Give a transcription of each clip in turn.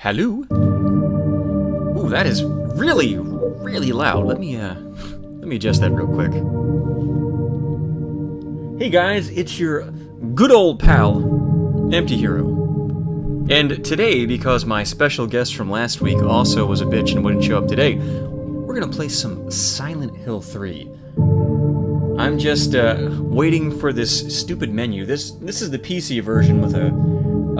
Hello? Ooh, that is really, really loud. Let me adjust that real quick. Hey guys, it's your good old pal, Emptyhero. And today, because my special guest from last week also was a bitch and wouldn't show up today, we're gonna play some Silent Hill 3. I'm just waiting for this stupid menu. This is the PC version with a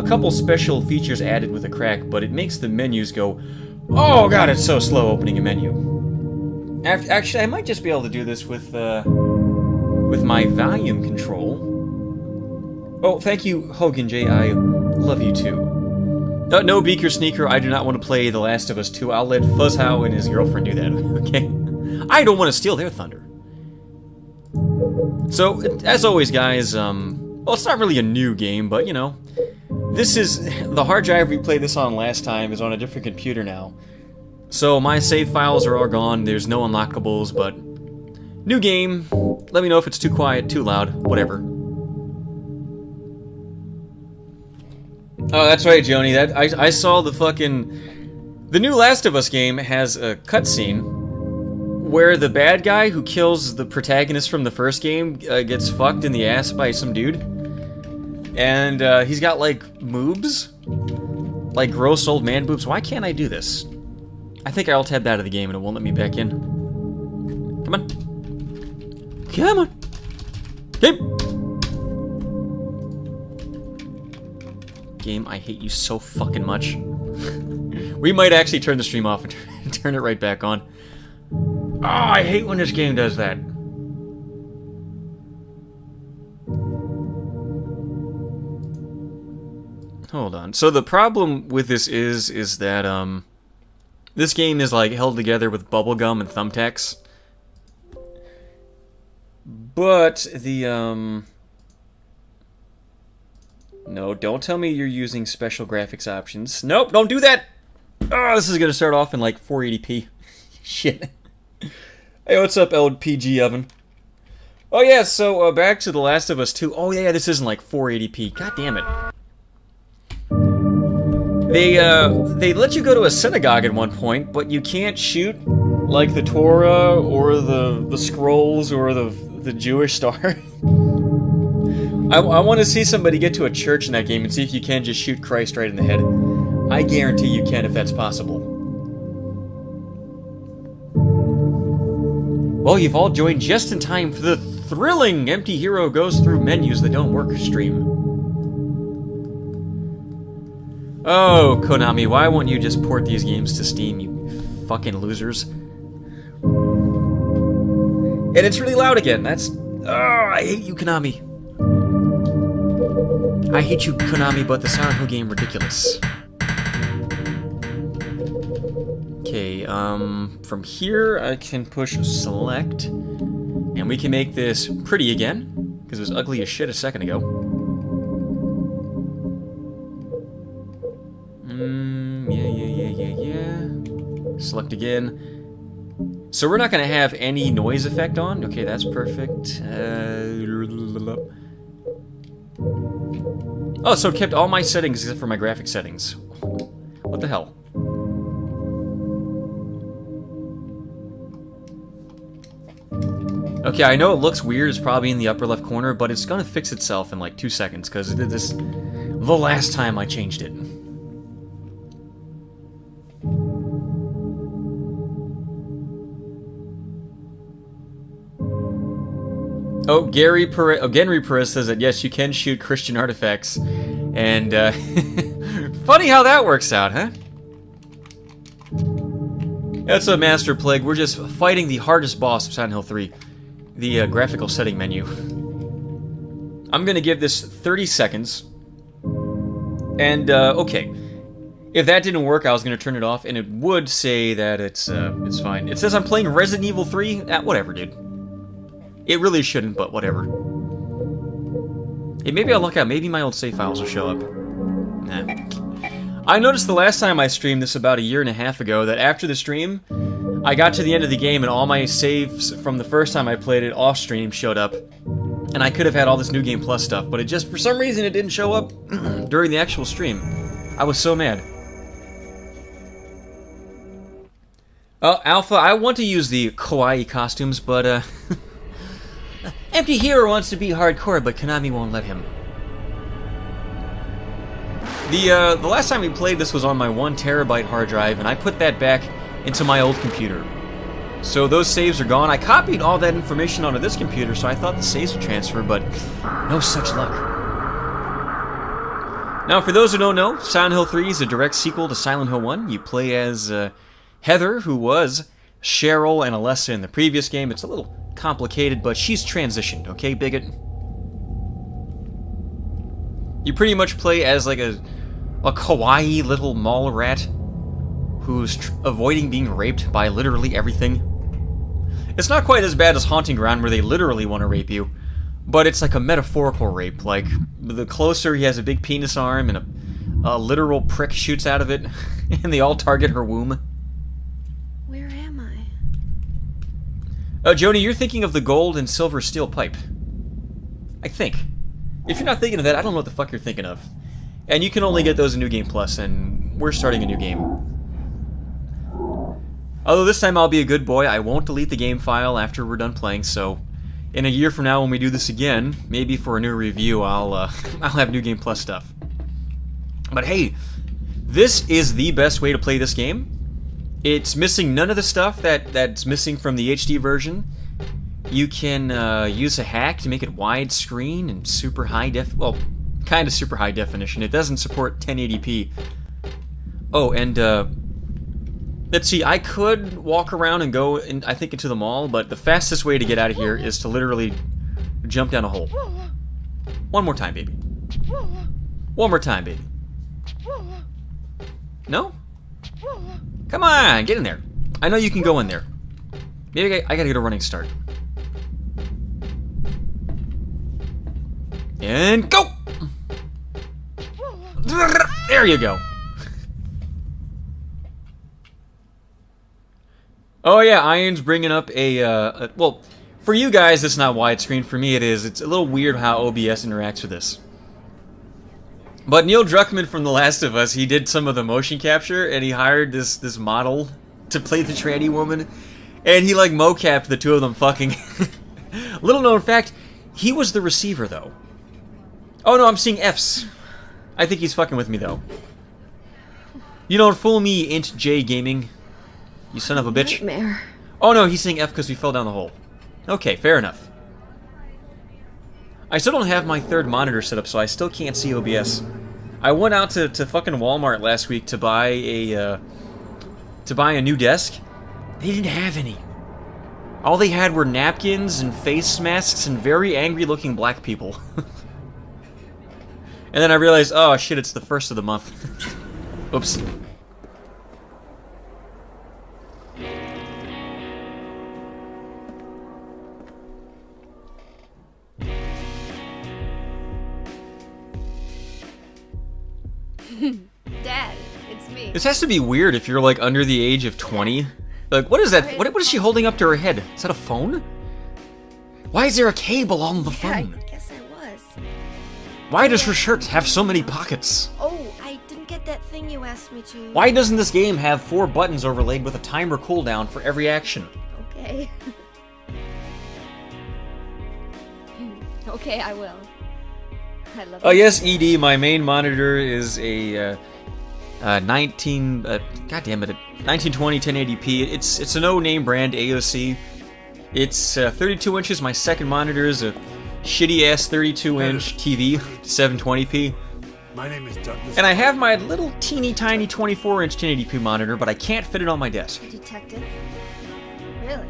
couple special features added with a crack, but it makes the menus go, oh god, it's so slow opening a menu. Actually, I might just be able to do this with my volume control. Oh, thank you, Hogan J. I love you too. No, Beaker Sneaker, I do not want to play The Last of Us 2. I'll let Fuzzhow and his girlfriend do that, okay? I don't want to steal their thunder. So, as always, guys, well, it's not really a new game, but, you know, this is, the hard drive we played this on last time is on a different computer now. So, my save files are all gone, there's no unlockables, but, new game, let me know if it's too quiet, too loud, whatever. Oh, that's right, Joni, I saw the fucking, the new Last of Us game has a cutscene where the bad guy who kills the protagonist from the first game gets fucked in the ass by some dude. And he's got, like, moobs. Like, gross old man boobs. Why can't I do this? I think I alt-tabbed out of the game and it won't let me back in. Come on. Come on. Game, I hate you so fucking much. We might actually turn the stream off and turn it right back on. Oh, I hate when this game does that. Hold on. So the problem with this is that this game is like held together with bubblegum and thumbtacks. But the no, don't tell me you're using special graphics options. Nope, don't do that. Oh, this is gonna start off in like 480p. Shit. Hey, what's up, LPG oven? Oh yeah, so back to The Last of Us 2. Oh yeah, this isn't like 480p. God damn it. They let you go to a synagogue at one point, but you can't shoot like the Torah or the scrolls or the Jewish star. I want to see somebody get to a church in that game and see if you can just shoot Christ right in the head. I guarantee you can if that's possible. Well, you've all joined just in time for the thrilling Emptyhero Goes Through Menus That Don't Work stream. Oh, Konami, why won't you just port these games to Steam, you fucking losers? And it's really loud again, that's... Oh, I hate you, Konami. I hate you, Konami, but the Silent Hill game ridiculous. Okay, from here I can push select, and we can make this pretty again, because it was ugly as shit a second ago. Yeah. Select again. So we're not going to have any noise effect on. Okay, that's perfect. Oh, so it kept all my settings except for my graphic settings. What the hell? Okay, I know it looks weird, it's probably in the upper left corner, but it's gonna fix itself in like 2 seconds, because it did this the last time I changed it. Oh, Genry Perez says that yes, you can shoot Christian artifacts, and funny how that works out, huh? That's a Master Plague, we're just fighting the hardest boss of Silent Hill 3. The graphical setting menu. I'm gonna give this 30 seconds. And, okay. If that didn't work, I was gonna turn it off, and it would say that it's fine. It says I'm playing Resident Evil 3? Whatever, dude. It really shouldn't, but whatever. Hey, maybe I'll look out. Maybe my old save files will show up. Nah. I noticed the last time I streamed this about 1.5 years ago that after the stream, I got to the end of the game and all my saves from the first time I played it off stream showed up. And I could have had all this New Game Plus stuff, but it just, for some reason, it didn't show up during the actual stream. I was so mad. Alpha, I want to use the kawaii costumes, but, Emptyhero wants to be hardcore, but Konami won't let him. The last time we played this was on my 1 terabyte hard drive, and I put that back into my old computer. So those saves are gone. I copied all that information onto this computer, so I thought the saves would transfer, but no such luck. Now, for those who don't know, Silent Hill 3 is a direct sequel to Silent Hill 1. You play as Heather, who was Cheryl and Alessa in the previous game. It's a little complicated, but she's transitioned, okay, bigot? You pretty much play as like a kawaii little mall rat who's avoiding being raped by literally everything. It's not quite as bad as Haunting Ground, where they literally want to rape you, but it's like a metaphorical rape. Like, the closer, he has a big penis arm, and a literal prick shoots out of it, and they all target her womb. Where am I? Joni, you're thinking of the gold and silver steel pipe. I think. If you're not thinking of that, I don't know what the fuck you're thinking of. And you can only get those in New Game Plus, and we're starting a new game. Although this time I'll be a good boy, I won't delete the game file after we're done playing, so in a year from now when we do this again, maybe for a new review, I'll have New Game Plus stuff. But hey, this is the best way to play this game. It's missing none of the stuff that's missing from the HD version. You can use a hack to make it widescreen and super high well, kind of super high definition. It doesn't support 1080p. Oh, and let's see, I could walk around and go, I think, into the mall, but the fastest way to get out of here is to literally jump down a hole. One more time, baby. One more time, baby. No? Come on, get in there. I know you can go in there. Maybe I gotta get a running start. And go! There you go. Oh yeah, Iron's bringing up well, for you guys it's not widescreen, for me it is. It's a little weird how OBS interacts with this. But Neil Druckmann from The Last of Us, he did some of the motion capture, and he hired this model to play the tranny woman, and he like mocapped the two of them fucking. Little known fact, he was the receiver though. Oh no, I'm seeing Fs. I think he's fucking with me though. You don't fool me, Int J Gaming. You son of a bitch. Nightmare. Oh no, he's saying F because we fell down the hole. Okay, fair enough. I still don't have my third monitor set up, so I still can't see OBS. I went out to fucking Walmart last week to buy a new desk. They didn't have any. All they had were napkins and face masks and very angry looking black people. And then I realized, oh shit, it's the first of the month. Oops. Dad, it's me. This has to be weird if you're like under the age of 20. Like, what is that? What is she holding up to her head? Is that a phone? Why is there a cable on the phone? I guess I was. Why does her shirt have so many pockets? Oh, I didn't get that thing you asked me to. Why doesn't this game have 4 buttons overlaid with a timer cooldown for every action? Okay. Okay, I will. I love it. Oh yes, ED, my main monitor is a 1920 1080p. It's a no-name brand AOC. It's 32 inches. My second monitor is a shitty-ass 32-inch TV, 720p. My name is Douglas. And I have my little teeny-tiny 24-inch 1080p monitor, but I can't fit it on my desk. Detective? Really?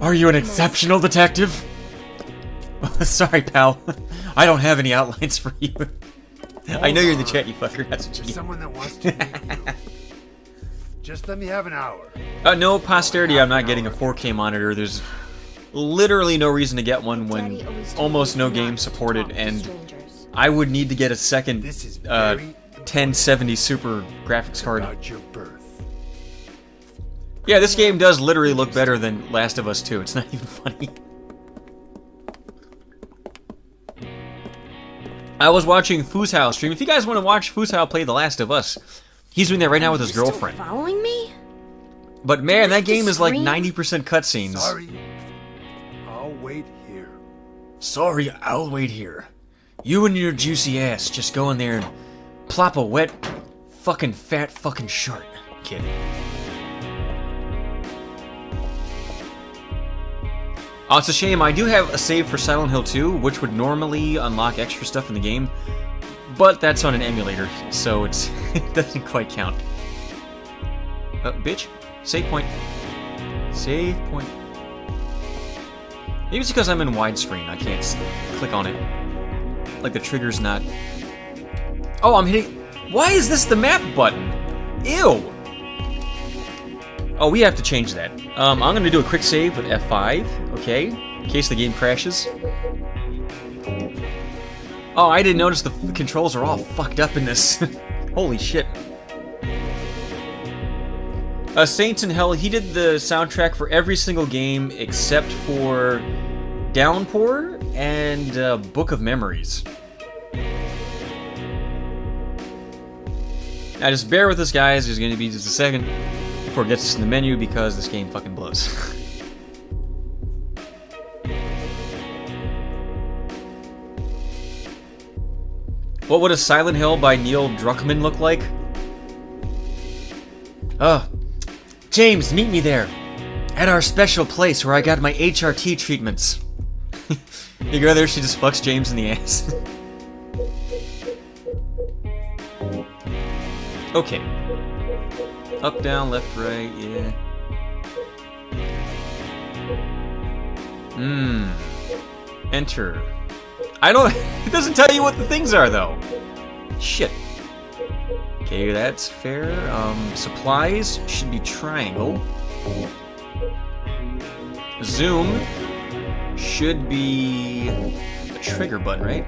Are you an exceptional detective? Sorry, pal. I don't have any outlines for you. I know you're in the chat, you fucker. That's what you There's get. someone that wants to meet you. Just let me have an hour. No, posterity, I'm not getting a 4K monitor. There's literally no reason to get one when almost no games support it, and I would need to get a second This is very 1070 Super graphics card. about your birth. Yeah, this game does literally look better than Last of Us 2. It's not even funny. I was watching Fusao stream. If you guys want to watch Fusao play The Last of Us, He's doing that right now with his Still girlfriend. following me? But man, that have to game is like scream? 90% cutscenes. Sorry. I'll wait here. Sorry, I'll wait here. You and your juicy ass just go in there and plop a wet, fucking fat fucking shark, kid. Oh, it's a shame. I do have a save for Silent Hill 2, which would normally unlock extra stuff in the game, but that's on an emulator, so it doesn't quite count. Bitch. Save point. Save point. Maybe it's because I'm in widescreen. I can't click on it. Like the trigger's not... Oh, I'm hitting... Why is this the map button? Ew! Oh, we have to change that. I'm gonna do a quick save with F5, okay? In case the game crashes. Oh, I didn't notice the controls are all fucked up in this. Holy shit. Saints in Hell, he did the soundtrack for every single game except for Downpour and Book of Memories. Now just bear with us, guys. There's going to be just a second before it gets us in the menu because this game fucking blows. What would a Silent Hill by Neil Druckmann look like? James, meet me there. At our special place where I got my HRT treatments. You go there, she just fucks James in the ass. Okay. Up, down, left, right, yeah. Enter. I don't... It doesn't tell you what the things are, though. Shit. Okay, that's fair. Supplies should be triangle. Zoom should be a trigger button, right?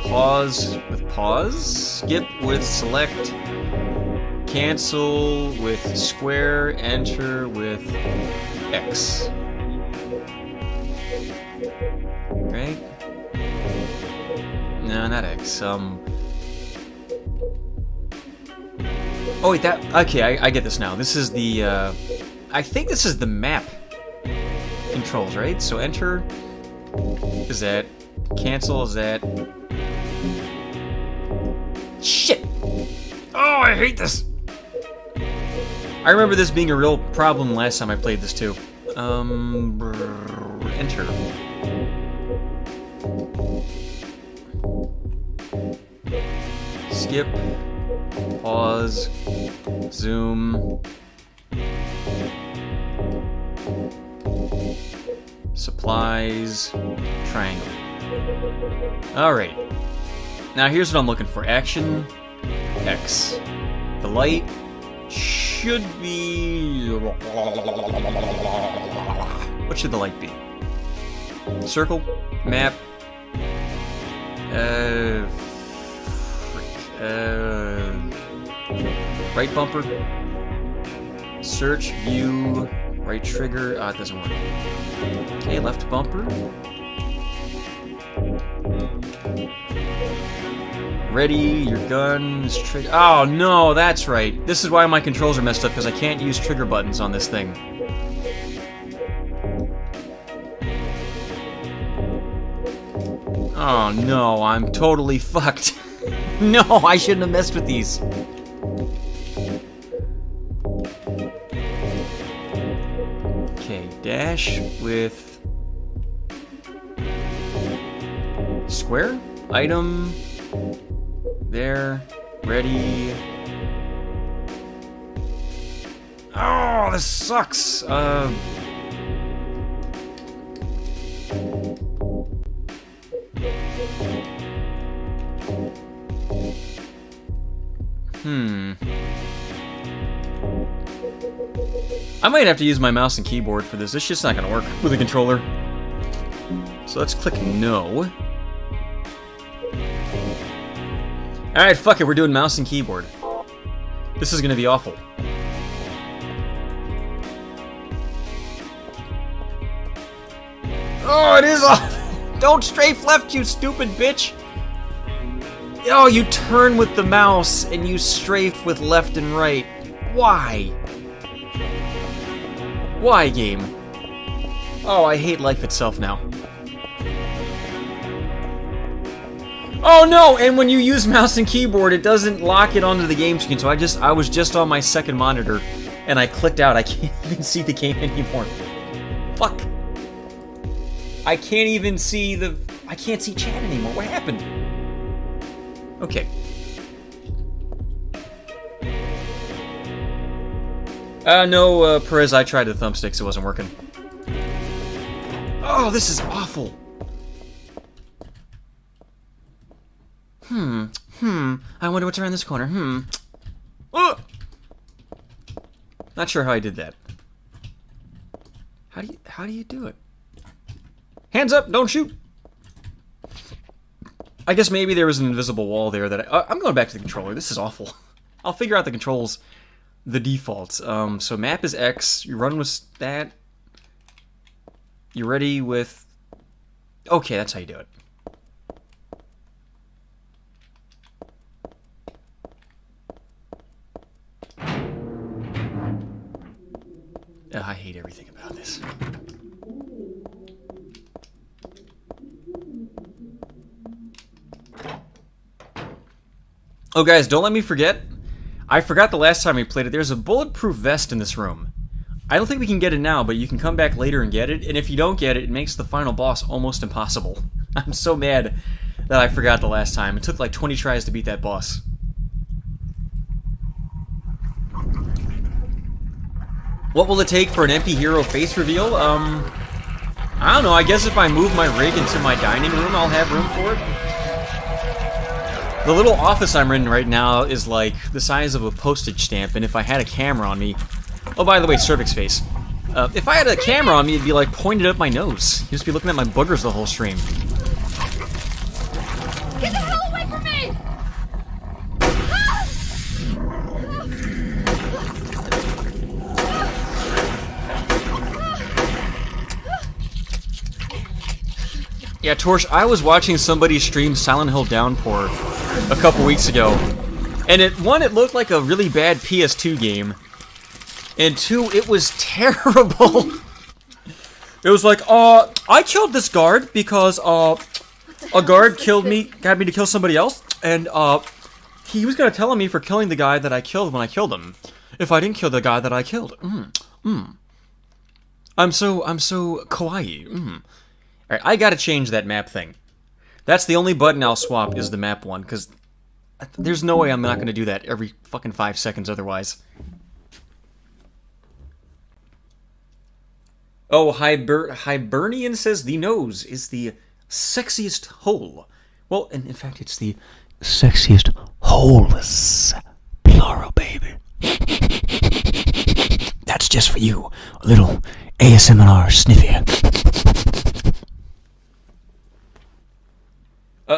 Pause with pause. Skip with select. Cancel with square. Enter with X. Right? No, not X. Oh wait, that... Okay, I get this now. This is the, I think this is the map controls, right? So enter is that. Cancel is that. Shit! Oh, I hate this! I remember this being a real problem last time I played this too. Enter. Skip. Pause. Zoom. Supplies. Triangle. Alright. Now here's what I'm looking for. Action. X. The light should be... What should the light be? Circle. Map. Right bumper. Search, view, right trigger. Ah, it doesn't work. Okay, left bumper. Ready, your gun is trigger. Oh no, that's right. This is why my controls are messed up, because I can't use trigger buttons on this thing. Oh no, I'm totally fucked. No, I shouldn't have messed with these. Okay, dash with square, item, there, ready. Oh, this sucks. I might have to use my mouse and keyboard for this. It's just not gonna work with a controller. So let's click no. Alright, fuck it, we're doing mouse and keyboard. This is gonna be awful. Oh, it is awful! Don't strafe left, you stupid bitch! Oh, you turn with the mouse and you strafe with left and right. Why? Why, game? Oh, I hate life itself now. Oh no! And when you use mouse and keyboard, it doesn't lock it onto the game screen. So I was just on my second monitor, and I clicked out. I can't even see the game anymore. Fuck. I can't even see I can't see chat anymore. What happened? Okay. No, Perez, I tried the thumbsticks. It wasn't working. Oh, this is awful. I wonder what's around this corner. Ugh! Not sure how I did that. How do you do it? Hands up, don't shoot! I guess maybe there was an invisible wall there that I'm going back to the controller. This is awful. I'll figure out the controls, the defaults. So map is X, you run with that. You ready with... Okay, that's how you do it. I hate everything about this. Oh, guys, don't let me forget. I forgot the last time we played it. There's a bulletproof vest in this room. I don't think we can get it now, but you can come back later and get it. And if you don't get it, it makes the final boss almost impossible. I'm so mad that I forgot the last time. It took like 20 tries to beat that boss. What will it take for an Emptyhero face reveal? I don't know. I guess if I move my rig into my dining room, I'll have room for it. The little office I'm in right now is like the size of a postage stamp, and if I had a camera on me... Oh, by the way, cervix face. If I had a camera on me, it'd be like pointed up my nose. You'd just be looking at my boogers the whole stream. Get the hell away from me! Yeah, Torch, I was watching somebody stream Silent Hill Downpour a couple weeks ago, and it looked like a really bad PS2 game, and two, it was terrible. It was like, I killed this guard because, a guard got me to kill somebody else, and, he was gonna tell on me for killing the guy that I killed when I killed him, if I didn't kill the guy that I killed. I'm so kawaii. Alright, I gotta change that map thing. That's the only button I'll swap is the map one, because there's no way I'm not gonna do that every fucking 5 seconds otherwise. Oh, Hibernian says the nose is the sexiest hole. Well, and in fact, it's the sexiest holes. Plural, baby. That's just for you. A little ASMR sniffy.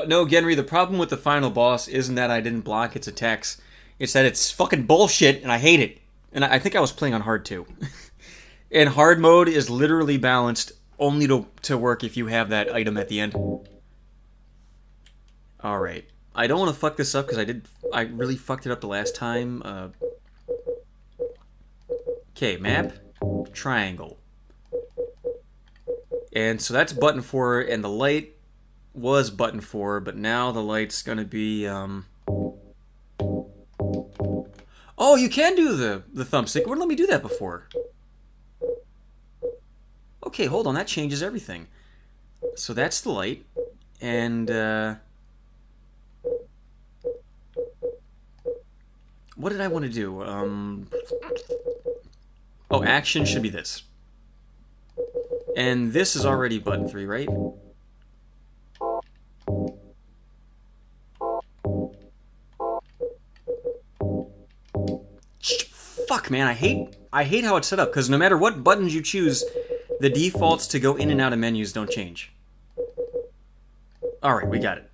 No, Genry, the problem with the final boss isn't that I didn't block its attacks. It's that it's fucking bullshit, and I hate it. And I think I was playing on hard, too. And hard mode is literally balanced only to work if you have that item at the end. Alright. I don't want to fuck this up, because I really fucked it up the last time. Okay, map. Triangle. And so that's button 4, and the light was button 4, but now the light's gonna be, Oh, you can do the thumbstick. Wouldn't let me do that before. Okay, hold on. That changes everything. So that's the light. And, what did I want to do? Oh, action should be this. And this is already button 3, right? Fuck, man, I hate how it's set up, because no matter what buttons you choose, the defaults to go in and out of menus don't change. Alright, we got it.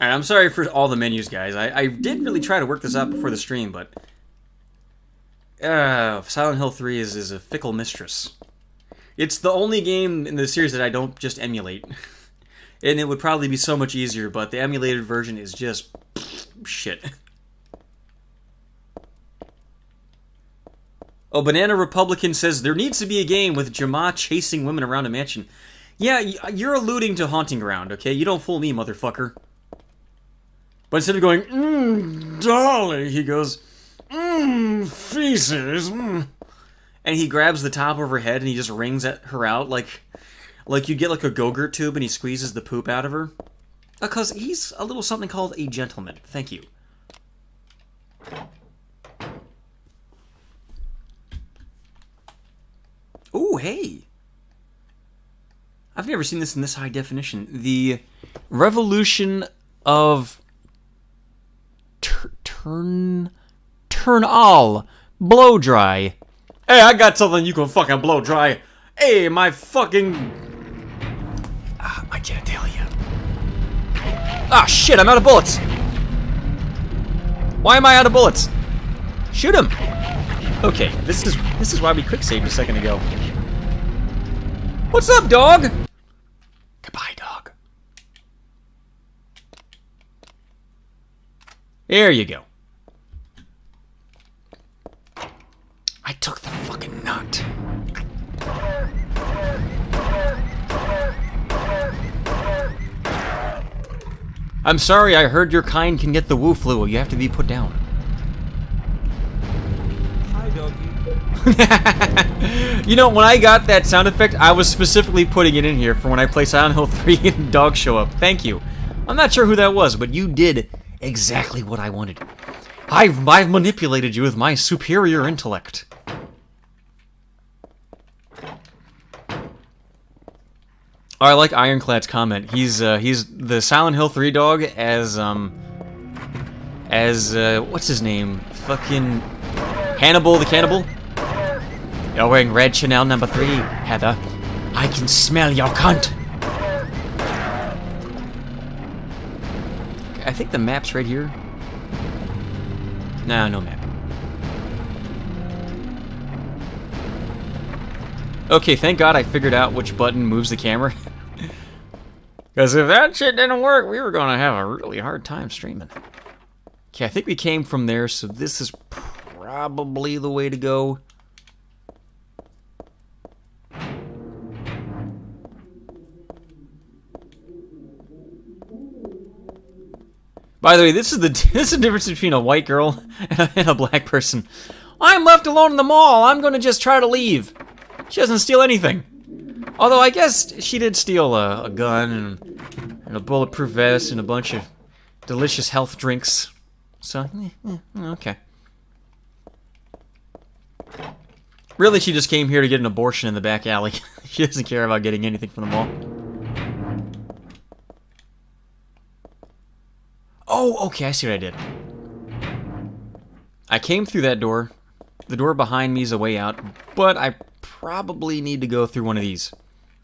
Alright, I'm sorry for all the menus, guys. I did really try to work this out before the stream, but Silent Hill 3 is a fickle mistress. It's the only game in the series that I don't just emulate. And it would probably be so much easier, but the emulated version is just shit. Oh, Banana Republican says, there needs to be a game with Jama chasing women around a mansion. Yeah, you're alluding to Haunting Ground, okay? You don't fool me, motherfucker. But instead of going, Dolly, he goes, feces, And he grabs the top of her head and he just wrings at her out like you get like a Go-Gurt tube and he squeezes the poop out of her. Because he's a little something called a gentleman. Thank you. Ooh, hey. I've never seen this in this high definition. The Revolution of Turn all blow dry. Hey, I got something you can fucking blow dry. Hey, my fucking my genitalia. Ah, shit! I'm out of bullets. Why am I out of bullets? Shoot him. Okay, this is why we quick saved a second ago. What's up, dog? Goodbye, dog. There you go. I took the fucking nut. I'm sorry, I heard your kind can get the woo flu. You have to be put down. Hi, doggy. You know, when I got that sound effect, I was specifically putting it in here for when I play Silent Hill 3 and dogs show up. Thank you. I'm not sure who that was, but you did exactly what I wanted. I've manipulated you with my superior intellect. Oh, I like Ironclad's comment. He's the Silent Hill 3 dog as what's his name? Fucking Hannibal the Cannibal? You're wearing red Chanel number 3, Heather. I can smell your cunt. Okay, I think the map's right here. No map. Okay, thank God I figured out which button moves the camera. Because if that shit didn't work, we were going to have a really hard time streaming. Okay, I think we came from there, so this is probably the way to go. By the way, this is the difference between a white girl and a black person. I'm left alone in the mall. I'm going to just try to leave. She doesn't steal anything. Although I guess she did steal a gun and a bulletproof vest and a bunch of delicious health drinks. So, okay. Really, she just came here to get an abortion in the back alley. She doesn't care about getting anything from the mall. Oh, okay, I see what I did. I came through that door. The door behind me is a way out, but I probably need to go through one of these.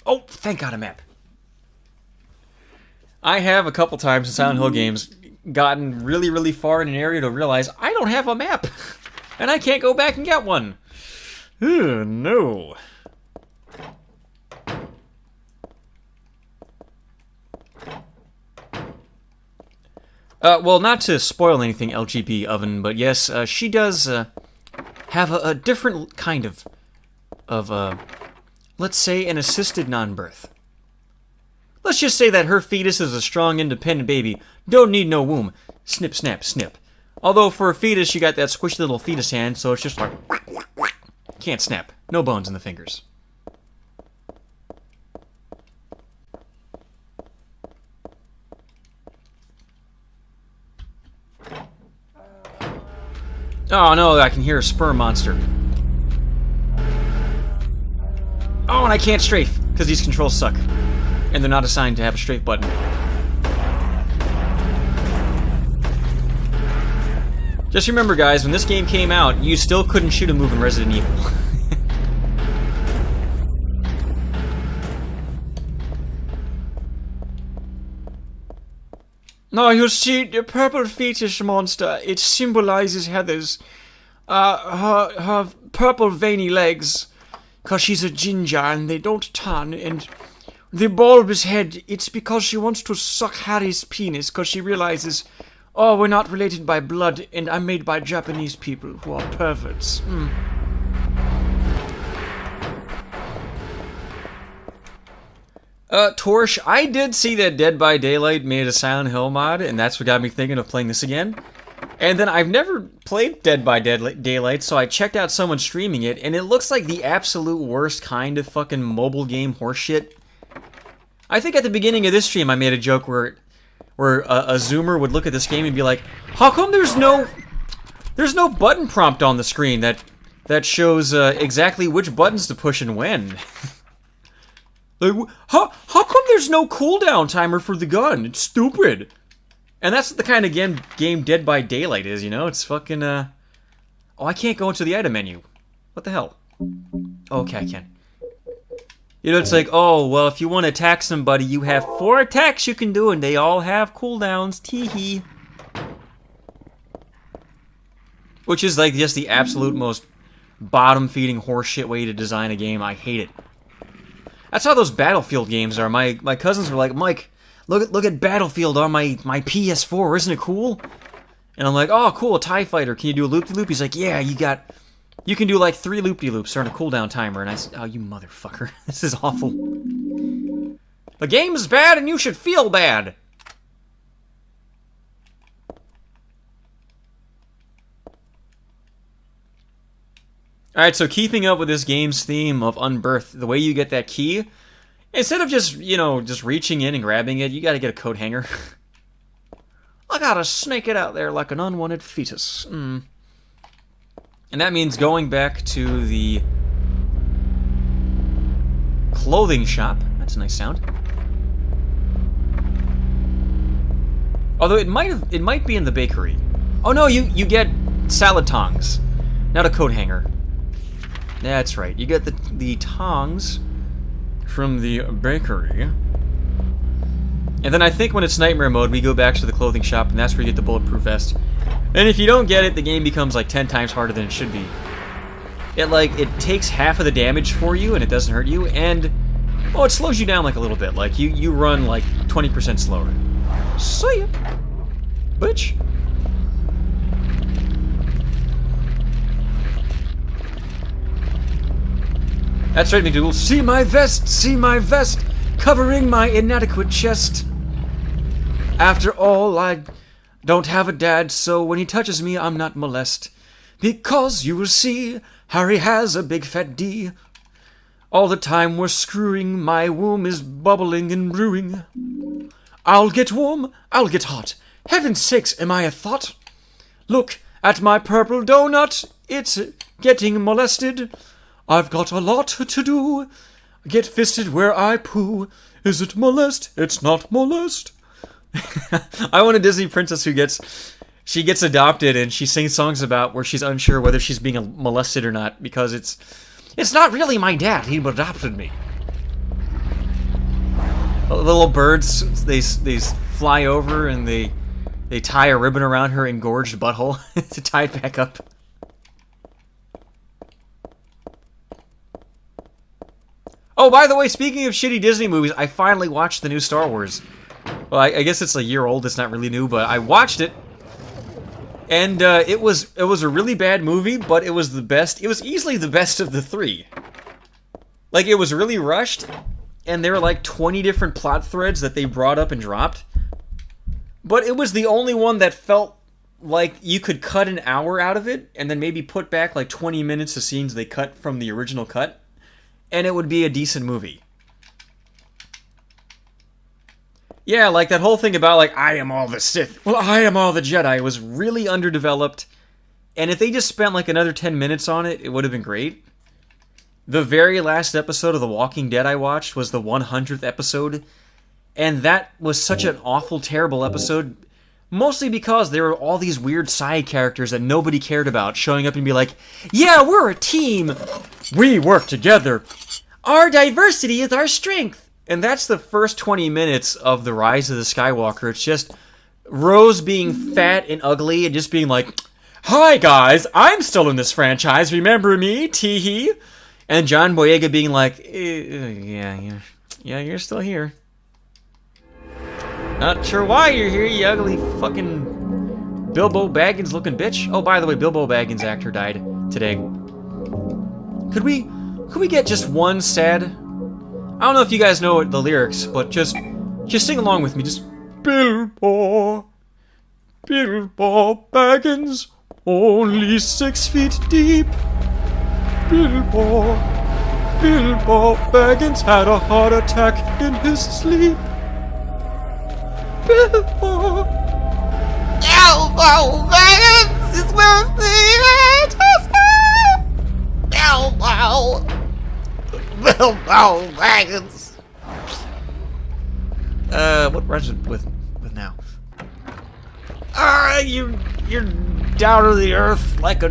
Oh, thank God, a map. I have a couple times in Silent Hill games gotten really, really far in an area to realize I don't have a map, and I can't go back and get one. Ugh, no. Well, not to spoil anything, LGB Oven, but yes, she does have a different kind of let's say, an assisted non-birth. Let's just say that her fetus is a strong, independent baby. Don't need no womb. Snip, snap, snip. Although for a fetus, she got that squishy little fetus hand, so it's just like... Can't snap. No bones in the fingers. Oh no, I can hear a sperm monster. Oh, and I can't strafe, because these controls suck. And they're not assigned to have a strafe button. Just remember, guys, when this game came out, you still couldn't shoot a move in Resident Evil. No, you see, the purple fetus monster, it symbolizes Heather's her purple veiny legs, 'cause she's a ginger and they don't tan, and the bulbous head, it's because she wants to suck Harry's penis, 'cause she realizes, oh, we're not related by blood, and I'm made by Japanese people who are perverts. Torch, I did see that Dead by Daylight made a Silent Hill mod, and that's what got me thinking of playing this again. And then I've never played Dead by Daylight, so I checked out someone streaming it, and it looks like the absolute worst kind of fucking mobile game horseshit. I think at the beginning of this stream I made a joke where a zoomer would look at this game and be like, how come there's no button prompt on the screen that shows exactly which buttons to push and when? Like, how come there's no cooldown timer for the gun? It's stupid. And that's the kind of game Dead by Daylight is, you know? It's fucking, Oh, I can't go into the item menu. What the hell? Oh, okay, I can. You know, it's like, oh, well, if you want to attack somebody, you have 4 attacks you can do, and they all have cooldowns. Tee-hee. Which is, like, just the absolute most bottom-feeding horseshit way to design a game. I hate it. That's how those Battlefield games are. My cousins were like, Mike, look at Battlefield on my PS4. Isn't it cool? And I'm like, oh, cool, a TIE fighter. Can you do a loop-de-loop? He's like, yeah, you can do like 3 loop-de-loops on a cooldown timer. And I said, oh, you motherfucker. This is awful. The game's bad and you should feel bad. Alright, so keeping up with this game's theme of Unbirth, the way you get that key, instead of just, you know, just reaching in and grabbing it, you gotta get a coat hanger. I gotta snake it out there like an unwanted fetus. And that means going back to the clothing shop. That's a nice sound. Although it might be in the bakery. Oh no, you get salad tongs, not a coat hanger. That's right. You get the tongs from the bakery. And then I think when it's nightmare mode, we go back to the clothing shop, and that's where you get the bulletproof vest. And if you don't get it, the game becomes like 10 times harder than it should be. It takes half of the damage for you, and it doesn't hurt you, and well, it slows you down like a little bit. Like you run like 20% slower. See ya, bitch. That's right, McDougal. See my vest, covering my inadequate chest. After all, I don't have a dad, so when he touches me, I'm not molest. Because you will see, Harry has a big fat D. All the time we're screwing, my womb is bubbling and brewing. I'll get warm, I'll get hot. Heaven's sakes, am I a thought? Look at my purple donut, it's getting molested. I've got a lot to do. Get fisted where I poo. Is it molest? It's not molest. I want a Disney princess who gets adopted and she sings songs about where she's unsure whether she's being molested or not because it's not really my dad. He adopted me. The little birds they fly over and they tie a ribbon around her engorged butthole to tie it back up. Oh, by the way, speaking of shitty Disney movies, I finally watched the new Star Wars. Well, I guess it's a year old, it's not really new, but I watched it. And it was a really bad movie, but it was the best. It was easily the best of the 3. Like, it was really rushed, and there were like 20 different plot threads that they brought up and dropped. But it was the only one that felt like you could cut an hour out of it, and then maybe put back like 20 minutes of scenes they cut from the original cut. And it would be a decent movie. Yeah, like that whole thing about, like, I am all the Sith. Well, I am all the Jedi was really underdeveloped. And if they just spent, like, another 10 minutes on it, it would have been great. The very last episode of The Walking Dead I watched was the 100th episode. And that was such an awful, terrible episode. Mostly because there were all these weird side characters that nobody cared about showing up and be like, yeah, we're a team. We work together. Our diversity is our strength. And that's the first 20 minutes of The Rise of the Skywalker. It's just Rose being fat and ugly and just being like, Hi guys, I'm still in this franchise, remember me, teehee? And John Boyega being like, yeah, you're still here. Not sure why you're here, you ugly fucking Bilbo Baggins looking bitch. Oh, by the way, Bilbo Baggins actor died today. Could we get just one sad? I don't know if you guys know the lyrics, but just sing along with me. Just Bilbo Baggins, only 6 feet deep. Bilbo Baggins had a heart attack in his sleep. Bilbo Baggins is worth the Bilbo Baggins. What rhymes with now? You're down to the earth like a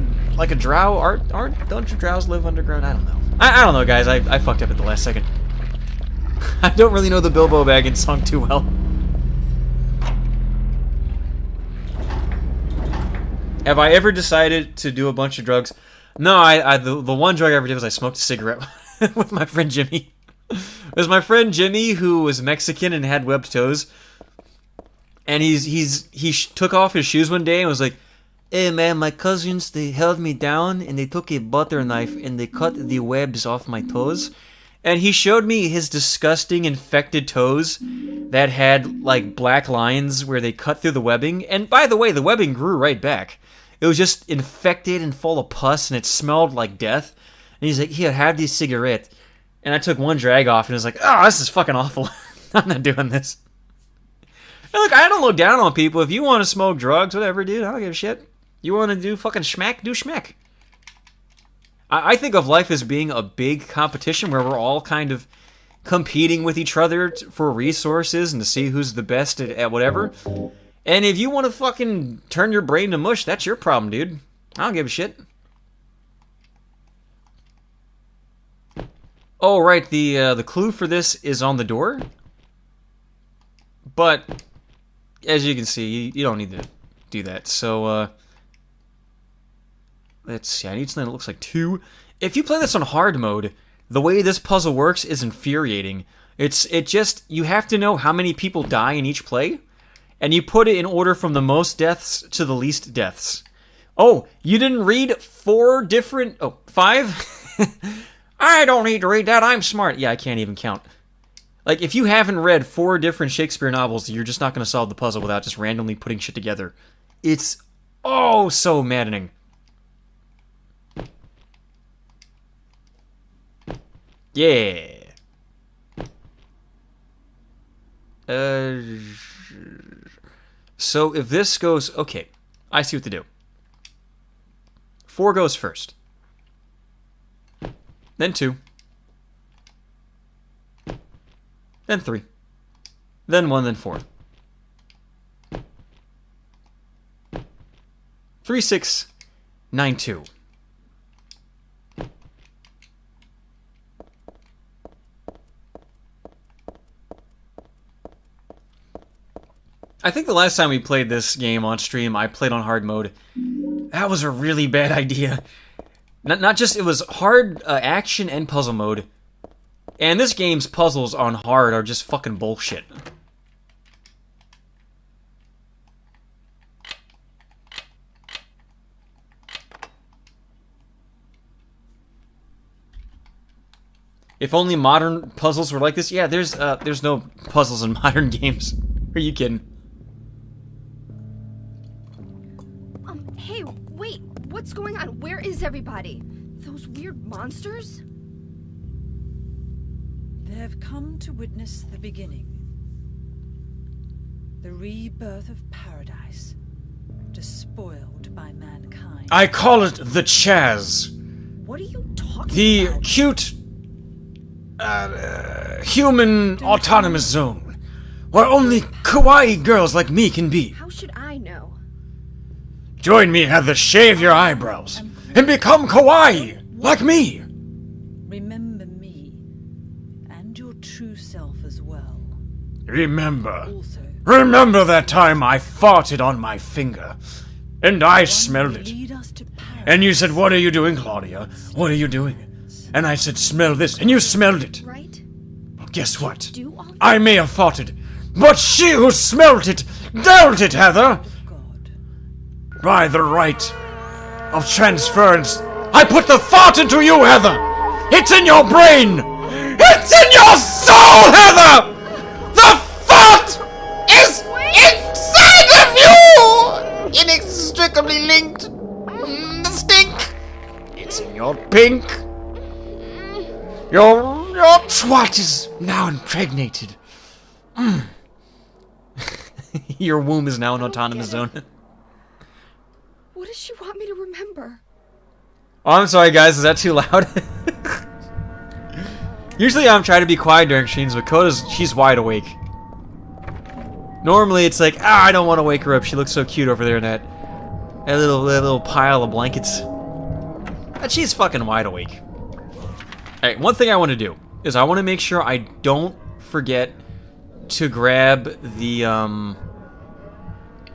drow. Aren't don't you drows live underground? I don't know. I don't know, guys. I fucked up at the last second. I don't really know the Bilbo Baggins song too well. Have I ever decided to do a bunch of drugs? No, the one drug I ever did was I smoked a cigarette with my friend Jimmy. It was my friend Jimmy who was Mexican and had webbed toes. And he took off his shoes one day and was like, "Hey man, my cousins, they held me down and they took a butter knife and they cut the webs off my toes." And he showed me his disgusting infected toes that had like black lines where they cut through the webbing. And by the way, the webbing grew right back. It was just infected and full of pus and it smelled like death. And he's like, "Here, have this cigarette." And I took one drag off and was like, "Oh, this is fucking awful. I'm not doing this." And look, I don't look down on people. If you want to smoke drugs, whatever, dude, I don't give a shit. You want to do fucking schmack? Do schmack. I think of life as being a big competition where we're all kind of competing with each other for resources and to see who's the best at whatever. And if you want to fucking turn your brain to mush, that's your problem, dude. I don't give a shit. Oh, right, the clue for this is on the door. But, as you can see, you don't need to do that. So, let's see, I need something that looks like 2. If you play this on hard mode, the way this puzzle works is infuriating. You have to know how many people die in each play, and you put it in order from the most deaths to the least deaths. Oh, you didn't read 5? I don't need to read that, I'm smart. Yeah, I can't even count. Like, if you haven't read 4 different Shakespeare novels, you're just not going to solve the puzzle without just randomly putting shit together. It's, oh, so maddening. Yeah. So if this goes... Okay, I see what to do. 4 goes first. Then 2. Then 3. Then 1, then 4. 3, 6, 9, 2. I think the last time we played this game on stream, I played on hard mode. That was a really bad idea. Not just, it was hard action and puzzle mode. And this game's puzzles on hard are just fucking bullshit. If only modern puzzles were like this. Yeah, there's no puzzles in modern games. Are you kidding? Hey, wait, what's going on? Where is everybody? Those weird monsters? They've come to witness the beginning. The rebirth of paradise, despoiled by mankind. I call it the Chaz. What are you talking The about? cute... human autonomous zone. Where only kawaii girls like me can be. How should I know? Join me, Heather, shave your eyebrows. And become kawaii, like me. Remember me, and your true self as well. Remember. Also, Remember that time I farted on my finger. And I One smelled will it. lead us to paradise. And you said, "What are you doing, Claudia? What are you doing?" And I said, "Smell this." And you smelled it. Right? Well, guess what? Do all that? I may have fought it, but she who smelt it dealt it, Heather! God. By the right of transference, I put the thought into you, Heather! It's in your brain! It's in your soul, Heather! The thought is inside of you! Inextricably linked. The stink. It's in your pink. Your twat is now impregnated. Your womb is now an autonomous zone. What does she want me to remember? Oh, I'm sorry, guys. Is that too loud? Usually I'm trying to be quiet during streams, but she's wide awake. Normally it's like, I don't want to wake her up. She looks so cute over there in that little pile of blankets. But she's fucking wide awake. Alright, one thing I want to do is I want to make sure I don't forget to grab the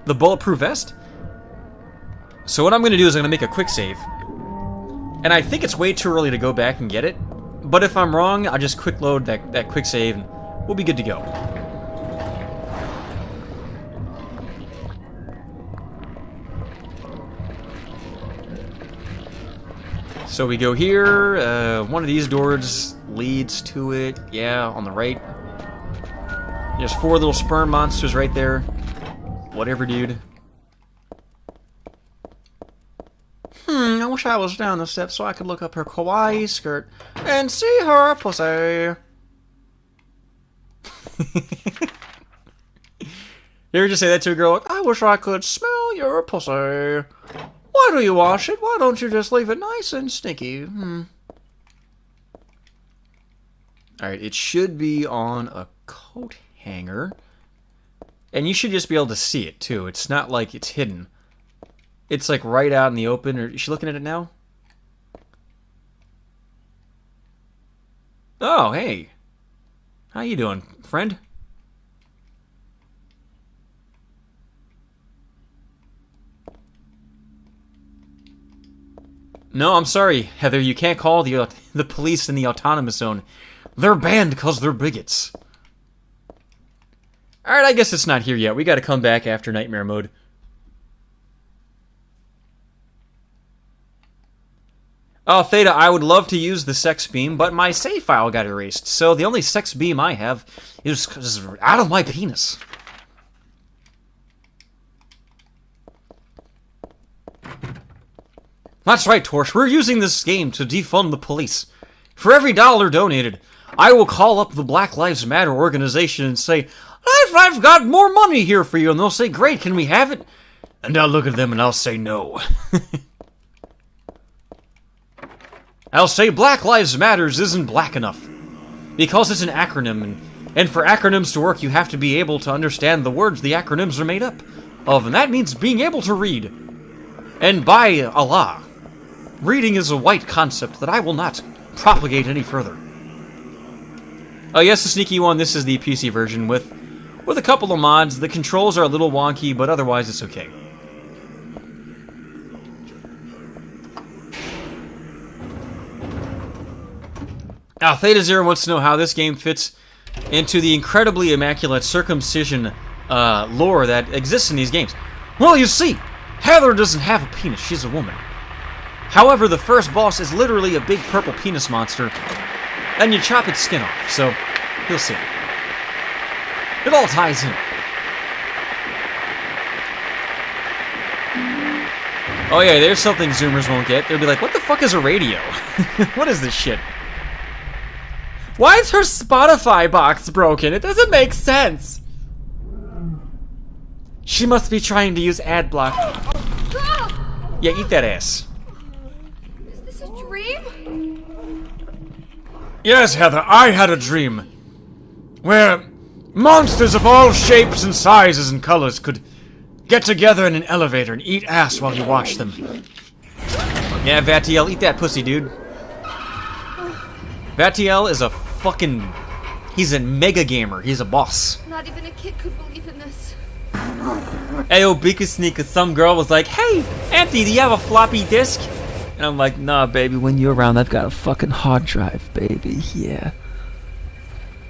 bulletproof vest. So what I'm going to do is I'm going to make a quick save. And I think it's way too early to go back and get it. But if I'm wrong, I'll just quick load that quick save and we'll be good to go. So we go here, one of these doors leads to it, yeah, on the right. There's 4 little sperm monsters right there. Whatever, dude. I wish I was down the steps so I could look up her kawaii skirt and see her pussy. You ever just say that to a girl? Like, I wish I could smell your pussy. Why do you wash it? Why don't you just leave it nice and stinky? Alright, it should be on a coat hanger. And you should just be able to see it, too. It's not like it's hidden. It's like right out in the open. Is she looking at it now? Oh, hey. How you doing, friend? No, I'm sorry, Heather. You can't call the police in the autonomous zone. They're banned because they're bigots. Alright, I guess it's not here yet. We gotta come back after Nightmare Mode. Oh, Theta, I would love to use the sex beam, but my save file got erased, so the only sex beam I have is out of my penis. That's right, Torch. We're using this game to defund the police. For every dollar donated, I will call up the Black Lives Matter organization and say, I've got more money here for you. And they'll say, great, can we have it? And I'll look at them and I'll say no. I'll say Black Lives Matters isn't black enough. Because it's an acronym, and for acronyms to work, you have to be able to understand the words the acronyms are made up of, and that means being able to read. And by Allah, reading is a white concept that I will not propagate any further. Oh yes, the sneaky one, this is the PC version with a couple of mods. The controls are a little wonky, but otherwise it's okay. Now, Theta Zero wants to know how this game fits into the incredibly immaculate circumcision lore that exists in these games. Well, you see, Heather doesn't have a penis, she's a woman. However, the first boss is literally a big purple penis monster, and you chop its skin off, so you'll see. It all ties in. Oh yeah, there's something Zoomers won't get. They'll be like, what the fuck is a radio? What is this shit? Why is her Spotify box broken? It doesn't make sense. She must be trying to use ad block. Yeah, eat that ass. Is this a dream? Yes, Heather, I had a dream. Where monsters of all shapes and sizes and colors could get together in an elevator and eat ass while you watch them. Yeah, Vatiel, eat that pussy, dude. Vatiel is a fucking... He's a mega gamer. He's a boss. Not even a kid could believe in this. Ayo, Bika Sneaker, some girl was like, "Hey, Anthony, do you have a floppy disk?" And I'm like, "Nah, baby, when you're around, I've got a fucking hard drive, baby, yeah."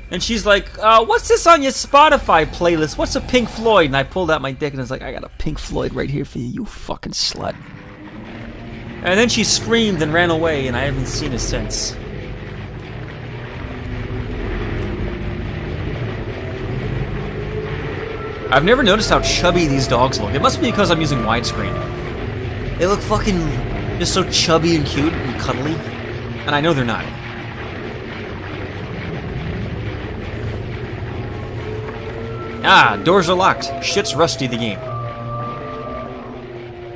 And she's like, "What's this on your Spotify playlist? What's a Pink Floyd?" And I pulled out my dick and I was like, "I got a Pink Floyd right here for you, you fucking slut." And then she screamed and ran away, and I haven't seen her since. I've never noticed how chubby these dogs look. It must be because I'm using widescreen. They look fucking just so chubby and cute and cuddly. And I know they're not. Ah, doors are locked. Shit's rusty, the game.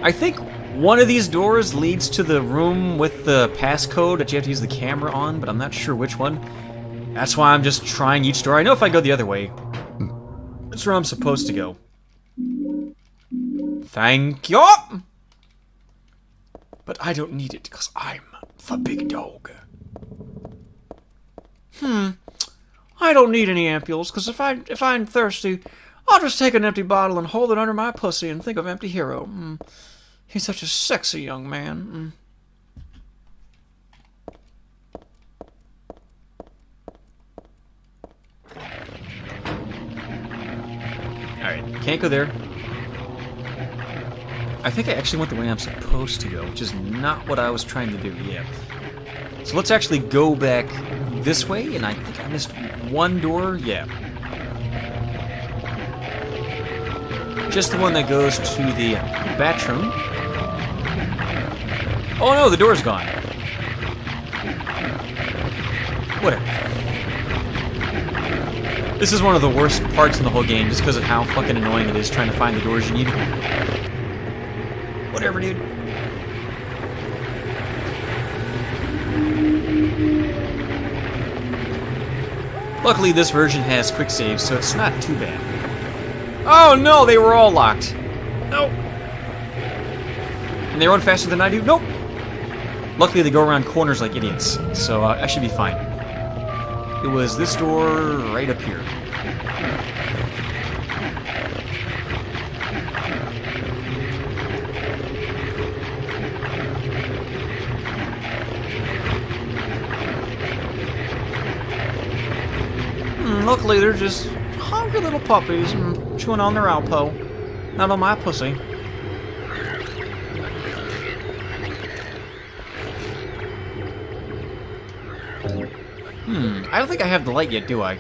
I think one of these doors leads to the room with the passcode that you have to use the camera on, but I'm not sure which one. That's why I'm just trying each door. I know if I go the other way, that's where I'm supposed to go. Thank you! But I don't need it, because I'm the big dog. I don't need any ampules, because if I'm thirsty, I'll just take an empty bottle and hold it under my pussy and think of Emptyhero. He's such a sexy young man. Alright, can't go there. I think I actually went the way I'm supposed to go, which is not what I was trying to do, yeah. So let's actually go back this way, and I think I missed one door, yeah. Just the one that goes to the bathroom. Oh no, the door's gone. Whatever. This is one of the worst parts in the whole game, just because of how fucking annoying it is trying to find the doors you need. Whatever, dude. Luckily, this version has quick saves, so it's not too bad. Oh no, they were all locked. Nope. And they run faster than I do? Nope. Luckily, they go around corners like idiots, so I should be fine. It was this door right up here. Luckily, they're just hungry little puppies chewing on their Alpo, not on my pussy. I don't think I have the light yet, do I?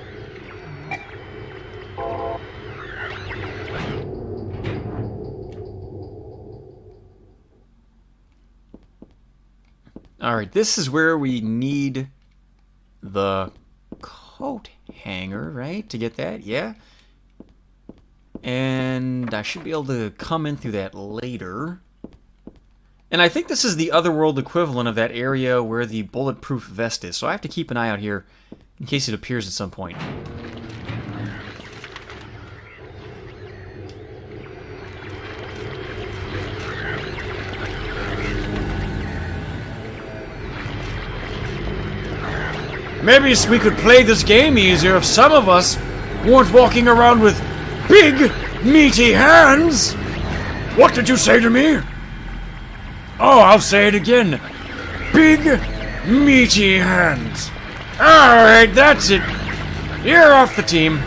Alright, this is where we need the coat hanger, right? To get that, yeah? And I should be able to come in through that later. And I think this is the otherworld equivalent of that area where the bulletproof vest is, so I have to keep an eye out here in case it appears at some point. Maybe we could play this game easier if some of us weren't walking around with big, meaty hands. What did you say to me? Oh, I'll say it again. Big, meaty hands. Alright, that's it. You're off the team.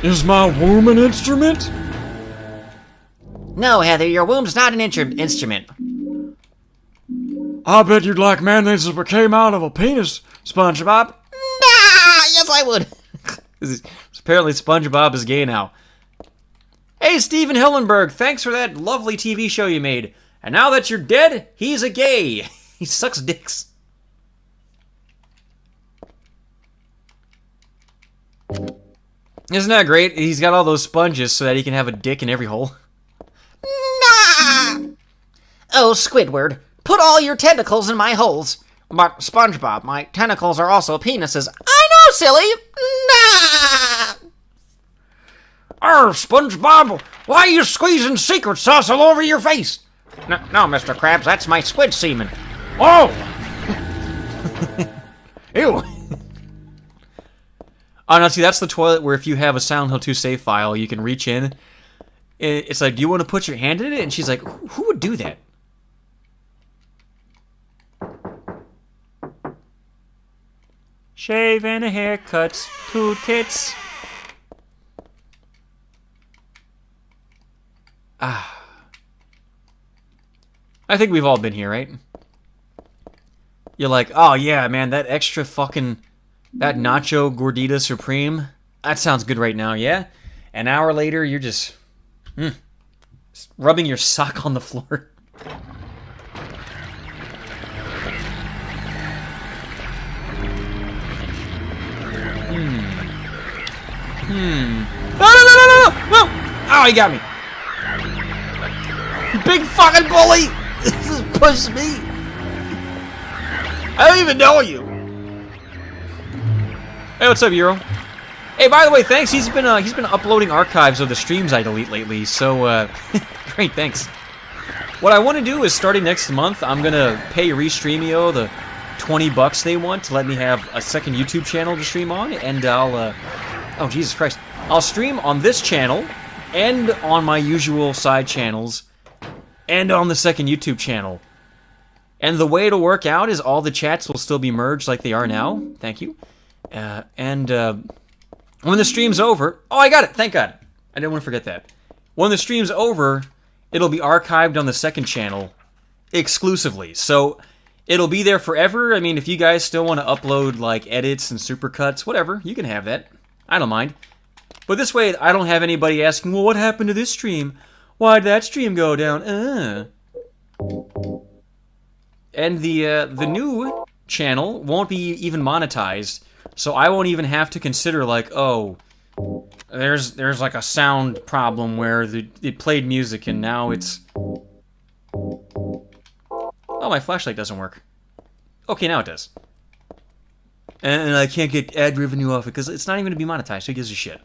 Is my womb an instrument? No, Heather, your womb's not an instrument. I bet you'd like mayonnaise if it came out of a penis, SpongeBob. Nah, yes I would. Apparently SpongeBob is gay now. Hey, Steven Hillenberg, thanks for that lovely TV show you made. And now that you're dead, he's a gay. He sucks dicks. Isn't that great? He's got all those sponges so that he can have a dick in every hole. Nah! Oh, Squidward, put all your tentacles in my holes. But, SpongeBob, my tentacles are also penises. I know, silly! Nah! SpongeBob, why are you squeezing secret sauce all over your face? No, Mr. Krabs, that's my squid semen. Oh! Ew. Oh, no, see, that's the toilet where if you have a Silent Hill 2 save file, you can reach in. It's like, do you want to put your hand in it? And she's like, who would do that? Shave and a haircut, 2 tits. Ah. I think we've all been here, right? You're like, oh yeah, man, that extra fucking... That Nacho Gordita Supreme, that sounds good right now, yeah? An hour later, you're just rubbing your sock on the floor. No! Oh, he got me. Big fucking bully! This is push me. I don't even know you. Hey, what's up, Euro? Hey, by the way, thanks. He's been uploading archives of the streams I delete lately. So, great, thanks. What I want to do is starting next month, I'm gonna pay Restreamio the $20 they want to let me have a second YouTube channel to stream on, and I'll oh Jesus Christ, I'll stream on this channel and on my usual side channels and on the second YouTube channel. And the way it'll work out is all the chats will still be merged like they are now. Thank you. And when the stream's over... Oh, I got it! Thank God. I didn't want to forget that. When the stream's over, it'll be archived on the second channel exclusively. So, it'll be there forever. I mean, if you guys still want to upload, like, edits and supercuts, whatever, you can have that. I don't mind. But this way, I don't have anybody asking, well, what happened to this stream? Why'd that stream go down? And the new channel won't be even monetized, so I won't even have to consider, like, oh, there's like a sound problem where it played music and now it's... Oh, my flashlight doesn't work. Okay, now it does. And I can't get ad revenue off it because it's not even going to be monetized, who gives a shit?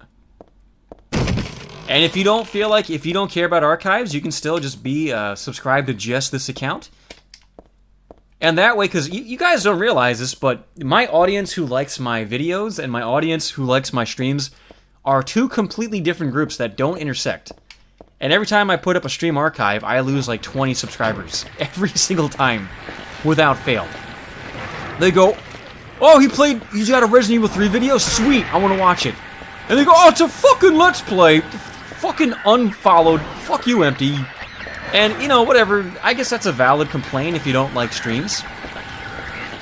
And if you don't feel like, if you don't care about archives, you can still just be subscribed to just this account. And that way, because you guys don't realize this, but my audience who likes my videos and my audience who likes my streams are two completely different groups that don't intersect. And every time I put up a stream archive, I lose like 20 subscribers. Every single time. Without fail. They go, oh, he's got a Resident Evil 3 video? Sweet, I want to watch it. And they go, oh, it's a fucking Let's Play. Fucking unfollowed. Fuck you, Empty. And, you know, whatever, I guess that's a valid complaint if you don't like streams.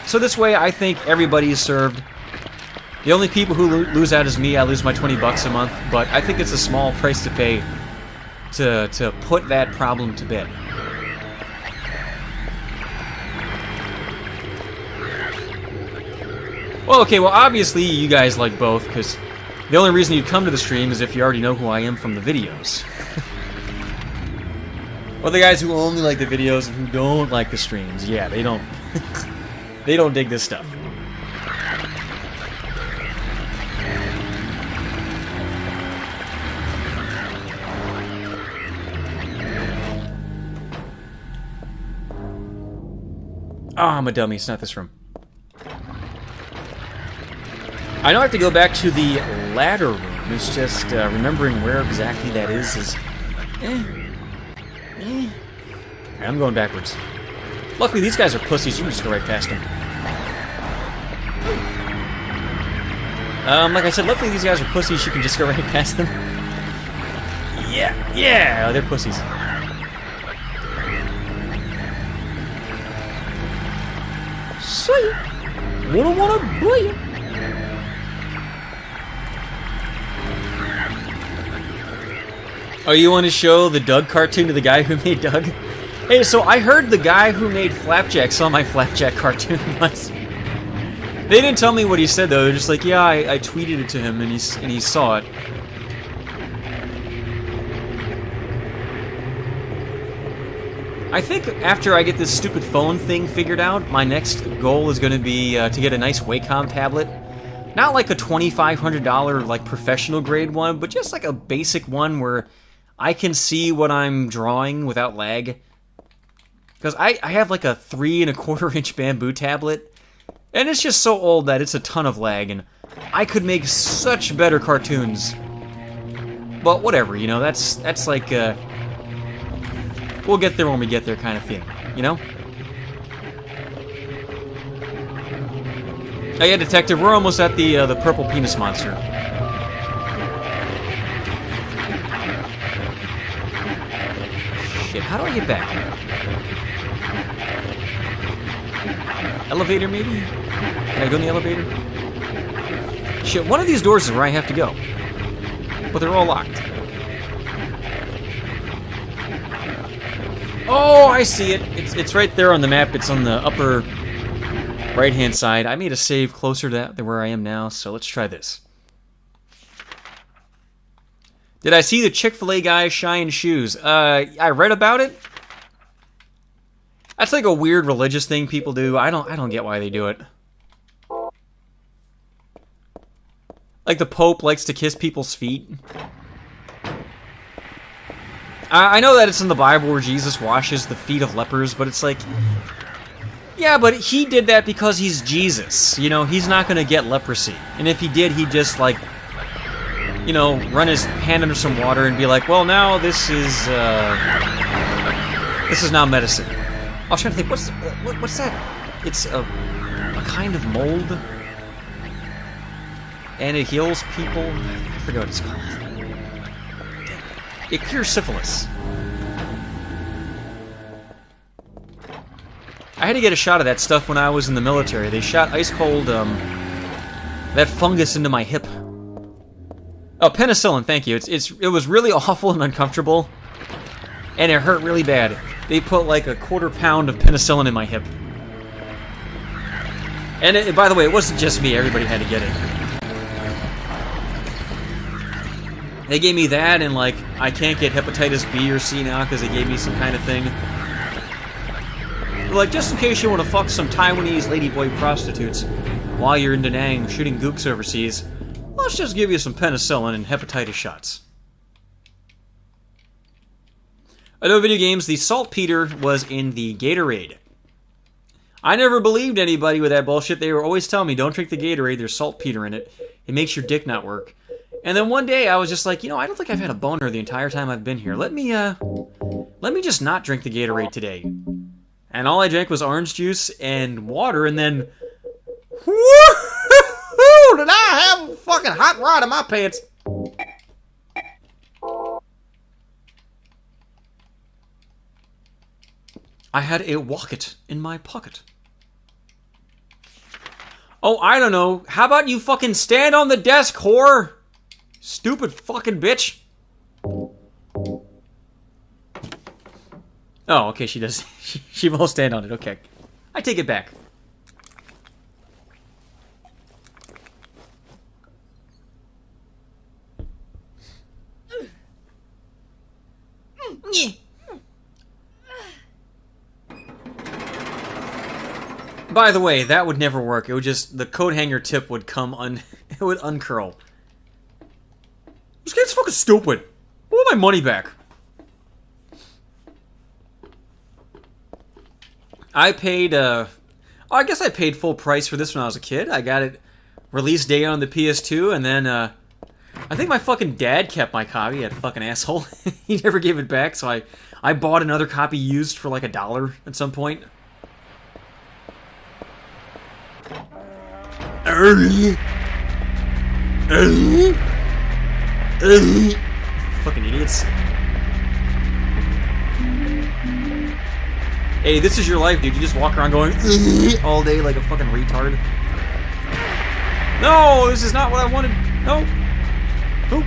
So this way, I think everybody is served. The only people who lose out is me. I lose my $20 a month, but I think it's a small price to pay to put that problem to bed. Well, okay, well, obviously you guys like both, because the only reason you'd come to the stream is if you already know who I am from the videos. Or the guys who only like the videos and who don't like the streams. Yeah, they don't... they don't dig this stuff. Oh, I'm a dummy. It's not this room. I know I have to go back to the ladder room. It's just remembering where exactly that is... I'm going backwards. Luckily, these guys are pussies. You can just go right past them. Like I said, luckily these guys are pussies. You can just go right past them. Yeah, they're pussies. See ya. Wouldn't wanna bully you. Oh, you want to show the Doug cartoon to the guy who made Doug? Hey, so I heard the guy who made Flapjack saw my Flapjack cartoon once. They didn't tell me what he said, though. They're just like, yeah, I tweeted it to him, and he saw it. I think after I get this stupid phone thing figured out, my next goal is going to be to get a nice Wacom tablet. Not like a $2,500, like, professional grade one, but just like a basic one where I can see what I'm drawing without lag. Because I have like a 3 1/4 inch bamboo tablet, And it's just so old that it's a ton of lag, and I could make such better cartoons. But whatever, you know, that's like, we'll get there when we get there kind of thing, you know? Oh yeah, Detective, we're almost at the purple penis monster. Shit, how do I get back? Elevator, maybe? Can I go in the elevator? Shit, one of these doors is where I have to go. But they're all locked. Oh, I see it. It's right there on the map. It's on the upper right-hand side. I made a save closer to that than where I am now, so let's try this. Did I see the Chick-fil-A guy shine shoes? I read about it. That's like a weird religious thing people do. I don't get why they do it. Like the Pope likes to kiss people's feet. I know that it's in the Bible where Jesus washes the feet of lepers, but it's like... Yeah, but he did that because he's Jesus. You know, he's not going to get leprosy. And if he did, he'd just, like, you know, run his hand under some water and be like, well, now this is now medicine. I was trying to think, what's that? It's a kind of mold. And it heals people. I forget what it's called. It cures syphilis. I had to get a shot of that stuff when I was in the military. They shot ice cold, that fungus into my hip. Oh, penicillin, thank you. It was really awful and uncomfortable. And it hurt really bad. They put like a quarter pound of penicillin in my hip. And by the way, it wasn't just me, everybody had to get it. They gave me that, and like, I can't get hepatitis B or C now because they gave me some kind of thing. Like, just in case you want to fuck some Taiwanese ladyboy prostitutes while you're in Da Nang shooting gooks overseas, let's just give you some penicillin and hepatitis shots. I know video games, the saltpeter was in the Gatorade. I never believed anybody with that bullshit. They were always telling me, don't drink the Gatorade, there's saltpeter in it. It makes your dick not work. And then one day I was just like, you know, I don't think I've had a boner the entire time I've been here. Let me just not drink the Gatorade today. And all I drank was orange juice and water, and then... Woo-hoo! Did I have a fucking hot rod in my pants? I had a wallet in my pocket. Oh, I don't know. How about you fucking stand on the desk, whore? Stupid fucking bitch. Oh, okay, she does. She will stand on it. Okay. I take it back. By the way, that would never work. It would just, the coat hanger tip would come it would uncurl. This game's fucking stupid. I want my money back. I paid, I guess I paid full price for this when I was a kid. I got it release day on the PS2, and then, I think my fucking dad kept my copy, that fucking asshole. He never gave it back, so I bought another copy used for like $1 at some point. Fucking idiots. Hey, this is your life, dude. You just walk around going all day like a fucking retard. No, this is not what I wanted. No. No.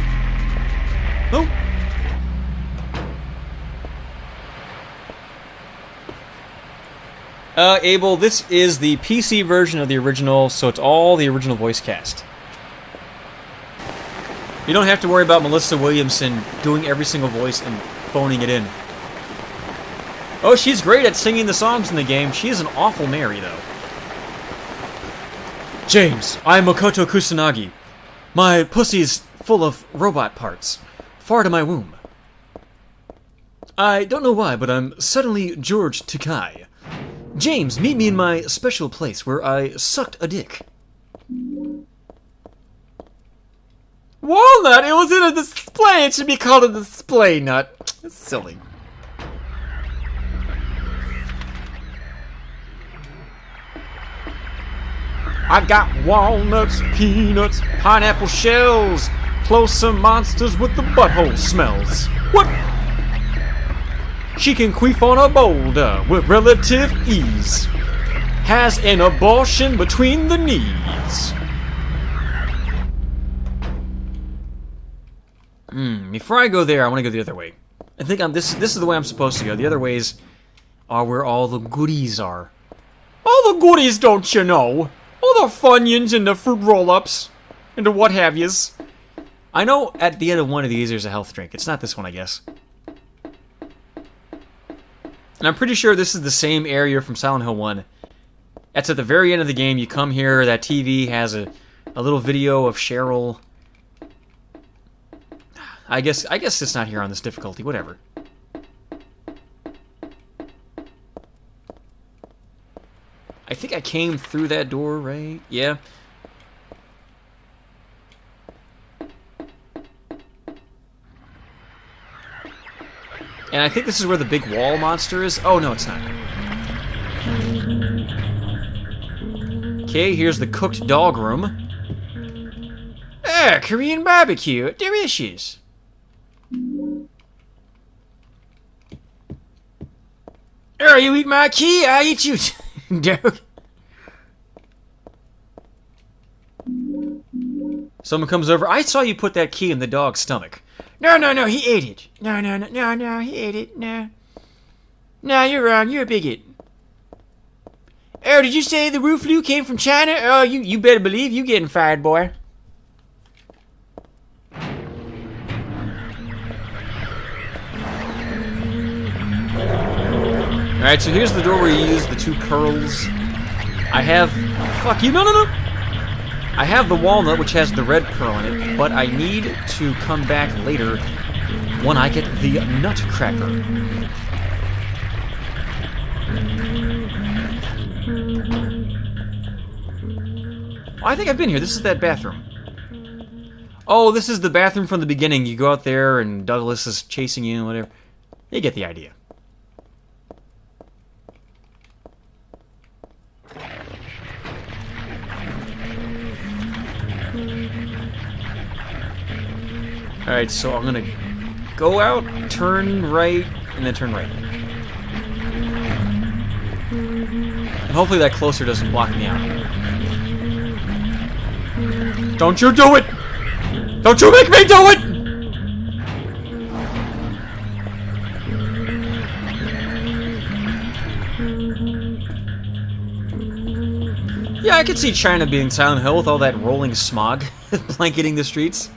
No. Abel, this is the PC version of the original, so it's all the original voice cast. You don't have to worry about Melissa Williamson doing every single voice and phoning it in. Oh, she's great at singing the songs in the game. She is an awful Mary, though. James, I'm Makoto Kusanagi. My pussy's full of robot parts. Far to my womb. I don't know why, but I'm suddenly George Takai. James, meet me in my special place where I sucked a dick. Walnut? It was in a display. It should be called a display nut. It's silly. I got walnuts, peanuts, pineapple shells, close some monsters with the butthole smells. What? She can queef on a boulder with relative ease. Has an abortion between the knees. Before I go there, I want to go the other way. I think this is the way I'm supposed to go. The other ways are where all the goodies are. All the goodies, don't you know? All the Funyuns and the fruit roll-ups and the what have yous. I know at the end of one of these there's a health drink. It's not this one, I guess. And I'm pretty sure this is the same area from Silent Hill 1. That's at the very end of the game. You come here, that TV has a little video of Cheryl. I guess it's not here on this difficulty. Whatever. I think I came through that door, right? Yeah. And I think this is where the big wall monster is. Oh, no, it's not. Okay, here's the cooked dog room. Ah, Korean barbecue. Delicious. Oh, you eat my key, I eat you, dog. Someone comes over. I saw you put that key in the dog's stomach. No, he ate it. No, he ate it. No, you're wrong. You're a bigot. Oh, did you say the roof flu came from China? Oh, you better believe you getting fired, boy. Alright, so here's the door where you use the two pearls. I have... Fuck you, no! I have the walnut, which has the red pearl in it, but I need to come back later when I get the nutcracker. Oh, I think I've been here. This is that bathroom. Oh, this is the bathroom from the beginning. You go out there and Douglas is chasing you and whatever. You get the idea. Alright, so I'm gonna go out, turn right, and then turn right. And hopefully that closer doesn't block me out. Don't you do it! Don't you make me do it! Yeah, I could see China being Silent Hill with all that rolling smog blanketing the streets.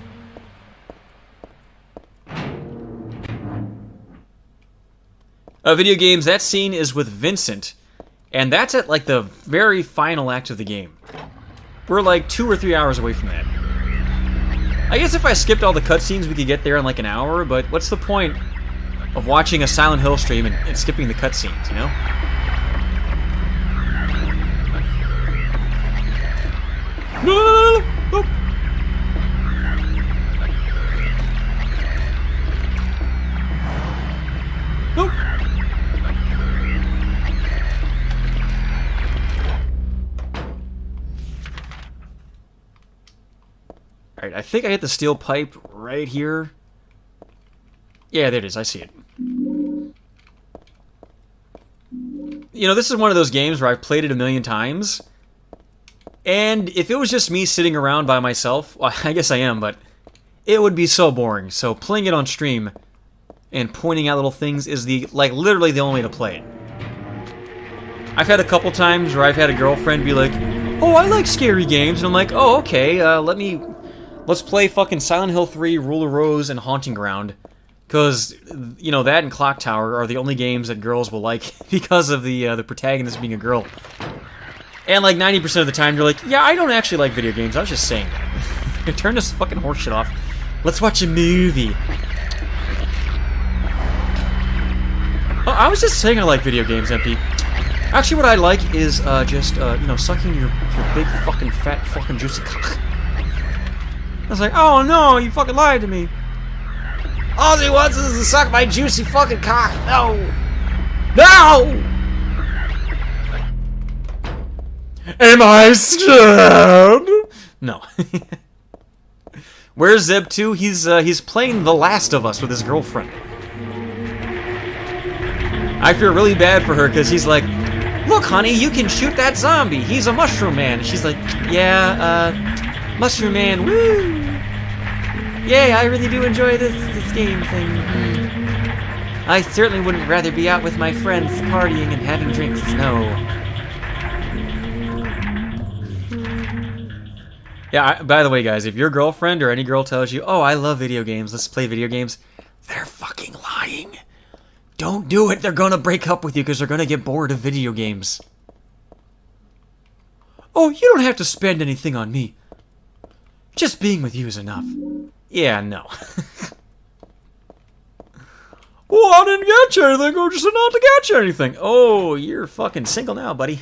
Video games, that scene is with Vincent, and that's at, like, the very final act of the game. We're, like, 2 or 3 hours away from that. I guess if I skipped all the cutscenes, we could get there in, like, an hour, but what's the point of watching a Silent Hill stream and skipping the cutscenes, you know? No! Alright, I think I hit the steel pipe right here. Yeah, there it is. I see it. You know, this is one of those games where I've played it a million times. And if it was just me sitting around by myself, well, I guess I am, but it would be so boring. So playing it on stream and pointing out little things is literally the only way to play it. I've had a couple times where I've had a girlfriend be like, "Oh, I like scary games," and I'm like, "Oh, okay, let's play fucking Silent Hill 3, Rule of Rose, and Haunting Ground." Because, you know, that and Clock Tower are the only games that girls will like because of the protagonist being a girl. And like 90% of the time you're like, yeah, I don't actually like video games, I was just saying that. Turn this fucking horseshit off. Let's watch a movie. Oh, I was just saying I like video games, MP. Actually, what I like is just sucking your big fucking fat fucking juicy cock. I was like, oh no, you fucking lied to me. All he wants is to suck my juicy fucking cock. No, no. Am I scared? No. Where's Zeb 2? He's playing The Last of Us with his girlfriend. I feel really bad for her because he's like, look, honey, you can shoot that zombie. He's a mushroom man. And she's like, yeah, mushroom man, woo. Yeah, I really do enjoy this game thing. I certainly wouldn't rather be out with my friends partying and having drinks. No. Yeah, by the way, guys, if your girlfriend or any girl tells you, oh, I love video games, let's play video games, they're fucking lying. Don't do it. They're gonna break up with you because they're gonna get bored of video games. Oh, you don't have to spend anything on me. Just being with you is enough. Yeah, no. Well, I didn't get you anything. I just not to get you anything. Oh, you're fucking single now, buddy.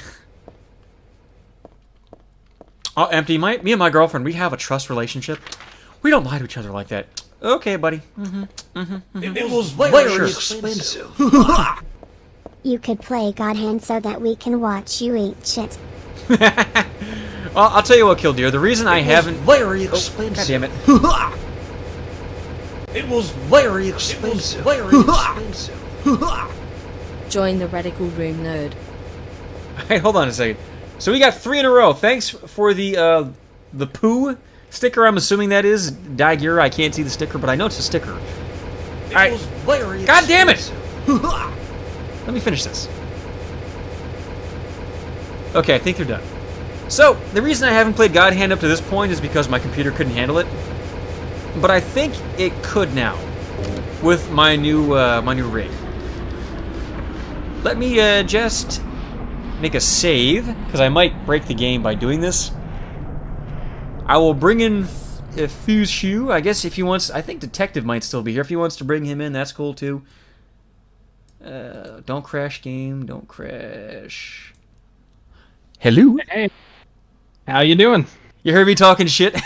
Oh, Empty, me and my girlfriend, we have a trust relationship. We don't lie to each other like that. Okay, buddy. It was very expensive. You could play God Hand so that we can watch you eat shit. Well, I'll tell you what, Killdeer. The reason I haven't... Very expensive. God damn it. It was very expensive. Very expensive. Join the radical room, nerd. Hey, hold on a second. So we got 3 in a row. Thanks for the poo sticker. I'm assuming that is Daigura. I can't see the sticker, but I know it's a sticker. All right. God damn it! Let me finish this. Okay, I think they're done. So the reason I haven't played God Hand up to this point is because my computer couldn't handle it. But I think it could now with my new rig. Let me just make a save, because I might break the game by doing this. I will bring in Fushu. I guess if he wants... I think Detective might still be here. If he wants to bring him in, that's cool too. Don't crash game. Don't crash. Hello? Hey. How you doing? You heard me talking shit?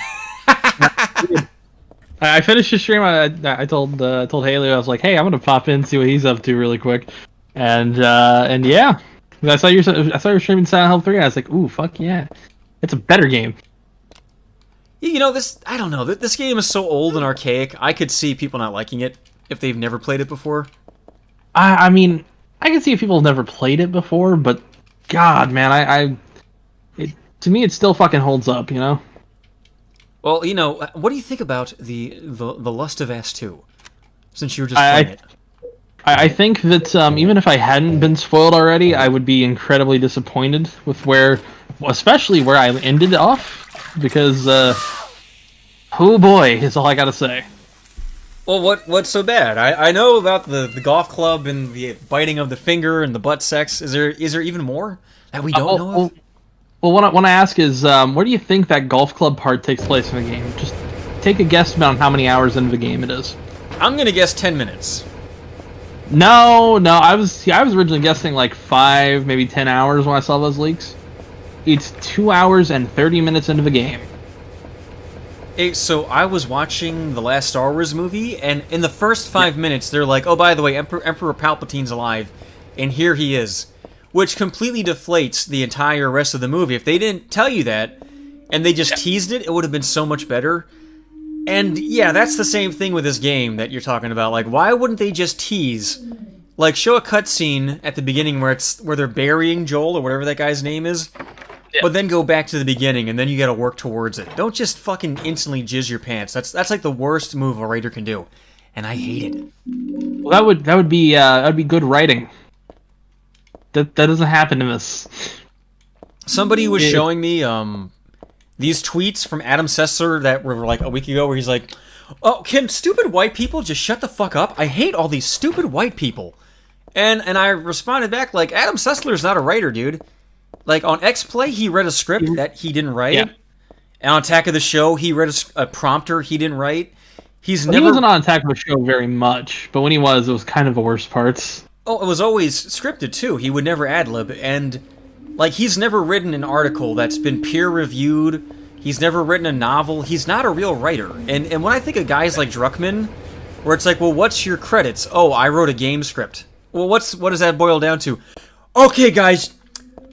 I finished the stream. I told Haley, I was like, hey, I'm going to pop in and see what he's up to really quick. And yeah. I saw you streaming Silent Hill 3, and I was like, ooh, fuck yeah. It's a better game. You know, I don't know. This game is so old and archaic, I could see people not liking it if they've never played it before. I mean, I can see if people have never played it before, but God, man, to me, it still fucking holds up, you know? Well, you know, what do you think about the Lust of Ass 2? Since you were just playing it. I think that even if I hadn't been spoiled already, I would be incredibly disappointed with especially where I ended off, because, oh boy, is all I gotta say. Well, what's so bad? I know about the golf club and the biting of the finger and the butt sex. Is there even more that we don't know of? Well, what I ask is, where do you think that golf club part takes place in the game? Just take a guess about how many hours into the game it is. I'm gonna guess 10 minutes. No, I was originally guessing like 5, maybe 10 hours when I saw those leaks. It's 2 hours and 30 minutes into the game. Hey, so I was watching the last Star Wars movie, and in the first 5 minutes, they're like, oh, by the way, Emperor Palpatine's alive, and here he is. Which completely deflates the entire rest of the movie. If they didn't tell you that, and they just teased it, it would have been so much better. And yeah, that's the same thing with this game that you're talking about. Like, why wouldn't they just tease? Like, show a cutscene at the beginning where they're burying Joel, or whatever that guy's name is, but then go back to the beginning, and then you gotta work towards it. Don't just fucking instantly jizz your pants. That's like the worst move a writer can do, and I hate it. Well, that would be good writing. That doesn't happen in this. Somebody was showing me these tweets from Adam Sessler that were like a week ago, where he's like, "Oh, can stupid white people just shut the fuck up? I hate all these stupid white people." And I responded back like, Adam Sessler's not a writer, dude. Like on X-Play, he read a script that he didn't write. Yeah. And on Attack of the Show, he read a prompter he didn't write. He wasn't on Attack of the Show very much, but when he was, it was kind of the worst parts. Oh, it was always scripted too. He would never ad-lib, and like he's never written an article that's been peer-reviewed. He's never written a novel. He's not a real writer. And when I think of guys like Druckmann, where it's like, well, what's your credits? Oh, I wrote a game script. Well, what does that boil down to? Okay, guys,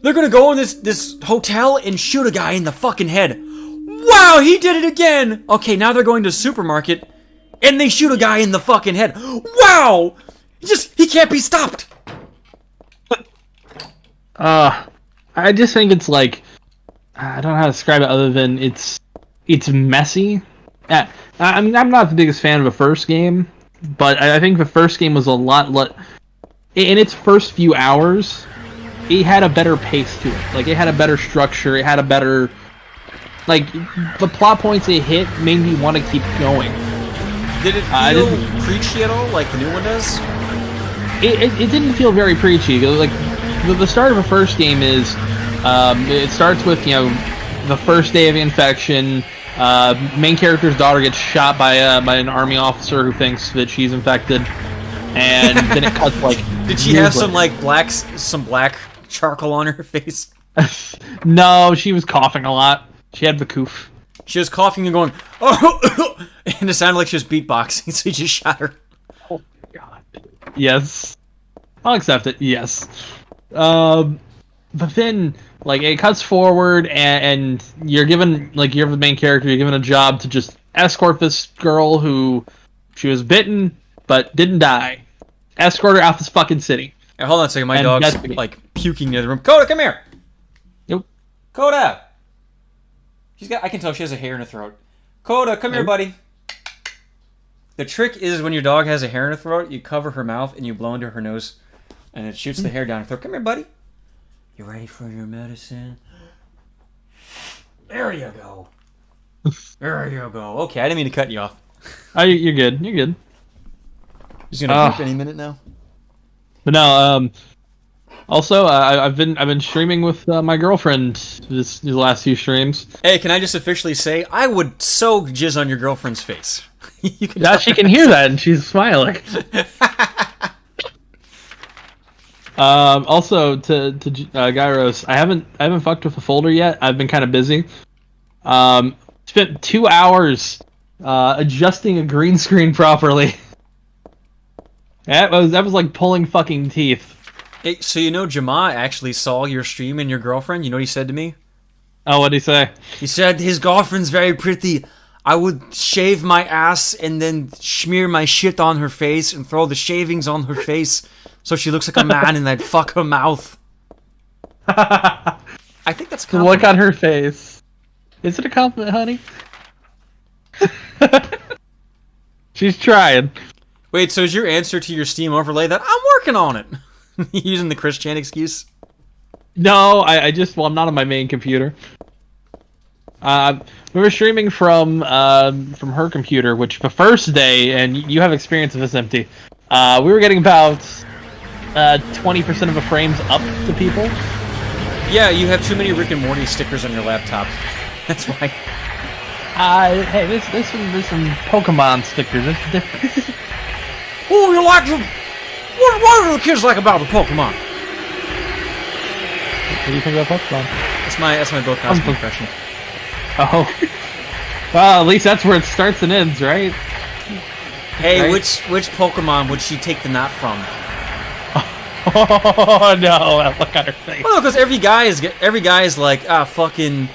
they're gonna go in this hotel and shoot a guy in the fucking head. Wow, he did it again! Okay, now they're going to the supermarket, and they shoot a guy in the fucking head. Wow! He can't be stopped! I just think it's like, I don't know how to describe it other than it's messy. I mean, I'm not the biggest fan of the first game, but I think the first game was a lot in its first few hours, it had a better pace to it. Like, it had a better structure, it had a better... Like, the plot points it hit made me want to keep going. Did it feel preachy at all, like the new one does? It didn't feel very preachy. Like, the start of the first game is, it starts with, you know, the first day of the infection. Main character's daughter gets shot by an army officer who thinks that she's infected, and then it cuts like. Did she have some like black charcoal on her face? No, she was coughing a lot. She had the coof. She was coughing and going, oh, and it sounded like she was beatboxing, so he just shot her. Oh my god. Yes. I'll accept it, yes. But then, like, it cuts forward, and you're given, like, you're the main character, you're given a job to just escort this girl who, she was bitten, but didn't die. Escort her out this fucking city. Hey, hold on a second, my dog's, like, puking near the room. Coda, come here! Yep. Coda! I can tell she has a hair in her throat. Coda, come here, buddy. The trick is when your dog has a hair in her throat, you cover her mouth and you blow into her nose, and it shoots the hair down her throat. Come here, buddy. You ready for your medicine? There you go. There you go. Okay, I didn't mean to cut you off. Oh, you're good. You're good. He's gonna poop any minute now. But no, also, I've been streaming with my girlfriend these last few streams. Hey, can I just officially say I would so jizz on your girlfriend's face? You can now she can hear that, and she's smiling. Also, to Gyros, I haven't fucked with the folder yet. I've been kind of busy. Spent 2 hours adjusting a green screen properly. That was like pulling fucking teeth. Hey, so you know Jama actually saw your stream and your girlfriend? You know what he said to me? Oh, what'd he say? He said his girlfriend's very pretty. I would shave my ass and then smear my shit on her face and throw the shavings on her face so she looks like a man and I'd fuck her mouth. I think that's a compliment. Look on her face. Is it a compliment, honey? She's trying. Wait, so is your answer to your Steam overlay that I'm working on it? Using the Chris Chan excuse? No, I'm not on my main computer. We were streaming from her computer, which the first day, and you have experience of this, Empty, we were getting about 20% of the frames up to people. Yeah, you have too many Rick and Morty stickers on your laptop. That's why. Hey, there's some Pokemon stickers. It's different. Oh, you like them? What do the kids like about the Pokemon? What do you think about Pokemon? That's my Bill Cosby impression. Oh. Well, at least that's where it starts and ends, right? Hey, right? which Pokemon would she take the knot from? Oh no! Look at her face. Well, no, because every guy is like, fucking.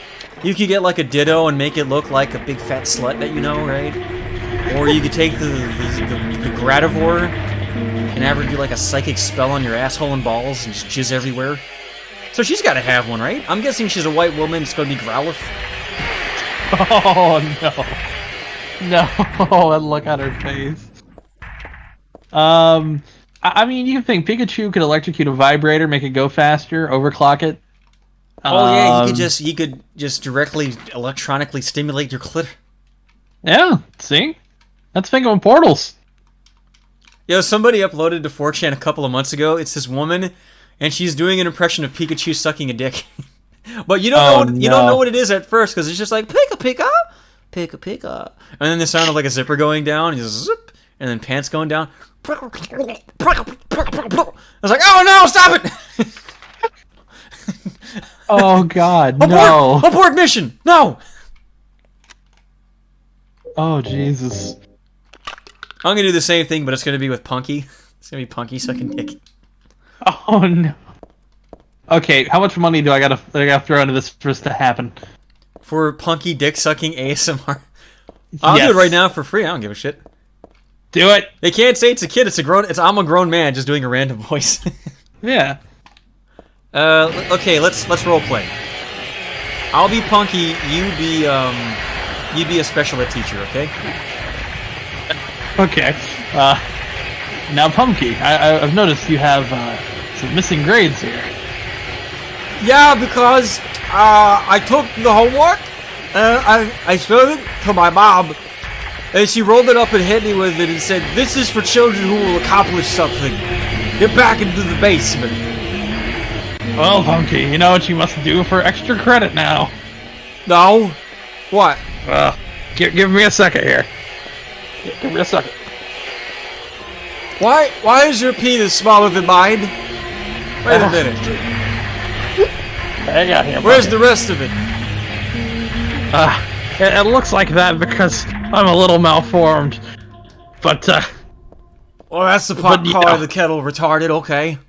You could get like a Ditto and make it look like a big fat slut that you know, right? Or you could take the Grativore and have her do like a psychic spell on your asshole and balls and just jizz everywhere. So she's got to have one, right? I'm guessing she's a white woman. It's going to be Growlithe. Oh no! No! Look at her face. I mean, you can think Pikachu could electrocute a vibrator, make it go faster, overclock it. Oh yeah, he could just directly electronically stimulate your clit. Yeah, see? That's thinking of portals. Yo, somebody uploaded to 4chan a couple of months ago. It's this woman, and she's doing an impression of Pikachu sucking a dick. But you don't know what it is at first, because it's just like, Pika, Pika, Pika, Pika. And then the sound of like a zipper going down, and just zip, and then pants going down. I was like, oh no, stop it! Oh God, abort! no! Abort mission! No! Oh Jesus! I'm gonna do the same thing, but it's gonna be with Punky. It's gonna be Punky sucking dick. Oh no! Okay, how much money do I gotta throw into this for this to happen? For Punky dick sucking ASMR. I'll Yes. do it right now for free. I don't give a shit. Do it! They can't say it's a kid. I'm a grown man just doing a random voice. Yeah. Okay, let's role play. I'll be Punky. You be a special ed teacher. Okay. Okay. Now, Pumpkin, I've noticed you have some missing grades here. Yeah, because I took the homework, I showed it to my mom, and she rolled it up and hit me with it and said, "This is for children who will accomplish something. Get back into the basement." Well, Pumpkin, you know what you must do for extra credit now. No? What? Give me a second here. Give me a second. Why is your penis smaller than mine? Wait a minute. Hang on here. Where's the rest of it? It looks like that because I'm a little malformed. But, Well, that's the pot But, calling yeah. the kettle retarded, okay.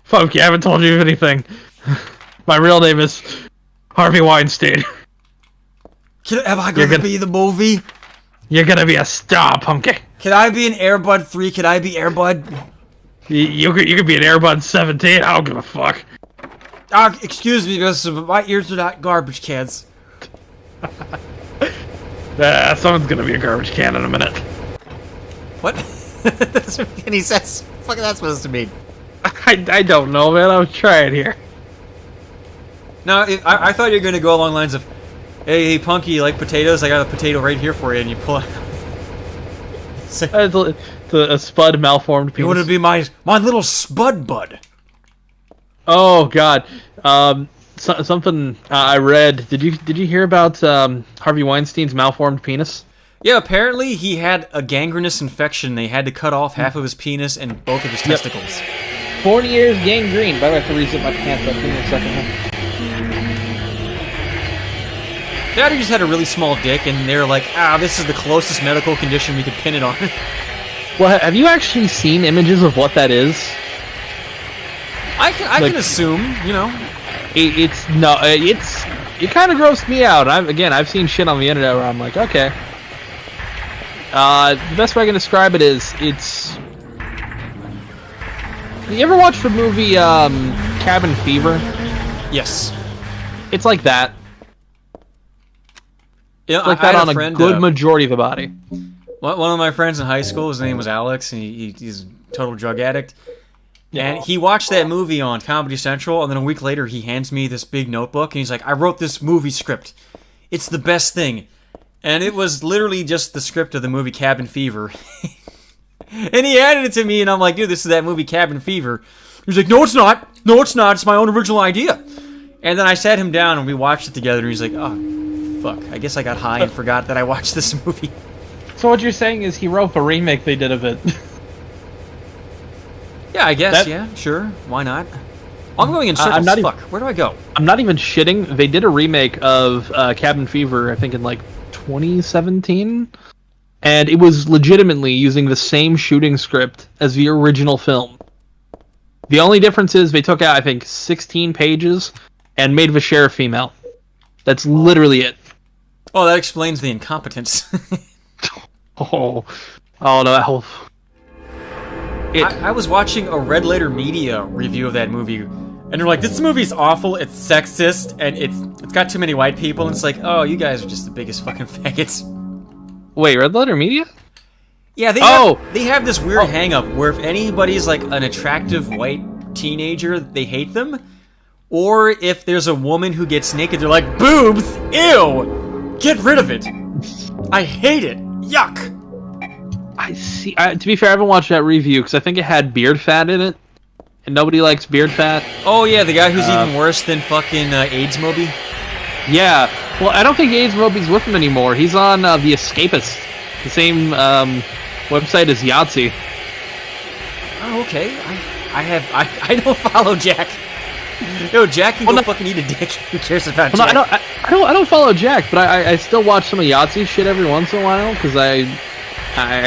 Funky, I haven't told you anything. My real name is Harvey Weinstein. Am I gonna be the movie? You're gonna be a star, Pumpkin. Can I be an Airbud 3? Can I be Airbud? You could be an Airbud 17. I don't give a fuck. Excuse me, mister, but my ears are not garbage cans. Someone's gonna be a garbage can in a minute. What? That doesn't make any sense. What the fuck is that supposed to mean? I don't know, man. I was trying here. No, I thought you were gonna go along the lines of, hey, Punky, you like potatoes? I got a potato right here for you, and you pull it. It's a spud malformed You penis. want to be my little spud bud? Oh God. Something I read. Did you hear about Harvey Weinstein's malformed penis? Yeah, apparently he had a gangrenous infection. They had to cut off half of his penis and both of his testicles. 40 years gangrene. By the way, I have to reset my pants up. Give me a second. Dad just had a really small dick, and they're like, this is the closest medical condition we could pin it on. Well, have you actually seen images of what that is? I can assume, you know. It kind of grossed me out. I've seen shit on the internet where I'm like, okay. The best way I can describe it is, it's... You ever watch the movie, Cabin Fever? Yes. It's like that. Yeah, It's like I that had on a friend, a good majority of the body. One of my friends in high school, his name was Alex, and he's a total drug addict. Yeah. And he watched that movie on Comedy Central, and then a week later he hands me this big notebook, and he's like, I wrote this movie script. It's the best thing. And it was literally just the script of the movie Cabin Fever. And he handed it to me, and I'm like, dude, this is that movie Cabin Fever. He's like, no, it's not. No, it's not. It's my own original idea. And then I sat him down, and we watched it together, and he's like, oh, fuck. I guess I got high and forgot that I watched this movie. So what you're saying is he wrote the remake they did of it. Yeah, I guess, yeah, sure. Why not? I'm going in circles. Fuck. Where do I go? I'm not even shitting. They did a remake of Cabin Fever, I think in like 2017. And it was legitimately using the same shooting script as the original film. The only difference is they took out, I think, 16 pages and made the sheriff female. That's literally it. Oh, that explains the incompetence. Oh no, that whole... I was watching a Red Letter Media review of that movie, and they're like, this movie's awful, it's sexist, and it's got too many white people, and it's like, oh, you guys are just the biggest fucking faggots. Wait, Red Letter Media? Yeah, they have this weird hang-up where if anybody's like an attractive white teenager, they hate them. Or if there's a woman who gets naked, they're like, boobs! Ew! Get rid of it! I hate it! Yuck! I see. To be fair, I haven't watched that review because I think it had beard fat in it, and nobody likes beard fat. Oh yeah, the guy who's even worse than fucking AIDS Moby? Yeah. Well, I don't think AIDS Moby's with him anymore. He's on The Escapist. The same website as Yahtzee. Oh, okay. I don't follow Jack. Yo, Jack can go fucking eat a dick. Who cares about Jack? No, I don't follow Jack, but I still watch some of Yahtzee shit every once in a while because I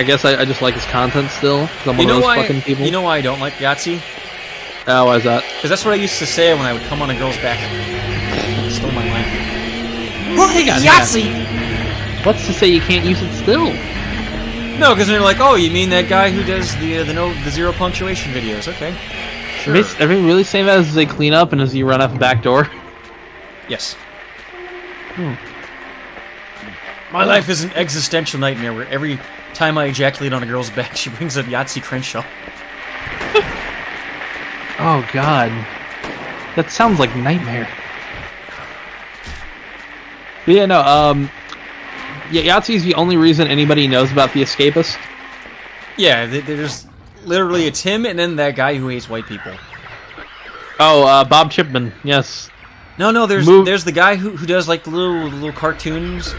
guess I just like his content still. 'Cause I'm one of those fucking people. You know why I don't like Yahtzee? Oh, why is that? Because that's what I used to say when I would come on a girl's back. Stole my line. Yahtzee! What's to say you can't use it still? No, because they're like, oh, you mean that guy who does the zero punctuation videos? Okay, sure. Are they really saying that as they clean up and as you run out the back door? Yes. My life is an existential nightmare where every time I ejaculate on a girl's back, she brings up Yahtzee Crenshaw. Oh God, that sounds like nightmare. But yeah, no. Yeah, Yahtzee is the only reason anybody knows about The Escapist. Yeah, there's literally it's him and then that guy who hates white people. Oh, Bob Chipman. Yes. No, there's the guy who does like the little cartoons.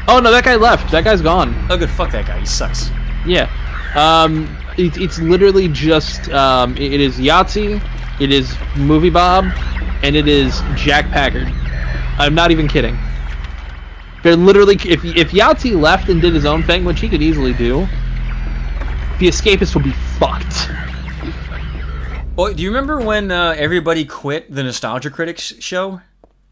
Oh no, that guy left. That guy's gone. Oh good, fuck that guy. He sucks. Yeah. It's literally just it is Yahtzee, it is Movie Bob, and it is Jack Packard. I'm not even kidding. They're literally if Yahtzee left and did his own thing, which he could easily do, The Escapist would be fucked. Well, do you remember when everybody quit the Nostalgia Critics show?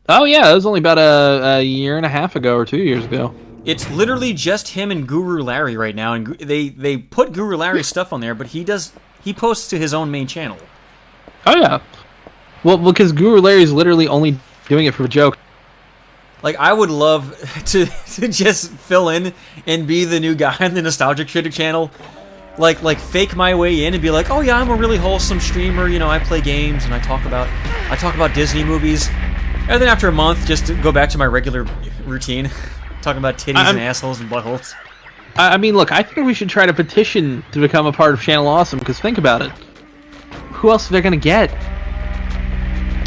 Oh yeah, that was only about a year and a half ago or 2 years ago. It's literally just him and Guru Larry right now, and they put Guru Larry's stuff on there, but he posts to his own main channel. Oh yeah, well because Guru Larry's literally only doing it for a joke. Like I would love to just fill in and be the new guy on the Nostalgia Critic channel, like fake my way in and be like, oh yeah, I'm a really wholesome streamer. You know, I play games and I talk about Disney movies, and then after a month, just to go back to my regular routine. Talking about titties and assholes and buttholes. I mean, look, I think we should try to petition to become a part of Channel Awesome, because think about it. Who else are they going to get?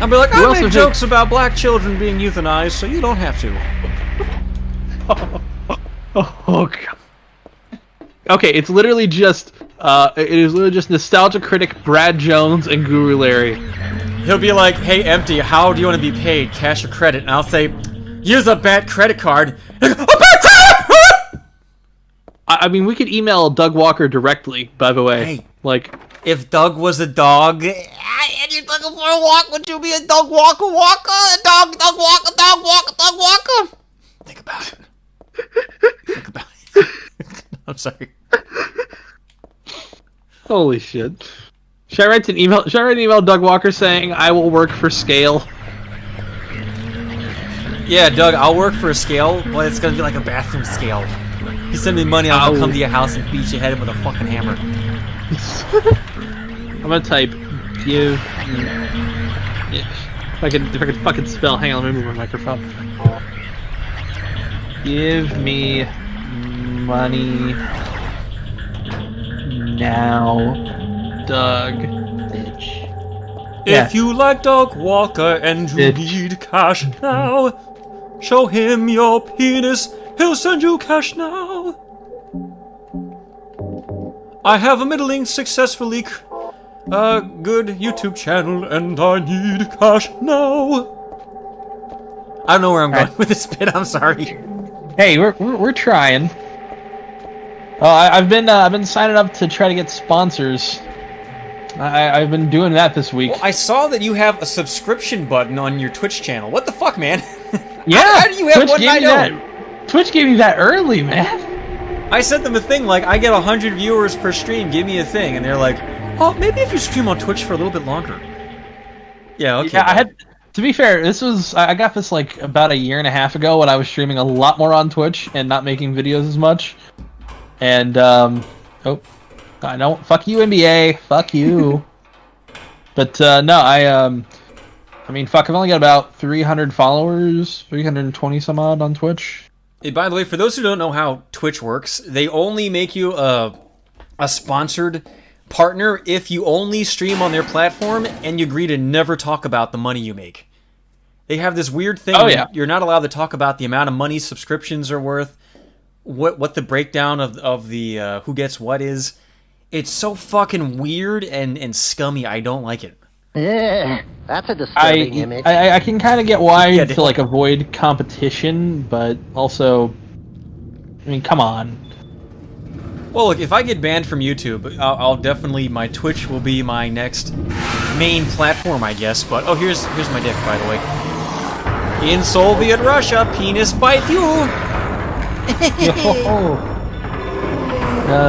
I'll be like, I make jokes about black children being euthanized, so you don't have to. Oh God. Okay, it's literally just, it is literally just Nostalgia Critic Brad Jones and Guru Larry. He'll be like, hey, Empty, how do you want to be paid, cash or credit? And I'll say, use a bad credit card. I mean, we could email Doug Walker directly, by the way. Hey, like, if Doug was a dog, and you're looking for a walk, would you be a Doug Walker walker? A dog walker, dog walker, dog walker? Think about it. Think about it. I'm sorry. Holy shit. Should I write an email Doug Walker saying, I will work for scale? Yeah, Doug, I'll work for a scale, but it's gonna be like a bathroom scale. You send me money, I'll come to your house and beat your head with a fucking hammer. I'm gonna type give. If I could fucking spell. Hang on, let me move my microphone. Give me money now, Doug. Bitch. If you like Doug Walker and you need cash now, show him your penis, he'll send you cash now. I have a middling successfully good YouTube channel and I need cash now. I don't know where I'm going with this bit, I'm sorry. Hey, we're trying. I've been signing up to try to get sponsors. I've been doing that this week. Well, I saw that you have a subscription button on your Twitch channel. What the fuck, man? Yeah, how do you have one I don't? Twitch gave me that early, man. I sent them a thing like, I get 100 viewers per stream, give me a thing. And they're like, oh, maybe if you stream on Twitch for a little bit longer. Yeah, okay. Yeah, I had... To be fair, I got this like about a year and a half ago when I was streaming a lot more on Twitch and not making videos as much. And, oh, I don't, fuck you NBA, fuck you. But, no, I mean, fuck, I've only got about 300 followers, 320 some odd on Twitch. Hey, by the way, for those who don't know how Twitch works, they only make you a sponsored partner if you only stream on their platform and you agree to never talk about the money you make. They have this weird thing. Oh, yeah. You're not allowed to talk about the amount of money subscriptions are worth what the breakdown of the who gets what is. It's so fucking weird and scummy. I don't like it. Yeah, that's a disturbing image. I can kind of get why to like avoid competition, but also, I mean, come on. Well, look, if I get banned from YouTube, I'll definitely, my Twitch will be my next main platform, I guess. But oh, here's my dick, by the way. In Soviet Russia, penis bite you.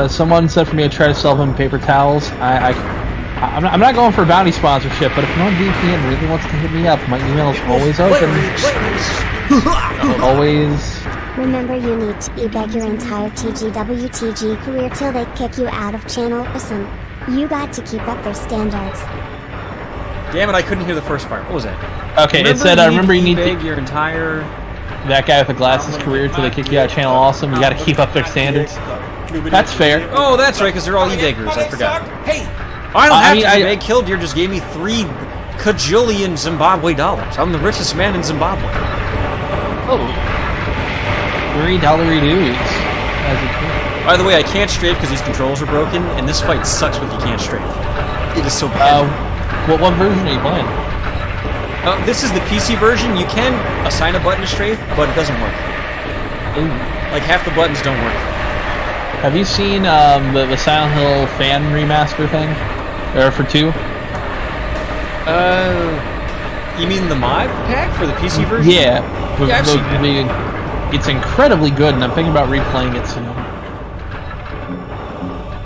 Someone said for me to try to sell him paper towels. I'm not going for a bounty sponsorship, but if NordVPN really wants to hit me up, my email is always open. Always. Remember, you need to e-beg your entire TGWTG career till they kick you out of channel. Listen, you got to keep up their standards. Damn it, I couldn't hear the first part. What was that? Okay, it said, remember you need to e-beg your entire... That guy with the glasses career till they kick you out of channel. Awesome, you gotta keep up their standards. That's fair. Oh, that's right, because they're all e-beggers. I forgot. Hey! I don't have to e-beg. Killdeer just gave me 3 kajillion Zimbabwe dollars. I'm the richest man in Zimbabwe. Oh. $3 dudes. By the way, I can't strafe because these controls are broken, and this fight sucks when you can't strafe. It is so bad. What version are you playing? This is the PC version. You can assign a button to strafe, but it doesn't work. Ooh. Like, half the buttons don't work. Have you seen the Silent Hill fan remaster thing? Or for 2? You mean the mod pack for the PC version? Yeah. Yeah, I've seen that. It's incredibly good, and I'm thinking about replaying it soon.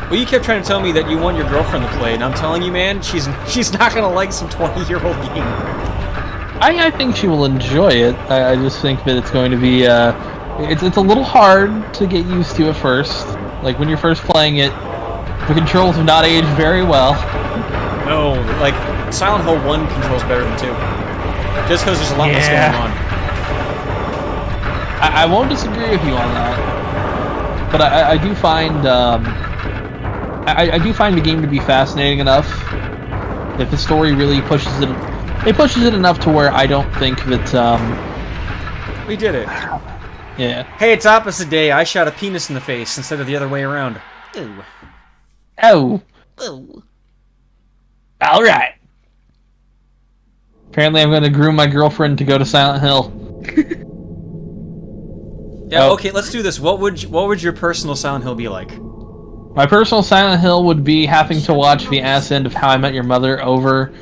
Well, you kept trying to tell me that you want your girlfriend to play, and I'm telling you, man, she's not gonna like some 20-year-old game. I think she will enjoy it. I just think that it's going to be it's a little hard to get used to at first. Like when you're first playing it, the controls have not aged very well. No, like Silent Hill 1 controls better than 2. Just because there's a lot less going on. I won't disagree with you on that, but I do find I do find the game to be fascinating enough that the story really pushes it. It pushes it enough to where I don't think that we did it. Yeah. Hey, it's opposite day. I shot a penis in the face instead of the other way around. Ooh. Oh. Ooh. All right. Apparently, I'm going to groom my girlfriend to go to Silent Hill. Yeah. Oh. Okay. Let's do this. What would your personal Silent Hill be like? My personal Silent Hill would be having to watch the ass end of How I Met Your Mother over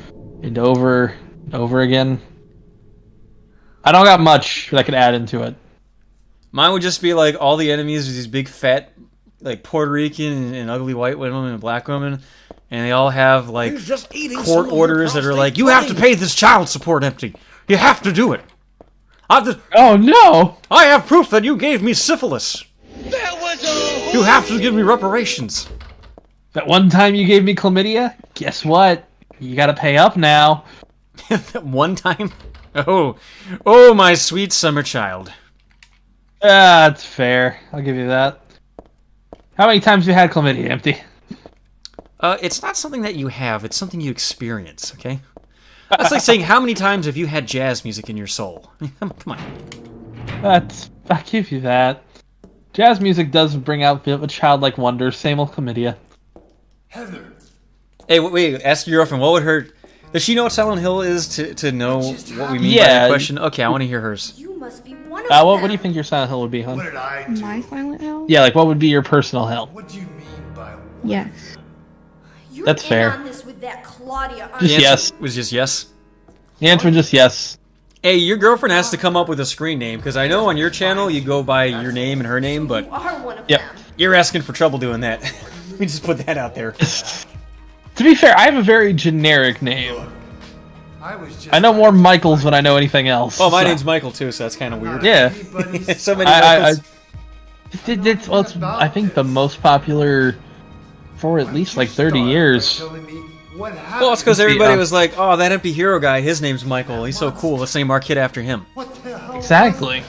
and over again. I don't got much that I could add into it. Mine would just be like all the enemies are these big fat, like Puerto Rican and ugly white women and black women, and they all have like court orders that are like, you have to pay this child support, Empty. You have to do it. Oh no! I have proof that you gave me syphilis. You have to give me reparations. That one time you gave me chlamydia? Guess what? You gotta pay up now. That one time? Oh, my sweet summer child. That's fair. I'll give you that. How many times have you had chlamydia, Empty? It's not something that you have, it's something you experience, okay? That's like saying, how many times have you had jazz music in your soul? Come on. I give you that. Jazz music does bring out a childlike wonder. Same old chlamydia. Heather. Hey, wait, ask your girlfriend, what would her... Does she know what Silent Hill is to know what we mean by that question? Okay, I want to hear hers. You must be one of them. What do you think your Silent Hill would be, hon? What did I do? My Silent Hill? Yeah, like what would be your personal hell? What do you mean by Yes. You're That's fair. on this with that Claudia, aren't Just you? yes. Was just yes? The answer was just yes. Hey, your girlfriend has to come up with a screen name, because I know on your channel you go by your name and her name, but... You are one of Yep. them. You're asking for trouble doing that. Let me just put that out there. To be fair, I have a very generic name. I know more Michaels than I know anything else. Oh, my name's Michael too, so that's kind of weird. Yeah. So many Michaels. It's I think the most popular for at least like 30 years. Well, it's because everybody was like, oh, that Emptyhero guy, his name's Michael. He's so cool. Let's name our kid after him. Exactly.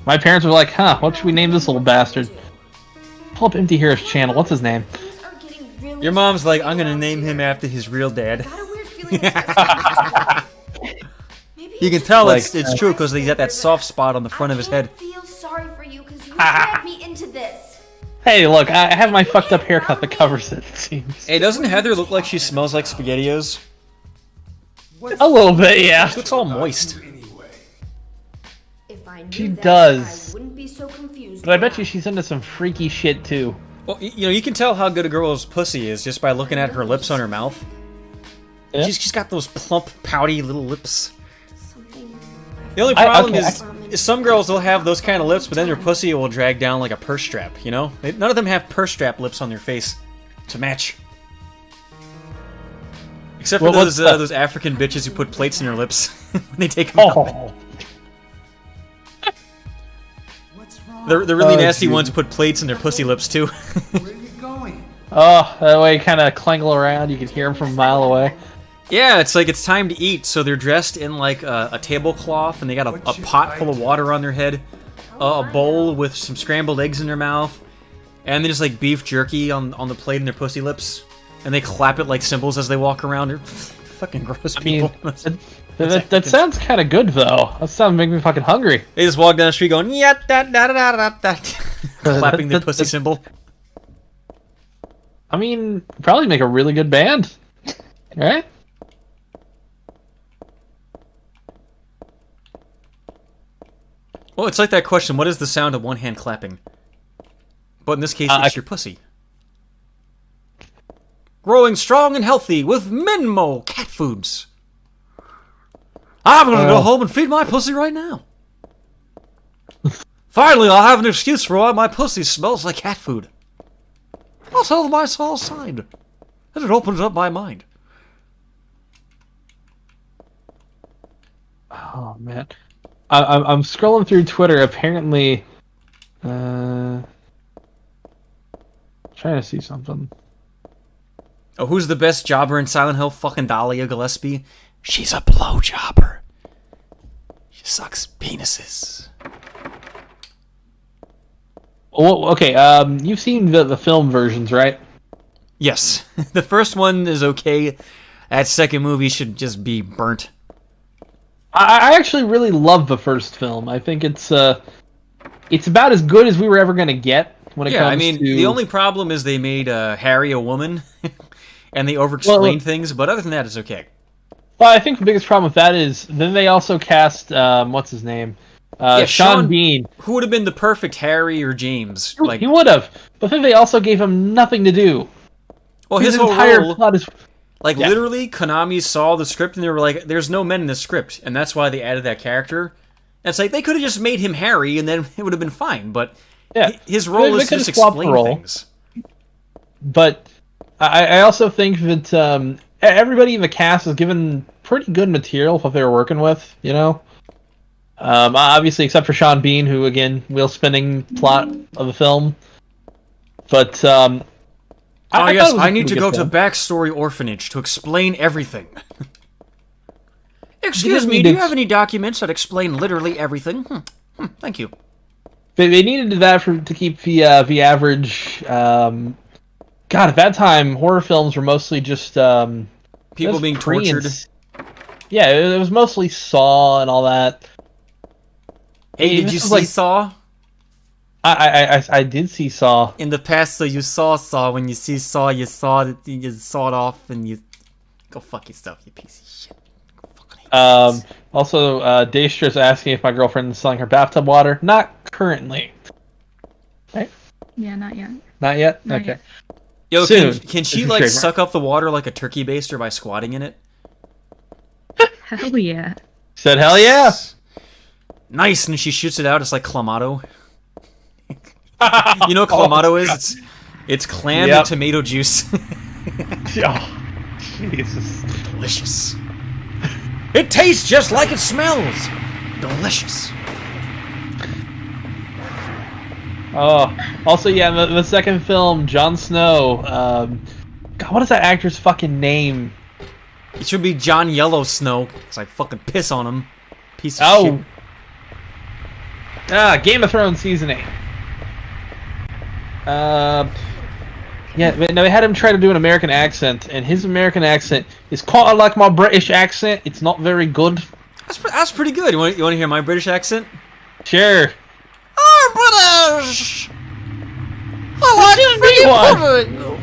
My parents were like, huh, what should we name this little bastard? Pull up Emptyhero's channel. What's his name? Your mom's like, I'm going to name him after his real dad. You can tell Like, it's true because he's got that soft spot on the front of his head. I feel sorry for you because dragged me into this. Hey, look, I have my fucked up haircut that covers it seems. Hey, doesn't Heather look like she smells like SpaghettiOs? A little bit, yeah. She looks all moist. If I knew She that, does. I wouldn't be so confused. But I bet she's into some freaky shit, too. Well, you know, you can tell how good a girl's pussy is just by looking at her lips on her mouth. Yeah. She's got those plump, pouty little lips. The only problem is some girls will have those kind of lips, but then their pussy will drag down like a purse strap, you know? None of them have purse strap lips on their face to match. Except for those African bitches who put plates in their lips when they take them out. The really nasty ones put plates in their pussy lips, too. Where are you going? Oh, that way you kind of clangle around, you can hear them from a mile away. Yeah, it's like it's time to eat, so they're dressed in like a tablecloth, and they got a pot full of water on their head, a bowl with some scrambled eggs in their mouth, and then just like beef jerky on the plate in their pussy lips, and they clap it like cymbals as they walk around. They're fucking gross people. That sounds kind of good, though. That sounds making me fucking hungry. They just walk down the street going, yeah, da da da da da, clapping the pussy symbol. I mean, probably make a really good band, right? Well, it's like that question, what is the sound of one hand clapping? But in this case, it's your pussy. Growing strong and healthy with Minmo cat foods. I'm gonna go home and feed my pussy right now. Finally, I'll have an excuse for why my pussy smells like cat food. I'll tell them I saw a sign, and it opens up my mind. Oh, man. I'm scrolling through Twitter. Apparently, trying to see something. Oh, who's the best jobber in Silent Hill? Fucking Dahlia Gillespie. She's a blowjobber. She sucks penises. Well, okay. You've seen the film versions, right? Yes. The first one is okay. That second movie should just be burnt. I actually really love the first film. I think it's about as good as we were ever going to get when it comes to... the only problem is they made Harry a woman, and they over-explained things, but other than that, it's okay. Well, I think the biggest problem with that is then they also cast, what's his name? Sean Bean. Who would have been the perfect Harry or James? He would have, but then they also gave him nothing to do. Well, his whole entire role... plot is... literally, Konami saw the script and they were like, there's no men in the script, and that's why they added that character. And it's like, they could have just made him Harry, and then it would have been fine, but his role is to just explain things. But I also think that everybody in the cast was given pretty good material for what they were working with, you know? Obviously, except for Sean Bean, who, again, wheel-spinning plot of the film. But, I need to go to Backstory Orphanage to explain everything. Excuse me, do you have any documents that explain literally everything? Thank you. They needed that to keep the average... God, at that time, horror films were mostly just... people being tortured. Yeah, it was mostly Saw and all that. Hey, did you see Saw? I did see Saw. In the past, so you saw Saw. When you see Saw, you saw it off, and you go fuck yourself, you piece of shit. Also, Daystra's asking if my girlfriend is selling her bathtub water. Not currently. Right? Yeah, not yet. Not yet? Not okay. yet. Yo, can she like suck up the water like a turkey baster by squatting in it? Hell yeah. Said hell yeah. Nice, and she shoots it out. It's like Clamato. You know what Clamato is? It's clam and tomato juice. Oh, Jesus. Delicious. It tastes just like it smells. Delicious. Oh, also, yeah, the second film, Jon Snow. God, what is that actor's fucking name? It should be John Yellow Snow, because I fucking piss on him. Piece of shit. Game of Thrones Season 8. Yeah, no, they had him try to do an American accent, and his American accent is kind of like my British accent. It's not very good. That's pretty good. You want to hear my British accent? Sure. I'm British. I like figgy pudding.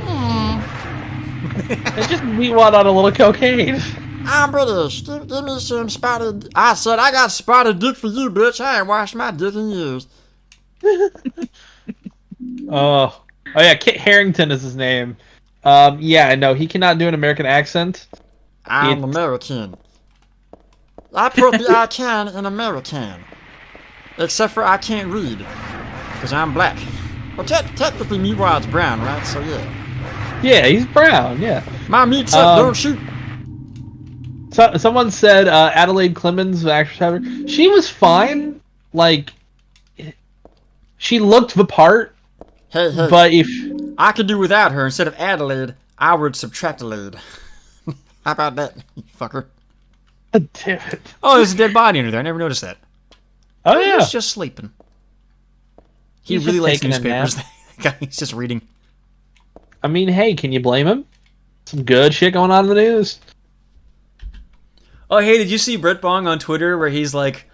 I just meet one on a little cocaine. I'm British. Give me some spotted. I said I got spotted dick for you, bitch. I ain't washed my dick in years. Oh yeah, Kit Harington is his name. Yeah, no, he cannot do an American accent. I'm American. I put the I can in American. Except for I can't read. Because I'm black. Well, technically Meatwad's brown, right? So yeah. Yeah, he's brown, yeah. My meat's up, don't shoot. So, someone said Adelaide Clemens, the actress, she was fine. Like, she looked the part. Hey, but if I could do without her, instead of Adelaide, I would subtract Adelaide. How about that, you fucker? Damn it. Oh, there's a dead body under there. I never noticed that. Oh, yeah. He's just sleeping. He He's really just likes taking a newspapers. nap. He's just reading. I mean, hey, can you blame him? Some good shit going on in the news. Oh, hey, did you see Brett Bong on Twitter where he's like,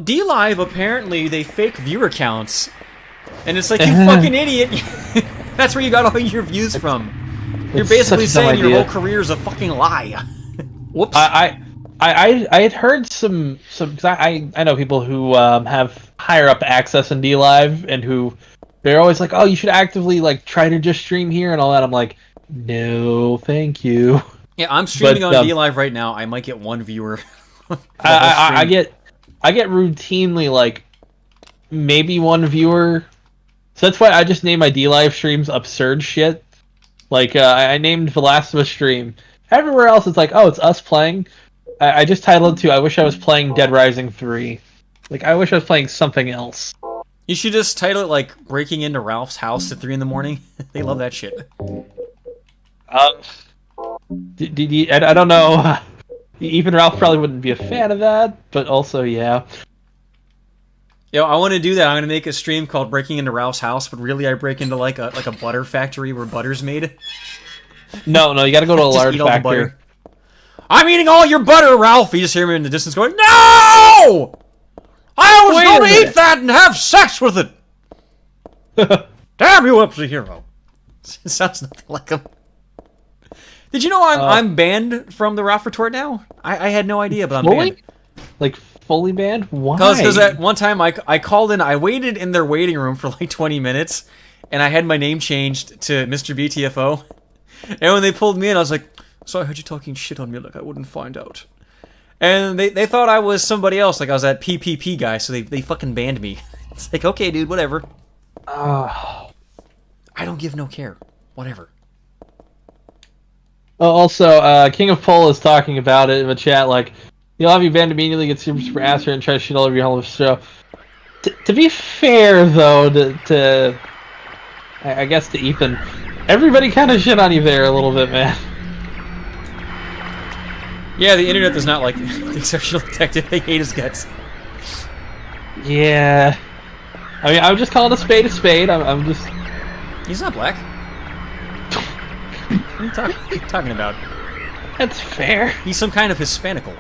D-Live, apparently they fake viewer counts. And it's like, you fucking idiot. That's where you got all your views from. You're basically saying your whole career is a fucking lie. Whoops. I had heard some cause I know people who have higher up access in D-Live and who they're always like, oh, you should actively like try to just stream here and all that. I'm like, no, thank you. Yeah, I'm streaming on D-Live right now. I might get one viewer. I get routinely like maybe one viewer. So that's why I just name my D-Live streams absurd shit. Like I named the Last of Us stream. Everywhere else it's like, oh, it's us playing. I just titled it to I wish I was playing Dead Rising 3. Like I wish I was playing something else. You should just title it like breaking into Ralph's house at 3 in the morning. They love that shit. I don't know. Even Ralph probably wouldn't be a fan of that, but also, yeah. Yo, I want to do that. I'm gonna make a stream called "Breaking into Ralph's House," but really, I break into like a butter factory where butter's made. No, you got to go to a large factory. I'm eating all your butter, Ralph. You just hear me in the distance going, "No! I was going to eat that and have sex with it." Damn you, Emptyhero! It sounds nothing like him. Did you know I'm banned from the Ralph Retort now? I had no idea, but I'm banned. Like fully banned? Why? Because at one time I called in, I waited in their waiting room for like 20 minutes, and I had my name changed to Mr. BTFO. And when they pulled me in, I was like, "So I heard you talking shit on me, like I wouldn't find out." And they thought I was somebody else, like I was that PPP guy, so they fucking banned me. It's like, okay, dude, whatever. I don't give no care. Whatever. Also, King of Pole is talking about it in the chat, like, you'll have you banned immediately, get super ass and try to shit all over your whole show. To be fair, though, to I guess to Ethan, everybody kind of shit on you there a little bit, man. Yeah, the internet does not like the Exceptional Detective. They hate his guts. Yeah. I mean, I'm just calling a spade a spade. I'm just... He's not black. What are you talking about? That's fair. He's some kind of Hispanical.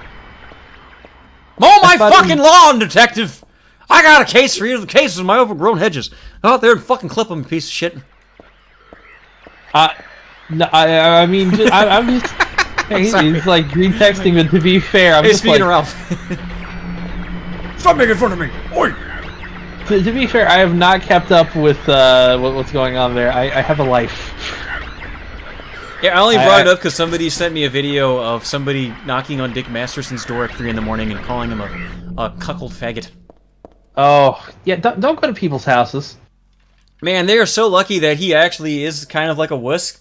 Mow my fucking lawn, detective! I got a case for you. The case is my overgrown hedges. Go out there and fucking clip them, you piece of shit. No, I mean, I'm just... he's like green texting, but to be fair, I'm just like... Ralph. Stop making fun of me! Oi! To be fair, I have not kept up with what's going on there. I have a life. Yeah, I only brought it up because somebody sent me a video of somebody knocking on Dick Masterson's door at 3 in the morning and calling him a cuckold faggot. Oh, yeah, don't go to people's houses. Man, they are so lucky that he actually is kind of like a wuss.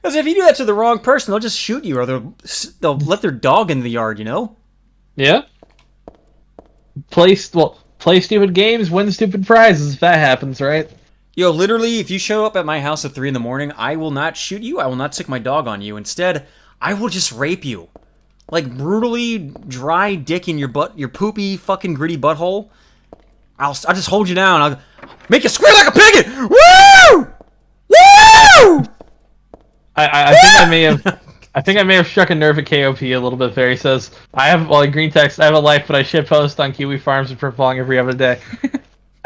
Because if you do that to the wrong person, they'll just shoot you, or they'll let their dog in the yard, you know? Yeah. Play stupid games, win stupid prizes if that happens, right? Yo, literally, if you show up at my house at 3 in the morning, I will not shoot you, I will not stick my dog on you. Instead, I will just rape you. Like, brutally dry dick in your butt, your poopy, fucking gritty butthole. I'll just hold you down, I'll make you squeal like a pig! Woo! Woo! I think I may have struck a nerve at KOP a little bit there. He says, green text, I have a life, but I shit post on Kiwi Farms and Purple every other day.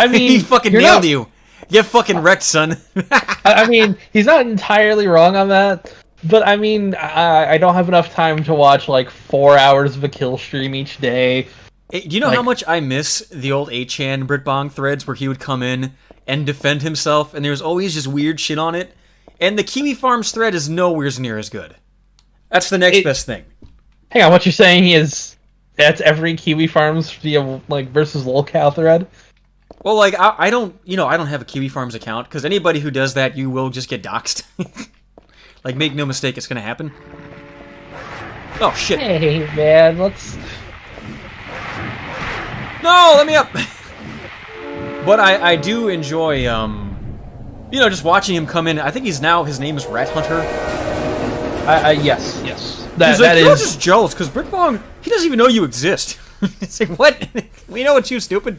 I mean, he fucking nailed you. You fucking wrecked, son. I mean, he's not entirely wrong on that. But I mean, I don't have enough time to watch like 4 hours of a kill stream each day. Hey, do you know how much I miss the old 8chan Britbong threads where he would come in and defend himself, and there was always just weird shit on it? And the Kiwi Farms thread is nowhere near as good. That's the next best thing. Hang on, what you're saying is that's every Kiwi Farms via like versus lolcow thread? Well, like I don't have a Kiwi Farms account because anybody who does that, you will just get doxxed. Like, make no mistake, it's gonna happen. Oh shit! Hey man, let's. No, let me up. But I do enjoy just watching him come in. I think his name is Rat Hunter. Yes. That is. You're just jealous because Britbong, he doesn't even know you exist. It's like, what? We know it's you, stupid.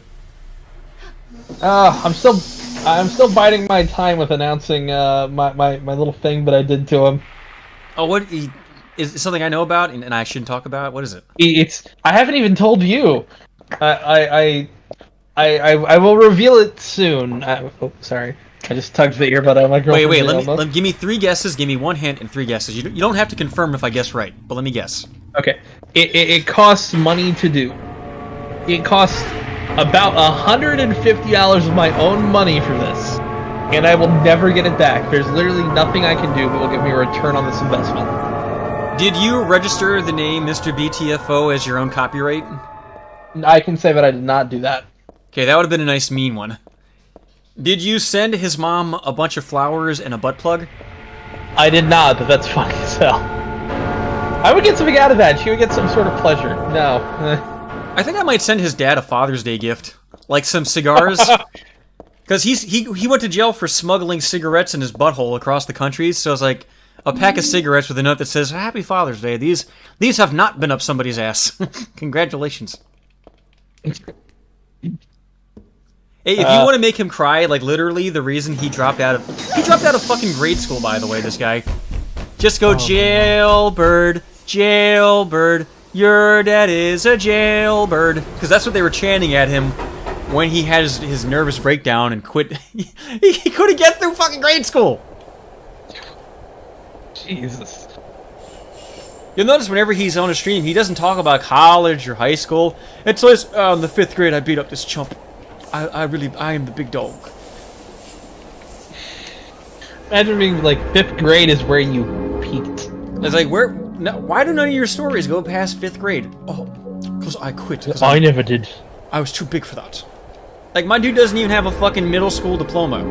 I'm still biding my time with announcing my little thing that I did to him. Oh, what is it something I know about and I shouldn't talk about? What is it? I haven't even told you. I will reveal it soon. Oh, sorry. I just tugged the earbud out of my girlfriend's Wait, ear. let me give me 3 guesses, give me 1 hint and 3 guesses. You don't have to confirm if I guess right, but let me guess. Okay. It costs money to do. It costs about $150 of my own money for this. And I will never get it back. There's literally nothing I can do that will give me a return on this investment. Did you register the name Mr. BTFO as your own copyright? I can say that I did not do that. Okay, that would have been a nice mean one. Did you send his mom a bunch of flowers and a butt plug? I did not, but that's funny as hell. I would get something out of that. She would get some sort of pleasure. No. I think I might send his dad a Father's Day gift. Like some cigars. Because he went to jail for smuggling cigarettes in his butthole across the country, so it's like a pack of cigarettes with a note that says, Happy Father's Day. These have not been up somebody's ass. Congratulations. Hey, if you want to make him cry, like literally the reason he dropped out of fucking grade school, by the way, this guy. Just go, jailbird, jailbird, your dad is a jailbird. Because that's what they were chanting at him when he had his nervous breakdown and quit. He couldn't get through fucking grade school. Jesus. You'll notice whenever he's on a stream, he doesn't talk about college or high school. It's always, in the 5th grade, I beat up this chump. I am the big dog. Imagine being like 5th grade is where you peaked. It's like, why do none of your stories go past 5th grade? Oh, because I quit. I never did. I was too big for that. Like, my dude doesn't even have a fucking middle school diploma.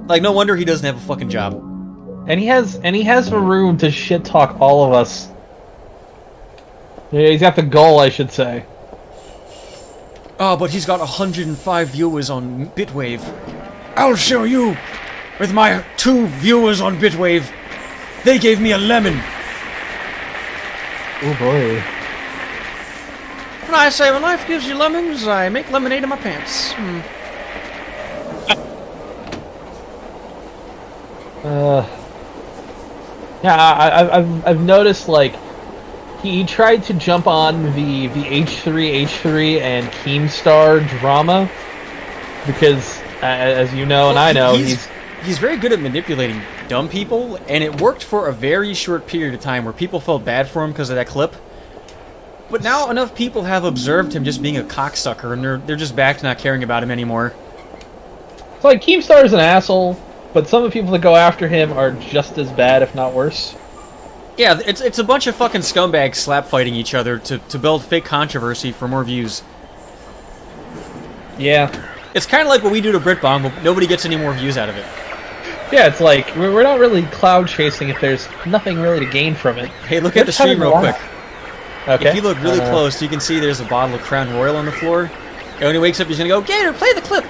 Like, no wonder he doesn't have a fucking job. And he has the room to shit talk all of us. Yeah, he's got the goal, I should say. Oh, but he's got 105 viewers on Bitwave. I'll show you! With my 2 viewers on Bitwave, they gave me a lemon. Oh boy. When I say when life gives you lemons, I make lemonade in my pants. Yeah, I've noticed, like, he tried to jump on the H3 and Keemstar drama because, as you know and I know, he's very good at manipulating dumb people, and it worked for a very short period of time where people felt bad for him because of that clip. But now enough people have observed him just being a cocksucker, and they're just back to not caring about him anymore. It's like Keemstar's an asshole, but some of the people that go after him are just as bad, if not worse. Yeah, it's a bunch of fucking scumbags slap fighting each other to build fake controversy for more views. Yeah. It's kind of like what we do to Britbong, but nobody gets any more views out of it. Yeah, it's like, we're not really cloud chasing if there's nothing really to gain from it. Hey, look at the stream real quick. Okay. If you look really close, you can see there's a bottle of Crown Royal on the floor. And when he wakes up, he's gonna go, Gator, play the clip!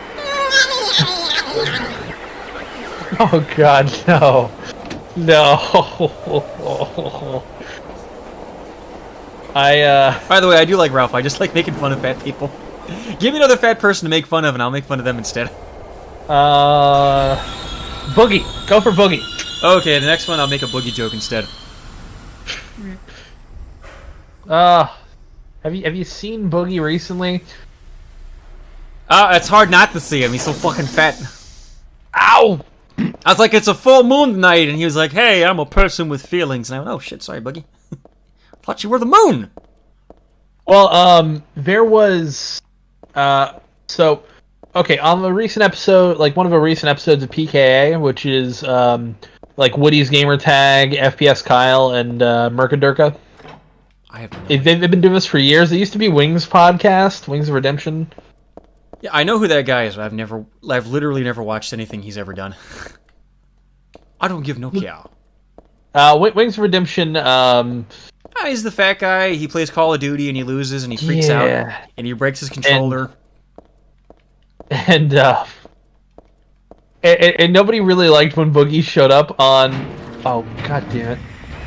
Oh god, no. No. By the way, I do like Ralph. I just like making fun of fat people. Give me another fat person to make fun of, and I'll make fun of them instead. Boogie. Go for Boogie. Okay, the next one, I'll make a Boogie joke instead. Have you seen Boogie recently? It's hard not to see him. He's so fucking fat. Ow! I was like, it's a full moon tonight, and he was like, hey, I'm a person with feelings. And I went, oh shit, sorry, Buggy. Thought you were the moon. Well, there was, okay, on the recent episode, like one of the recent episodes of PKA, which is, like Woody's Gamertag, FPS Kyle, and Mercadurka. I have no They've been doing this for years. It used to be Wings podcast, Wings of Redemption. Yeah, I know who that guy is, but I've literally never watched anything he's ever done. I don't give no care. Wings of Redemption, he's the fat guy, he plays Call of Duty, and he loses, and he freaks out, and he breaks his controller. And nobody really liked when Boogie showed up on... Oh, god damn it.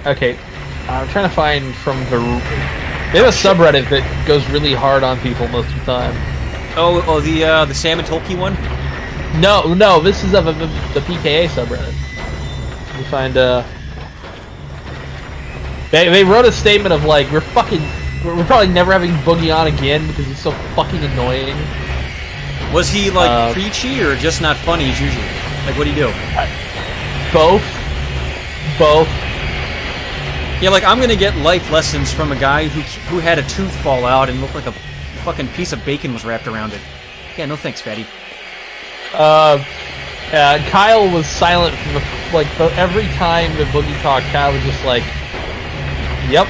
Okay, I'm trying to find from the... They have a subreddit that goes really hard on people most of the time. Oh, the Sam and Tolkien one? No, this is of the PKA subreddit. You find, They wrote a statement of like, we're probably never having Boogie on again because he's so fucking annoying. Was he like preachy or just not funny as usual? Like, what do you do? Both. Yeah, like I'm gonna get life lessons from a guy who had a tooth fall out and looked like a fucking piece of bacon was wrapped around it. Yeah, no thanks, fatty. Kyle was silent from every time that Boogie talked. Kyle was just like, "Yep,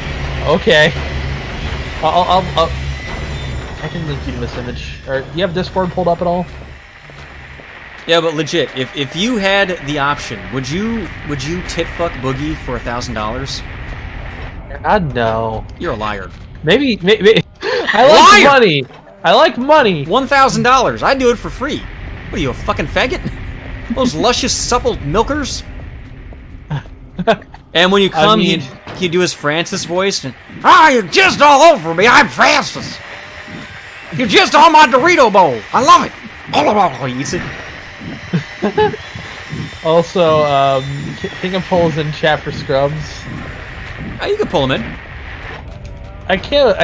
okay." I can link you to this image. Or do you have Discord pulled up at all? Yeah, but legit, if you had the option, would you tit fuck Boogie for $1,000? God no. You're a liar. Maybe. I like money. I like money. $1,000. I'd do it for free. What are you, a fucking faggot? Those luscious, supple milkers? And when you come, he'd do his Francis voice. And, you jizzed all over me. I'm Francis. You jizzed on my Dorito bowl. I love it. Oh, he eats it. Also, King of Poles in chat for Scrubs. Oh, you could pull him in. I could.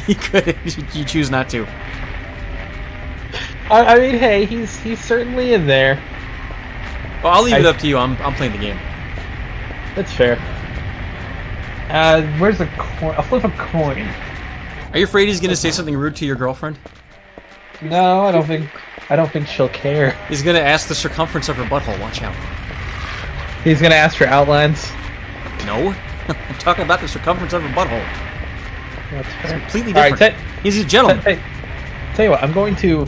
You could. You choose not to. I mean, hey, he's certainly in there. Well, I'll leave it up to you. I'm playing the game. That's fair. Where's the coin? I'll flip a coin. Are you afraid he's gonna say something rude to your girlfriend? No, I don't think she'll care. He's gonna ask the circumference of her butthole. Watch out. He's gonna ask for outlines. No, I'm talking about the circumference of her butthole. That's fair. It's completely different. Right, he's a gentleman. Tell you what, I'm going to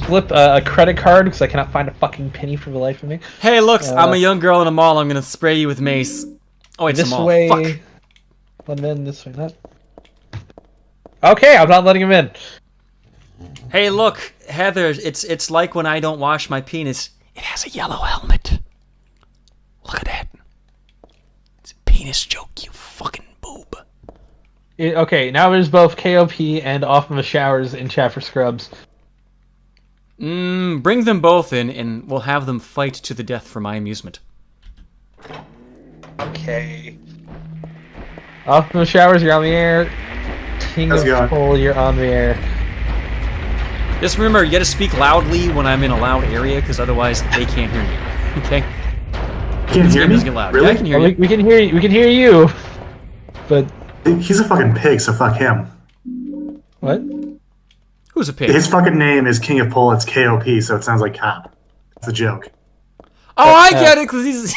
flip a credit card because I cannot find a fucking penny for the life of me. Hey, look, I'm a young girl in a mall. I'm gonna spray you with mace. Oh, it's this a mall. Way. Fuck. Let him in this way. Not. Okay, I'm not letting him in. Hey, look, Heather. It's like when I don't wash my penis. It has a yellow helmet. Look at that. It's a penis joke, you fucking boob. Okay, now there's both KOP and Off from the Showers in chat for Scrubs. Bring them both in, and we'll have them fight to the death for my amusement. Okay. Off from the Showers, you're on the air. King of Pole, you're on the air. Just remember, you gotta speak loudly when I'm in a loud area, because otherwise they can't hear you. Okay? You can't hear me? Get loud. Really? Yeah, I can hear you. We can hear you. We can hear you. But he's a fucking pig, so fuck him. What? Who's a pig? His fucking name is King of Pole. It's KOP, so it sounds like cop. It's a joke. Oh, I get it, because he's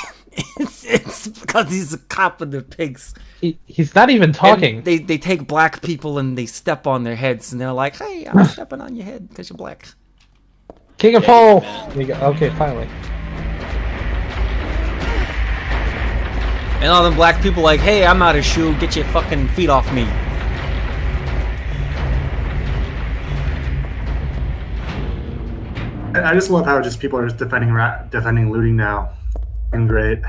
it's because he's a cop and they're pigs. He's not even talking. And they take black people and they step on their heads and they're like, "Hey, I'm stepping on your head because you're black." King of Pole. There you go. Okay, finally. And all them black people like, "Hey, I'm not a shoe. Get your fucking feet off me." I just love how just people are just defending looting now. And great.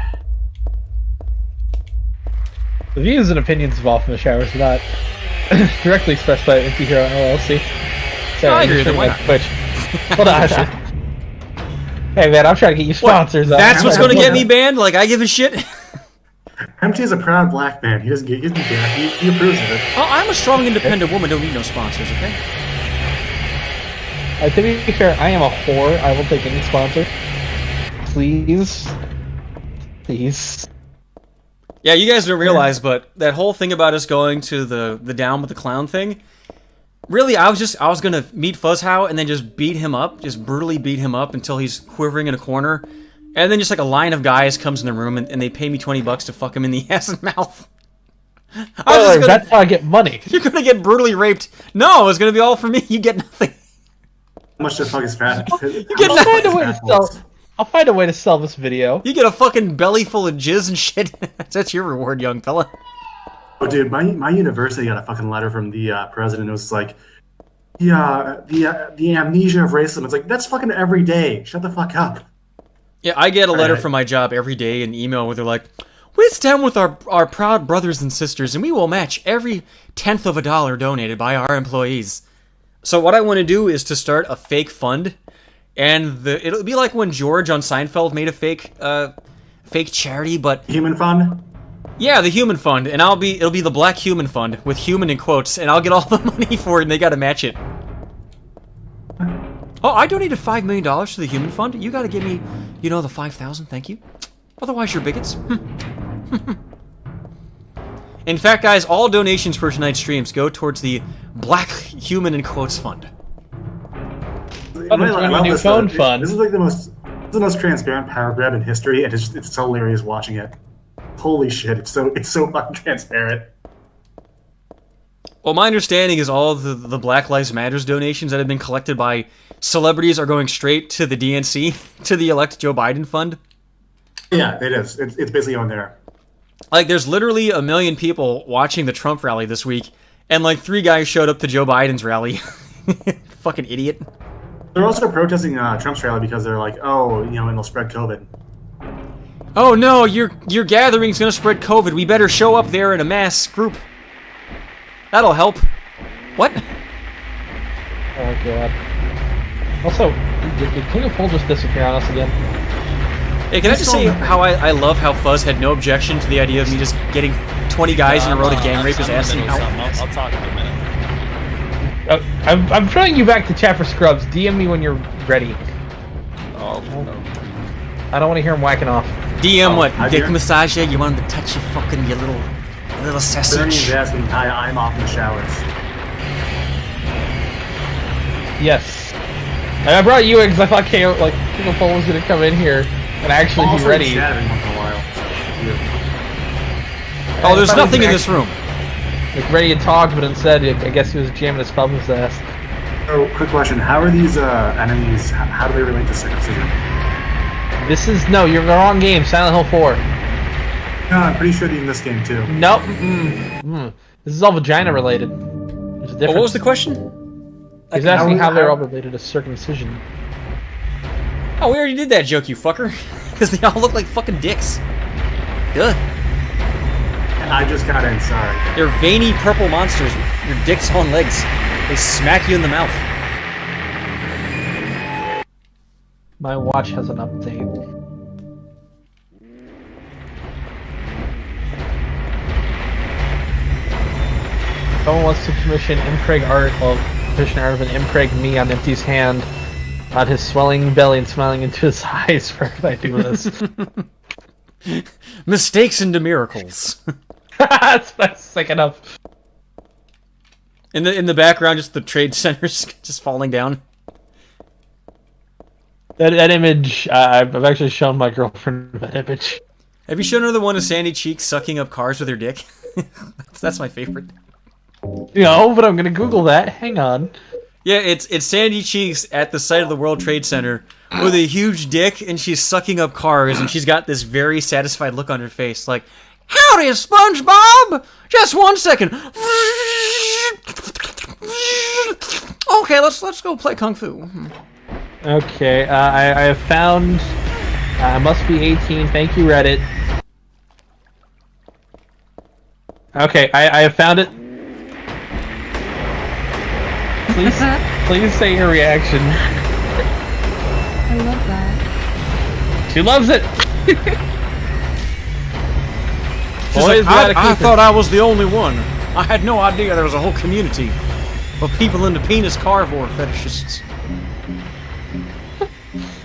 The views and opinions of Off in the Showers are not directly expressed by Emptyhero LLC. No, I agree with it. Why not? Hold on. Hey man, I'm trying to get you sponsors. That's what's going to get me banned? Like, I give a shit? Empty is a proud black man. He doesn't care. He approves of it. Oh, I'm a strong, independent woman. Don't need no sponsors, okay? To be fair, I am a whore. I will take any sponsor. Please. Please. Yeah, you guys don't realize, but that whole thing about us going to the Down with the Clown thing, really, I was gonna meet Fuzzhow and then just beat him up, just brutally beat him up until he's quivering in a corner, and then just like a line of guys comes in the room and they pay me $20 to fuck him in the ass and mouth. That's how I get money. You're gonna get brutally raped. No, it's gonna be all for me. You get nothing. How much the fuck is fat? You get nothing. I'll find a way to sell this video. You get a fucking belly full of jizz and shit. That's your reward, young fella. Oh, dude, my university got a fucking letter from the president. It was like, the amnesia of racism. It's like, that's fucking every day. Shut the fuck up. Yeah, I get a letter from my job every day, an email where they're like, we stand with our proud brothers and sisters, and we will match every tenth of a dollar donated by our employees. So what I want to do is to start a fake fund. And it'll be like when George on Seinfeld made a fake charity, but Human Fund. Yeah, the Human Fund, and it'll be the Black Human Fund with human in quotes, and I'll get all the money for it, and they got to match it. Oh, I donated $5 million to the Human Fund. You got to give me, the 5,000. Thank you. Otherwise, you're bigots. In fact, guys, all donations for tonight's streams go towards the Black Human in quotes Fund. New phone fund. This is like the most transparent power grab in history, and it's so hilarious watching it. Holy shit! It's so fucking transparent. Well, my understanding is all of the Black Lives Matters donations that have been collected by celebrities are going straight to the DNC, to the elect Joe Biden fund. Yeah, it is. It's basically on there. Like, there's literally 1 million people watching the Trump rally this week, and like 3 guys showed up to Joe Biden's rally. Fucking idiot. They're also protesting Trump's rally because they're like, oh, it'll spread COVID. Oh no, your gathering's gonna spread COVID. We better show up there in a mass group. That'll help. What? Oh god. Also, did King of Pole just disappear on us again? Hey, can I just say how I love how Fuzz had no objection to the idea of me just getting 20 guys in a row to gang rape his ass and I'll talk in a minute. I'm throwing you back to chat for Scrubs. DM me when you're ready. Oh, no. I don't want to hear him whacking off. DM what? Dick massager? You want him to touch you fucking, you little sausage? Bernie's asking hi, I'm off in the showers. Yes. And I brought you in because I thought King of Pole was going to come in here and actually be ready. Oh, there's nothing in this room. Like ready to talk, but instead, I guess he was jamming his thumbs ass. Oh, quick question. How are these enemies, how do they relate to circumcision? You're in the wrong game, Silent Hill 4. No, I'm pretty sure they're in this game too. Nope. This is all vagina related. There's a difference. What was the question? He's asking how they're all related to circumcision. Oh, we already did that joke, you fucker. Because they all look like fucking dicks. Good. I just got in, sorry. They're veiny purple monsters with your dicks on legs. They smack you in the mouth. My watch has an update. Someone wants to commission impreg art of an impreg me on Empty's hand on his swelling belly and smiling into his eyes. Where can I do this? Mistakes into miracles. That's sick enough. In the background, just the trade centers just falling down. That image, I've actually shown my girlfriend that image. Have you shown her the one of Sandy Cheeks sucking up cars with her dick? That's my favorite. No, but I'm gonna Google that. Hang on. Yeah, it's Sandy Cheeks at the site of the World Trade Center with a huge dick, and she's sucking up cars, and she's got this very satisfied look on her face, like, "Howdy, SpongeBob! Just 1 second. Okay, let's go play Kung Fu." Okay, I have found. I must be 18. Thank you, Reddit. Okay, I have found it. Please say your reaction. I love that. She loves it. Like, I thought I was the only one. I had no idea there was a whole community of people into penis carnivore fetishists.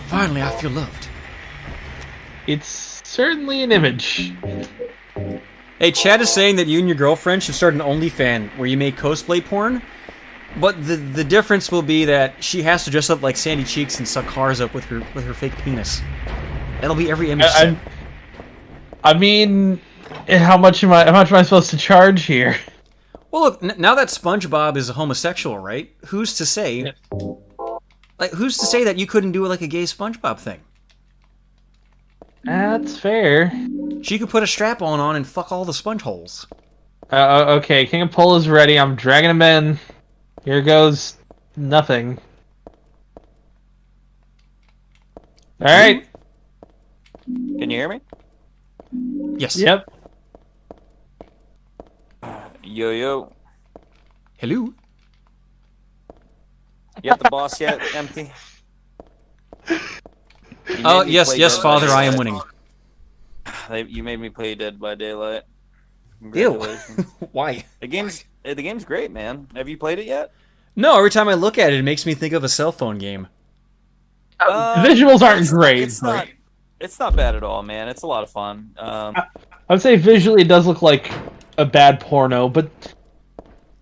Finally, I feel loved. It's certainly an image. Hey, Chad is saying that you and your girlfriend should start an OnlyFans where you make cosplay porn, but the difference will be that she has to dress up like Sandy Cheeks and suck cars up with her fake penis. That'll be every image. I mean, how much am I supposed to charge here? Well, look, now that SpongeBob is a homosexual, right? Who's to say? Like, who's to say that you couldn't do like a gay SpongeBob thing? That's fair. She could put a strap-on on and fuck all the sponge holes. Okay, King of Pole is ready. I'm dragging him in. Here goes nothing. Alright. Can you hear me? Yes. Yep. Yo. Hello. You got the boss yet, Empty? Oh, yes, Father, I am winning. You made me play Dead by Daylight. Ew. Congratulations. Why? The game's great, man. Have you played it yet? No, every time I look at it, it makes me think of a cell phone game. Visuals aren't great. It's not bad at all, man. It's a lot of fun. I would say visually it does look like a bad porno, but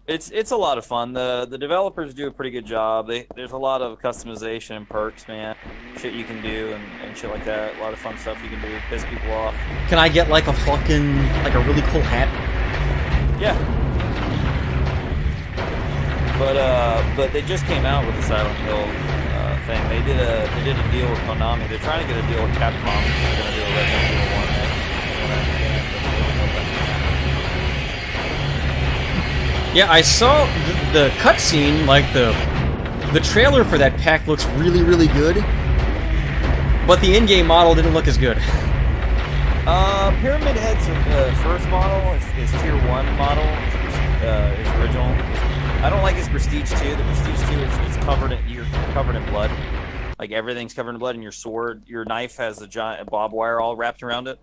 it's a lot of fun. The developers do a pretty good job. There's a lot of customization and perks, man. Shit you can do and shit like that. A lot of fun stuff you can do. Piss people off. Can I get like a really cool hat? Yeah. But they just came out with the Silent Hill thing. They did a deal with Konami. They're trying to get a deal with Capcom. They're gonna do a Resident Evil 1 next. Yeah, I saw the cutscene, like the trailer for that pack looks really, really good, but the in-game model didn't look as good. Pyramid Head's first model is Tier 1 model, is original. I don't like his Prestige 2. The Prestige 2 is you're covered in blood. Like, everything's covered in blood, and your knife has a giant barbed wire all wrapped around it.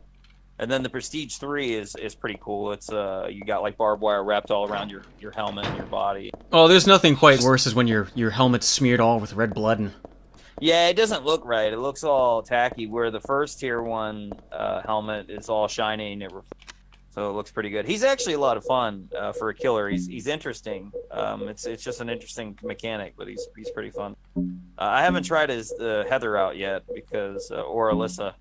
And then the Prestige 3 is pretty cool. It's you got like barbed wire wrapped all around your helmet and your body. Oh, there's nothing quite worse as when your helmet's smeared all with red blood and... Yeah, it doesn't look right. It looks all tacky, where the first Tier 1 helmet is all shiny and so it looks pretty good. He's actually a lot of fun for a killer. He's interesting. It's just an interesting mechanic, but he's pretty fun. I haven't tried his Heather out yet because or Alyssa.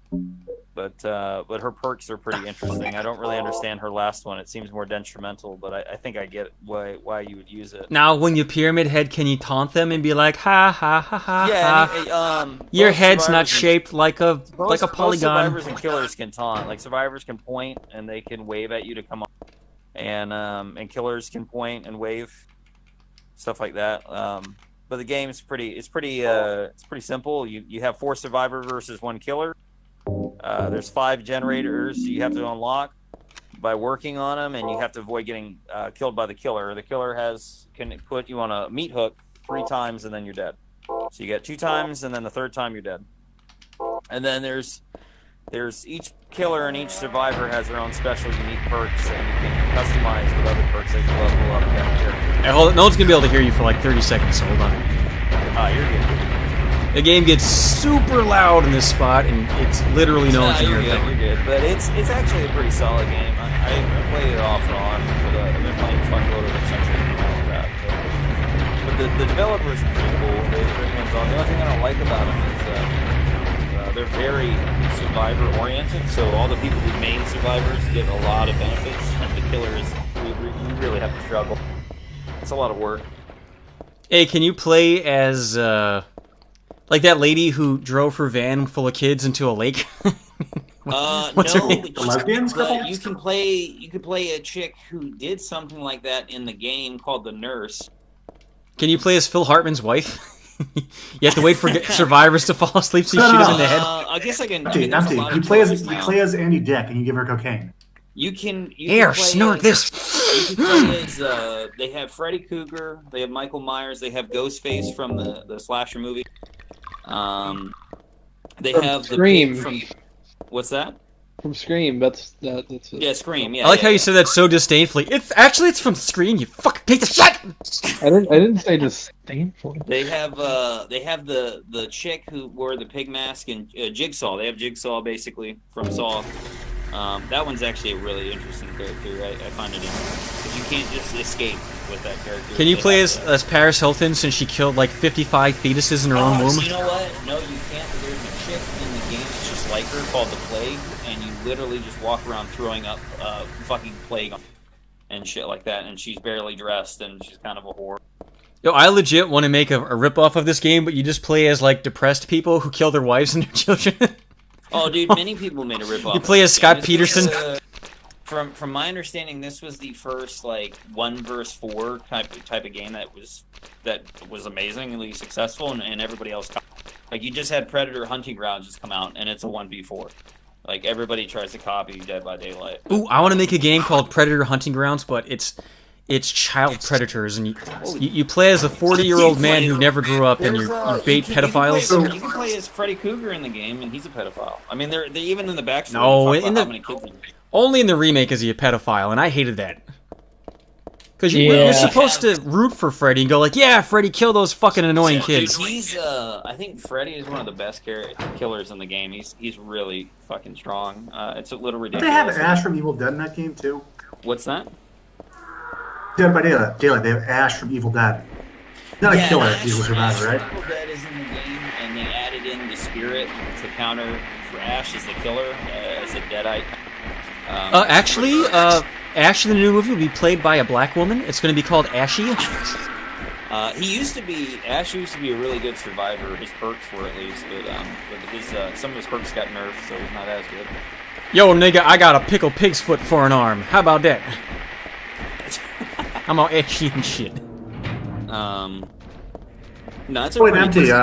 But her perks are pretty interesting. I don't really understand her last one. It seems more detrimental, but I think I get why you would use it. Now, when you Pyramid Head, can you taunt them and be like, ha ha ha ha yeah, ha? Your head's not shaped like a polygon. Both survivors and killers can taunt. Like, survivors can point and they can wave at you to come on, and killers can point and wave, stuff like that. But the game is pretty simple. You have 4 survivors versus 1 killer. There's 5 generators you have to unlock by working on them, and you have to avoid getting killed by the killer. The killer can put you on a meat hook 3 times, and then you're dead. So you get 2 times, and then the 3rd time you're dead. And then there's each killer and each survivor has their own special unique perks, and you can customize with other perks as you level up that character. Hey, hold on. No one's gonna be able to hear you for like 30 seconds, so hold on. You're good. The game gets super loud in this spot, and it's literally no one can hear it. You're good, but it's actually a pretty solid game. I played it off and on, but I've been playing Fun Loader since like that. But the developers are pretty cool. They're hands-on. The only thing I don't like about them is they're very survivor-oriented, so all the people who made survivors get a lot of benefits, and the killers, we really have to struggle. It's a lot of work. Hey, can you play as... like that lady who drove her van full of kids into a lake? What's her name? Lesbians? But you can play a chick who did something like that in the game called the Nurse. Can you play as Phil Hartman's wife? You have to wait for survivors to fall asleep so you shoot them in the head. I guess I can. Empty. You play as Andy Dick and you give her cocaine. You can snort this. You can play as they have Freddy Krueger, they have Michael Myers, they have Ghostface from the slasher movie. They have Scream. What's that? From Scream, that's it. Yeah, Scream. Yeah. I like how you said that so disdainfully. It's from Scream. You fucking piece of shit. I didn't say disdainfully. They have the chick who wore the pig mask and Jigsaw. They have Jigsaw basically from Saw. That one's actually a really interesting character. I find it interesting because you can't just escape with that character. Can you play as Paris Hilton since she killed like 55 fetuses in her own womb? So you know what? No, you can't. There's a chick in the game that's just like her called the Plague, and you literally just walk around throwing up fucking plague and shit like that, and she's barely dressed and she's kind of a whore. Yo, I legit want to make a ripoff of this game, but you just play as like depressed people who kill their wives and their children. Oh, dude, many people made a ripoff. You play as Scott Peterson. From my understanding, this was the first like 1v4 type of game that was amazingly successful, and everybody else like you just had Predator Hunting Grounds just come out, and it's a 1v4. Like everybody tries to copy Dead by Daylight. Ooh, I want to make a game called Predator Hunting Grounds, but it's child predators, and you play as a 40-year-old man who never grew up, and you bait pedophiles. You can play as Freddy Krueger in the game, and he's a pedophile. I mean, they're even in the backstory. No, only in the remake is he a pedophile, and I hated that. Because you're supposed to root for Freddy and go like, yeah, Freddy, kill those fucking annoying kids. Dude, he's I think Freddy is one of the best killers in the game. He's really fucking strong. It's a little ridiculous. They have Ash from Evil Dead in that game too. What's that? Dead by Daylight. They have Ash from Evil Dead. Not a killer, he's a survivor, right? Evil Dead is in the game, and they added in the spirit to counter for Ash as the killer, as a deadite. Actually, Ash in the new movie will be played by a black woman. It's going to be called Ashy. Ash used to be a really good survivor. His perks were at least, but some of his perks got nerfed, so he's not as good. Yo, nigga, I got a pickle pig's foot for an arm. How about that? I'm all ashy and shit. No, it's a empty. You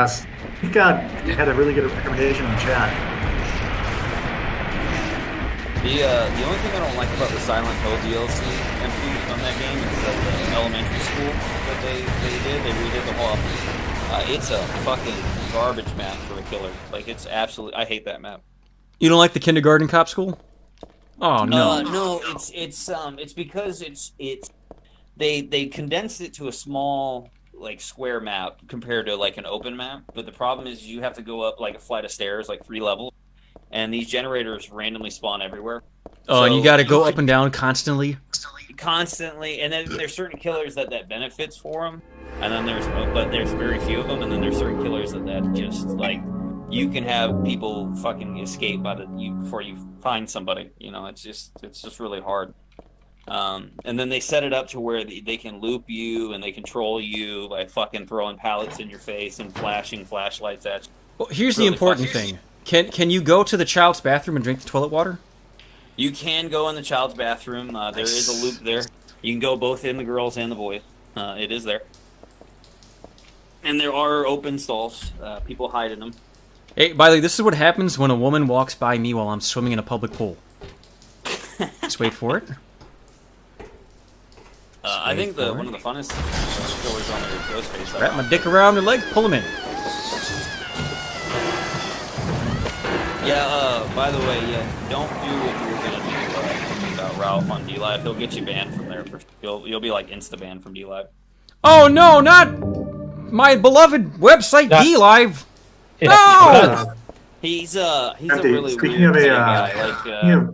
had a really good recommendation in the chat. The only thing I don't like about the Silent Hill DLC empty on that game is that the elementary school that they redid the whole. It's a fucking garbage map for a killer. Like it's absolutely. I hate that map. You don't like the kindergarten cop school? Oh no. No, it's because they condensed it to a small like square map compared to like an open map. But the problem is you have to go up like a flight of stairs, like 3 levels. And these generators randomly spawn everywhere. Oh, so and you got to go up and down constantly? Constantly. And then there's certain killers that benefits for them. And then there's very few of them. And then there's certain killers that just, like, you can have people fucking escape before you find somebody. You know, it's just really hard. And then they set it up to where they can loop you and they control you by fucking throwing pallets in your face and flashing flashlights at you. Well, here's the important thing. Can you go to the child's bathroom and drink the toilet water? You can go in the child's bathroom. There is a loop there. You can go both in the girls and the boys. It is there. And there are open stalls. People hide in them. Hey, by the way, this is what happens when a woman walks by me while I'm swimming in a public pool. Just wait for it. I think one of the funnest killers on there is Ghostface. Wrap my dick around your leg, pull him in. Yeah, by the way, don't do what you were gonna do about Ralph on DLive. He'll get you banned from there. You'll be like insta-banned from DLive. Oh no, not my beloved website DLive. No! He's a really speaking weird of guy.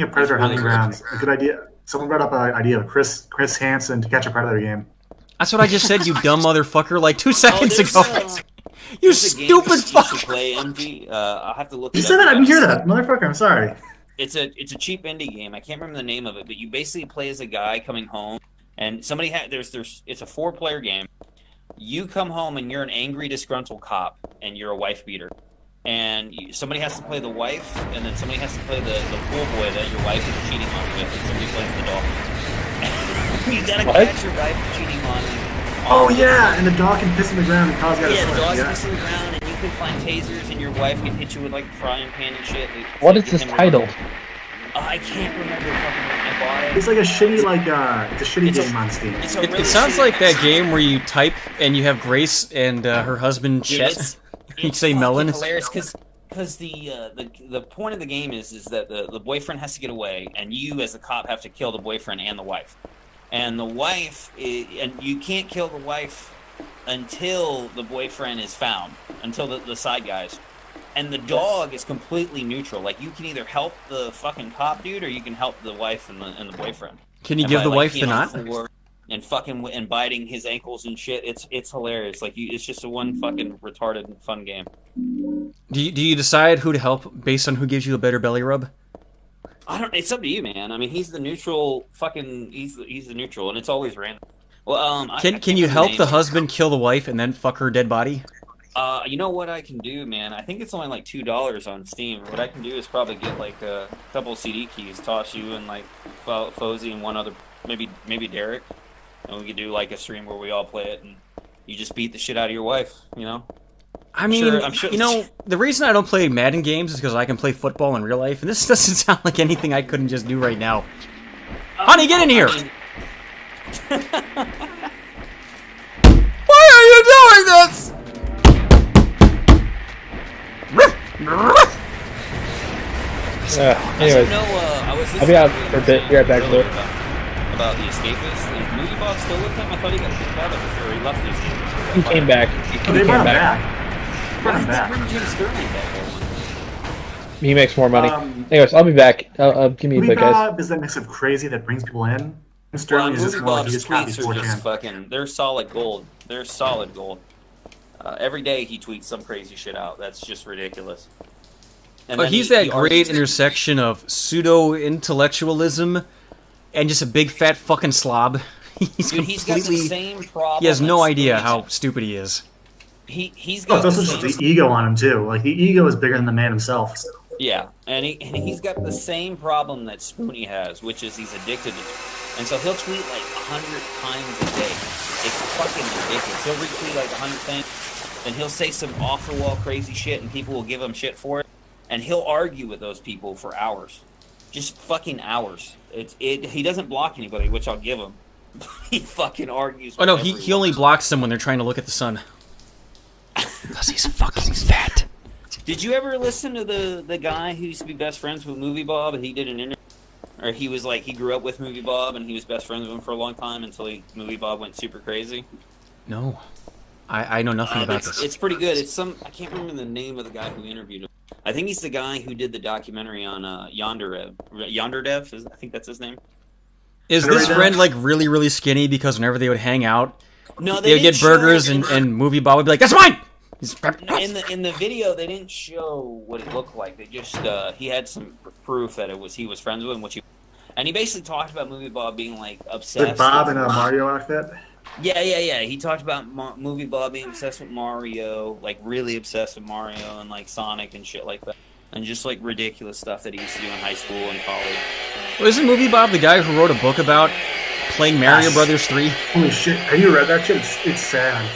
Predator Hunting Grounds. A good idea. Someone brought up an idea of Chris Hansen to catch a Predator game. That's what I just said, you dumb motherfucker, like 2 seconds ago. You stupid fuck! Play empty. I'll have to look. You said that? I didn't hear that, motherfucker. I'm sorry. It's a cheap indie game. I can't remember the name of it, but you basically play as a guy coming home, and somebody it's a 4-player game. You come home and you're an angry, disgruntled cop, and you're a wife beater, and somebody has to play the wife, and then somebody has to play the pool boy that your wife is cheating on with, and somebody plays the dog. You gotta catch your wife cheating on you. Oh yeah, and the dog can piss in the ground and cause the dog can piss in the ground, and you can find tasers, and your wife can hit you with like a frying pan and shit. What is this title? I can't remember fucking when I bought it. It's like a shitty it's a shitty game on Steam. It sounds like that game where you type and you have Grace and her husband Chet. You say Melon. Hilarious because the point of the game is that the boyfriend has to get away, and you as the cop have to kill the boyfriend and the wife. And the wife, and you can't kill the wife until the boyfriend is found, until the side guys. And the dog is completely neutral. Like, you can either help the fucking cop dude, or you can help the wife and the boyfriend. Can you give the wife the knot? And fucking and biting his ankles and shit. It's hilarious. Like, it's just a one fucking retarded and fun game. Do you decide who to help based on who gives you a better belly rub? It's up to you, man. I mean, he's the neutral. Fucking, he's the neutral, and it's always random. Well, can you help the husband kill the wife and then fuck her dead body? You know what I can do, man? I think it's only like $2 on Steam. What I can do is probably get like a couple CD keys, toss you and like Fozy and one other, maybe Derek, and we could do like a stream where we all play it and you just beat the shit out of your wife. You know? I mean, I'm sure, you know, the reason I don't play Madden games is because I can play football in real life, and this doesn't sound like anything I couldn't just do right now. Honey, get in here! Why are you doing this? Anyways, I'll be out for a bit. Be right back, Lou. About the escapist, is Movie Bob still with him? I thought he got kicked out of it, or he left the escapist. He came back. They brought him back. He makes more money. Anyways, I'll be back. Give me a bit, guys. Bob is that mix of crazy that brings people in. Sterling is just more like he just copies tweets are just fucking. They're solid gold. They're solid gold. Every day he tweets some crazy shit out. That's just ridiculous. And he's that great intersection of pseudo-intellectualism and just a big fat fucking slob. He's got the same problem. He has no idea how stupid he is. He's got it's also just the ego on him too. Like the ego is bigger than the man himself. Yeah, and he's got the same problem that Spoonie has, which is he's addicted to. And so he'll tweet like 100 times a day. It's fucking ridiculous. He'll retweet like 100 things, then he'll say some off-the-wall crazy shit, and people will give him shit for it. And he'll argue with those people for hours, just fucking hours. He doesn't block anybody, which I'll give him. He fucking argues. Oh no, he only blocks them when they're trying to look at the sun. Because he's fucking fat. Did you ever listen to the guy who used to be best friends with Movie Bob? And he did an interview, or he was like, he grew up with Movie Bob and he was best friends with him for a long time until Movie Bob went super crazy. No, I know nothing about this. It's pretty good. It's I can't remember the name of the guy who interviewed him. I think he's the guy who did the documentary on Yonderdev. I think that's his name. Is this friend like really, really skinny because whenever they would hang out, no, they would get burgers and Movie Bob would be like, "That's mine." In the video, they didn't show what it looked like. They just he had some proof that he was friends with him, and he basically talked about Movie Bob being like obsessed. With Bob in a Mario outfit. Yeah. He talked about Movie Bob being obsessed with Mario, like really obsessed with Mario and like Sonic and shit like that, and just like ridiculous stuff that he used to do in high school and college. Well, isn't Movie Bob the guy who wrote a book about playing Mario Brothers 3? Holy shit! Have you read that shit? It's sad.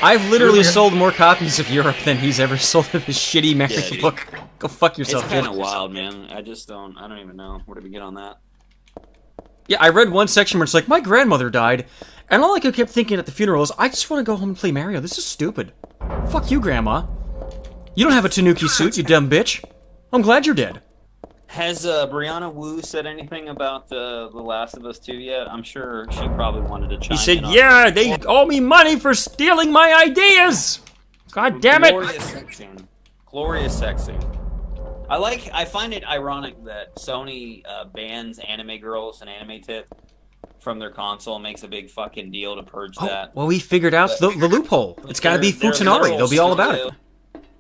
I've literally sold more copies of Europe than he's ever sold of his shitty Mario book. Go fuck yourself, It's kind of wild, man. I don't even know where to begin on that. Yeah, I read one section where it's like, my grandmother died, and all I kept thinking at the funeral is, I just want to go home and play Mario. This is stupid. Fuck you, Grandma. You don't have a Tanuki suit, you dumb bitch. I'm glad you're dead. Has Brianna Wu said anything about The Last of Us 2 yet? I'm sure she probably wanted to chime in. He said, yeah, they owe me money for stealing my ideas! God damn it! Glorious sexing. I find it ironic that Sony bans anime girls and anime tits from their console, makes a big fucking deal to purge that. Well, we figured out the loophole. It's gotta be Futanari. They'll be all about it.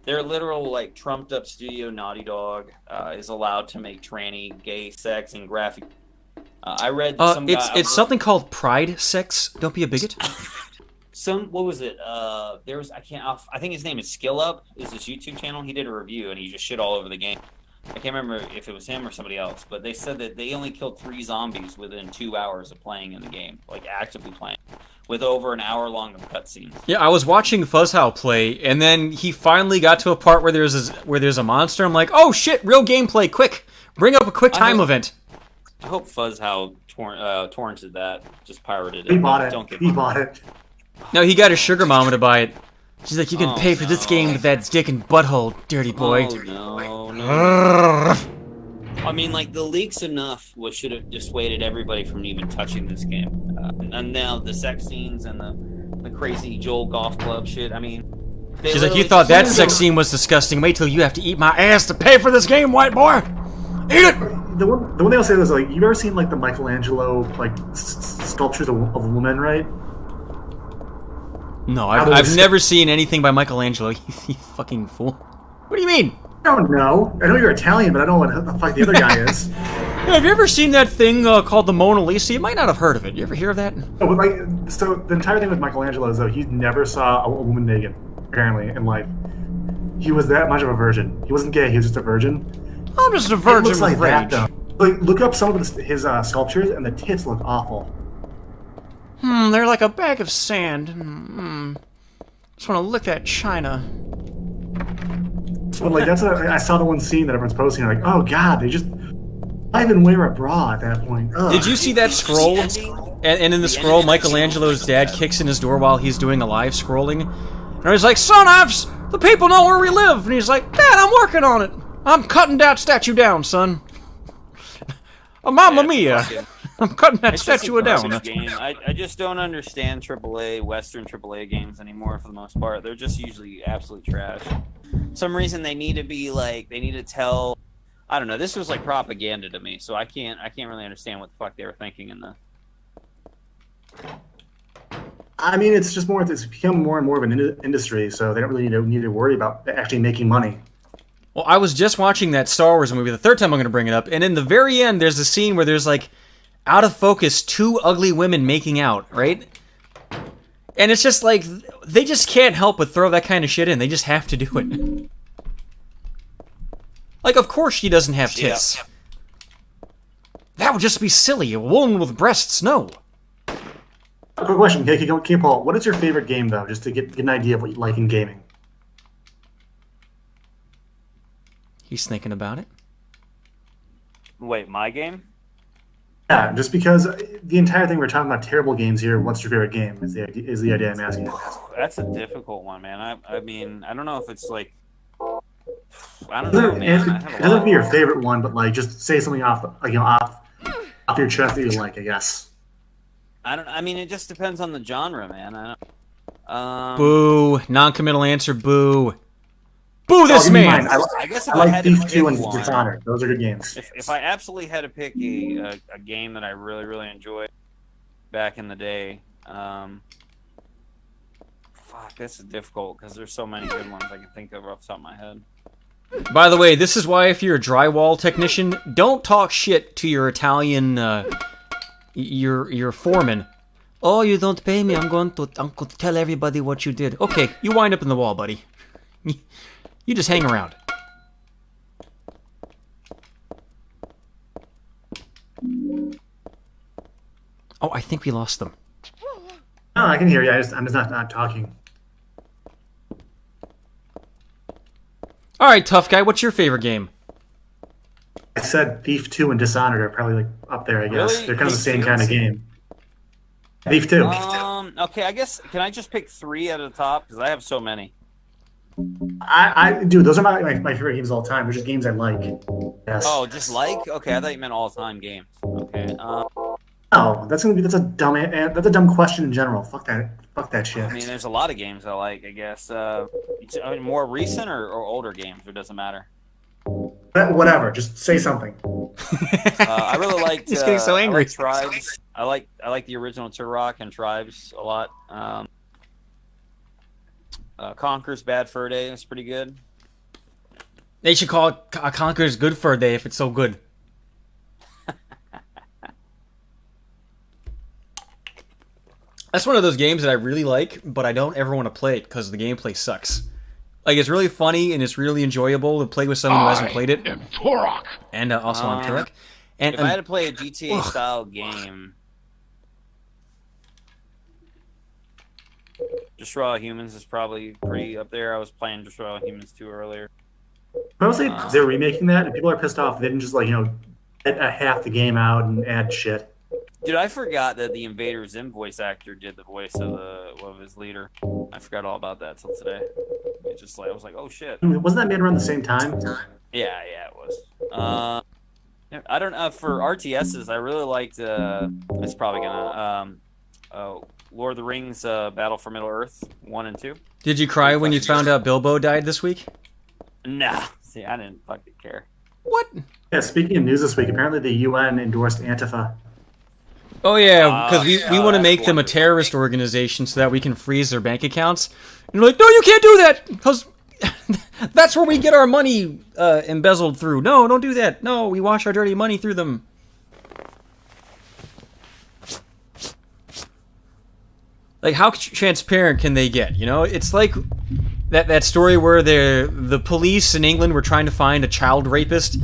Their literal, like, trumped-up studio, Naughty Dog, is allowed to make tranny, gay sex, and graphic. I read some guy... It's something called pride sex. Don't be a bigot. What was it? I think his name is Skill Up, is his YouTube channel. He did a review, and he just shit all over the game. I can't remember if it was him or somebody else, but they said that they only killed 3 zombies within 2 hours of playing in the game, like, actively playing, with over an hour long of cutscenes. Yeah, I was watching Fuzzhow play, and then he finally got to a part where there's a monster. I'm like, oh shit, real gameplay, quick! Bring up a quick time event. I hope Fuzzhow torrented that, just pirated it. He bought it. He bought it. No, he got his sugar mama to buy it. She's like, you can pay for this game with that dick and butthole, dirty boy. Oh, no. I mean, like, the leaks enough should have dissuaded everybody from even touching this game. And now the sex scenes and the crazy Joel Golf Club shit, I mean... She's like, you thought that sex scene was disgusting. Wait till you have to eat my ass to pay for this game, white boy! Eat it! The one thing I'll say is, like, you've ever seen, like, the Michelangelo, like, sculptures of a woman, right? No, I've never seen anything by Michelangelo, you fucking fool. What do you mean? I don't know. I know you're Italian, but I don't know what the fuck the other guy is. Yeah, have you ever seen that thing called the Mona Lisa? You might not have heard of it. You ever hear of that? No, but like, so the entire thing with Michelangelo is, though, he never saw a woman naked, apparently, in life. He was that much of a virgin. He wasn't gay, he was just a virgin. I'm just a virgin looks like with rage. that, though. Like, look up some of his sculptures, and the tits look awful. They're like a bag of sand. Just want to lick that china. But like, that's what I saw the one scene that everyone's posting. Like, oh god, they just not even wear a bra at that point. Ugh. Did you see that scroll? And in the scroll, Michelangelo's dad kicks in his door while he's doing a live scrolling. And he's like, son, the people know where we live. And he's like, Dad, I'm working on it. I'm cutting that statue down, son. Oh, mamma mia. I'm cutting that statue down. Game. I just don't understand Western AAA games anymore for the most part. They're just usually absolute trash. Some reason they need to be like, they need to tell, I don't know, this was like propaganda to me, so I can't really understand what the fuck they were thinking in the... I mean, it's just it's become more and more of an industry, so they don't really need to worry about actually making money. Well, I was just watching that Star Wars movie, the third time I'm going to bring it up, and in the very end, there's a scene where there's like, out of focus, two ugly women making out, right? And it's just like, they just can't help but throw that kind of shit in. They just have to do it. Like, of course she doesn't have tits. Yeah. That would just be silly. A woman with breasts, no. A quick question, Paul. What is your favorite game, though, just to get an idea of what you like in gaming? He's thinking about it. Wait, my game? Yeah, just because the entire thing we're talking about terrible games here. What's your favorite game? Is the idea I'm asking. That's a difficult one, man. I mean, I don't know if it's like, I don't know, man. It doesn't be your favorite one, but like just say something off your chest that you like, I guess. I mean, it just depends on the genre, man. Boo! Non-committal answer. Boo! Boo this man! I guess I like Thief 2 and Dishonored. Those are good games. If I absolutely had to pick a game that I really, really enjoyed back in the day, fuck, this is difficult because there's so many good ones I can think of off the top of my head. By the way, this is why if you're a drywall technician, don't talk shit to your Italian, your foreman. Oh, you don't pay me, I'm going to tell everybody what you did. Okay, you wind up in the wall, buddy. You just hang around. Oh, I think we lost them. No, I can hear you. I'm just not talking. All right, tough guy. What's your favorite game? I said Thief 2 and Dishonored are probably like up there. I guess they're kind of the same kind of game. Thief 2. Okay, I guess can I just pick 3 at the top because I have so many. Dude, those are my favorite games of all time. They're just games I like. Yes. Oh, just like? Okay, I thought you meant all-time games. Okay. Oh, that's a dumb question in general. Fuck that shit. I mean, there's a lot of games I like. I guess. More recent or older games, or doesn't matter. Whatever. Just say something. I really liked. He's getting so angry. I like Tribes. I like the original Turok and Tribes a lot. Conker's Bad Fur Day is pretty good. They should call it Conker's Good Fur Day if it's so good. That's one of those games that I really like, but I don't ever want to play it because the gameplay sucks. Like, it's really funny and it's really enjoyable to play with someone who hasn't played it. Turok. And also on Turok. And if I had to play a GTA style game, Destroy Humans is probably pretty up there. I was playing Destroy Humans 2 earlier. Mostly they're remaking that, and people are pissed off. They didn't just get half the game out and add shit. Dude, I forgot that the Invader Zim voice actor did the voice of his leader. I forgot all about that till today. It just like I was like, oh shit. Wasn't that made around the same time? Yeah, it was. I don't know for RTSs. I really liked. It's probably gonna. Lord of the Rings: Battle for Middle Earth 1 and 2. Did you cry when you found out Bilbo died this week? Nah, see, I didn't fucking care. What? Yeah, speaking of news this week, apparently the UN endorsed Antifa. Oh yeah, because we want to make them a terrorist organization so that we can freeze their bank accounts. And we're like, no, you can't do that because that's where we get our money embezzled through. No, don't do that. No, we wash our dirty money through them. Like, how transparent can they get? You know, it's like that story where the police in England were trying to find a child rapist,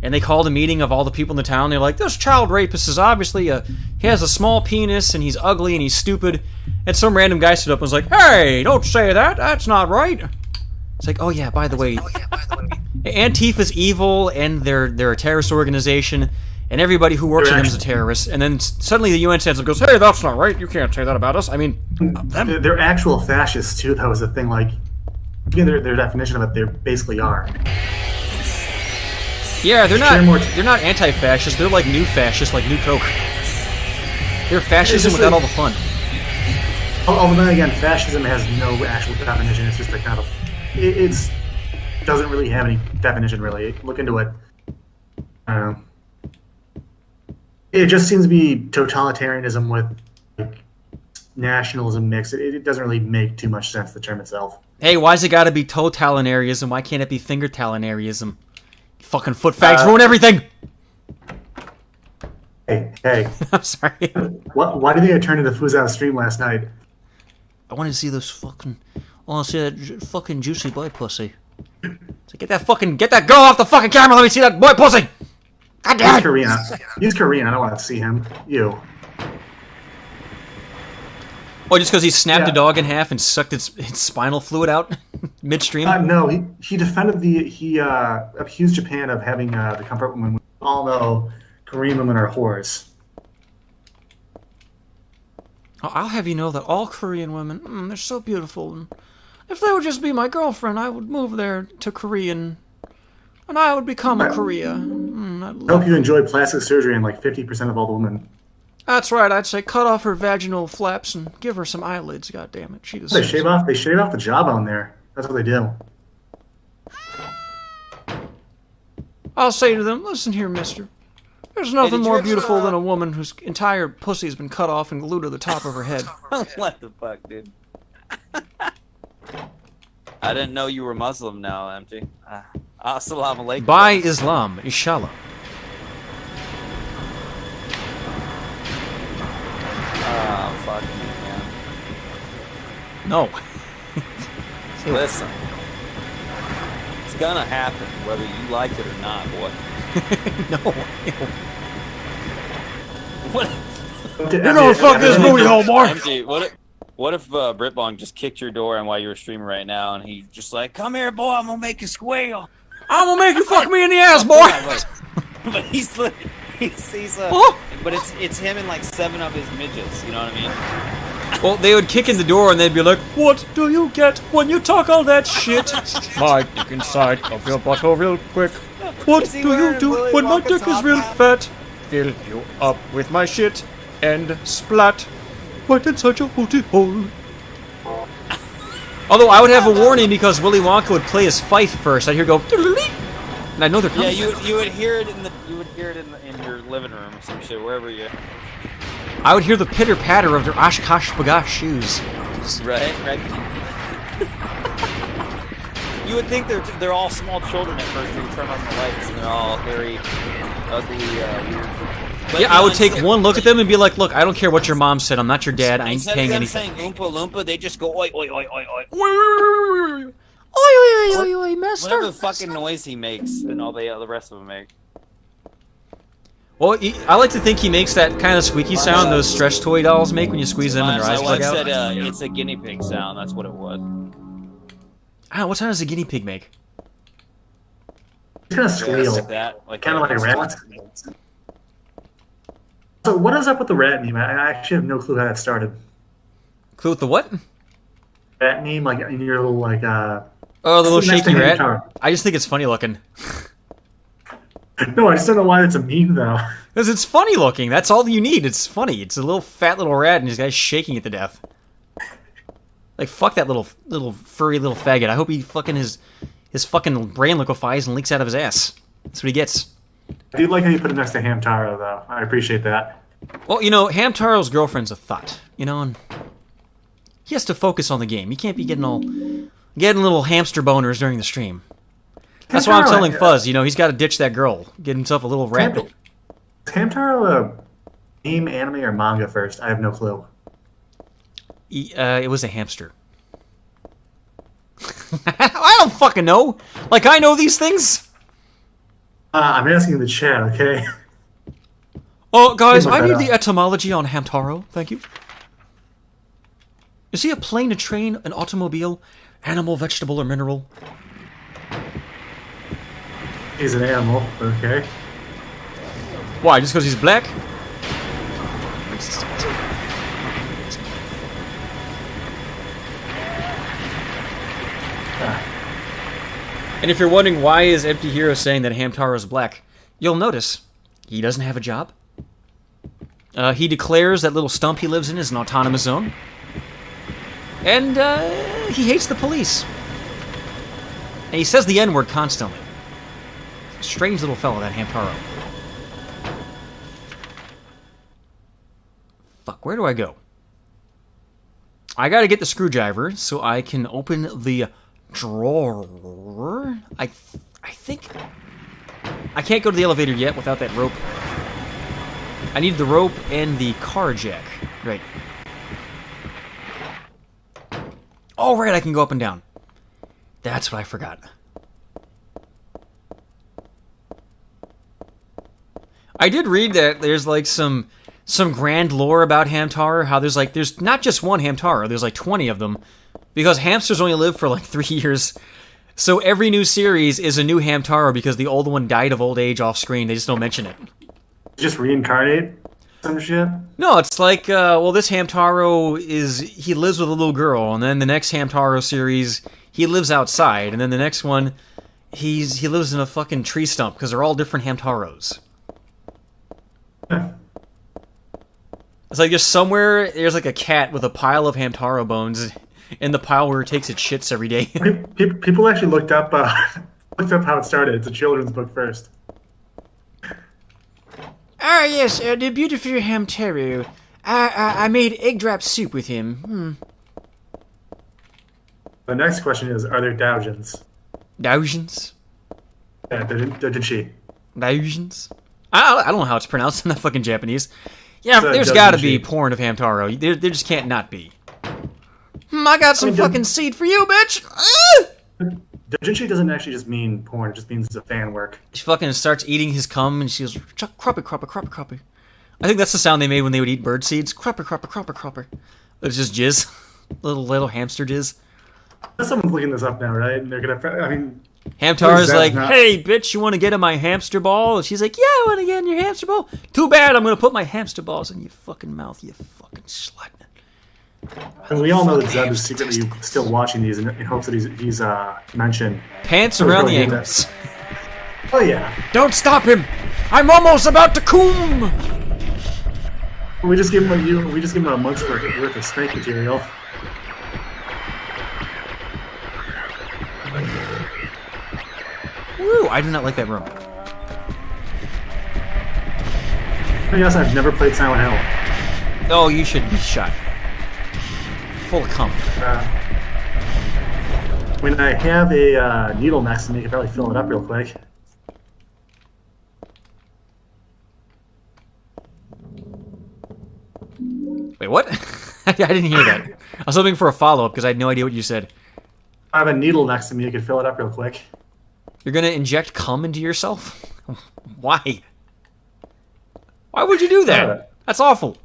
and they called a meeting of all the people in the town. They're like, this child rapist is obviously he has a small penis, and he's ugly, and he's stupid. And some random guy stood up and was like, hey, don't say that. That's not right. It's like, oh yeah, by the way, Antifa's evil, and they're a terrorist organization, and everybody who works for them is a terrorist. And then suddenly the UN stands up and goes, hey, that's not right. You can't say that about us. I mean, they're actual fascists too. That was the thing. Like, their definition of it, they basically are. Yeah, they're not anti-fascist. They're like new fascists, like New Coke. They're fascism without all the fun. Although then again, fascism has no actual definition. It's just a kind of it doesn't really have any definition. Really, look into it. I don't know. It just seems to be totalitarianism with like, nationalism mixed. It doesn't really make too much sense, the term itself. Hey, why's it gotta be totalitarianism? Why can't it be fingertalitarianism? Fucking foot fags ruin everything! Hey. I'm sorry. Why did they turn into Fuzao stream last night? I wanted to see those fucking... I want to see that fucking juicy boy pussy. So get that girl off the fucking camera, let me see that boy pussy! God damn it! He's Korean, I don't want to see him. You. Oh, just because he snapped a dog in half and sucked its spinal fluid out midstream? No, he defended he accused Japan of having the comfort women. We all know Korean women are whores. I'll have you know that all Korean women, they're so beautiful. And if they would just be my girlfriend, I would move there to Korean, and I would become a Korea. I hope you enjoy plastic surgery and like 50% of all the women. That's right. I'd say cut off her vaginal flaps and give her some eyelids. God damn it, she They shave off the jawbone there. That's what they do. I'll say to them, listen here, mister. There's nothing more beautiful than a woman whose entire pussy has been cut off and glued to the top of her head. What the fuck, dude? I didn't know you were Muslim now, Empty. Assalamu alaikum. By Islam, inshallah. Oh, fuck me, man. No. Listen. It's gonna happen, whether you like it or not, boy. No. What? You don't fuck this booty hole, boy. Empty, what if Britbong just kicked your door and while you were streaming right now, and he just like, come here, boy, I'm gonna make you squeal. I'm gonna make you fuck me in the ass, boy. But he's but it's him and like 7 of his midgets. You know what I mean? Well, they would kick in the door and they'd be like, what do you get when you talk all that shit? My dick inside of your butthole real quick. What do you do when my dick is real fat? Fill you up with my shit and splat right inside your booty hole. Although I would have a warning because Willy Wonka would play his fife first. I'd hear go, and I know they're coming. Yeah, you would hear it in your living room or some shit, wherever you. I would hear the pitter patter of their Oshkosh B'gosh shoes. Right. You would think they're all small children at first. You turn on the lights and they're all hairy, ugly, weird. But, yeah, I would take one look at them and be like, look, I don't care what your mom said. I'm not your dad. I ain't paying anything. Instead of them saying Oompa Loompa, they just go oi oi oi oi oi. Oi oi oi oi, master. Whatever the fucking noise he makes and all the rest of them make. Well, I like to think he makes that kind of squeaky sound those stretch toy dolls make when you squeeze them and their eyes plug out. My wife said it's a guinea pig sound. That's what it was. What sound does a guinea pig make? It's gonna squeal. Like that, kind of like a rat. So what is up with the rat meme? I actually have no clue how that started. Clue with the what? Rat meme, like in your little like. Oh, the little shaky rat. I just think it's funny looking. No, I just don't know why it's a meme though. Because it's funny looking. That's all you need. It's funny. It's a little fat little rat, and this guy's shaking it to death. Like fuck that little furry little faggot. I hope he fucking his fucking brain liquefies and leaks out of his ass. That's what he gets. I do like how you put it next to Hamtaro, though. I appreciate that. Well, you know, Hamtaro's girlfriend's a thought, you know, and he has to focus on the game. He can't be getting little hamster boners during the stream. That's why I'm telling Fuzz, you know, he's got to ditch that girl, get himself a little rat. Is Hamtaro a meme, anime, or manga first? I have no clue. It was a hamster. I don't fucking know. Like, I know these things. I'm asking in the chat, okay? Oh, guys, I need the etymology on Hamtaro. Thank you. Is he a plane, a train, an automobile, animal, vegetable, or mineral? He's an animal, okay. Why, just because he's black? And if you're wondering why is Emptyhero saying that Hamtaro is black, you'll notice he doesn't have a job. He declares that little stump he lives in is an autonomous zone. And he hates the police. And he says the N-word constantly. Strange little fellow, that Hamtaro. Fuck, where do I go? I gotta get the screwdriver so I can open the drawer. I think I can't go to the elevator yet without that rope. I need the rope and the car jack. Right. Oh, right, I can go up and down. That's what I forgot. I did read that there's like some grand lore about Hamtaro, how there's not just one Hamtaro, there's like 20 of them, because hamsters only live for like 3 years. So every new series is a new Hamtaro because the old one died of old age off screen. They just don't mention it. Just reincarnate some shit? No, it's like, well, this Hamtaro he lives with a little girl, and then the next Hamtaro series, he lives outside, and then the next one, he lives in a fucking tree stump, because they're all different Hamtaros. It's like just somewhere, there's like a cat with a pile of Hamtaro bones in the pile where it takes its shits every day. People actually looked up how it started. It's a children's book first. Ah, yes, the beautiful Hamtaro. I made egg drop soup with him. The next question is, are there Doujins? Doujins? Yeah, Doujinshi. Doujins? I don't know how it's pronounced in the fucking Japanese. Yeah, there's gotta be porn of Hamtaro. There just can't not be. I got some fucking seed for you, bitch! Doujinshi doesn't actually just mean porn, it just means it's a fan work. She fucking starts eating his cum and she goes, cruppy, cruppy, cruppy, cruppy. I think that's the sound they made when they would eat bird seeds. Cruppy, cruppy, cruppy, cruppy. It's just jizz. Little hamster jizz. Someone's looking this up now, right? And they're gonna, I mean... Hamtaro's like, hey, bitch, you want to get in my hamster ball? And she's like, yeah, I want to get in your hamster ball. Too bad, I'm going to put my hamster balls in your fucking mouth, you fucking slut. And we all know that Zeb is secretly still watching these in hopes that he's mentioned. Pants around the ankles. Oh, yeah. Don't stop him! I'm almost about to coom! We just give him a month's worth of snake material. Woo, I do not like that room. Yes, I've never played Silent Hill. Oh, you should be shot. Full of cum. When I have a needle next to me, I can probably fill it up real quick. Wait, what? I didn't hear that. I was hoping for a follow-up because I had no idea what you said. I have a needle next to me, I can fill it up real quick. You're gonna inject cum into yourself? Why? Why would you do that? That's awful.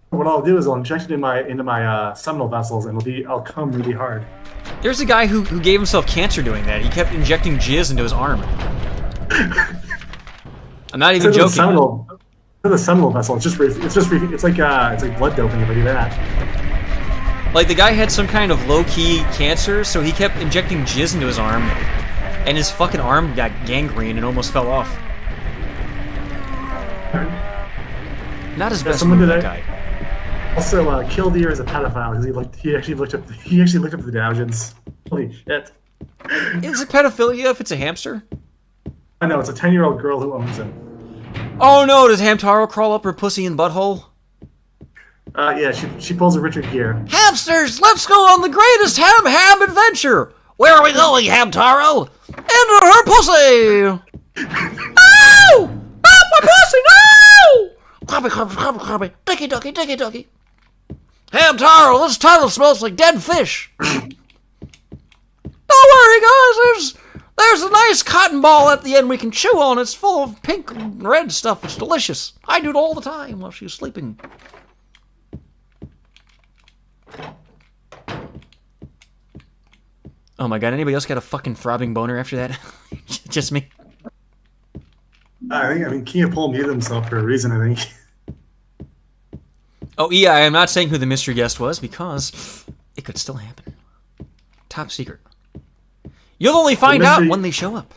What I'll do is I'll inject it into my seminal vessels, and I'll cum really hard. There's a guy who gave himself cancer doing that. He kept injecting jizz into his arm. I'm not even joking. The seminal vessel. It's like blood doping. If I do that. Like the guy had some kind of low-key cancer, so he kept injecting jizz into his arm, and his fucking arm got gangrene and almost fell off. Not his best move, that guy. Also, Killdeer is a pedophile because he actually looked up the Doujins. Holy shit! Is it pedophilia if it's a hamster? I know, it's a 10-year-old girl who owns him. Oh no! Does Hamtaro crawl up her pussy and butthole? Yeah, she pulls a Richard Gere. Hamsters, let's go on the greatest ham adventure. Where are we going, Hamtaro? Into her pussy. No! Not my pussy! No! Crabby, dicky ducky. Hamtaro, this tunnel smells like dead fish. Don't worry, guys. There's a nice cotton ball at the end we can chew on. It's full of pink and red stuff. It's delicious. I do it all the time while she's sleeping. Oh my god, anybody else got a fucking throbbing boner after that? Just me? I mean, Kia Pole muted himself for a reason, I think. Oh yeah, I am not saying who the mystery guest was because it could still happen. Top secret. You'll only find out when they show up.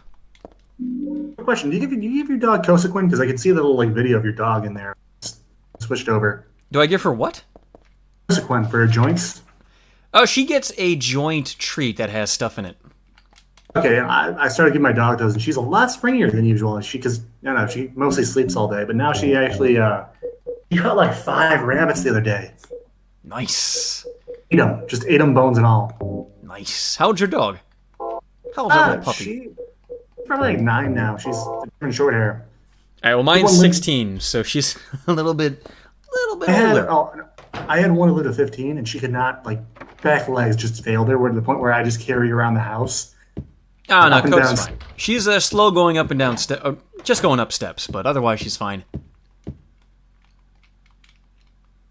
Question: Do you give your dog Cosequin? Because I can see the little video of your dog in there. Switched over. Do I give her what? Cosequin for her joints. Oh, she gets a joint treat that has stuff in it. Okay, I started giving my dog those, and she's a lot springier than usual. She mostly sleeps all day, but now she actually she caught like 5 rabbits the other day. Nice. Ate them bones and all. Nice. How old's your dog? How old's that little puppy? She's probably like 9 now. She's short hair. All right, well, mine's 16, so she's a little bit older. I had one who lived to 15, and she could not, back legs just failed her. We're to the point where I just carry her around the house. Oh, no, Coke's fine. She's slow going up and down just going up steps, but otherwise she's fine.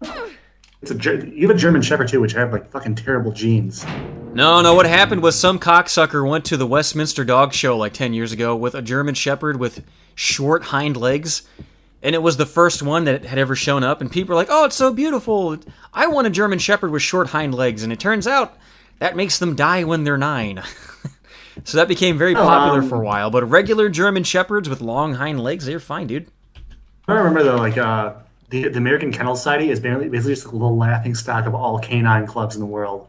You have a German Shepherd, too, which have, fucking terrible genes. No, what happened was some cocksucker went to the Westminster Dog Show 10 years ago with a German Shepherd with short hind legs, and it was the first one that had ever shown up, and people were like, oh, it's so beautiful. I want a German Shepherd with short hind legs, and it turns out that makes them die when they're 9. So that became very popular for a while, but regular German Shepherds with long hind legs, they're fine, dude. I remember, though, the American Kennel Society is basically just a little laughing stock of all canine clubs in the world.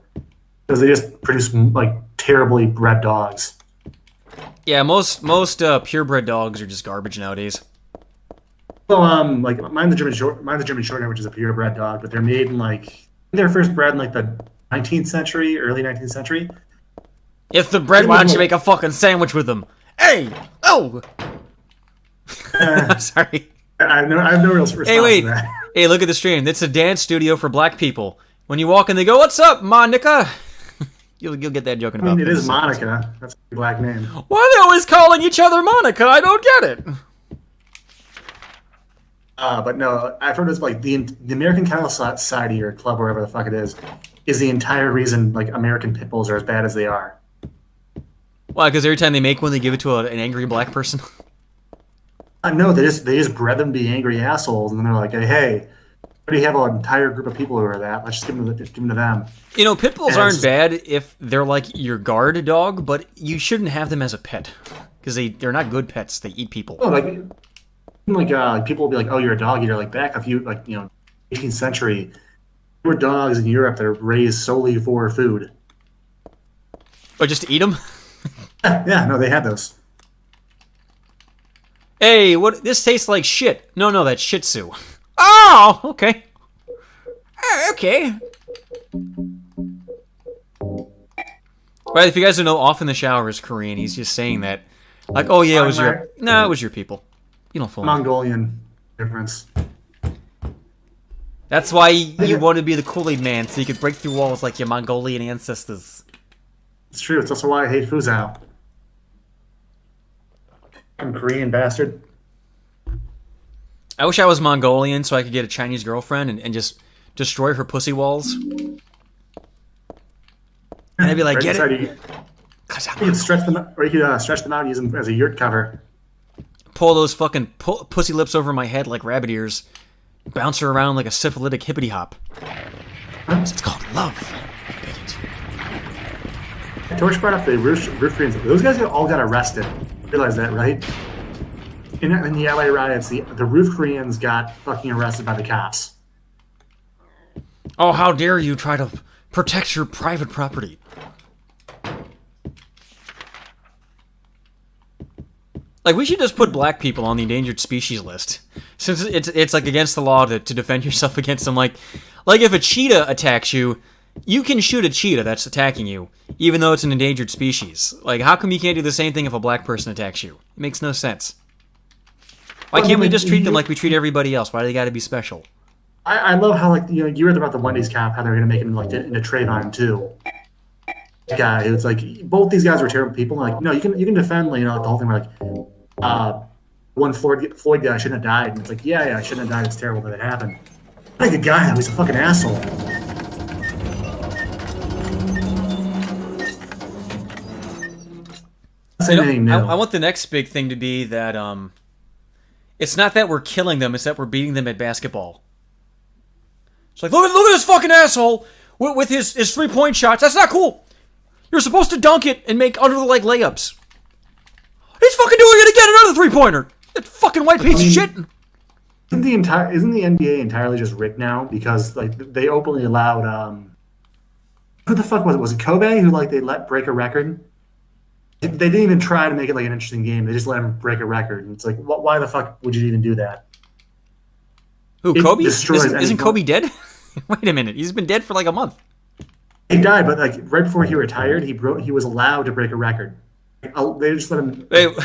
Because they just produce, terribly bred dogs. Yeah, most purebred dogs are just garbage nowadays. Well, mine's the German Shorthair, which is a purebred dog, but they're made in, they're first bred in, the 19th century, early 19th century. If the bread, why don't you make a fucking sandwich with them? Hey! Oh! Sorry. I have no real response to that. Hey, look at the stream. It's a dance studio for black people. When you walk in, they go, "What's up, Monica?" You'll get that joke in about. It is Monica. That's a black name. Why are they always calling each other Monica? I don't get it. But no, I've heard it's the American Kennel Society or club, wherever the fuck it is the entire reason American pit bulls are as bad as they are. Why? Because every time they make one, they give it to an angry black person. No, they just bred them to be angry assholes, and then they're like, hey, we already have an entire group of people who are that. Let's just give them to them. You know, pit bulls aren't bad if they're like your guard dog, but you shouldn't have them as a pet because they're not good pets. They eat people. Oh, people will be like, "Oh, you're a dog eater." Back a few, 18th century, there were dogs in Europe that are raised solely for food. Or just to eat them? Yeah, no, they had those. Hey, what? This tastes like shit. No, that's Shih Tzu. Oh, okay. Okay. Right, if you guys don't know, Off in the Shower is Korean. He's just saying that. Oh yeah, it was your... No, it was your people. You don't fool me. Mongolian difference. That's why you want to be the Kool-Aid man, so you could break through walls like your Mongolian ancestors. It's true. It's also why I hate Fuzhou. I'm Korean bastard. I wish I was Mongolian so I could get a Chinese girlfriend and just destroy her pussy walls. And I'd be like, get it? You could stretch them out, or you could stretch them out and use them as a yurt cover. pull those fucking pussy lips over my head like rabbit ears, bounce her around like a syphilitic hippity hop. It's called love. Torch brought up the roof Koreans. Those guys all got arrested. You realize that, right? In the LA riots, the roof Koreans got fucking arrested by the cops. Oh, how dare you try to protect your private property. Like, we should just put black people on the endangered species list. Since it's like against the law to defend yourself against them. Like if a cheetah attacks you, you can shoot a cheetah that's attacking you, even though it's an endangered species. Like, how come you can't do the same thing if a black person attacks you? It makes no sense. Why can't we just treat them like we treat everybody else? Why do they gotta be special? I love how, like, you read about the Wendy's cop, how they're gonna make him like into Trayvon too. Guy, it's like both these guys were terrible people. Like, no, you can defend, the whole thing. Where, like, one Floyd guy shouldn't have died, and it's like, yeah, I shouldn't have died. It's terrible that it happened. Like a guy that was a fucking asshole. I want the next big thing to be that it's not that we're killing them; it's that we're beating them at basketball. It's like, look at this fucking asshole with his 3-point shots. That's not cool. You're supposed to dunk it and make under the leg layups. He's fucking doing it again, another 3-pointer. That fucking white piece of shit. Isn't the NBA entirely just rigged now? Because like they openly allowed who the fuck was it? Was it Kobe who they let break a record? They didn't even try to make it like an interesting game. They just let him break a record. And it's like, why the fuck would you even do that? Who, Kobe? Isn't Kobe dead? Wait a minute. He's been dead for like a month. He died, but like right before he retired, he was allowed to break a record. They just let him. Wait,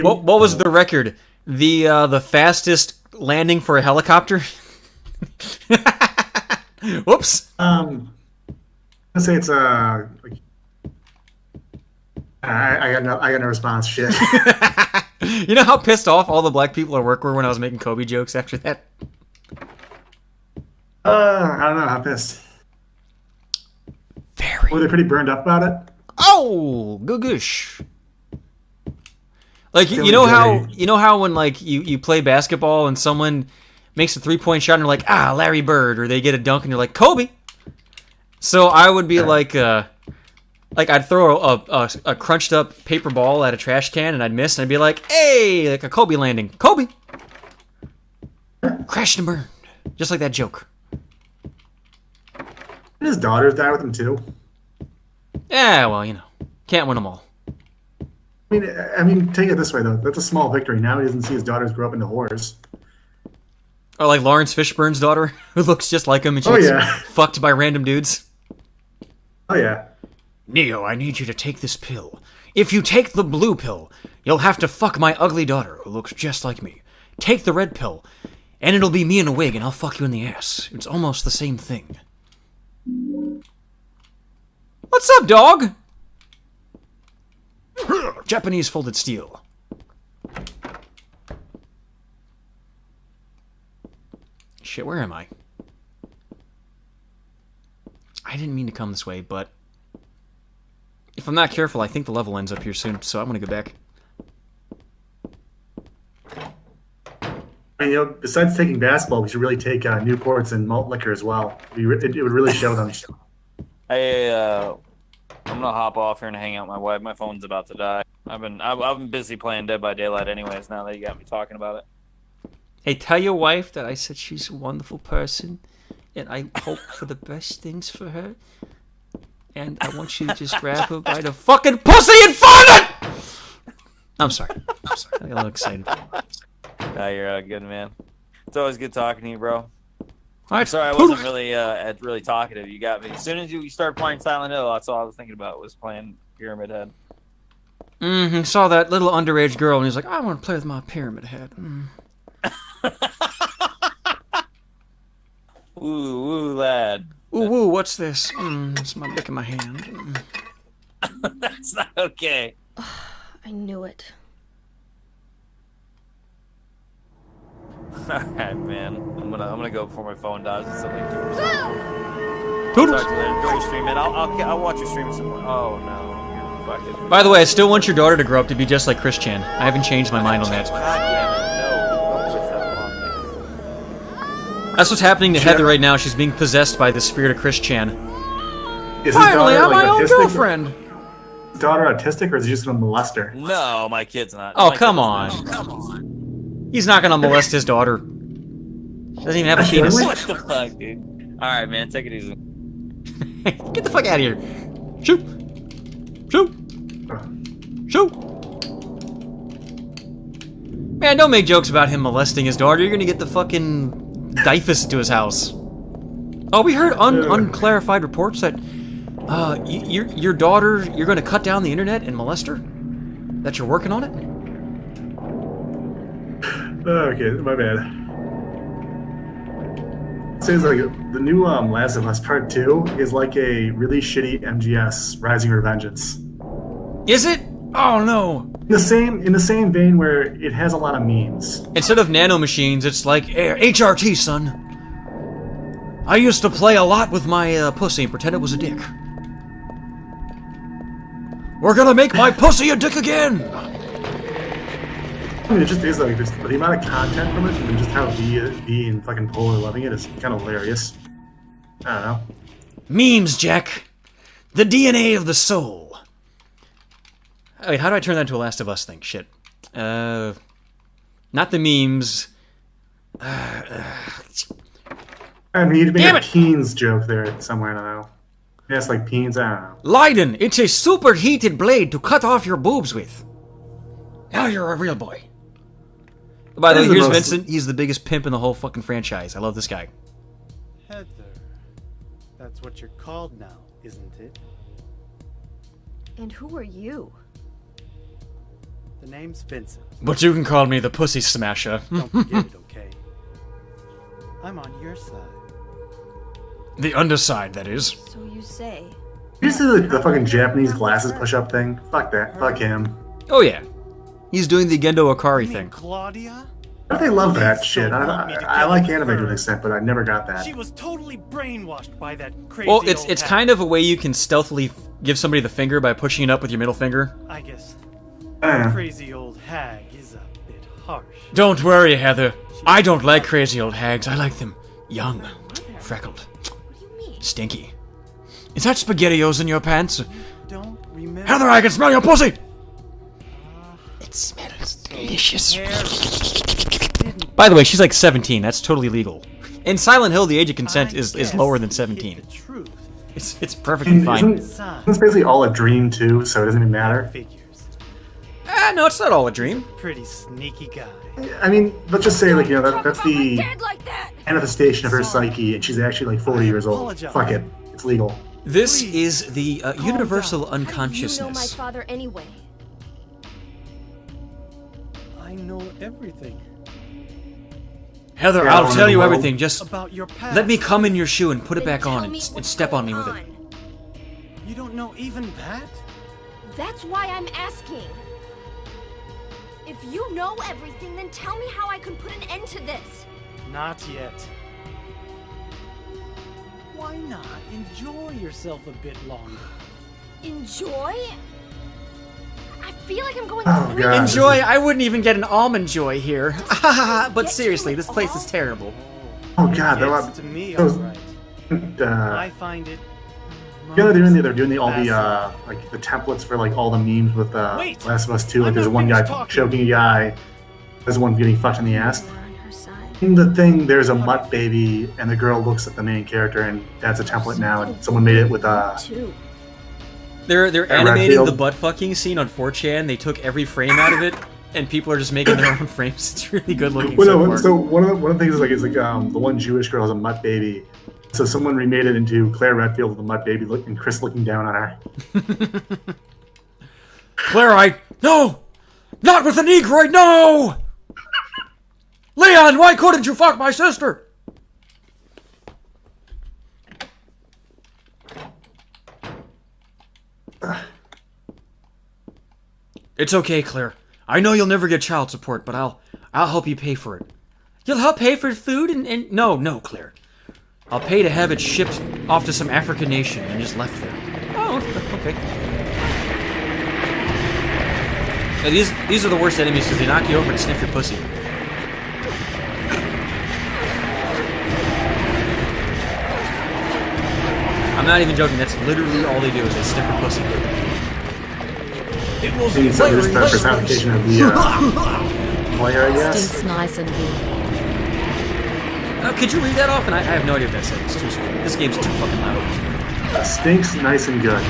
what was the record? The fastest landing for a helicopter? Whoops. Let's say it's I got no response. Shit. You know how pissed off all the black people at work were when I was making Kobe jokes after that? I don't know how pissed. Very. Were they pretty burned up about it? Oh, goosh. Like, you know how when like you play basketball and someone makes a 3-point shot and you're like, Larry Bird, or they get a dunk and you're like, Kobe. So I would be like I'd throw a crunched up paper ball at a trash can and I'd miss and I'd be like, hey, like a Kobe landing. Kobe. Crashed and burned. Just like that joke. Did his daughters die with him too? Yeah, well, can't win them all. I mean, take it this way though. That's a small victory. Now he doesn't see his daughters grow up into whores. Or like Lawrence Fishburne's daughter, who looks just like him and she's fucked by random dudes. Oh yeah. Neo, I need you to take this pill. If you take the blue pill, you'll have to fuck my ugly daughter, who looks just like me. Take the red pill, and it'll be me in a wig, and I'll fuck you in the ass. It's almost the same thing. What's up, dog? Japanese folded steel. Shit, where am I? I didn't mean to come this way, but if I'm not careful, I think the level ends up here soon, so I'm gonna go back. I mean, besides taking basketball, we should really take Newports and malt liquor as well. It would really show them. Hey, I'm gonna hop off here and hang out with my wife. My phone's about to die. I've been busy playing Dead by Daylight anyways, now that you got me talking about it. Hey, tell your wife that I said she's a wonderful person, and I hope for the best things for her. And I want you to just grab her by the fucking pussy and fart it! I'm sorry. I got a little excited. Nah, you're good, man. It's always good talking to you, bro. All right, sorry I wasn't really talkative. You got me. As soon as you start playing Silent Hill, that's all I was thinking about was playing Pyramid Head. Mm-hmm. Saw that little underage girl, and he's like, I want to play with my Pyramid Head. Ooh, lad. Ooh, what's this? It's my dick in my hand. That's not okay. I knew it. Alright, man. I'm gonna go before my phone dies. It's something to Toodles. talk to you later. Enjoy your stream, man. I'll watch your stream some more. Oh no. fucking. By the way, I still want your daughter to grow up to be just like Chris Chan. I haven't changed my mind on that. God damn it! No, don't wish that upon me. That's what's happening to Heather right now. She's being possessed by the spirit of Chris Chan. Is his Finally, daughter, I'm like, my own autistic? girlfriend. Is daughter autistic, or is he just gonna molest her? No, my kid's not. Oh, My come kid's on. not. Oh, come on. He's not gonna molest his daughter. Doesn't even have a penis. What the fuck, dude? All right, man, take it easy. Get the fuck out of here. Shoot. Shoot. Shoot. Man, don't make jokes about him molesting his daughter. You're gonna get the fucking typhus to his house. Oh, we heard unclarified reports that your daughter, you're gonna cut down the internet and molest her? That you're working on it? Okay, my bad. Seems like the new Last of Us Part 2 is like a really shitty MGS Rising Revengeance. Is it? Oh no. In the same vein where it has a lot of memes. Instead of nanomachines, it's like HRT, son. I used to play a lot with my pussy and pretend it was a dick. We're gonna make my pussy a dick again! I mean, it just is like just the amount of content from it, and just how V and fucking Pole are loving it is kind of hilarious. I don't know. Memes, Jack. The DNA of the soul. Oh, wait, how do I turn that into a Last of Us thing? Shit. Not the memes. I mean, you'd make a Peens joke there somewhere, I don't know. Yes, like Peens, I don't know. Leiden, it's a superheated blade to cut off your boobs with. Now you're a real boy. By the way, here's Vincent. He's the biggest pimp in the whole fucking franchise. I love this guy. Heather. That's what you're called now, isn't it? And who are you? The name's Vincent. But you can call me the Pussy Smasher. Don't forget it, okay? I'm on your side. The underside, that is. So you say. You see the fucking Japanese glasses push-up thing? Fuck that. Fuck him. Oh yeah. He's doing the Gendo Akari thing. Claudia? They love that shit. I like anime to an extent, but I never got that. She was totally brainwashed by that crazy Well, it's kind of a way you can stealthily give somebody the finger by pushing it up with your middle finger. I guess crazy old hag is a bit harsh. Don't worry, Heather. I don't like crazy old hags. I like them young, freckled, stinky. Is that SpaghettiOs in your pants? Don't remember. Heather, I can smell your pussy! It smells delicious. By the way, she's like 17. That's totally legal. In Silent Hill, the age of consent is lower than 17. It's perfectly fine. Isn't this basically all a dream too, so it doesn't even matter? No, it's not all a dream. Pretty sneaky guy. I mean, let's just say, like, you know, that's the manifestation of her psyche, and she's actually like 40 years old. Fuck it. It's legal. This is the universal How do you know my unconsciousness. father anyway? I know everything. Heather, Yeah, I'll tell you well, everything. Just about your past. let me come in your shoe and put it back on tell me and step on me with it. You don't know even that? That's why I'm asking. If you know everything, then tell me how I can put an end to this. Not yet. Why not enjoy yourself a bit longer? Enjoy? I feel like I'm going God. Enjoy? I wouldn't even get an almond joy here. But seriously, this place is terrible. Oh god, It's to me, those, alright. I find it. you know, they're doing all the like the templates for like all the memes with Last of Us 2. Like, there's one guy choking a guy, there's one getting fucked in the ass. In the thing, there's a mutt baby, and the girl looks at the main character, and that's a template now. And someone made it with They're animating the butt fucking scene on 4chan. They took every frame out of it, and people are just making their own frames. It's really good looking. So one of the things is like the one Jewish girl has a mutt baby. So someone remade it into Claire Redfield with the mutt baby and Chris looking down on her. Claire, no! Not with the Negroid, no! Leon, why couldn't you fuck my sister? It's okay, Claire. I know you'll never get child support, but I'll help you pay for it. You'll help pay for food and no, Claire. I'll pay to have it shipped off to some African nation and just left there. Oh, okay. Yeah, these are the worst enemies because they knock you over and sniff your pussy. I'm not even joking. That's literally all they do is they sniff your pussy. It will be just the personification of the player, I guess. Stinks nice and good. Could you read that off? And I have no idea what that says. It's too small. This game's too fucking loud. Stinks nice and good.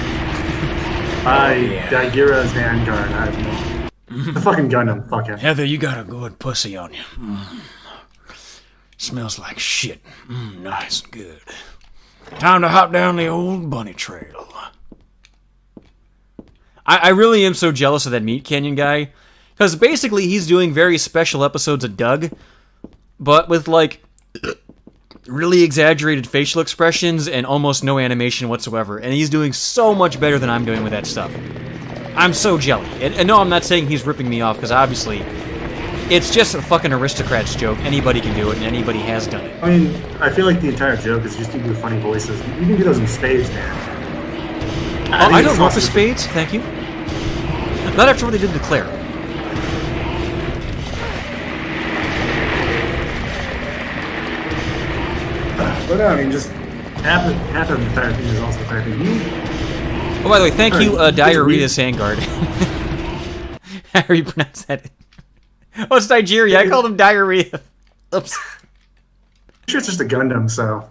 By Dagira Zangarn. I don't know. The fucking Gundam. Fuck him. Heather, you got a good pussy on you. Smells like shit. Nice and good. Time to hop down the old bunny trail. I really am so jealous of that Meat Canyon guy. Because basically he's doing very special episodes of Doug, but with, like, really exaggerated facial expressions and almost no animation whatsoever. And he's doing so much better than I'm doing with that stuff. I'm so jelly. And no, I'm not saying he's ripping me off, because obviously it's just a fucking aristocrat's joke. Anybody can do it, and anybody has done it. I mean, I feel like the entire joke is just you do funny voices. You can do those in spades, man. I don't know for spades, thank you. Not after what they did to Claire. But no, I mean, just half of the entire thing is also the fact that you... Oh, by the way, thank you, Diarrhea Sangard. How do you pronounce that? Oh, it's Nigeria. I called him Diarrhea. Oops. I'm sure it's just a Gundam, so...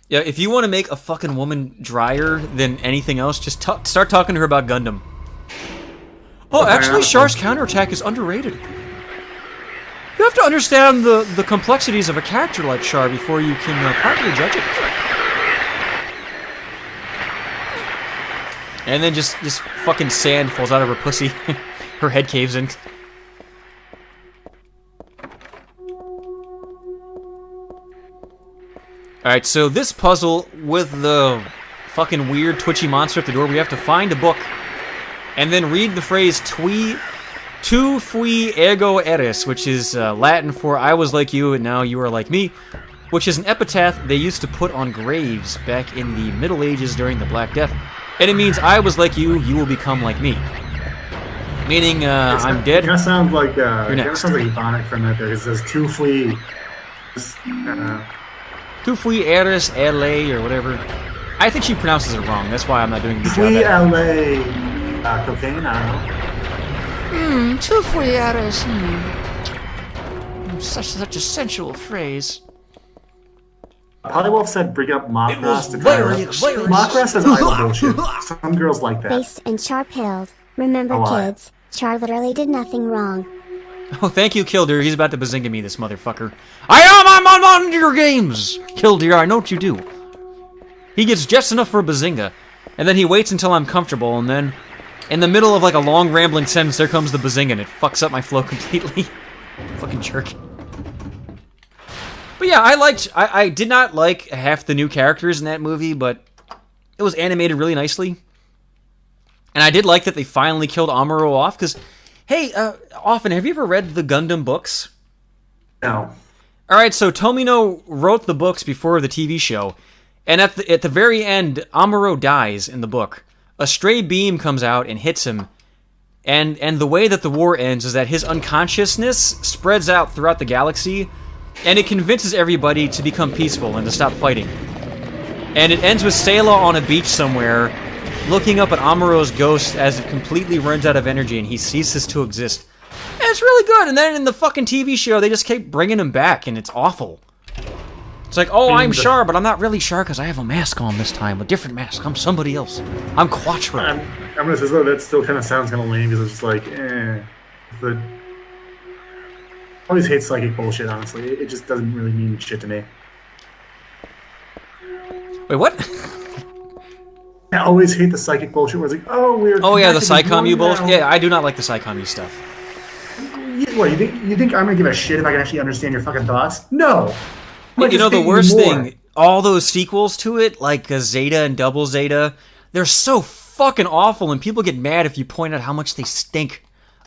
Yeah, if you want to make a fucking woman drier than anything else, just start talking to her about Gundam. Oh, actually, Char's counterattack is underrated. You have to understand the complexities of a character like Char before you can properly judge it. And then just fucking sand falls out of her pussy. Her head caves in. Alright, so this puzzle with the fucking weird twitchy monster at the door, we have to find a book and then read the phrase Tu fui ego eris, which is Latin for I was like you and now you are like me, which is an epitaph they used to put on graves back in the Middle Ages during the Black Death. And it means I was like you will become like me. Meaning, I'm dead. It kind of sounds like, You're next. sounds like Ebonic from that there. It says Tu fui... Tu fui eris LA or whatever. I think she pronounces it wrong. That's why I'm not doing a good job. Fui LA cocaine? I don't know. Tu fui eres. Such a sensual phrase. Polywolf said bring up Macross to try her. Macross says idle bullshit. Some girls like that. Based and Char pilled. Remember, kids, Char literally did nothing wrong. Oh, thank you, Killdeer. He's about to bazinga me, this motherfucker. I'm on your games! Killdeer, I know what you do. He gets just enough for a bazinga, and then he waits until I'm comfortable, and then, in the middle of like a long rambling sentence, there comes the bazinga, and it fucks up my flow completely. Fucking jerk. But yeah, I did not like half the new characters in that movie, but it was animated really nicely. And I did like that they finally killed Amuro off, because... Hey, Often, have you ever read the Gundam books? No. Alright, so Tomino wrote the books before the TV show, and at the very end, Amuro dies in the book. A stray beam comes out and hits him, and the way that the war ends is that his unconsciousness spreads out throughout the galaxy, and it convinces everybody to become peaceful and to stop fighting. And it ends with Sayla on a beach somewhere, looking up at Amuro's ghost as it completely runs out of energy and he ceases to exist. And it's really good, and then in the fucking TV show, they just keep bringing him back, and it's awful. It's like, oh, I'm Char, but I'm not really Char because I have a mask on this time, a different mask. I'm somebody else. I'm Quattro. I'm gonna say that still kind of sounds kind of lame because it's just like, But I always hate psychic bullshit, honestly. It just doesn't really mean shit to me. Wait, what? I always hate the psychic bullshit where it's like, oh, we're... Oh, yeah, the Psycom-U bullshit? Yeah, I do not like the Psycom-U stuff. What, you think I'm gonna give a shit if I can actually understand your fucking thoughts? No! You know, the worst thing, all those sequels to it, like Zeta and Double Zeta, they're so fucking awful, and people get mad if you point out how much they stink.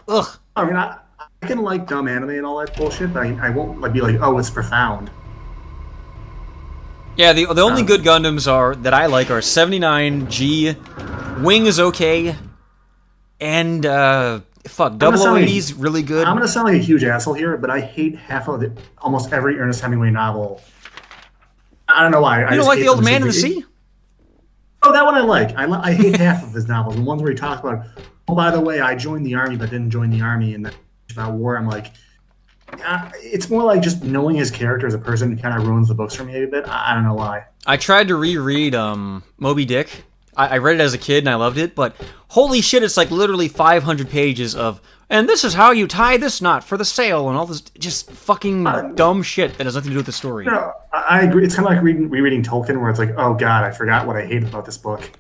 Ugh. I mean, I can like dumb anime and all that bullshit, but I won't be like, oh, it's profound. Yeah, the only good Gundams are that I like are 79, G, Wing is okay, and fuck, 0080's really good. I'm gonna sound like a huge asshole here, but I hate almost every Ernest Hemingway novel. I don't know why. You don't like The Old Man in the Sea? Oh, that one I like. I hate half of his novels. The ones where he talks about, oh, by the way, I joined the army but didn't join the army, and then about war. I'm like, it's more like just knowing his character as a person kind of ruins the books for me a bit. I don't know why. I tried to reread Moby Dick. I read it as a kid and I loved it, but holy shit, it's like literally 500 pages of, and this is how you tie this knot for the sail and all this just fucking dumb shit that has nothing to do with the story. No, I agree. It's kind of like rereading Tolkien, where it's like, oh god, I forgot what I hate about this book.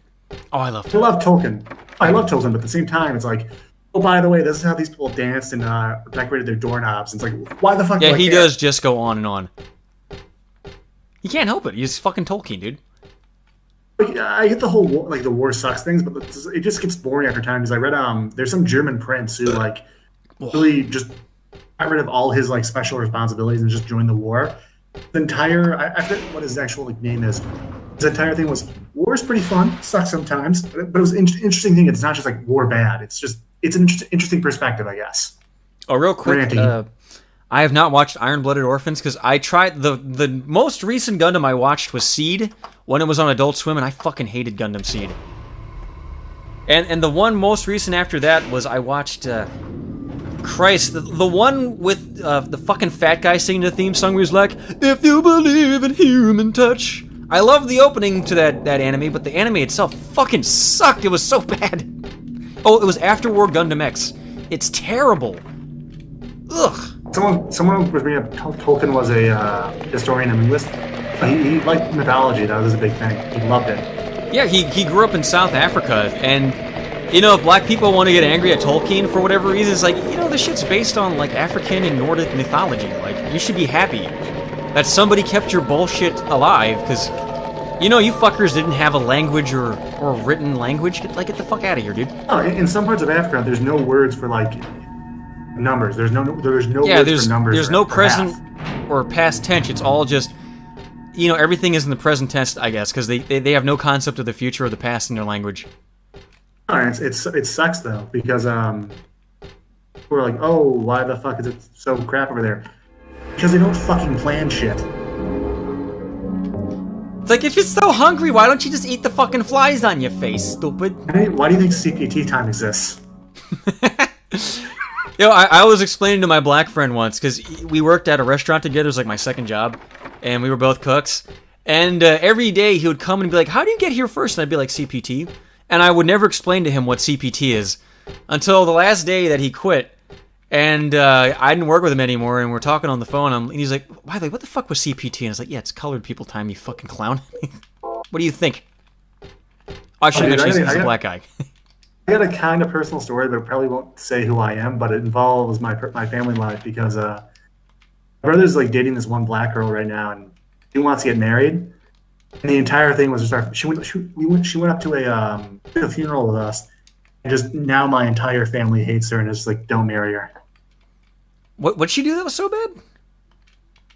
Oh, I love Tolkien. I love Tolkien. I love Tolkien, but at the same time, it's like, oh, by the way, this is how these people danced and decorated their doorknobs. It's like, why the fuck? Yeah, he does just go on and on. He can't help it. He's fucking Tolkien, dude. Like, I get the whole the war sucks things, but it just gets boring after time. Because I read there's some German prince who really just got rid of all his special responsibilities and just joined the war. The entire I forget what his actual name is. His entire thing was war is pretty fun, sucks sometimes, but it was an interesting thing. It's not just war bad. It's an interesting perspective, I guess. Oh, real quick, I have not watched Iron Blooded Orphans because I tried the most recent Gundam I watched was Seed when it was on Adult Swim, and I fucking hated Gundam Seed. And the one most recent after that was I watched Christ, the one with the fucking fat guy singing the theme song where he's like, "If you believe in human touch." I love the opening to that anime, but the anime itself fucking sucked. It was so bad. Oh, it was After War Gundam X. It's terrible. Ugh. Someone was bringing up Tolkien was a historian and linguist. He liked mythology. That was a big thing. He loved it. Yeah, he grew up in South Africa, and if black people want to get angry at Tolkien for whatever reason, it's like, this shit's based on African and Nordic mythology. You should be happy that somebody kept your bullshit alive, because you fuckers didn't have a language or written language. Get the fuck out of here, dude. Oh, in some parts of Africa, there's no words for numbers. There's no words for numbers. There's no present or past tense. It's all just everything is in the present tense, I guess, because they have no concept of the future or the past in their language. It sucks though, because we're like, oh, why the fuck is it so crap over there? Because they don't fucking plan shit. It's like, if you're so hungry, why don't you just eat the fucking flies on your face, stupid? Why do you think CPT time exists? I was explaining to my black friend once, because we worked at a restaurant together. It was my second job, and we were both cooks. And every day he would come and be like, how do you get here first? And I'd be like, CPT. And I would never explain to him what CPT is until the last day that he quit. And I didn't work with him anymore, and we're talking on the phone, and he's like, by the way, what the fuck was CPT? And I was like, yeah, it's colored people time, you fucking clown. What do you think? I should have mentioned he's a black guy. I got a kind of personal story, but probably won't say who I am, but it involves my family life, because my brother's dating this one black girl right now, and he wants to get married. And the entire thing was just she went up to a funeral with us, and just now my entire family hates her and is like, don't marry her. What'd she do that was so bad?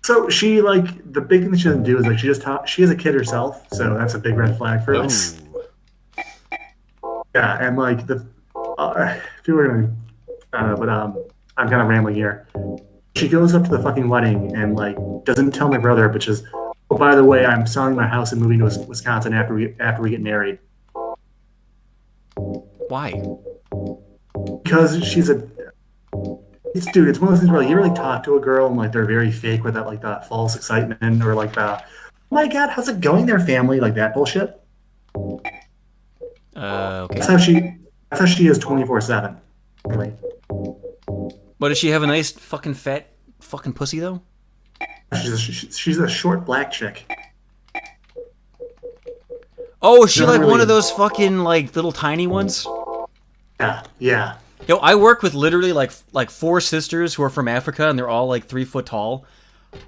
So she the big thing that she doesn't do is she has a kid herself, so that's a big red flag for us. Yeah, and people are gonna, but I'm kind of rambling here. She goes up to the fucking wedding and doesn't tell my brother, but just, oh, by the way, I'm selling my house and moving to Wisconsin after we get married. Why? Because it's one of those things where you really talk to a girl and they're very fake with that that false excitement or the, oh my god, how's it going there, family? That bullshit. Okay. That's how she is 24/7. Really. But does she have a nice fucking fat fucking pussy though? She's a short black chick. Oh, is she one of those fucking little tiny ones? Yeah. Yo, I work with literally like 4 sisters who are from Africa, and they're all 3 foot tall.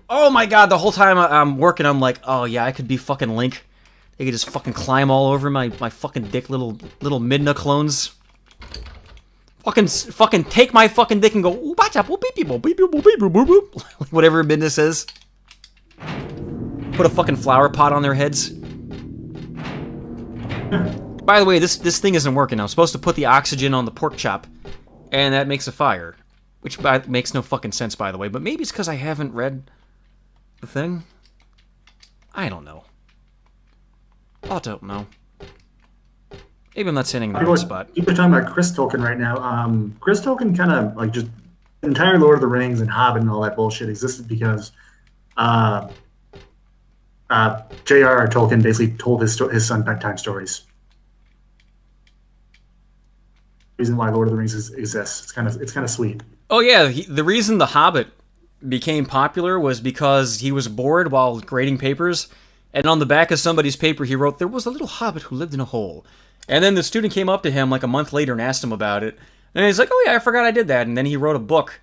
Oh my god, the whole time I'm working, I'm like, oh yeah, I could be fucking Link. They could just fucking climb all over my fucking dick, little Midna clones. Fucking take my fucking dick and go, whatever Midna says. Put a fucking flower pot on their heads. By the way, this thing isn't working. I'm supposed to put the oxygen on the pork chop, and that makes a fire. Which makes no fucking sense, by the way. But maybe it's because I haven't read the thing? I don't know. I don't know. Maybe I'm not sitting in the right spot. People are talking about Chris Tolkien right now. Chris Tolkien kind of, like, just the entire Lord of the Rings and Hobbit and all that bullshit existed because J.R.R. Tolkien basically told his son bedtime stories. Reason why Lord of the Rings exists. It's kind of sweet. Oh yeah, the reason The Hobbit became popular was because he was bored while grading papers, and on the back of somebody's paper he wrote, "There was a little hobbit who lived in a hole." And then the student came up to him like a month later and asked him about it, and he's like, "Oh yeah, I forgot I did that." And then he wrote a book,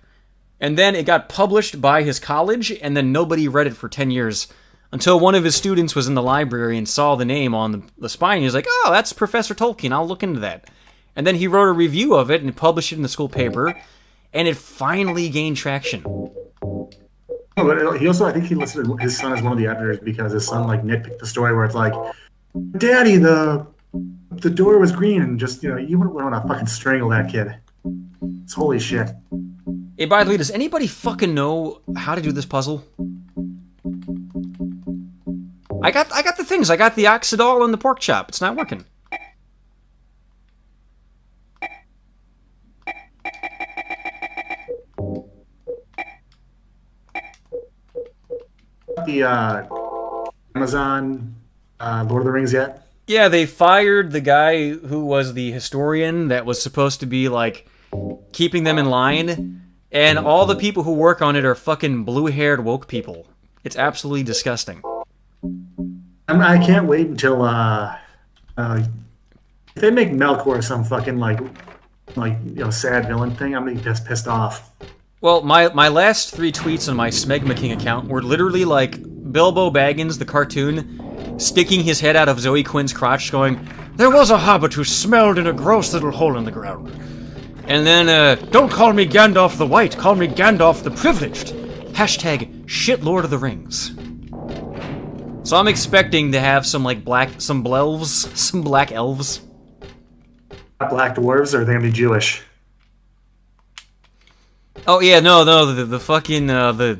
and then it got published by his college, and then nobody read it for 10 years. Until one of his students was in the library and saw the name on the spine. He was like, "Oh, that's Professor Tolkien, I'll look into that." And then he wrote a review of it and published it in the school paper, and it finally gained traction. Oh, but he also, I think he listed his son as one of the editors because his son, like, nitpicked the story where it's like, "Daddy, the door was green," and just, you know, you wouldn't want to fucking strangle that kid. It's holy shit. Hey, by the way, does anybody fucking know how to do this puzzle? I got the things. I got the oxidol and the pork chop. It's not working. The Amazon Lord of the Rings yet? Yeah, they fired the guy who was the historian that was supposed to be, like, keeping them in line, and all the people who work on it are fucking blue-haired woke people. It's absolutely disgusting. I can't wait until if they make Melkor some fucking like you know, sad villain thing. I'm gonna be pissed off. Well, my last 3 tweets on my Smegmaking account were literally like Bilbo Baggins, the cartoon, sticking his head out of Zoe Quinn's crotch going, "There was a hobbit who smelled in a gross little hole in the ground." And then, "Don't call me Gandalf the White, call me Gandalf the Privileged. Hashtag shit Lord of the Rings." So I'm expecting to have some, like, some black elves. Black dwarves, or are they gonna be Jewish? Oh yeah, no, the fucking, the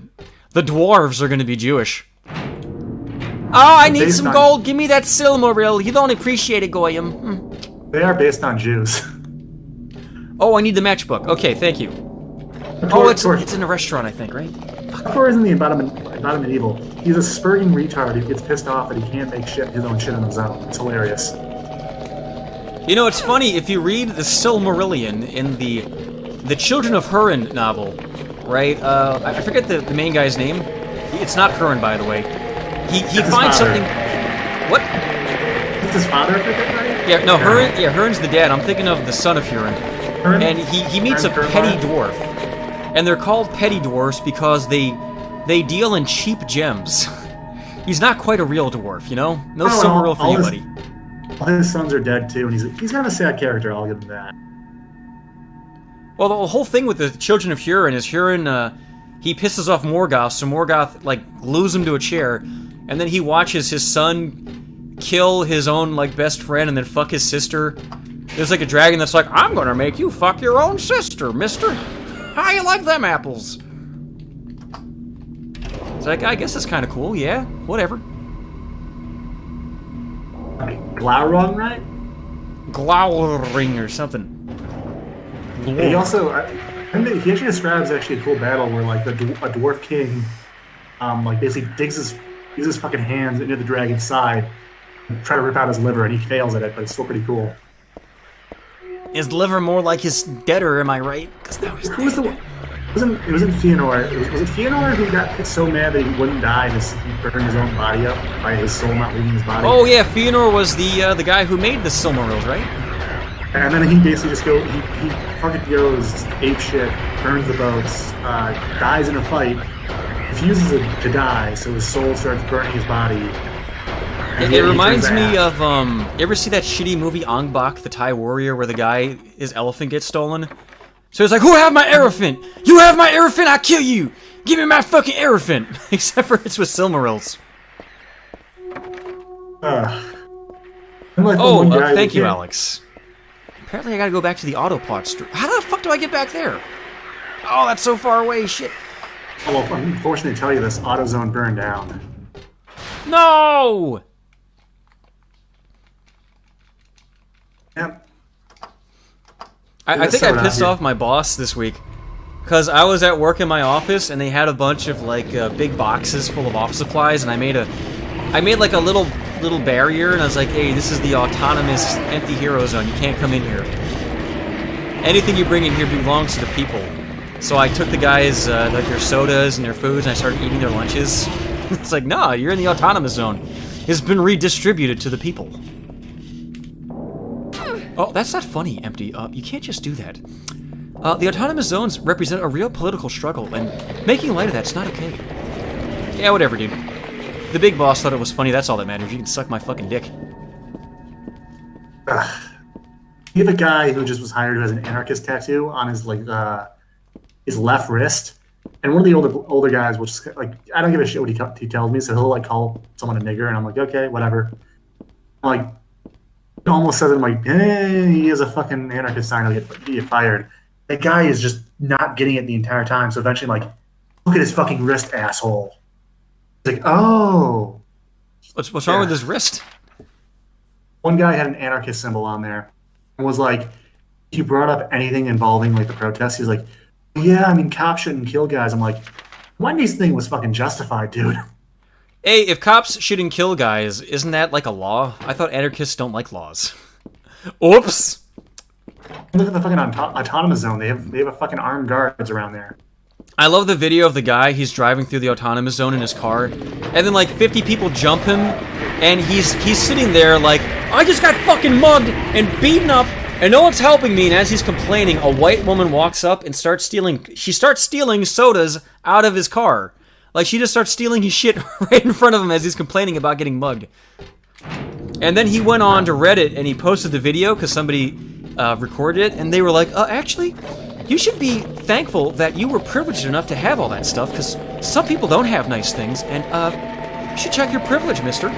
dwarves are gonna be Jewish. Oh, I need some gold, give me that Silmaril, you don't appreciate it, Goyim. They are based on Jews. Oh, I need the matchbook. Okay, thank you. Oh, it's in a restaurant, I think, right? Thor is in the bottom medieval. He's a spurging retard who gets pissed off that he can't make his own shit on his own. It's hilarious. You know, it's funny, if you read the Silmarillion in the Children of Húrin novel, right? I forget the main guy's name. It's not Húrin, by the way. He finds something. What? It's his father, if I get right? Yeah, no, Húrin. Yeah, Húrin's the dad. I'm thinking of the son of Húrin. And he meets a petty dwarf, and they're called petty dwarfs because they deal in cheap gems. He's not quite a real dwarf, you know. No Silmaril for you, buddy. All his sons are dead too, and he's kind of a sad character. I'll give him that. Well, the whole thing with the Children of Húrin is Húrin, he pisses off Morgoth, so Morgoth, like, glues him to a chair, and then he watches his son kill his own, like, best friend and then fuck his sister. There's, like, a dragon that's like, "I'm gonna make you fuck your own sister, mister. How you like them apples?" It's like, I guess that's kind of cool, yeah, whatever. Glaurung, right? Glowring or something. Yeah, he also, he actually describes actually a cool battle where, like, a dwarf king, like, basically uses his fucking hands into the dragon's side and try to rip out his liver, and he fails at it, but it's still pretty cool. His liver more like his deader, am I right? Because now he's dead. It wasn't Fëanor. Was it Fëanor who got so mad that he wouldn't die and he burned his own body up by his soul not leaving his body? Oh yeah, Fëanor was the guy who made the Silmarils, right? And then he basically just he fucking goes apeshit, burns the boats, dies in a fight, refuses to die, so his soul starts burning his body. It reminds me of, you ever see that shitty movie Ong Bak, the Thai warrior, where the guy, his elephant gets stolen? So he's like, "Who have my elephant? You have my elephant, I'll kill you! Give me my fucking elephant!" Except for it's with Silmarils. Like the thank you, Alex. Apparently I gotta go back to the auto parts store. How the fuck do I get back there? Oh, that's so far away, shit. Oh, well, I'm unfortunate to tell you this, AutoZone burned down. No! Yep. I think I pissed off my boss this week. Because I was at work in my office, and they had a bunch of, like, big boxes full of office supplies, and I made like a little barrier, and I was like, hey, this is the autonomous Emptyhero zone. You can't come in here. Anything you bring in here belongs to the people. So I took the guys, like, their sodas and their foods, and I started eating their lunches. It's like, nah, you're in the autonomous zone. It's been redistributed to the people. Oh, that's not funny, Empty. You can't just do that. The autonomous zones represent a real political struggle, and making light of that's not okay. Yeah, whatever, dude. The big boss thought it was funny, that's all that matters. You can suck my fucking dick. You have a guy who just was hired who has an anarchist tattoo on his, like, his left wrist, and one of the older guys will just, like, I don't give a shit what he tells me, so he'll, like, call someone a nigger, and I'm like, okay, whatever. I'm like, it almost says, I'm like, hey, he is a fucking anarchist sign, he'll get fired. That guy is just not getting it the entire time, so eventually I'm like, look at his fucking wrist, asshole. He's like, oh. What's wrong with his wrist? One guy had an anarchist symbol on there, and was like, he brought up anything involving, like, the protests, he was like, yeah, I mean, cops shouldn't kill guys. I'm like, Wendy's thing was fucking justified, dude. Hey, if cops shouldn't kill guys, isn't that like a law? I thought anarchists don't like laws. Oops! Look at the fucking autonomous zone. They have a fucking armed guards around there. I love the video of the guy, he's driving through the autonomous zone in his car, and then like 50 people jump him, and he's sitting there like, I just got fucking mugged and beaten up, and no one's helping me, and as he's complaining, a white woman walks up and starts stealing sodas out of his car. Like, she just starts stealing his shit right in front of him as he's complaining about getting mugged. And then he went on to Reddit, and he posted the video, because somebody recorded it, and they were like, actually, you should be thankful that you were privileged enough to have all that stuff, because some people don't have nice things, and you should check your privilege, mister.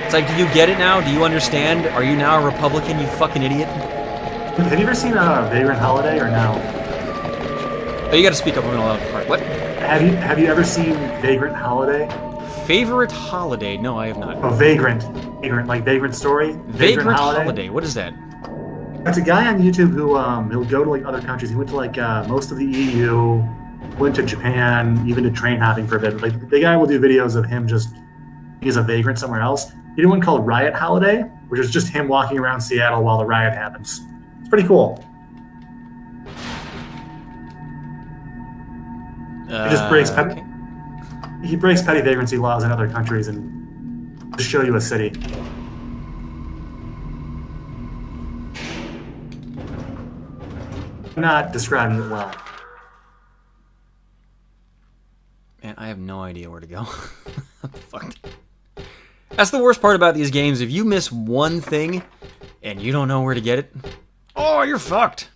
It's like, do you get it now? Do you understand? Are you now a Republican, you fucking idiot? Have you ever seen Vagrant Holiday, or no? Oh, you gotta speak up, I'm gonna allow the part. What? Have you ever seen Vagrant Holiday? Favorite holiday? No, I have not. Oh, Vagrant, like Vagrant Story. Vagrant Holiday. What is that? That's a guy on YouTube who he'll go to like other countries. He went to like most of the EU, went to Japan, even did train hopping for a bit. Like the guy will do videos of him just he's a vagrant somewhere else. He did one called Riot Holiday, which is just him walking around Seattle while the riot happens. It's pretty cool. He just breaks petty vagrancy laws in other countries and just show you a city. I'm not describing it well. Man, I have no idea where to go. Fuck. That's the worst part about these games. If you miss one thing and you don't know where to get it, oh, you're fucked.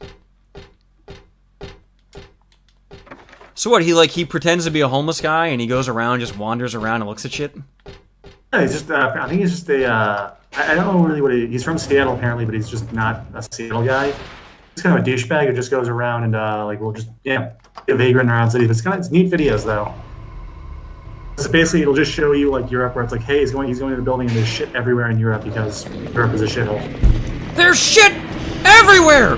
So what, he pretends to be a homeless guy and he goes around, just wanders around and looks at shit? Yeah, he's just, I think he's just I don't know really what he's from Seattle apparently, but he's just not a Seattle guy. He's kind of a douchebag who just goes around and be a vagrant around cities. It's neat videos though. So basically it'll just show you like Europe where it's like, hey, he's going to the building and there's shit everywhere in Europe because Europe is a shithole. There's shit everywhere!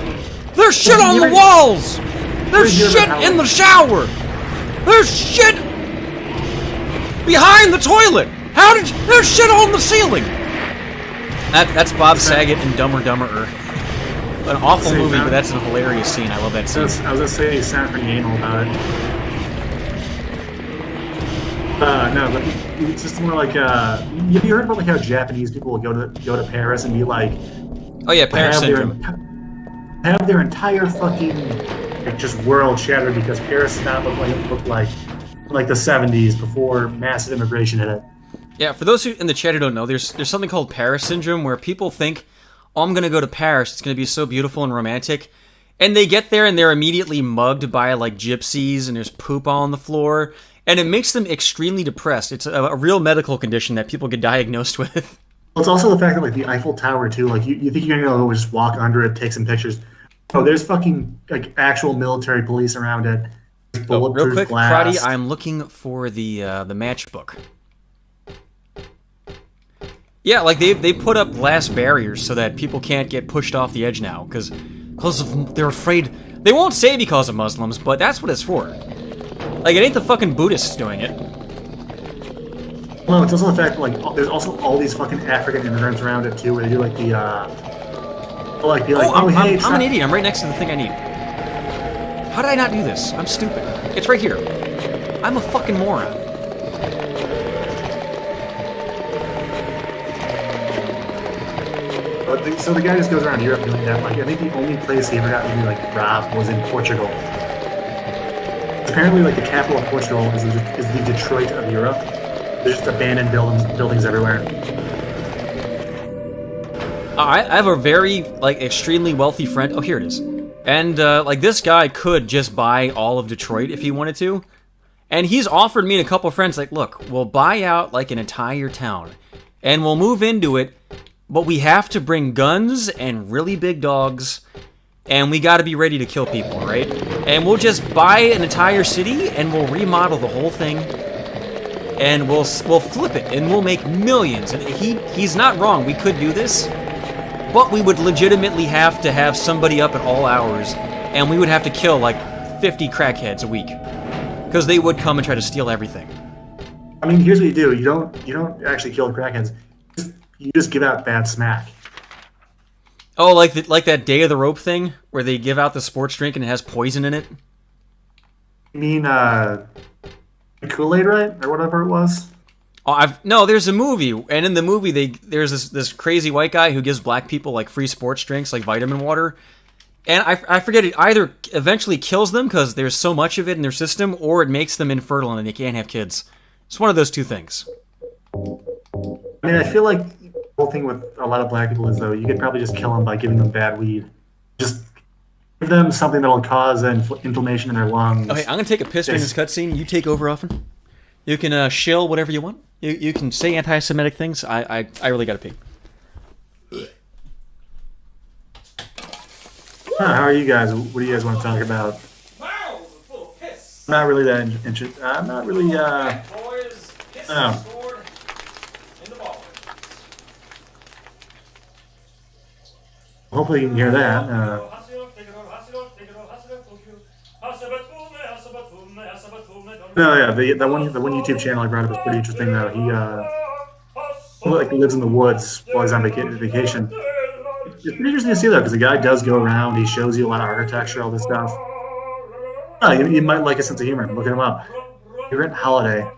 There's shit on the walls! There's shit in the shower! There's shit behind the toilet! There's shit on the ceiling! That's Bob Saget in Dumb or Dumberer. An awful movie, but that's a hilarious scene. I love that scene. I was gonna say he sounded pretty anal about it. No, but it's just more like you heard about like how Japanese people will go to Paris and be like, oh yeah, Paris syndrome. Have their entire fucking just world shattered because Paris does not look like it looked like the 70s before massive immigration hit it. Yeah, for those who in the chat who don't know, there's something called Paris syndrome where people think, oh, I'm gonna go to Paris, it's gonna be so beautiful and romantic, and they get there and they're immediately mugged by like gypsies and there's poop on the floor And it makes them extremely depressed. It's a real medical condition that people get diagnosed with. Well, it's also the fact that, like, the Eiffel Tower, too, like, you think you're going to just walk under it, take some pictures. Oh, there's fucking, like, actual military police around it. Bulletproof Real quick, glass. Crotty, I'm looking for the matchbook. Yeah, like, they put up glass barriers so that people can't get pushed off the edge now, because they're afraid. They won't say because of Muslims, but that's what it's for. Like, it ain't the fucking Buddhists doing it. Well, it's also the fact that, like, there's also all these fucking African immigrants around it, too, where they do, like, the, I'm an idiot. I'm right next to the thing I need. How did I not do this? I'm stupid. It's right here. I'm a fucking moron. So the guy just goes around Europe doing that. Like, I think the only place he ever got to be, like, robbed was in Portugal. Apparently, like, the capital of Portugal is the Detroit of Europe. There's just abandoned buildings everywhere. I have a very, like, extremely wealthy friend. Oh, here it is. And, like, this guy could just buy all of Detroit if he wanted to. And he's offered me and a couple of friends, like, look, we'll buy out, like, an entire town. And we'll move into it, but we have to bring guns and really big dogs. And we gotta be ready to kill people, right? And we'll just buy an entire city, and we'll remodel the whole thing. And we'll flip it, and we'll make millions. And he's not wrong, we could do this. But we would legitimately have to have somebody up at all hours, and we would have to kill, like, 50 crackheads a week. Because they would come and try to steal everything. I mean, here's what you do. You don't actually kill the crackheads. You just give out bad smack. Oh, like that Day of the Rope thing, where they give out the sports drink and it has poison in it? You mean, Kool-Aid, right? Or whatever it was? Oh, no, there's a movie, and in the movie, there's this crazy white guy who gives black people, like, free sports drinks, like vitamin water. And I forget, it either eventually kills them because there's so much of it in their system, or it makes them infertile and they can't have kids. It's one of those two things. I mean, I feel like the whole thing with a lot of black people is, though, you could probably just kill them by giving them bad weed. Just give them something that'll cause inflammation in their lungs. Okay, I'm going to take a piss during this cutscene. You take over often. You can shill whatever you want. You can say anti-Semitic things. I really got to pee. How are you guys? What do you guys want to talk about? I'm not really that interested. I'm not really, hopefully you can hear that. No, yeah, the one YouTube channel I brought up was pretty interesting, though. He lives in the woods while he's on vacation. It's pretty interesting to see, though, because the guy does go around. He shows you a lot of architecture, all this stuff. Oh, you might like his sense of humor. Look him up. Favorite holiday.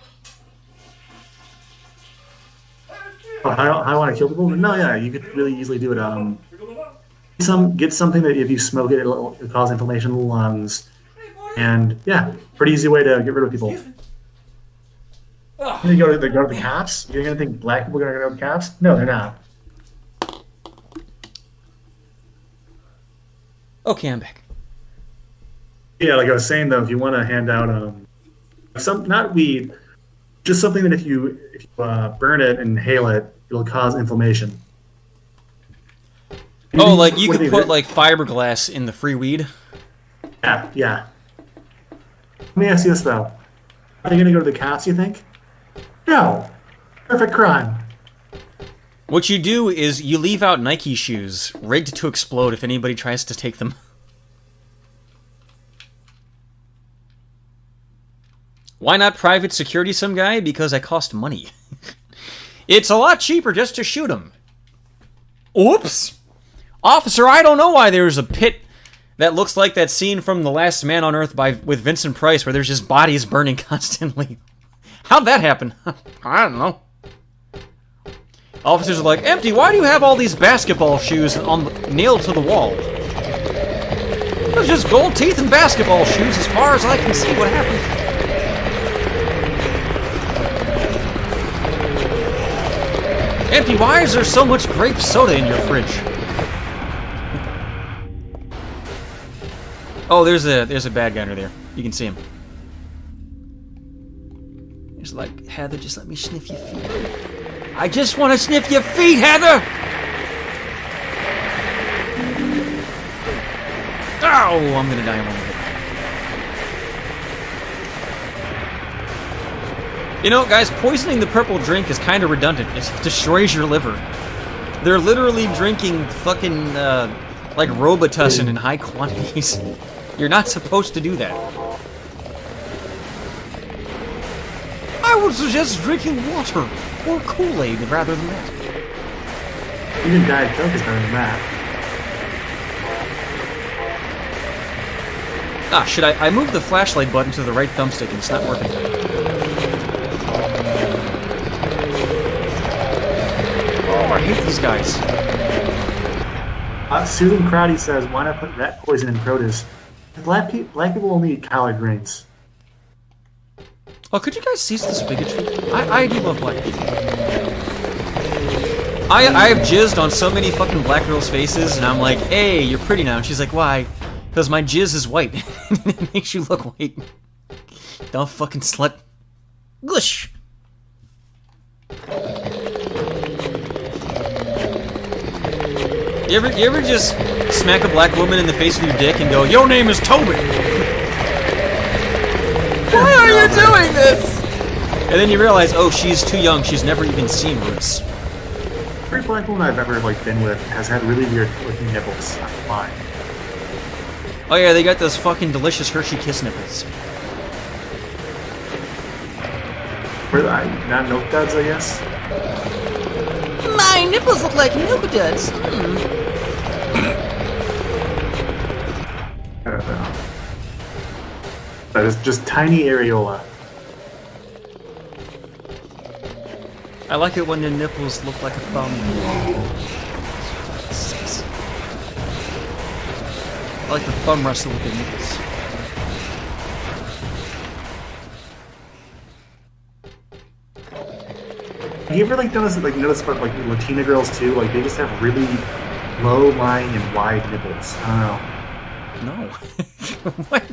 Oh, how I want to kill people? No, yeah, you could really easily do it. Get something that if you smoke it, it'll cause inflammation in the lungs. And yeah, pretty easy way to get rid of people. They go to the cops. You're gonna think black people are gonna go to the cops? No, they're not. Okay, I'm back. Yeah, like I was saying though, if you want to hand out not weed, just something that if you burn it and inhale it, it'll cause inflammation. Oh, like you could put like fiberglass in the free weed? Yeah. Let me ask you this though. Are they gonna go to the cops, you think? No. Perfect crime. What you do is you leave out Nike shoes, rigged to explode if anybody tries to take them. Why not private security some guy? Because I cost money. It's a lot cheaper just to shoot him. Oops! Officer, I don't know why there's a pit that looks like that scene from The Last Man on Earth with Vincent Price where there's just bodies burning constantly. How'd that happen? I don't know. Officers are like, Empty, why do you have all these basketball shoes nailed to the wall? There's just gold teeth and basketball shoes as far as I can see. What happened? Empty, why is there so much grape soda in your fridge? Oh, there's a bad guy under there. You can see him. Heather, just let me sniff your feet. I just want to sniff your feet, Heather! Oh, I'm gonna die in one minute. You know, guys, poisoning the purple drink is kind of redundant. It destroys your liver. They're literally drinking fucking, like Robitussin in high quantities. You're not supposed to do that. I would suggest drinking water or Kool-Aid rather than that. Even Diet Coke is better than that. Ah, shit, I moved the flashlight button to the right thumbstick and it's not working. Oh, I hate these guys. Susan Crowdy says, why not put rat poison in produce? Black people only eat collard greens. Oh, could you guys cease this bigotry? I do love black people. I've jizzed on so many fucking black girls' faces, and I'm like, hey, you're pretty now. And she's like, why? Because my jizz is white. It makes you look white. Don't fucking slut. Gush! You ever just smack a black woman in the face with your dick and go, your name is Toby? Why are you doing this? And then you realize, oh, she's too young. She's never even seen Roots. Every black woman I've ever been with has had really weird looking nipples. Why? Oh yeah, they got those fucking delicious Hershey Kiss nipples. Were they not milk duds, I guess? My nipples look like milk duds. I don't know. That is just tiny areola. I like it when the nipples look like a thumb. I like the thumb wrestle with the nipples. Have you ever noticed about like Latina girls too? Like they just have really low lying and wide nipples. I don't know. No. What?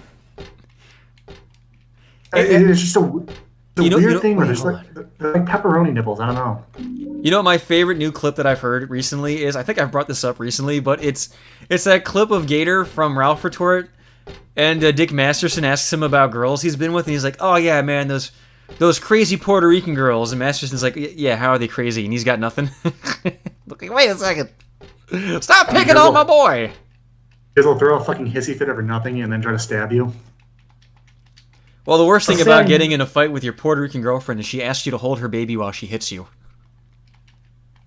It's just a weird thing where there's they're like pepperoni nipples. I don't know. You know what my favorite new clip that I've heard recently is? I think I've brought this up recently, but it's that clip of Gator from Ralph Retort, and Dick Masterson asks him about girls he's been with, and he's like, "Oh yeah, man, those crazy Puerto Rican girls." And Masterson's like, "Yeah, how are they crazy?" And he's got nothing. Wait a second. Stop picking on my boy. Because they'll throw a fucking hissy fit over nothing and then try to stab you. Well, the worst thing about getting in a fight with your Puerto Rican girlfriend is she asks you to hold her baby while she hits you.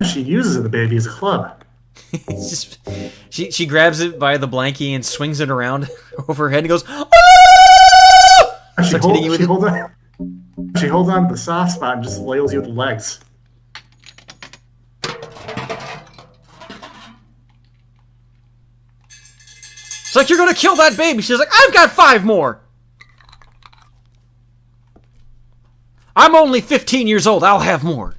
She uses the baby as a club. She grabs it by the blankie and swings it around over her head and goes, "Oh!" She holds on to the soft spot and just flails you with the legs. It's like, you're gonna kill that baby. She's like, I've got 5 more. I'm only 15 years old. I'll have more.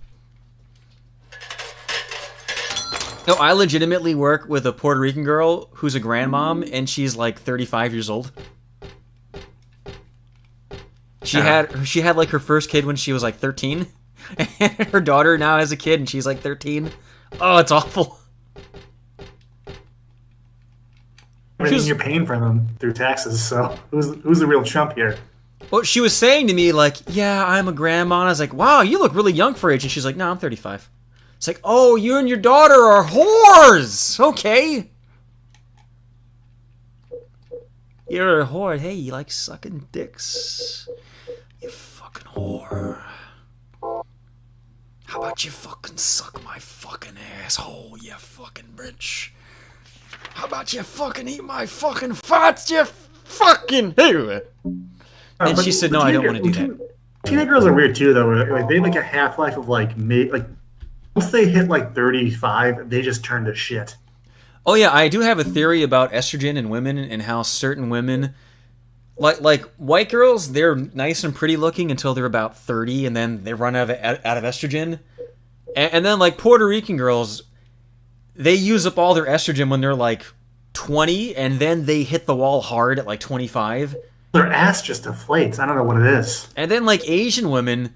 No, I legitimately work with a Puerto Rican girl who's a grandmom, and she's like 35 years old. She had like her first kid when she was like 13, and her daughter now has a kid and she's like 13. Oh, it's awful. I mean, you're paying for them through taxes, so who's the real chump here? Well, she was saying to me, like, yeah, I'm a grandma. And I was like, wow, you look really young for age. And she's like, no, I'm 35. It's like, oh, you and your daughter are whores. Okay. You're a whore. Hey, you like sucking dicks? You fucking whore. How about you fucking suck my fucking asshole, you fucking bitch? How about you fucking eat my fucking farts, you fucking whore? And she said, no, I don't want to do that. Teenage girls are weird too, though. Like, they have like a half-life of like once they hit like 35, they just turn to shit. Oh yeah, I do have a theory about estrogen in women and how certain women, like white girls, they're nice and pretty looking until they're about 30, and then they run out of estrogen. And then like Puerto Rican girls, they use up all their estrogen when they're like 20, and then they hit the wall hard at like 25. Their ass just deflates. I don't know what it is. And then like Asian women,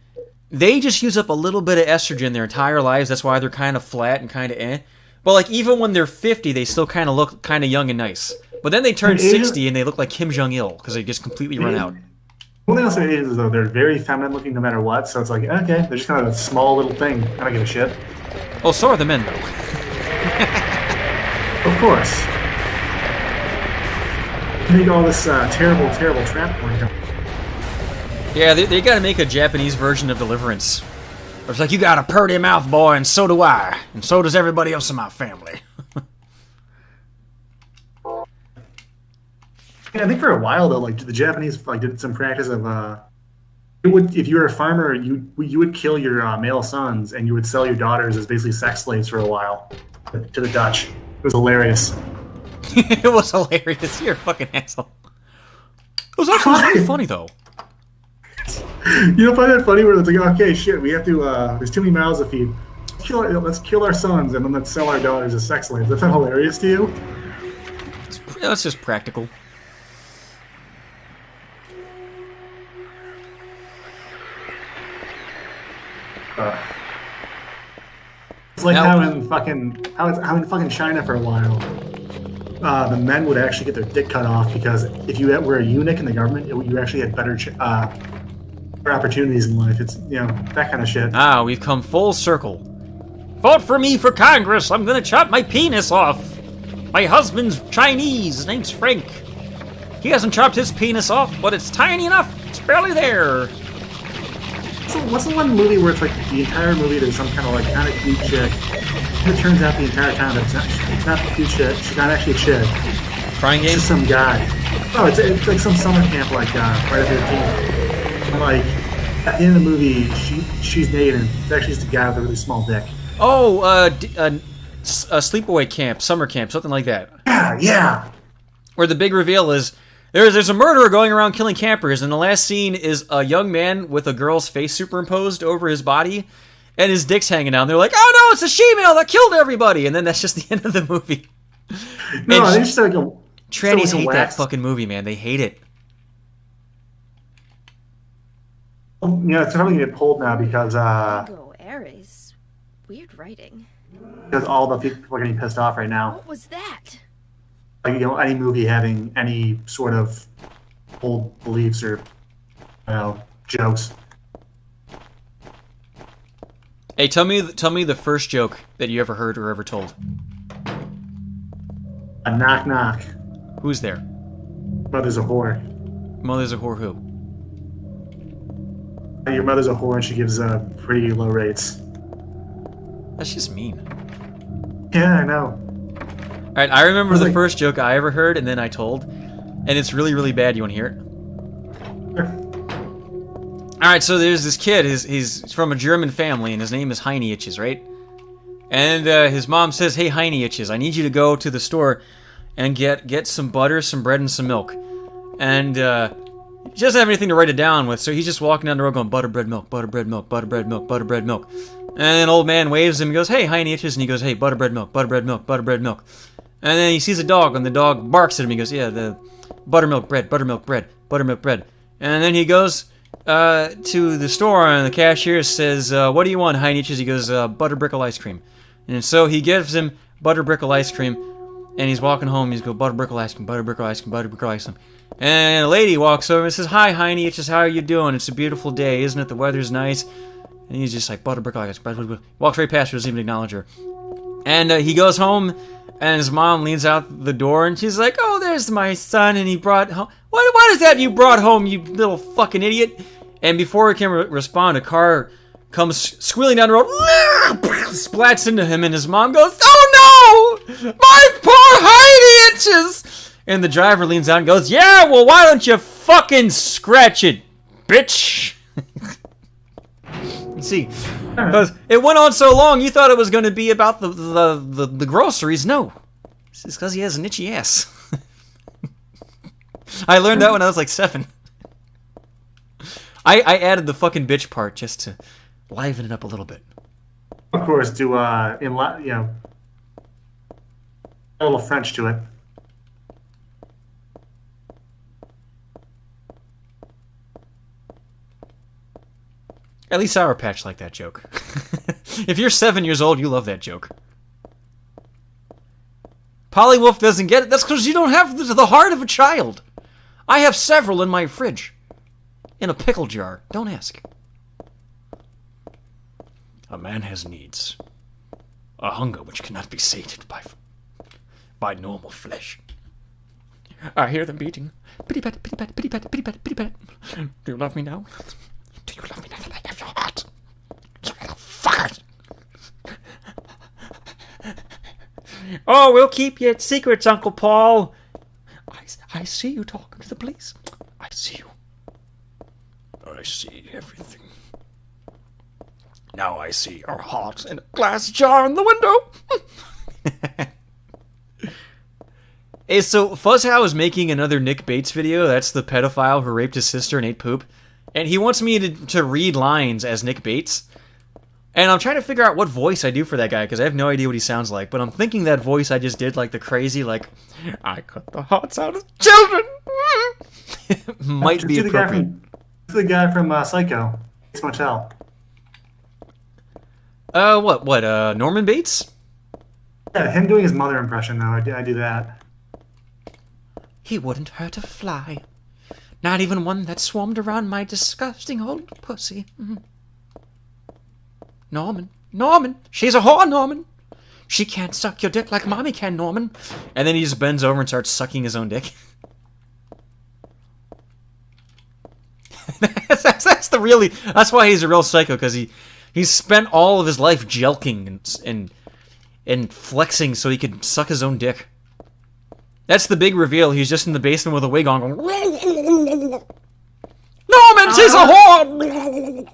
they just use up a little bit of estrogen their entire lives. That's why they're kind of flat and kind of eh. But like even when they're 50, they still kind of look kind of young and nice. But then they turn 60 and they look like Kim Jong-il because they just completely run out. One thing I'll say is though they're very feminine looking no matter what. So it's like okay, they're just kind of a small little thing. I don't give a shit. Oh, so are the men though. Of course. Make all this terrible trap porn. Yeah, they gotta make a Japanese version of Deliverance. Where it's like, you got a purty mouth, boy, and so do I. And so does everybody else in my family. Yeah, I think for a while though, like the Japanese like did some practice of if you were a farmer, you would kill your male sons and you would sell your daughters as basically sex slaves for a while to the Dutch. It was hilarious. It was hilarious. You're a fucking asshole. It was actually really funny though. You don't find that funny where it's like, okay, shit, we have to. There's too many mouths to feed. Let's kill our sons and then let's sell our daughters as sex slaves. That's not hilarious to you? It's just practical. It's like how in fucking China for a while, the men would actually get their dick cut off because if you were a eunuch in the government, you actually had better opportunities in life. It's that kind of shit. Ah, we've come full circle. Vote for me for Congress. I'm gonna chop my penis off. My husband's Chinese. His name's Frank. He hasn't chopped his penis off, but it's tiny enough. It's barely there. So what's the one movie where it's like the entire movie there's some kind of like kind of cute chick, and it turns out the entire time that it's not the cute chick. She's not actually a chick. Crying Game? It's just some guy. Oh, it's like some summer camp like Friday the 13th. And like at the end of the movie, she's naked and it's actually just a guy with a really small dick. Oh, sleepaway camp, summer camp, something like that. Yeah. Where the big reveal is there's a murderer going around killing campers, and the last scene is a young man with a girl's face superimposed over his body, and his dick's hanging down. They're like, oh no, it's a she-male that killed everybody, and then that's just the end of the movie. No, I think it's like a trannies hate that fucking movie, man. They hate it. It's probably gonna get pulled now because Ares. Weird writing. Because all the people are getting pissed off right now. What was that? Like any movie having any sort of old beliefs or jokes. Hey, tell me the first joke that you ever heard or ever told. A knock knock. Who's there? Mother's a whore. Mother's a whore who? Your mother's a whore and she gives pretty low rates. That's just mean. Yeah, I know. Alright, I remember the first joke I ever heard and then I told, and it's really, really bad. You want to hear it? Sure. Alright, so there's this kid, he's from a German family, and his name is Heini Itches, right? And his mom says, hey, Heini Itches, I need you to go to the store and get some butter, some bread, and some milk. And he doesn't have anything to write it down with, so he's just walking down the road going, butter, bread, milk, butter, bread, milk, butter, bread, milk, butter, bread, milk. And an old man waves him and goes, hey, Heini Itches, and he goes, hey, butter, bread, milk, butter, bread, milk, butter, bread, milk. And then he sees a dog, and the dog barks at him. He goes, yeah, the buttermilk bread, buttermilk bread, buttermilk bread. And then he goes to the store, and the cashier says, what do you want, Heiniches? He goes, butter brickle ice cream. And so he gives him butter brickle ice cream, and he's walking home. He's going, butter brickle ice cream, butter brickle ice cream, butter brickle ice cream. And a lady walks over and says, hi, Heiniches, how are you doing? It's a beautiful day, isn't it? The weather's nice. And he's just like, butter brickle ice cream. Walks right past her, doesn't even acknowledge her. And he goes home, and his mom leans out the door, and she's like, oh, there's my son, and he brought home... What is that you brought home, you little fucking idiot? And before he can respond, a car comes squealing down the road, splats into him, and his mom goes, oh no! My poor Heidi Itches! And the driver leans out and goes, yeah, well, why don't you fucking scratch it, bitch? See, because it went on so long, you thought it was going to be about the groceries. No, it's because he has an itchy ass. I learned that when I was like 7. I added the fucking bitch part just to liven it up a little bit. Of course, to a little French to it. At least Sour Patch like that joke. If you're 7 years old, you love that joke. Polywolf doesn't get it. That's because you don't have the heart of a child. I have several in my fridge. In a pickle jar. Don't ask. A man has needs. A hunger which cannot be sated by normal flesh. I hear them beating. Pitty pat, pitty pat, pitty pat, pitty pat, pitty pat. Do you love me now? Do you love me now that I have your heart? You little fuckers! Oh, we'll keep your secrets, Uncle Paul. I see you talking to the police. I see you. I see everything. Now I see your heart in a glass jar in the window. Hey, so Fuzzhow is making another Nick Bates video. That's the pedophile who raped his sister and ate poop. And he wants me to read lines as Nick Bates. And I'm trying to figure out what voice I do for that guy, because I have no idea what he sounds like. But I'm thinking that voice I just did, like the crazy, like, I cut the hearts out of children. Might be appropriate. It's the guy from Psycho. Ace Motel. What, Norman Bates? Yeah, him doing his mother impression, though. I do that. He wouldn't hurt a fly. Not even one that swarmed around my disgusting old pussy. Norman. She's a whore, Norman. She can't suck your dick like mommy can, Norman. And then he just bends over and starts sucking his own dick. That's why he's a real psycho, because he's spent all of his life jelking and flexing so he could suck his own dick. That's the big reveal. He's just in the basement with a wig on going, Norman, she's a whore!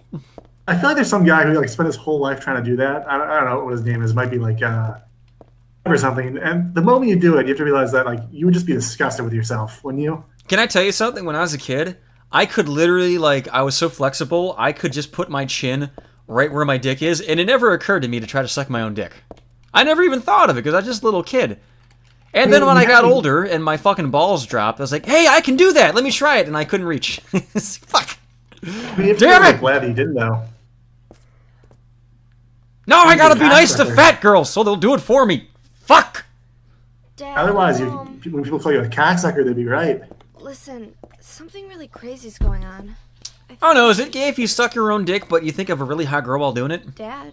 I feel like there's some guy who like spent his whole life trying to do that. I don't know what his name is. It might be like or something. And the moment you do it, you have to realize that like you would just be disgusted with yourself, wouldn't you? Can I tell you something? When I was a kid, I could literally, like, I was so flexible, I could just put my chin right where my dick is, and it never occurred to me to try to suck my own dick. I never even thought of it, because I was just a little kid. And then when I got older and my fucking balls dropped, I was like, hey, I can do that! Let me try it! And I couldn't reach. Fuck! Damn it! Glad he didn't, though. No, I gotta be nice to fat girls, so they'll do it for me. Fuck! Dad, otherwise, when people call you a cocksucker, they'd be right. Listen, something really crazy's going on. Oh no, is it gay if you suck your own dick, but you think of a really hot girl while doing it? Dad?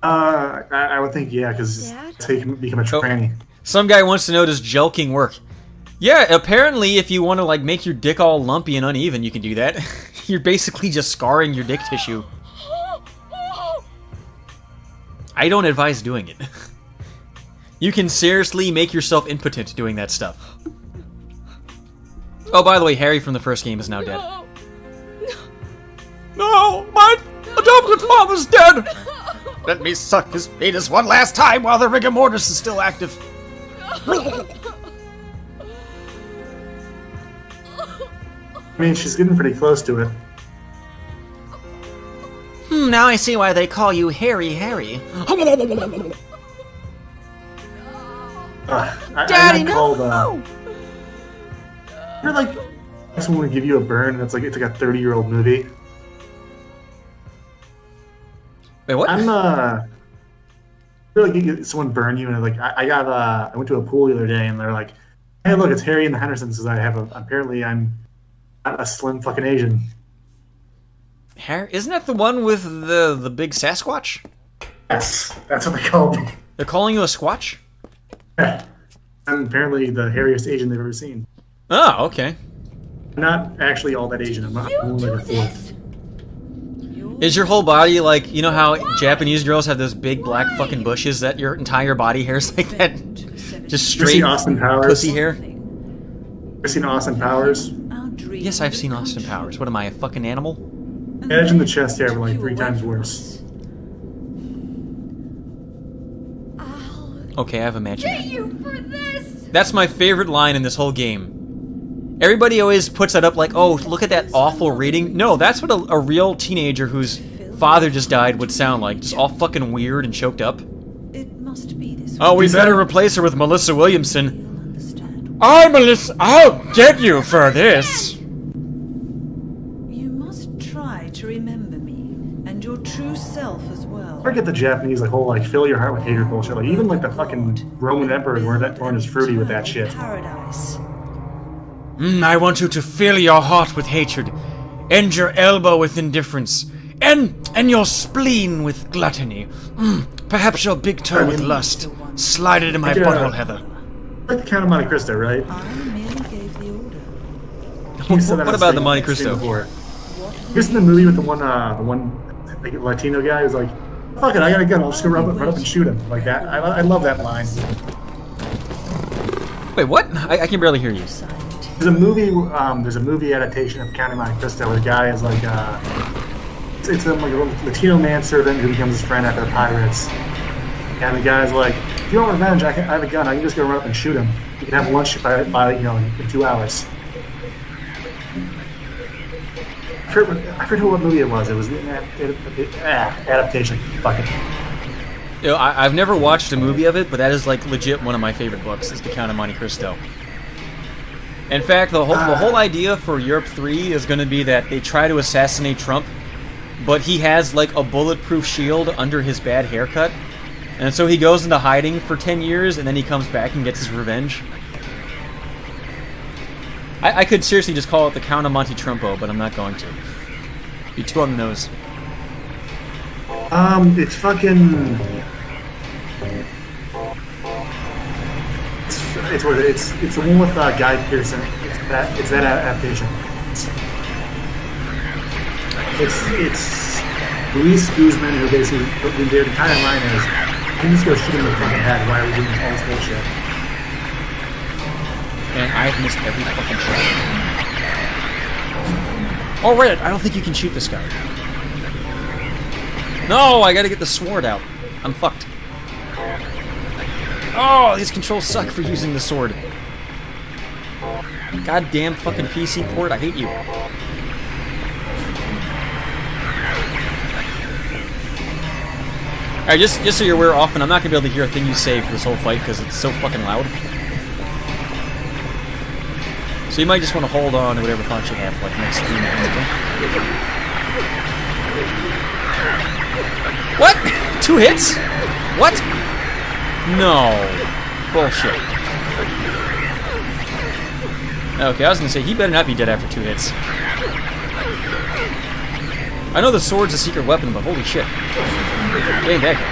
I would think, yeah, because that's how you can become a tranny. Some guy wants to know, does jelking work? Yeah, apparently if you want to, like, make your dick all lumpy and uneven, you can do that. You're basically just scarring your dick tissue. I don't advise doing it. You can seriously make yourself impotent doing that stuff. Oh, by the way, Harry from the first game is now dead. No, my adopted father's dead! Let me suck his penis one last time while the rigor mortis is still active. I mean, she's getting pretty close to it. Now I see why they call you Harry Harry. Daddy, no! You're like, someone would give you a burn, and it's like a 30-year-old movie. Wait, what? I feel like someone burn you, and like I went to a pool the other day, and they're like, "Hey, look, it's Harry and the Hendersons." Because apparently I'm not a slim fucking Asian. Harry, isn't that the one with the big Sasquatch? Yes, that's what they call me. They're calling you a Squatch? Yeah. I'm apparently the hairiest Asian they've ever seen. Oh, okay. I'm not actually all that Asian. I'm not only like a fourth. Is your whole body like, you know how Japanese girls have those big black fucking bushes that your entire body hair is like that? Just straight Austin Powers? pussy hair? You seen Austin Powers? Yes, I've seen Austin Powers. What am I, a fucking animal? Imagine the chest hair, but like 3 times worse. Okay, I've imagined Get you for this! That's my favorite line in this whole game. Everybody always puts that up like, oh, look at that awful rating. No, that's what a real teenager whose father just died would sound like. Just all fucking weird and choked up. It must be this Oh, we better replace her with Melissa Williamson. Melissa, I'll get you for this. You must try forget the Japanese like whole like fill your heart with hatred bullshit. Like even like the fucking Roman emperors weren't as fruity with that shit. Paradise. I want you to fill your heart with hatred, and your elbow with indifference, and your spleen with gluttony. Perhaps your big toe with lust. Slide it in my butthole, Heather. Like the Count of Monte Cristo, right? I merely gave the order. What about the Monte Cristo? Here's in the movie with the one like, Latino guy who's like, "Fuck it, I got a gun. I'll just go run up and shoot him." Like that. I love that line. Wait, what? I can barely hear you. There's a movie adaptation of Count of Monte Cristo where the guy is like, it's like a little Latino manservant who becomes his friend after the pirates. And the guy's like, "If you want revenge, I have a gun. I can just go run up and shoot him. You can have lunch by in 2 hours." I forget what movie it was. It was an adaptation. Fuck it. You know, I've never watched a movie of it, but that is like legit one of my favorite books. Is The Count of Monte Cristo. In fact, the whole idea for Europe 3 is going to be that they try to assassinate Trump, but he has like a bulletproof shield under his bad haircut. And so he goes into hiding for 10 years, and then he comes back and gets his revenge. I could seriously just call it the Count of Monte Trumpo, but I'm not going to. Be too on the nose. It's fucking... It's the one with Guy Pearson. It's that adaptation. It's Luis Guzman, who basically, the entire line is, "You can just go shoot him in the fucking head. Why are we doing all this bullshit?" And I've missed every fucking shot. Oh, right, I don't think you can shoot this guy. No, I gotta get the sword out. I'm fucked. Oh, these controls suck for using the sword. Goddamn fucking PC port, I hate you. Alright, just so you're aware, often I'm not gonna be able to hear a thing you say for this whole fight because it's so fucking loud. So you might just want to hold on to whatever thoughts you have for like the next 3 minutes, okay? What? 2 hits? What? No. Bullshit. Okay, I was gonna say, he better not be dead after 2 hits. I know the sword's a secret weapon, but holy shit. It ain't that good.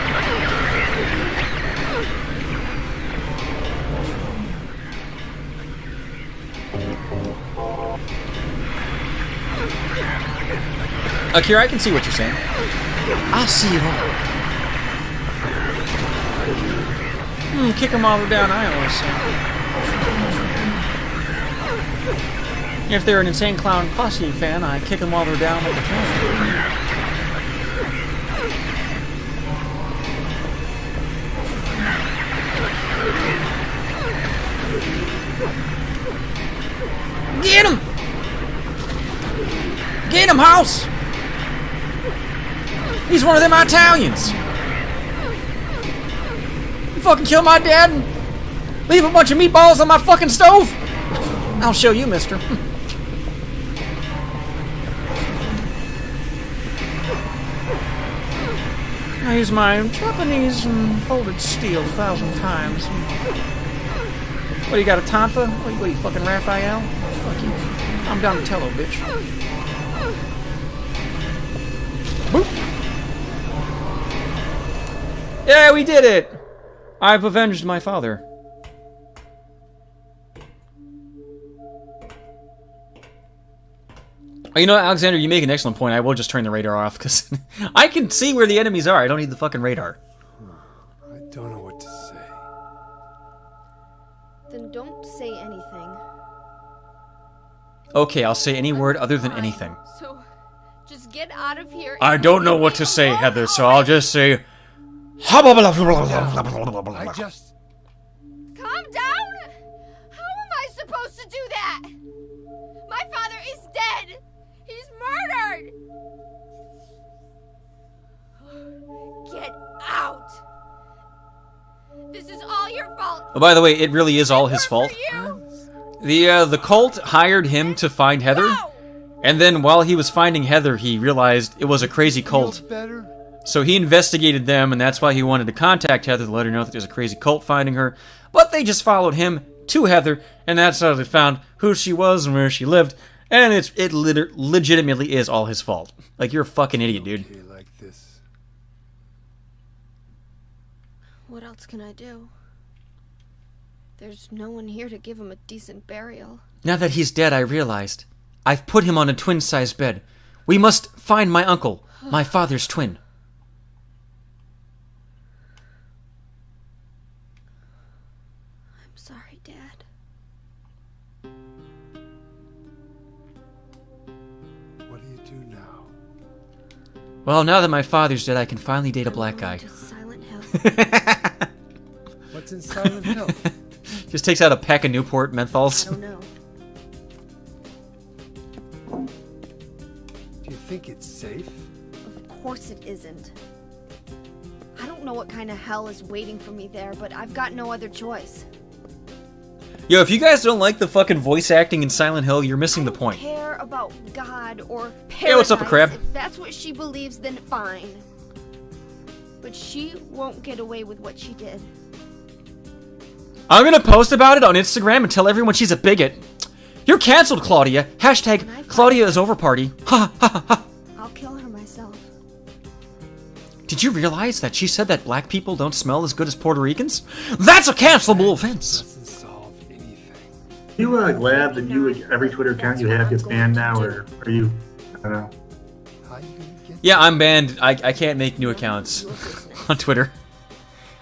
Akira, I can see what you're saying. I see it all. Kick them all down, I always say. If they're an Insane Clown Posse fan, I kick them while they're down with the phone. Get him! Get him, House! He's one of them Italians! You fucking kill my dad and leave a bunch of meatballs on my fucking stove? I'll show you, mister. I use my Japanese folded steel 1,000 times. What, you got a Tonfa? What are you fucking Raphael? Fuck you. I'm Donatello, bitch. Boop. Yeah, we did it! I've avenged my father. You know, Alexander, you make an excellent point. I will just turn the radar off, because I can see where the enemies are. I don't need the fucking radar. I don't know what to say. Then don't say anything. Okay, I'll say any word other than anything. So, just get out of here. I don't know what to say, Heather, so I'll just say... I just... Calm down! How am I supposed to do that? My father is dead! He's murdered! Get out! This is all your fault! Oh, by the way, it really is all his fault. The cult hired him to find Heather, and then while he was finding Heather, he realized it was a crazy cult. So he investigated them, and that's why he wanted to contact Heather to let her know that there's a crazy cult finding her. But they just followed him to Heather, and that's how they found who she was and where she lived. And it legitimately is all his fault. Like, you're a fucking idiot, dude. Like this. What else can I do? There's no one here to give him a decent burial. Now that he's dead, I realized. I've put him on a twin-sized bed. We must find my uncle, my father's twin. I'm sorry, Dad. What do you do now? Well, now that my father's dead, I can finally date a black guy. To Silent Hill. What's in Silent Hill? Just takes out a pack of Newport menthols. I don't know. Do you think it's safe? Of course it isn't. I don't know what kind of hell is waiting for me there, but I've got no other choice. Yo, if you guys don't like the fucking voice acting in Silent Hill, you're missing the point. I don't care about God or paradise. Hey, what's up, crab? If that's what she believes, then fine. But she won't get away with what she did. I'm gonna post about it on Instagram and tell everyone she's a bigot. You're canceled, Claudia. Hashtag Claudia is over party. Ha ha ha ha. I'll kill her myself. Did you realize that she said that black people don't smell as good as Puerto Ricans? That's a cancelable offense. Doesn't solve anything. You glad that every Twitter account you have gets banned now, or are you? I don't know. Yeah, I'm banned. I can't make new accounts on Twitter.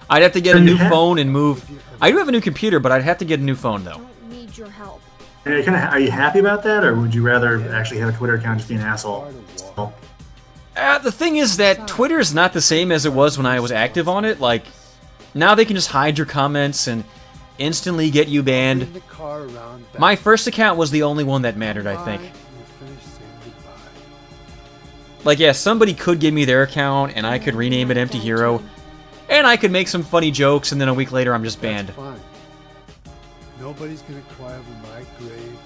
I'd have to get a new phone and move. I do have a new computer, but I'd have to get a new phone though. I don't need your help. Are you happy about that, or would you rather actually have a Twitter account just be an asshole? The thing is that Twitter is not the same as it was when I was active on it. Like, now they can just hide your comments and instantly get you banned. My first account was the only one that mattered, I think. Like, yeah, somebody could give me their account, and I could rename it Emptyhero, and I could make some funny jokes, and then a week later I'm just banned. Nobody's gonna cry over my grave.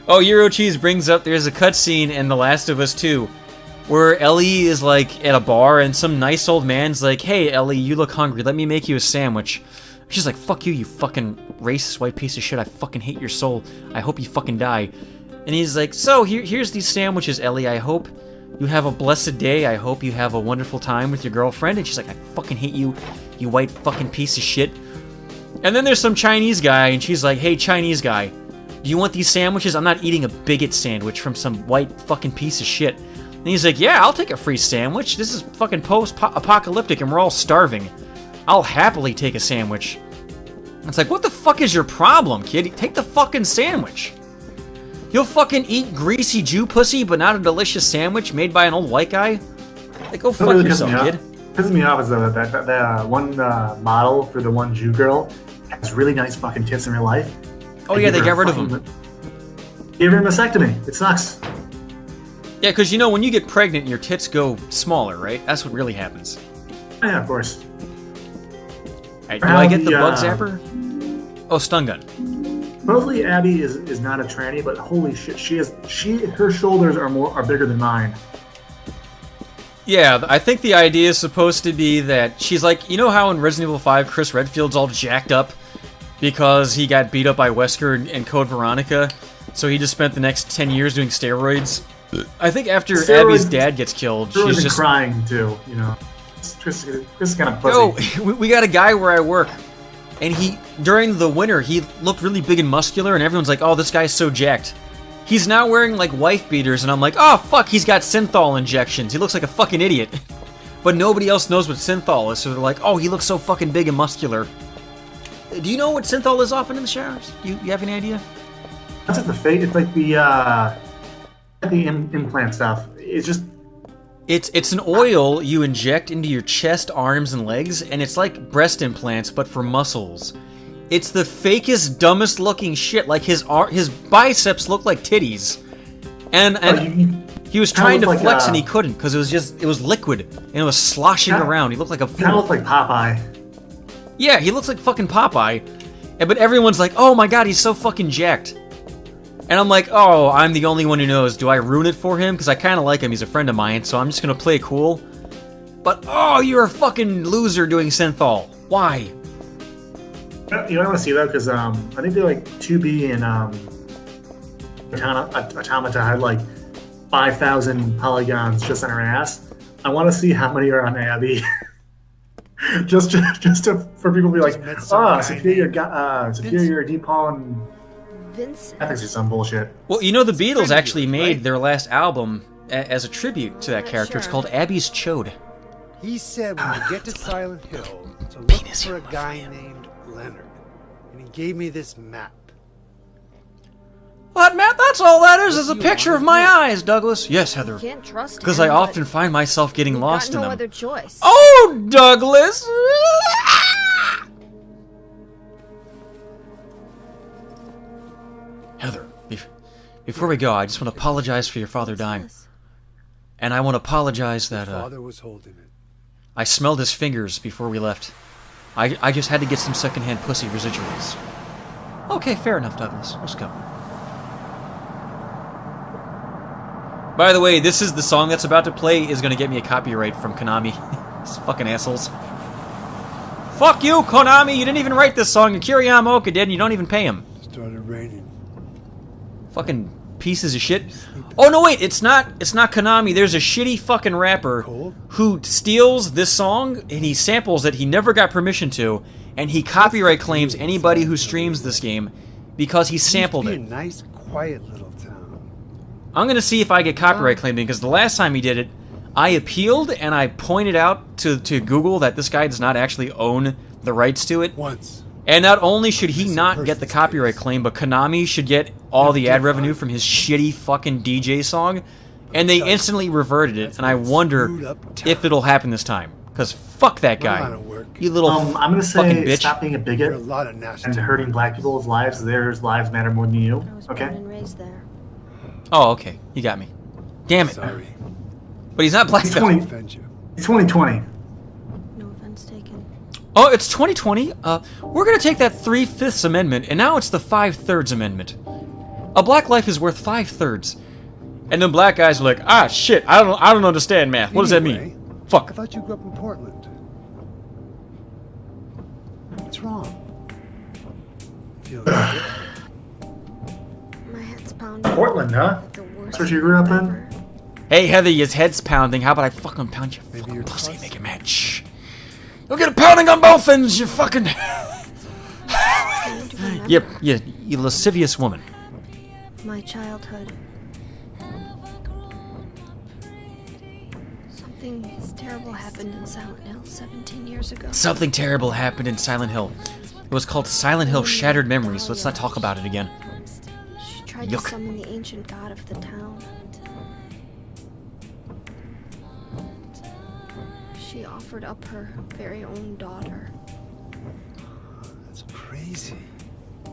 Oh, Euro Cheese brings up there's a cutscene in The Last of Us 2 where Ellie is like at a bar and some nice old man's like, "Hey Ellie, you look hungry, let me make you a sandwich." She's like, "Fuck you, you fucking racist white piece of shit, I fucking hate your soul, I hope you fucking die." And he's like, "So, here's these sandwiches, Ellie, I hope you have a blessed day, I hope you have a wonderful time with your girlfriend." And she's like, "I fucking hate you, you white fucking piece of shit." And then there's some Chinese guy, and she's like, "Hey, Chinese guy, do you want these sandwiches? I'm not eating a bigot sandwich from some white fucking piece of shit." And he's like, "Yeah, I'll take a free sandwich. This is fucking post-apocalyptic, and we're all starving. I'll happily take a sandwich." It's like, what the fuck is your problem, kid? Take the fucking sandwich. You'll fucking eat greasy Jew pussy, but not a delicious sandwich made by an old white guy? Like, go fuck yourself, kid. Pisses me off is that one model for the one Jew girl has really nice fucking tits in real life. Oh yeah, they got rid of them. Give her a mastectomy. It sucks. Yeah, because you know, when you get pregnant, your tits go smaller, right? That's what really happens. Yeah, of course. Alright, do I get the bug zapper? Oh, stun gun. Supposedly Abby is not a tranny, but holy shit, her shoulders are bigger than mine. Yeah, I think the idea is supposed to be that she's like, you know how in Resident Evil 5 Chris Redfield's all jacked up because he got beat up by Wesker and Code Veronica, so he just spent the next 10 years doing steroids? I think after Abby's dad gets killed, she's just crying too, you know. Chris is kind of pussy. Yo, we got a guy where I work, and during the winter, he looked really big and muscular, and everyone's like, "Oh, this guy's so jacked." He's now wearing, like, wife beaters, and I'm like, "Oh, fuck, he's got synthol injections. He looks like a fucking idiot." But nobody else knows what synthol is, so they're like, "Oh, he looks so fucking big and muscular." Do you know what synthol is often in the showers? You have any idea? That's like the face. It's like the implant stuff. It's just... It's an oil you inject into your chest, arms, and legs, and it's like breast implants, but for muscles. It's the fakest, dumbest looking shit. Like, his biceps look like titties. And he was trying to flex and he couldn't, because it was liquid, and it was sloshing around. He looked like a fool. Kind of looked like Popeye. Yeah, he looks like fucking Popeye. But everyone's like, "Oh my god, he's so fucking jacked." And I'm like, "Oh, I'm the only one who knows. Do I ruin it for him? Because I kind of like him. He's a friend of mine, so I'm just going to play it cool." But, oh, you're a fucking loser doing Synthol. Why? You know what I want to see, though? Because I think they're like 2B and Automata had like 5,000 polygons just on her ass. I want to see how many are on Abby. just for people to be like, superior Deepon. Vincent. I think it's some bullshit. Well, you know, the Beatles actually made their last album as a tribute to that character. It's called Abby's Chode. He said when you get to Silent Hill to look for a guy named Leonard. And he gave me this map. What, Matt? That's all that is a picture of my eyes, Douglas. Yes, Heather. You can't trust him. Because I often find myself getting lost in no them. other choice. Oh, Douglas! Heather, before we go, I just want to apologize for your father dying. And I want to apologize that Father was holding it. I smelled his fingers before we left. I just had to get some secondhand pussy residuals. Okay, fair enough, Douglas. Let's go. By the way, this is the song that's about to play is going to get me a copyright from Konami. These fucking assholes. Fuck you, Konami! You didn't even write this song, and Kiriyama Oka did, and you don't even pay him. Started raining. Fucking pieces of shit. Oh no, wait, it's not Konami. There's a shitty fucking rapper who steals this song and he samples it. He never got permission to, and he copyright claims anybody who streams this game because he sampled it. A nice, quiet little town. I'm gonna see if I get copyright claimed because the last time he did it, I appealed and I pointed out to Google that this guy does not actually own the rights to it. Once. And not only should he not get the copyright claim, but Konami should get all the ad revenue from his shitty fucking DJ song. And they instantly reverted it, and I wonder if it'll happen this time. Because fuck that guy. You little I'm gonna fucking say bitch. stop being a bigot and hurting black people's lives. Their lives matter more than you. Okay? Born and raised there. Oh, okay. You got me. Damn it. Sorry. But he's not black. It's 2020. No offense taken. Oh, it's 2020. We're gonna take that 3/5 amendment, and now it's the 5/3 amendment. A black life is worth 5/3. And then black guys are like, ah, shit, I don't understand math. What does that mean? Fuck. I thought you grew up in Portland. What's wrong? Feel good? My head's pounding. Portland, huh? That's where you grew up in? Hey, Heather, your head's pounding. How about I fucking pound your fucking pussy and make it match? Look at it pounding on both ends, you fucking... you lascivious woman. My childhood. Something terrible happened in Silent Hill 17 years ago. Something terrible happened in Silent Hill. It was called Silent Hill Shattered Memories, so let's not talk about it again. She tried to summon the ancient god of the town. She offered up her very own daughter. That's crazy.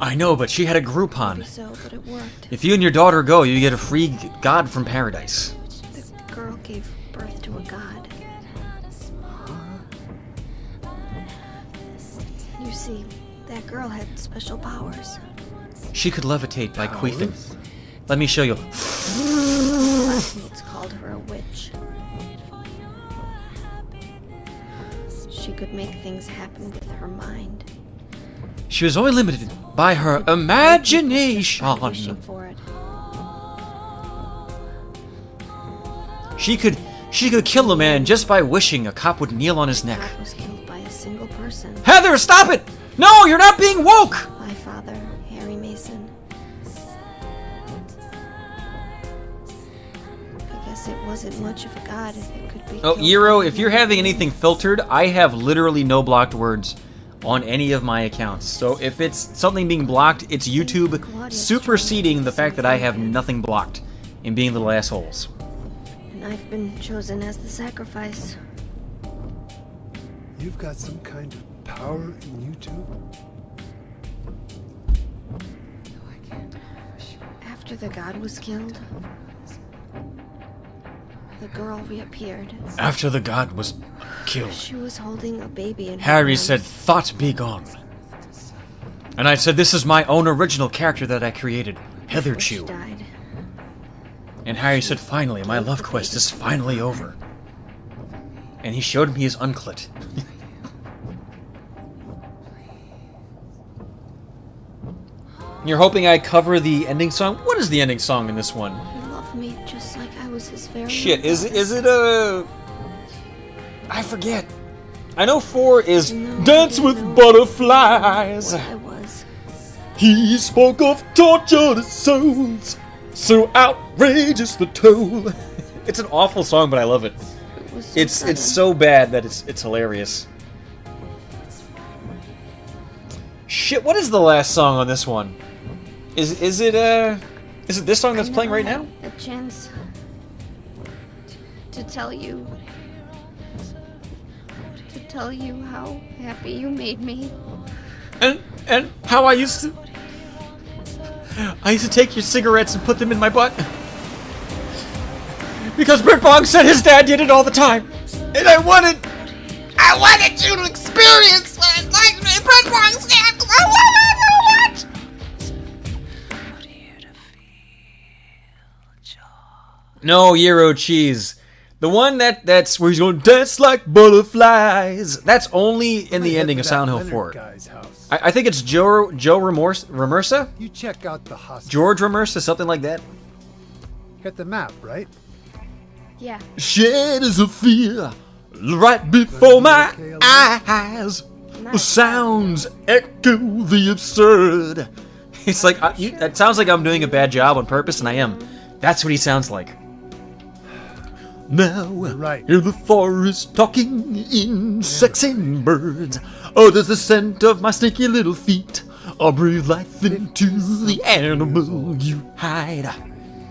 I know, but she had a Groupon. Maybe so, but it worked. If you and your daughter go, you get a free god from paradise. The girl gave birth to a god. You see, that girl had special powers. She could levitate by queefing. Let me show you. Classmates called her a witch. She could make things happen with her mind. She was only limited by her imagination. Wishing for it. She could kill a man just by wishing a cop would kneel on his neck. That was killed by a single person. Heather, stop it! No, you're not being woke! My father, Harry Mason. I guess it wasn't much of a god if it could be. Oh, Eero, if you're having anything filtered, I have literally no blocked words on any of my accounts. So if it's something being blocked, it's YouTube superseding the fact that I have nothing blocked and being little assholes. And I've been chosen as the sacrifice. You've got some kind of power in you too? After the god was killed, the girl reappeared. After the god was killed, she was holding a baby in her Harry arms. said, "Thought be gone." And I said, "This is my own original character that I created, Heather She Chew." died. And Harry said, "Finally, my love quest is finally over." And he showed me his unclit. You're hoping I cover the ending song? What is the ending song in this one? He loved me just like I was his very Shit, own. is it a... I forget. I know 4 is Dance with Butterflies. What I was. He spoke of tortured souls, so outrageous the toll. It's an awful song, but I love it. It's so bad that it's hilarious. Shit, what is the last song on this one? Is it this song that's playing right now? A chance to tell you how happy you made me. And how I used to take your cigarettes and put them in my butt. Because Brit Bong said his dad did it all the time. And I wanted you to experience what it's like to be Brit Bong's dad. I wanted it so much. No, Euro cheese. The one that's where he's going dance like butterflies. That's only in the ending of Silent Hill 4. I think it's Joe Ramersa? You check out the hospital. George Ramersa, something like that. Got the map, right? Yeah. Shadows of fear right before my eyes. Sounds echo the absurd. It's like it sounds like I'm doing a bad job on purpose, and I am. That's what he sounds like. Now, in the forest, talking insects and birds. Oh, there's the scent of my stinky little feet. I'll breathe life into the animal you hide.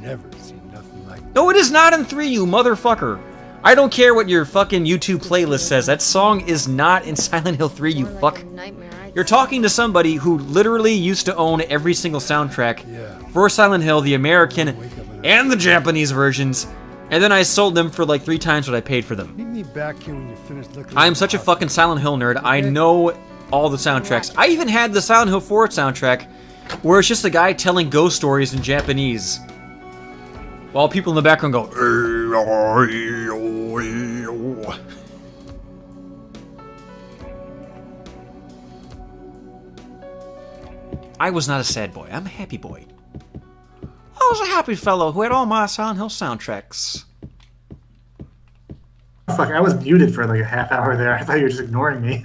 Never seen nothing like that. No, it is not in 3, you motherfucker. I don't care what your fucking YouTube playlist says. That song is not in Silent Hill 3, you fuck. You're talking to somebody who literally used to own every single soundtrack for Silent Hill, the American and the Japanese versions. And then I sold them for like 3 times what I paid for them. Meet me back here when you finish looking. I am such a fucking Silent Hill nerd. I know all the soundtracks. I even had the Silent Hill 4 soundtrack where it's just a guy telling ghost stories in Japanese. While people in the background go... I was not a sad boy. I'm a happy boy. I was a happy fellow who had all my Silent Hill soundtracks. Fuck, I was muted for like a half hour there. I thought you were just ignoring me.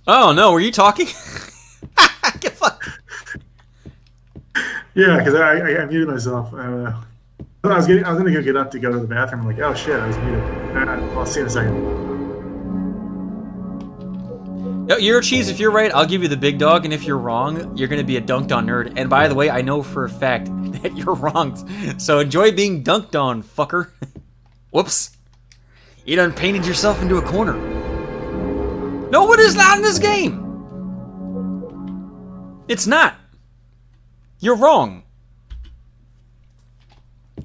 Oh no, were you talking? Get fucked. Yeah, because I muted myself. I was gonna go get up to go to the bathroom. I'm like, oh shit, I was muted. I'll see you in a second. Euro cheese, if you're right, I'll give you the big dog, and if you're wrong, you're gonna be a dunked on nerd. And by the way, I know for a fact that you're wrong. So enjoy being dunked on, fucker. Whoops. You done painted yourself into a corner. No, it is not in this game. It's not. You're wrong.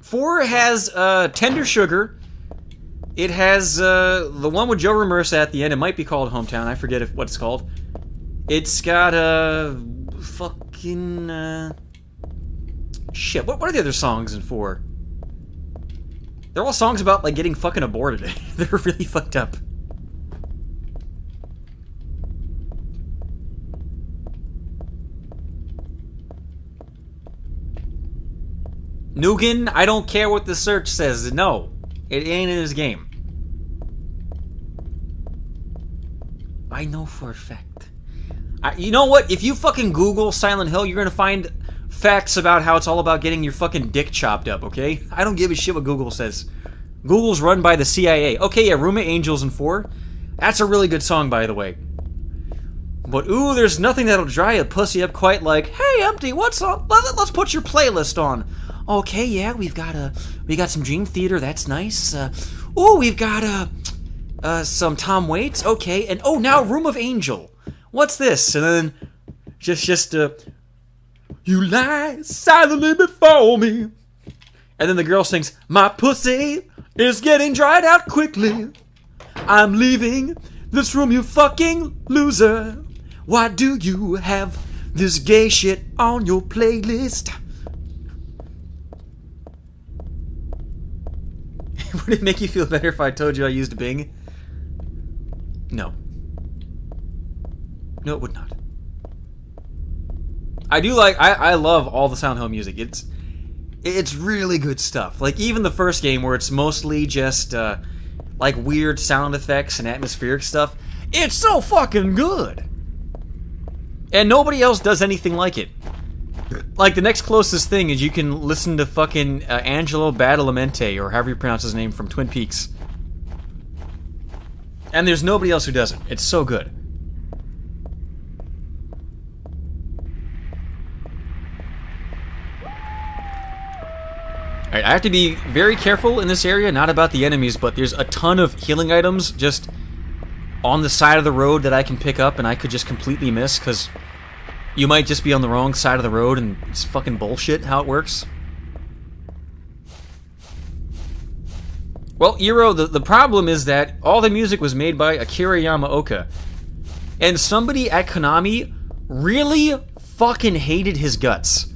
4 has Tender Sugar. It has the one with Joe Ramersa at the end. It might be called Hometown. I forget what it's called. It's got fucking shit. What are the other songs in 4? They're all songs about like getting fucking aborted. They're really fucked up. Nugan, I don't care what the search says. No, it ain't in his game. I know for a fact. You know what? If you fucking Google Silent Hill, you're gonna find facts about how it's all about getting your fucking dick chopped up, okay? I don't give a shit what Google says. Google's run by the CIA. Okay, yeah, Room of Angels in 4. That's a really good song, by the way. But, ooh, there's nothing that'll dry a pussy up quite like, hey, Empty, what's on? Let's put your playlist on. Okay, yeah, we got some Dream Theater, that's nice. Ooh, we've got, some Tom Waits, okay, and, oh, now Room of Angel. What's this? And then, you lie silently before me. And then the girl sings, my pussy is getting dried out quickly. I'm leaving this room, you fucking loser. Why do you have this gay shit on your playlist? Would it make you feel better if I told you I used Bing? No. No, it would not. I do like... I love all the Silent Hill music. It's really good stuff. Like, even the first game where it's mostly just, like, weird sound effects and atmospheric stuff. It's so fucking good! And nobody else does anything like it. Like, the next closest thing is you can listen to fucking Angelo Badalamenti, or however you pronounce his name, from Twin Peaks. And there's nobody else who does it. It's so good. Alright, I have to be very careful in this area, not about the enemies, but there's a ton of healing items just on the side of the road that I can pick up and I could just completely miss, because you might just be on the wrong side of the road and it's fucking bullshit how it works. Well, Eero, the problem is that all the music was made by Akira Yamaoka. And somebody at Konami really fucking hated his guts.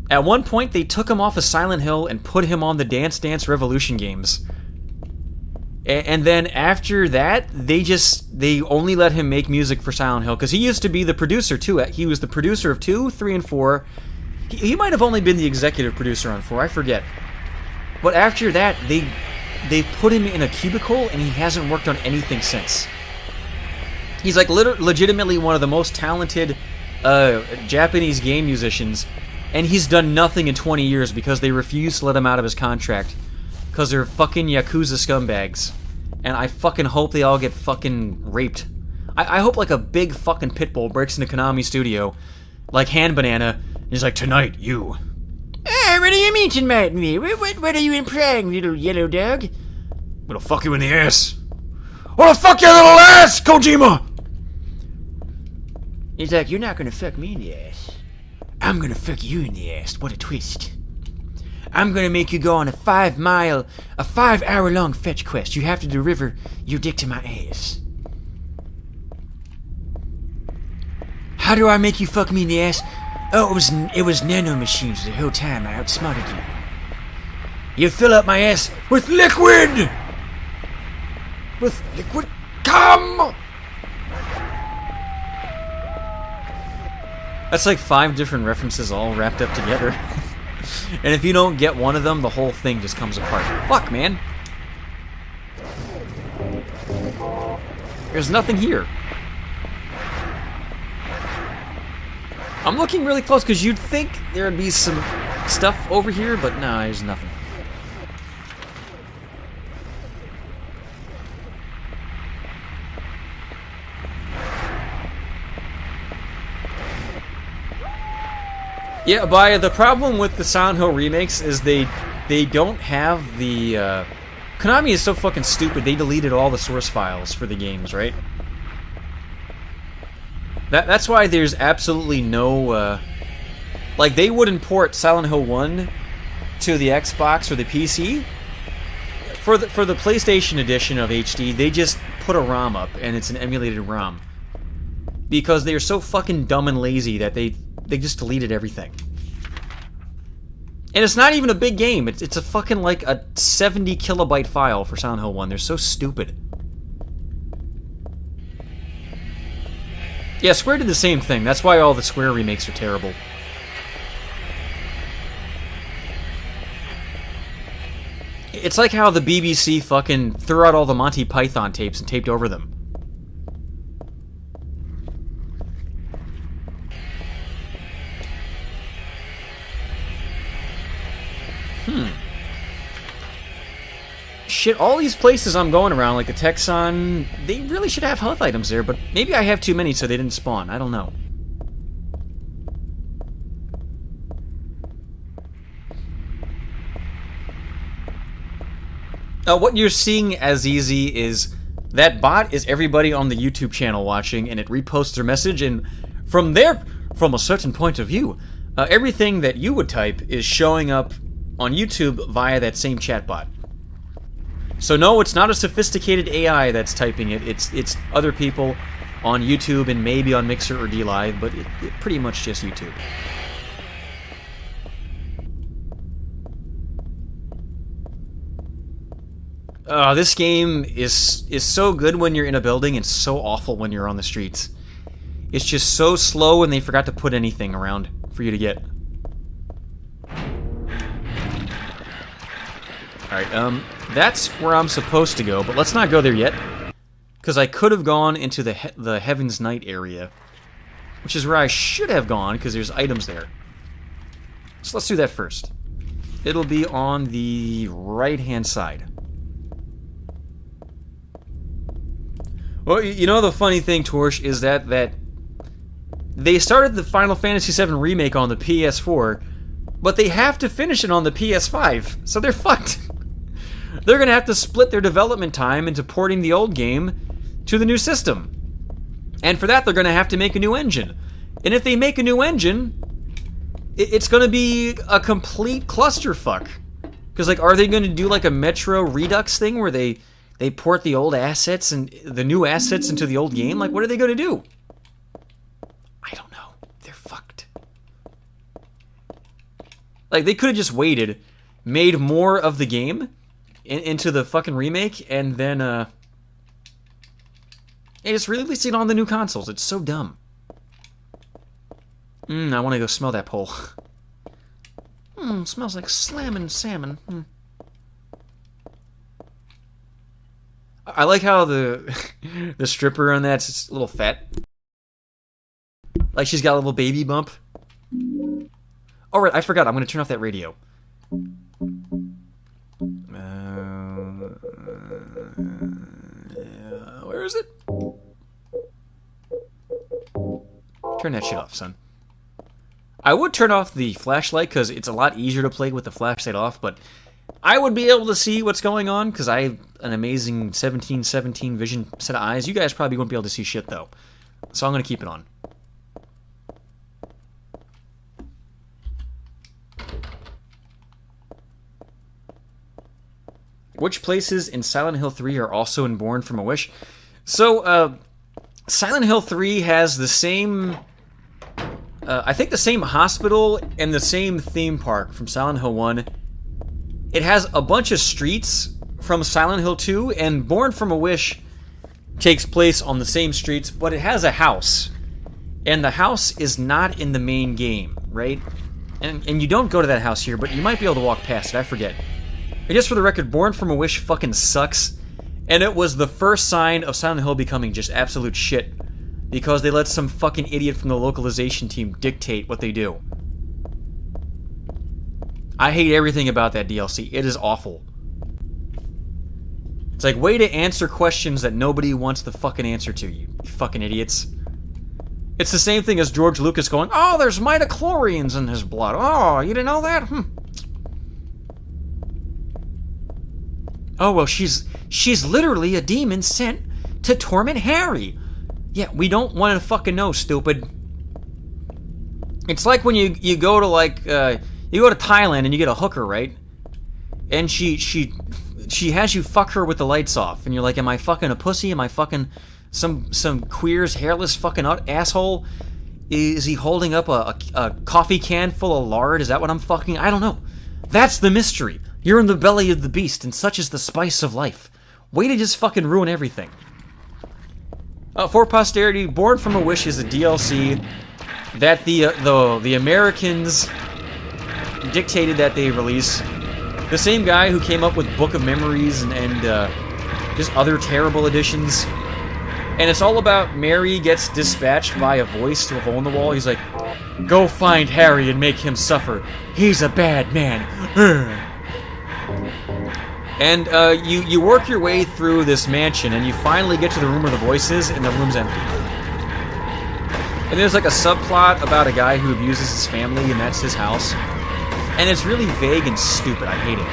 At one point, they took him off of Silent Hill and put him on the Dance Dance Revolution games. And then after that, they only let him make music for Silent Hill, because he used to be the producer too. He was the producer of 2, 3, and 4. He might have only been the executive producer on 4, I forget. But after that, they put him in a cubicle, and he hasn't worked on anything since. He's like legitimately one of the most talented Japanese game musicians, and he's done nothing in 20 years because they refuse to let him out of his contract. Because they're fucking Yakuza scumbags. And I fucking hope they all get fucking raped. I hope like a big fucking pit bull breaks into Konami studio, like Hand Banana, and he's like, "Tonight, you." What do you mean tonight, me? What are you implying, little yellow dog? I'm gonna fuck you in the ass. I wanna fuck your little ass, Kojima! He's like, "You're not gonna fuck me in the ass. I'm gonna fuck you in the ass. What a twist. I'm gonna make you go on a 5-hour long fetch quest. You have to deliver your dick to my ass. How do I make you fuck me in the ass? Oh, it was nanomachines the whole time. I outsmarted you. You fill up my ass with liquid! With liquid cum! That's like 5 different references all wrapped up together. And if you don't get one of them, the whole thing just comes apart. Fuck, man. There's nothing here. I'm looking really close because you'd think there would be some stuff over here, but no, there's nothing. Yeah, the problem with the Silent Hill remakes is they don't have the, Konami is so fucking stupid, they deleted all the source files for the games, right? That's why there's absolutely no, like, they wouldn't port Silent Hill 1 to the Xbox or the PC. For the PlayStation edition of HD, they just put a ROM up, and it's an emulated ROM. Because they are so fucking dumb and lazy that they just deleted everything. And it's not even a big game. It's a fucking, like, a 70 kilobyte file for Silent Hill 1. They're so stupid. Yeah, Square did the same thing. That's why all the Square remakes are terrible. It's like how the BBC fucking threw out all the Monty Python tapes and taped over them. Shit, all these places I'm going around, like the Texan, they really should have health items there, but maybe I have too many so they didn't spawn. I don't know. What you're seeing as easy is that bot is everybody on the YouTube channel watching, and it reposts their message, and from a certain point of view, everything that you would type is showing up on YouTube via that same chatbot. So no, it's not a sophisticated AI that's typing it. It's other people on YouTube and maybe on Mixer or DLive, but it pretty much just YouTube. This game is so good when you're in a building and so awful when you're on the streets. It's just so slow and they forgot to put anything around for you to get. Alright, that's where I'm supposed to go, but let's not go there yet. Because I could have gone into the Heaven's Night area. Which is where I should have gone, because there's items there. So let's do that first. It'll be on the right-hand side. Well, you know the funny thing, Torch, is that they started the Final Fantasy VII Remake on the PS4, but they have to finish it on the PS5, so they're fucked. They're gonna have to split their development time into porting the old game to the new system. And for that, they're gonna have to make a new engine. And if they make a new engine, it's gonna be a complete clusterfuck. Because, like, are they gonna do, like, a Metro Redux thing where they port the old assets and the new assets into the old game? Like, what are they gonna do? I don't know. They're fucked. Like, they could have just waited, made more of the game into the fucking remake, and then, and just release it on the new consoles. It's so dumb. I want to go smell that pole. Smells like slamming salmon. I like how the the stripper on that's just a little fat. Like she's got a little baby bump. Oh, right, I forgot. I'm going to turn off that radio. Where is it? Turn that shit off, son. I would turn off the flashlight because it's a lot easier to play with the flashlight off, but I would be able to see what's going on because I have an amazing 1717 vision set of eyes. You guys probably won't be able to see shit, though. So I'm going to keep it on. Which places in Silent Hill 3 are also in Born from a Wish? So, Silent Hill 3 has the same... I think the same hospital and the same theme park from Silent Hill 1. It has a bunch of streets from Silent Hill 2, and Born from a Wish takes place on the same streets, but it has a house. And the house is not in the main game, right? And you don't go to that house here, but you might be able to walk past it, I forget. And just for the record, Born from a Wish fucking sucks. And it was the first sign of Silent Hill becoming just absolute shit. Because they let some fucking idiot from the localization team dictate what they do. I hate everything about that DLC. It is awful. It's like, way to answer questions that nobody wants the fucking answer to, you fucking idiots. It's the same thing as George Lucas going, oh, there's midichlorians in his blood. Oh, you didn't know that? Oh, well, she's literally a demon sent to torment Harry. Yeah, we don't want to fucking know, stupid. It's like when you go to, like, you go to Thailand and you get a hooker, right? And she has you fuck her with the lights off. And you're like, am I fucking a pussy? Am I fucking some queer's hairless fucking asshole? Is he holding up a coffee can full of lard? Is that what I'm fucking? I don't know. That's the mystery. You're in the belly of the beast, and such is the spice of life. Way to just fucking ruin everything. For posterity, Born from a Wish is a DLC that the Americans dictated that they release. The same guy who came up with Book of Memories and just other terrible editions. And it's all about Mary gets dispatched by a voice to a hole in the wall. He's like, go find Harry and make him suffer. He's a bad man. And you work your way through this mansion, and you finally get to the room where the voice is, and the room's empty. And there's like a subplot about a guy who abuses his family, and that's his house. And it's really vague and stupid. I hate it.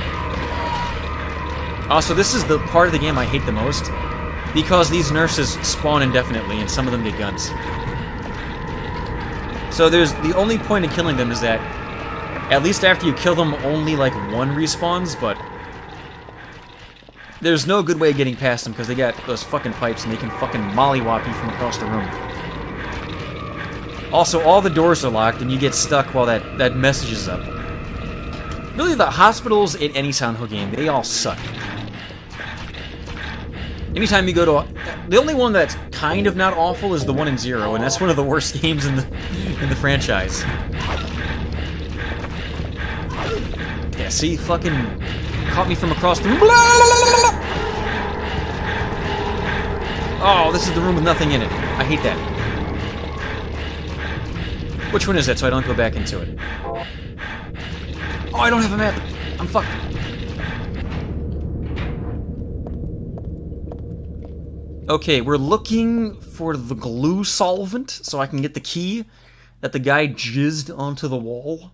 Also, this is the part of the game I hate the most, because these nurses spawn indefinitely, and some of them get guns. So the only point in killing them is that, at least after you kill them, only like one respawns, but there's no good way of getting past them because they got those fucking pipes and they can fucking mollywop you from across the room. Also, all the doors are locked and you get stuck while that message is up. Really, the hospitals in any Silent Hill game, they all suck. Anytime you go to the only one that's kind of not awful is the one in Zero, and that's one of the worst games in the franchise. Yeah, see, fucking caught me from across the room. Oh, this is the room with nothing in it. I hate that. Which one is that, so I don't go back into it? Oh, I don't have a map. I'm fucked. Okay, we're looking for the glue solvent so I can get the key that the guy jizzed onto the wall.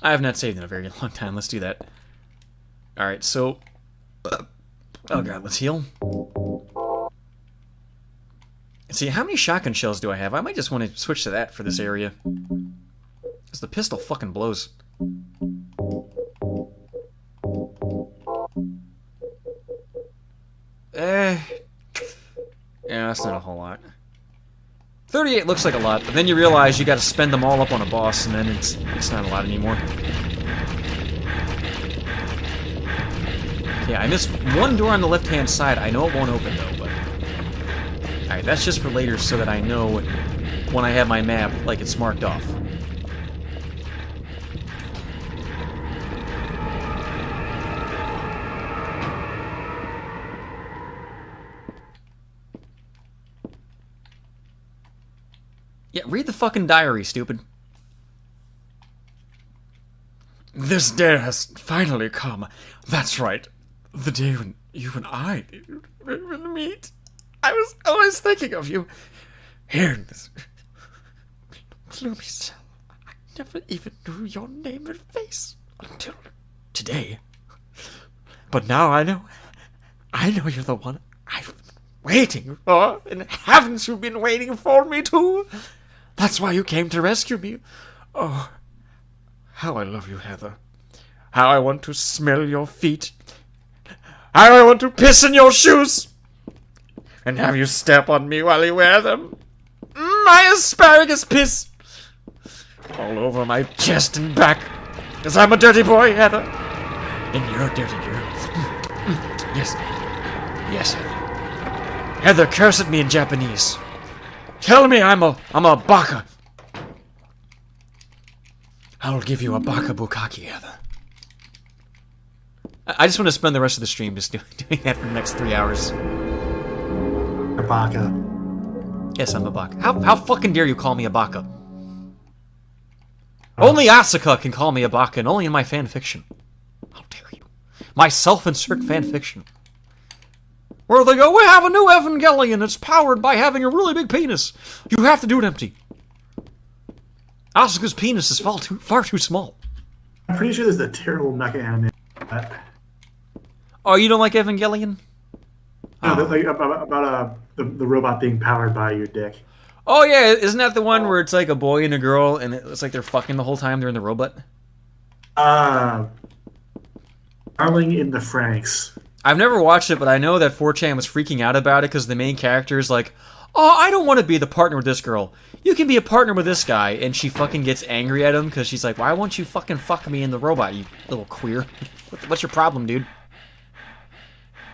I have not saved in a very long time. Let's do that. Alright, so... oh god, let's heal. Let's see, how many shotgun shells do I have? I might just want to switch to that for this area. Because the pistol fucking blows. Yeah, that's not a whole lot. 38 looks like a lot, but then you realize you gotta spend them all up on a boss, and then it's not a lot anymore. Okay, I missed one door on the left-hand side. I know it won't open, though, but... alright, that's just for later so that I know when I have my map, like, it's marked off. Yeah, read the fucking diary, stupid. This day has finally come. That's right. The day when you and I will meet. I was always thinking of you. Here in this gloomy cell. I never even knew your name and face until today. But now I know. I know you're the one I've been waiting for. And haven't you been waiting for me too? That's why you came to rescue me. Oh, how I love you, Heather. How I want to smell your feet. How I want to piss in your shoes. And have you step on me while you wear them. My asparagus piss. All over my chest and back. Because I'm a dirty boy, Heather. And you're a dirty girl. Yes. Yes, Heather. Heather, curse at me in Japanese. Tell me I'm a baka. I'll give you a baka bukkake, Heather. I just want to spend the rest of the stream just doing that for the next 3 hours. A baka. Yes, I'm a baka. How fucking dare you call me a baka? Only Asuka can call me a baka, and only in my fanfiction. How dare you? My self-insert fanfiction. Where they go, we have a new Evangelion that's powered by having a really big penis. You have to do it empty. Asuka's penis is far too small. I'm pretty sure there's a terrible mecha anime. Oh, you don't like Evangelion? No, like about the robot being powered by your dick. Oh yeah, isn't that the one where it's like a boy and a girl, and it's like they're fucking the whole time they're in the robot? Darling in the Franxx. I've never watched it, but I know that 4chan was freaking out about it because the main character is like, oh, I don't want to be the partner with this girl. You can be a partner with this guy. And she fucking gets angry at him because she's like, why won't you fucking fuck me in the robot, you little queer? What's your problem, dude?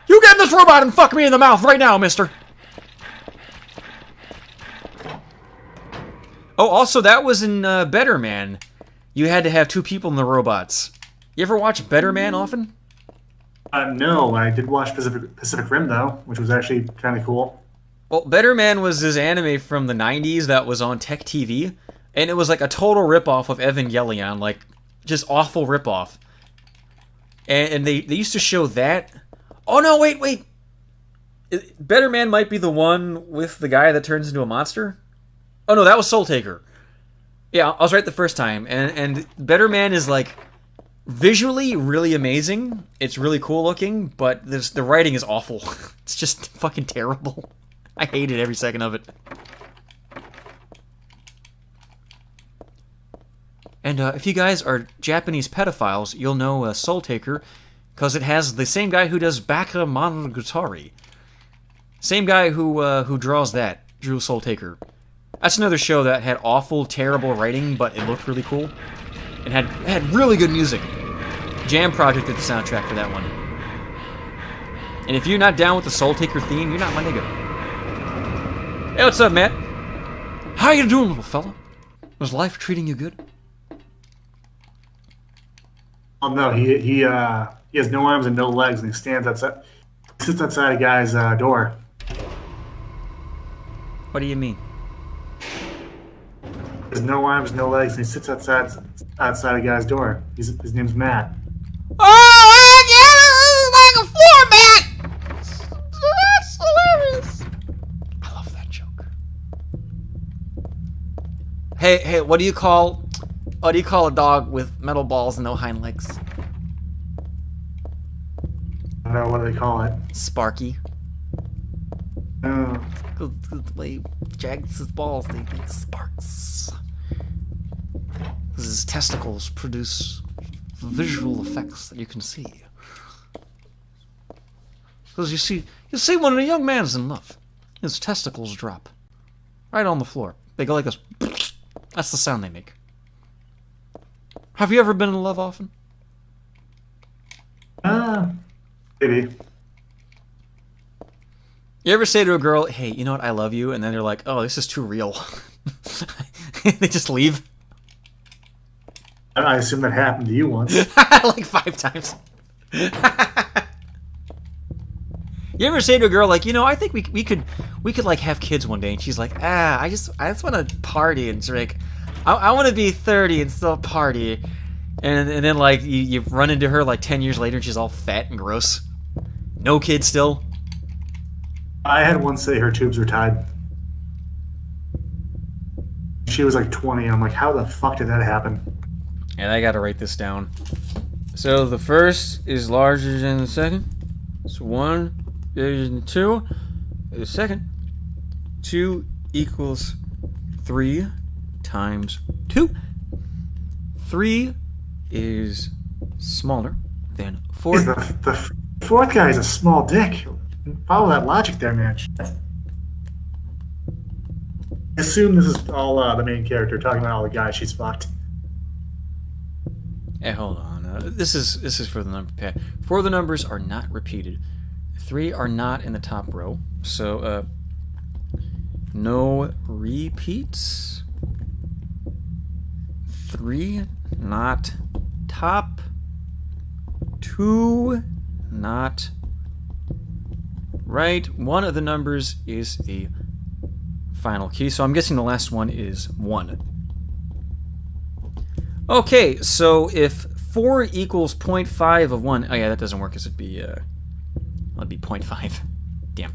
You get in this robot and fuck me in the mouth right now, mister! Oh, also, that was in Better Man. You had to have 2 people in the robots. You ever watch Better Man often? No, I did watch Pacific Rim, though, which was actually kind of cool. Well, Better Man was this anime from the 90s that was on Tech TV, and it was like a total ripoff of Evangelion, like, just awful ripoff. And they used to show that... Oh, no, wait! Better Man might be the one with the guy that turns into a monster? Oh, no, that was Soul Taker. Yeah, I was right the first time. And Better Man is, like, visually really amazing. It's really cool looking, but the writing is awful. It's just fucking terrible. I hated every second of it. And if you guys are Japanese pedophiles, you'll know Soul Taker, because it has the same guy who does Baka Monogatari. Same guy who draws that, drew Soul Taker. That's another show that had awful, terrible writing, but it looked really cool. and had really good music. Jam Project did the soundtrack for that one. And if you're not down with the Soul Taker theme, you're not my nigga. Hey, what's up, Matt? How you doing, little fella? Was life treating you good? Oh no, he has no arms and no legs, and he stands outside. He sits outside a guy's door. What do you mean? He has no arms, no legs, and he sits outside a guy's door. His name's Matt. Oh, like a floor mat! That's hilarious. I love that joke. Hey, what do you call a dog with metal balls and no hind legs? I don't know, what do they call it? Sparky. Oh. The way he jags his balls, they make sparks. Because his testicles produce visual effects that you can see. Because you see when a young man is in love, his testicles drop right on the floor. They go like this. That's the sound they make. Have you ever been in love often? Maybe. You ever say to a girl, "Hey, you know what? I love you," and then they're like, "Oh, this is too real." They just leave. I assume that happened to you once. Like 5 times. You ever say to a girl like, "You know, I think we could like have kids one day," and she's like, I just want to party," and she's like, I want to be 30 and still party," and then like you run into her like 10 years later and she's all fat and gross, no kids still. I had one say her tubes were tied. She was like 20. I'm like, how the fuck did that happen? And I gotta write this down. So the first is larger than the second. So 1 bigger than 2. The second. 2 equals 3 times 2. 3 is smaller than 4. The fourth guy is a small dick. Follow that logic there, man. I assume this is all the main character talking about all the guys she's fucked. Hey, hold on. This is for the number pad. 4 of the numbers are not repeated. 3 are not in the top row. So no repeats. 3 not top. 2 not right. 1 of the numbers is the final key. So I'm guessing the last one is 1. Okay, so if 4 equals 0.5 of 1... Oh yeah, that doesn't work because it'd be 0.5. Damn.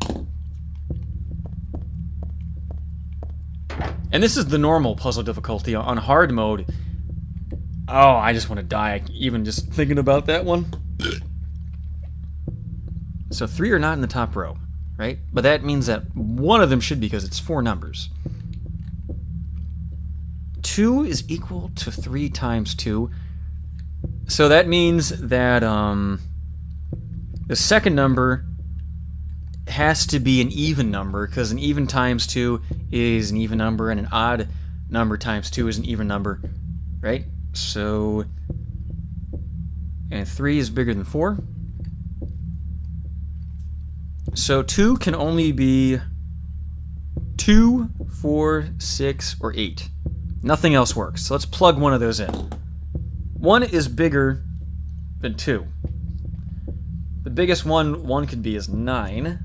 And this is the normal puzzle difficulty. On hard mode... Oh, I just want to die, even just thinking about that one. So 3 are not in the top row, right? But that means that 1 of them should be because it's 4 numbers. 2 is equal to 3 times 2. So that means that the second number has to be an even number, because an even times 2 is an even number, and an odd number times 2 is an even number, right? So, and 3 is bigger than 4. So 2 can only be 2, 4, 6, or 8. Nothing else works. So let's plug one of those in. 1 is bigger than 2. The biggest one could be is 9.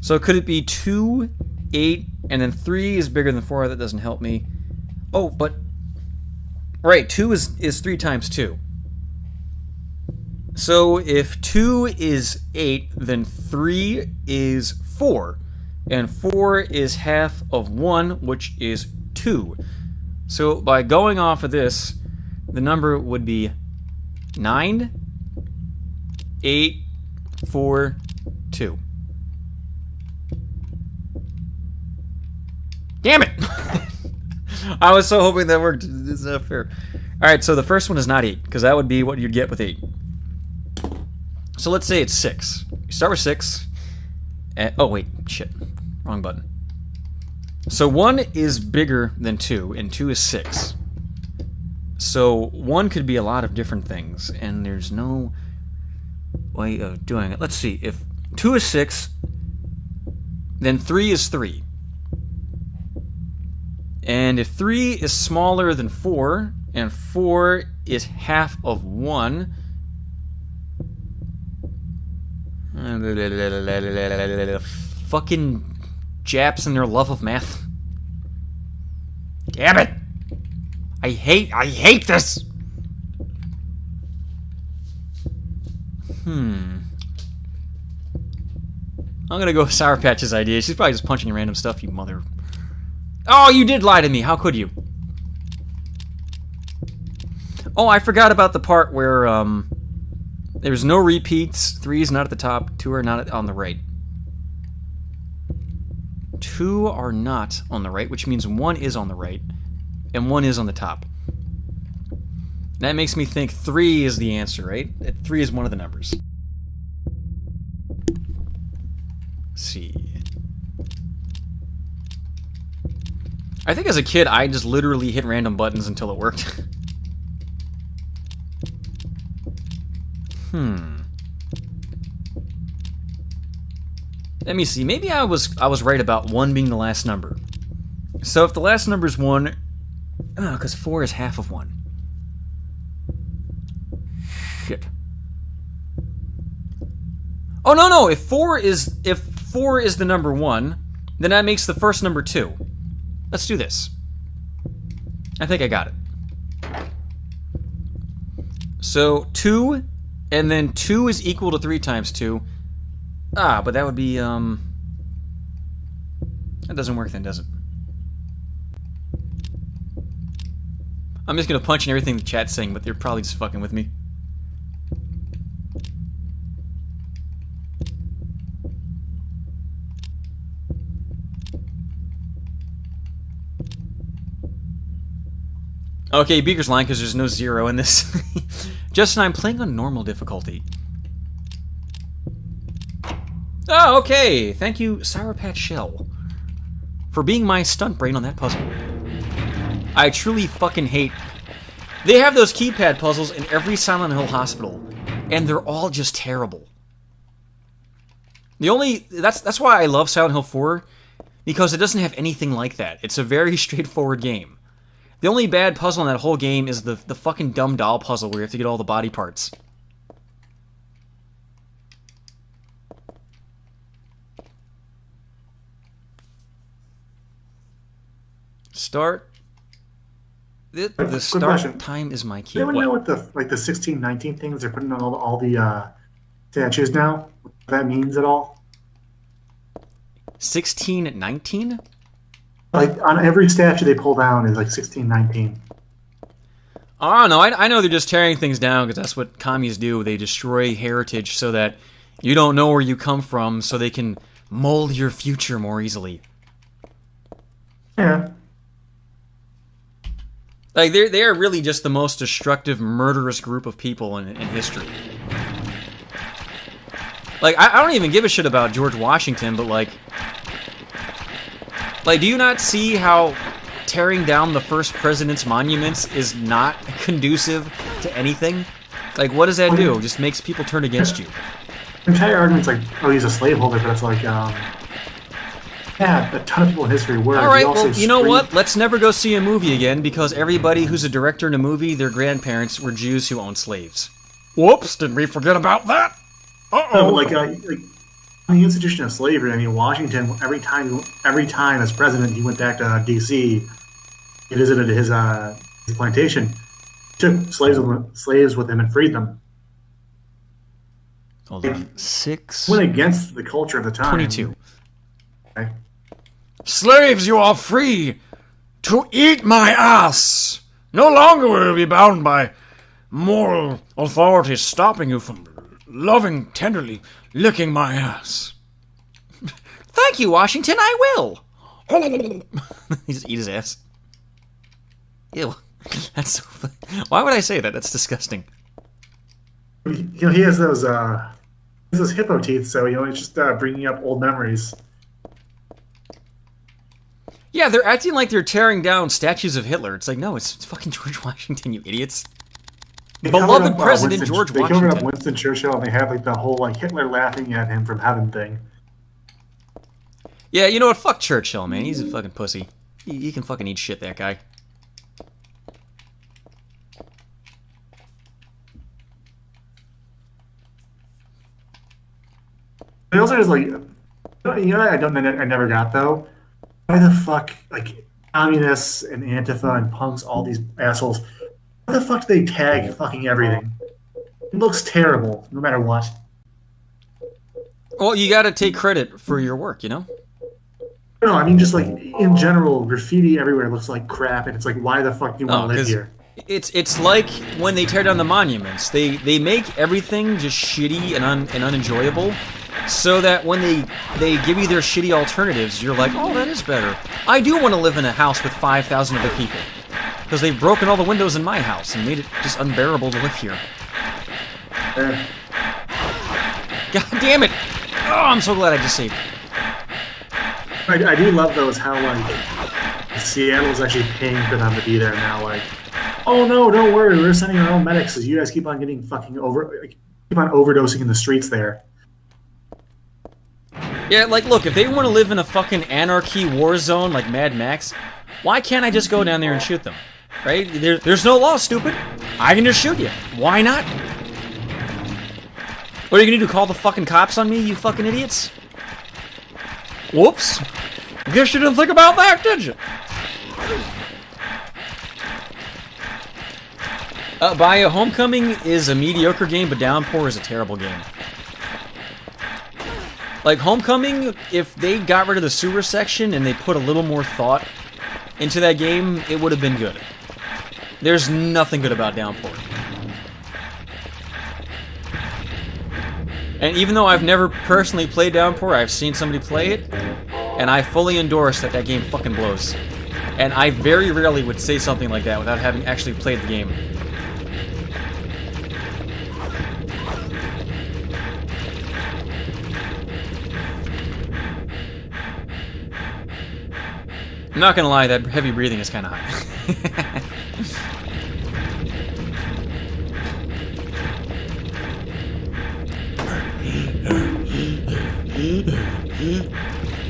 So could it be 2, 8, and then 3 is bigger than 4? That doesn't help me. Oh, but... Right, 2 is 3 times 2. So if 2 is 8, then 3 is 4. And 4 is half of 1, which is 2. So by going off of this, the number would be 9, 8, 4, 2. Damn it! I was so hoping that worked. It's not fair. Alright, so the first one is not 8, because that would be what you'd get with 8. So let's say it's 6. You start with 6. Oh, wait. Shit. Wrong button. So 1 is bigger than 2, and 2 is 6. So 1 could be a lot of different things, and there's no way of doing it. Let's see. If 2 is 6, then 3 is 3. And if 3 is smaller than 4, and 4 is half of 1... Fucking Japs and their love of math. Damn it! I hate this! I'm gonna go with Sour Patch's idea. She's probably just punching random stuff, you mother... Oh, you did lie to me! How could you? Oh, I forgot about the part where, there's no repeats. 3 is not at the top. 2 are not on the right. 2 are not on the right, which means 1 is on the right, and 1 is on the top. That makes me think 3 is the answer, right? 3 is one of the numbers. Let's see. I think as a kid, I just literally hit random buttons until it worked. Let me see. Maybe I was right about 1 being the last number. So if the last number is 1, because 4 is half of 1. Shit. Oh no! If 4 is the number 1, then that makes the first number 2. Let's do this. I think I got it. So 2, and then 2 is equal to 3 times 2. Ah, but that would be, that doesn't work then, does it? I'm just gonna punch in everything the chat's saying, but they're probably just fucking with me. Okay, Beaker's lying because there's no 0 in this. Justin, I'm playing on normal difficulty. Oh, okay. Thank you, Sour Patch Shell, for being my stunt brain on that puzzle. I truly fucking hate... They have those keypad puzzles in every Silent Hill hospital, and they're all just terrible. That's why I love Silent Hill 4, because it doesn't have anything like that. It's a very straightforward game. The only bad puzzle in that whole game is the fucking dumb doll puzzle where you have to get all the body parts. Start. The start time is my key. Does anyone know what the 1619 things they're putting on all the statues now? What that means at all? 1619? Like on every statue they pull down is like 1619. I don't know. I know they're just tearing things down because that's what commies do. They destroy heritage so that you don't know where you come from, so they can mold your future more easily. Yeah. Like they are really just the most destructive, murderous group of people in history. Like I don't even give a shit about George Washington, but like, do you not see how tearing down the first president's monuments is not conducive to anything? Like, what does that do? It just makes people turn against you. The entire argument's like, oh, he's a slaveholder, but it's like, yeah, a ton of people in history were. Alright, well, you know what? Let's never go see a movie again, because everybody who's a director in a movie, their grandparents were Jews who owned slaves. Whoops, did we forget about that? Uh-oh. No, like the institution of slavery, I mean, Washington, every time as president, he went back to D.C., he visited his plantation, took slaves with him and freed them. Hold on. 6... Went against the culture of the time. 22. Okay. Slaves, you are free to eat my ass. No longer will you be bound by moral authorities stopping you from loving, tenderly licking my ass. Thank you, Washington, I will. He just eat his ass. Ew. That's so funny. Why would I say that? That's disgusting. You know, he has those hippo teeth, so, you know, it's just bringing up old memories. Yeah, they're acting like they're tearing down statues of Hitler. It's like, no, it's fucking George Washington, you idiots. Beloved President George Washington. They covered up Winston Churchill, and they had like the whole like Hitler laughing at him from heaven thing. Yeah, you know what? Fuck Churchill, man. He's a fucking pussy. He can fucking eat shit, that guy. It also is like, you know, I never got though. Why the fuck, like, communists and Antifa and punks, all these assholes, why the fuck do they tag fucking everything? It looks terrible, no matter what. Well, you gotta take credit for your work, you know? No, I mean, just like, in general, graffiti everywhere looks like crap, and it's like, why the fuck do you want to live here? It's like when they tear down the monuments. They make everything just shitty and unenjoyable, so that when they give you their shitty alternatives, you're like, oh, that is better. I do want to live in a house with 5,000 other people, because they've broken all the windows in my house and made it just unbearable to live here. God damn it! Oh, I'm so glad I just saved it. I do love though is how like Seattle's actually paying for them to be there now. Like, oh no, don't worry, we're sending our own medics because you guys keep on getting fucking keep on overdosing in the streets there. Yeah, like, look, if they want to live in a fucking anarchy war zone like Mad Max, why can't I just go down there and shoot them? Right? There's no law, stupid. I can just shoot you. Why not? What are you gonna do, call the fucking cops on me, you fucking idiots? Whoops. Guess you didn't think about that, did you? Homecoming is a mediocre game, but Downpour is a terrible game. Like, Homecoming, if they got rid of the sewer section and they put a little more thought into that game, it would have been good. There's nothing good about Downpour. And even though I've never personally played Downpour, I've seen somebody play it, and I fully endorse that that game fucking blows. And I very rarely would say something like that without having actually played the game. I'm not gonna lie, that heavy breathing is kinda high.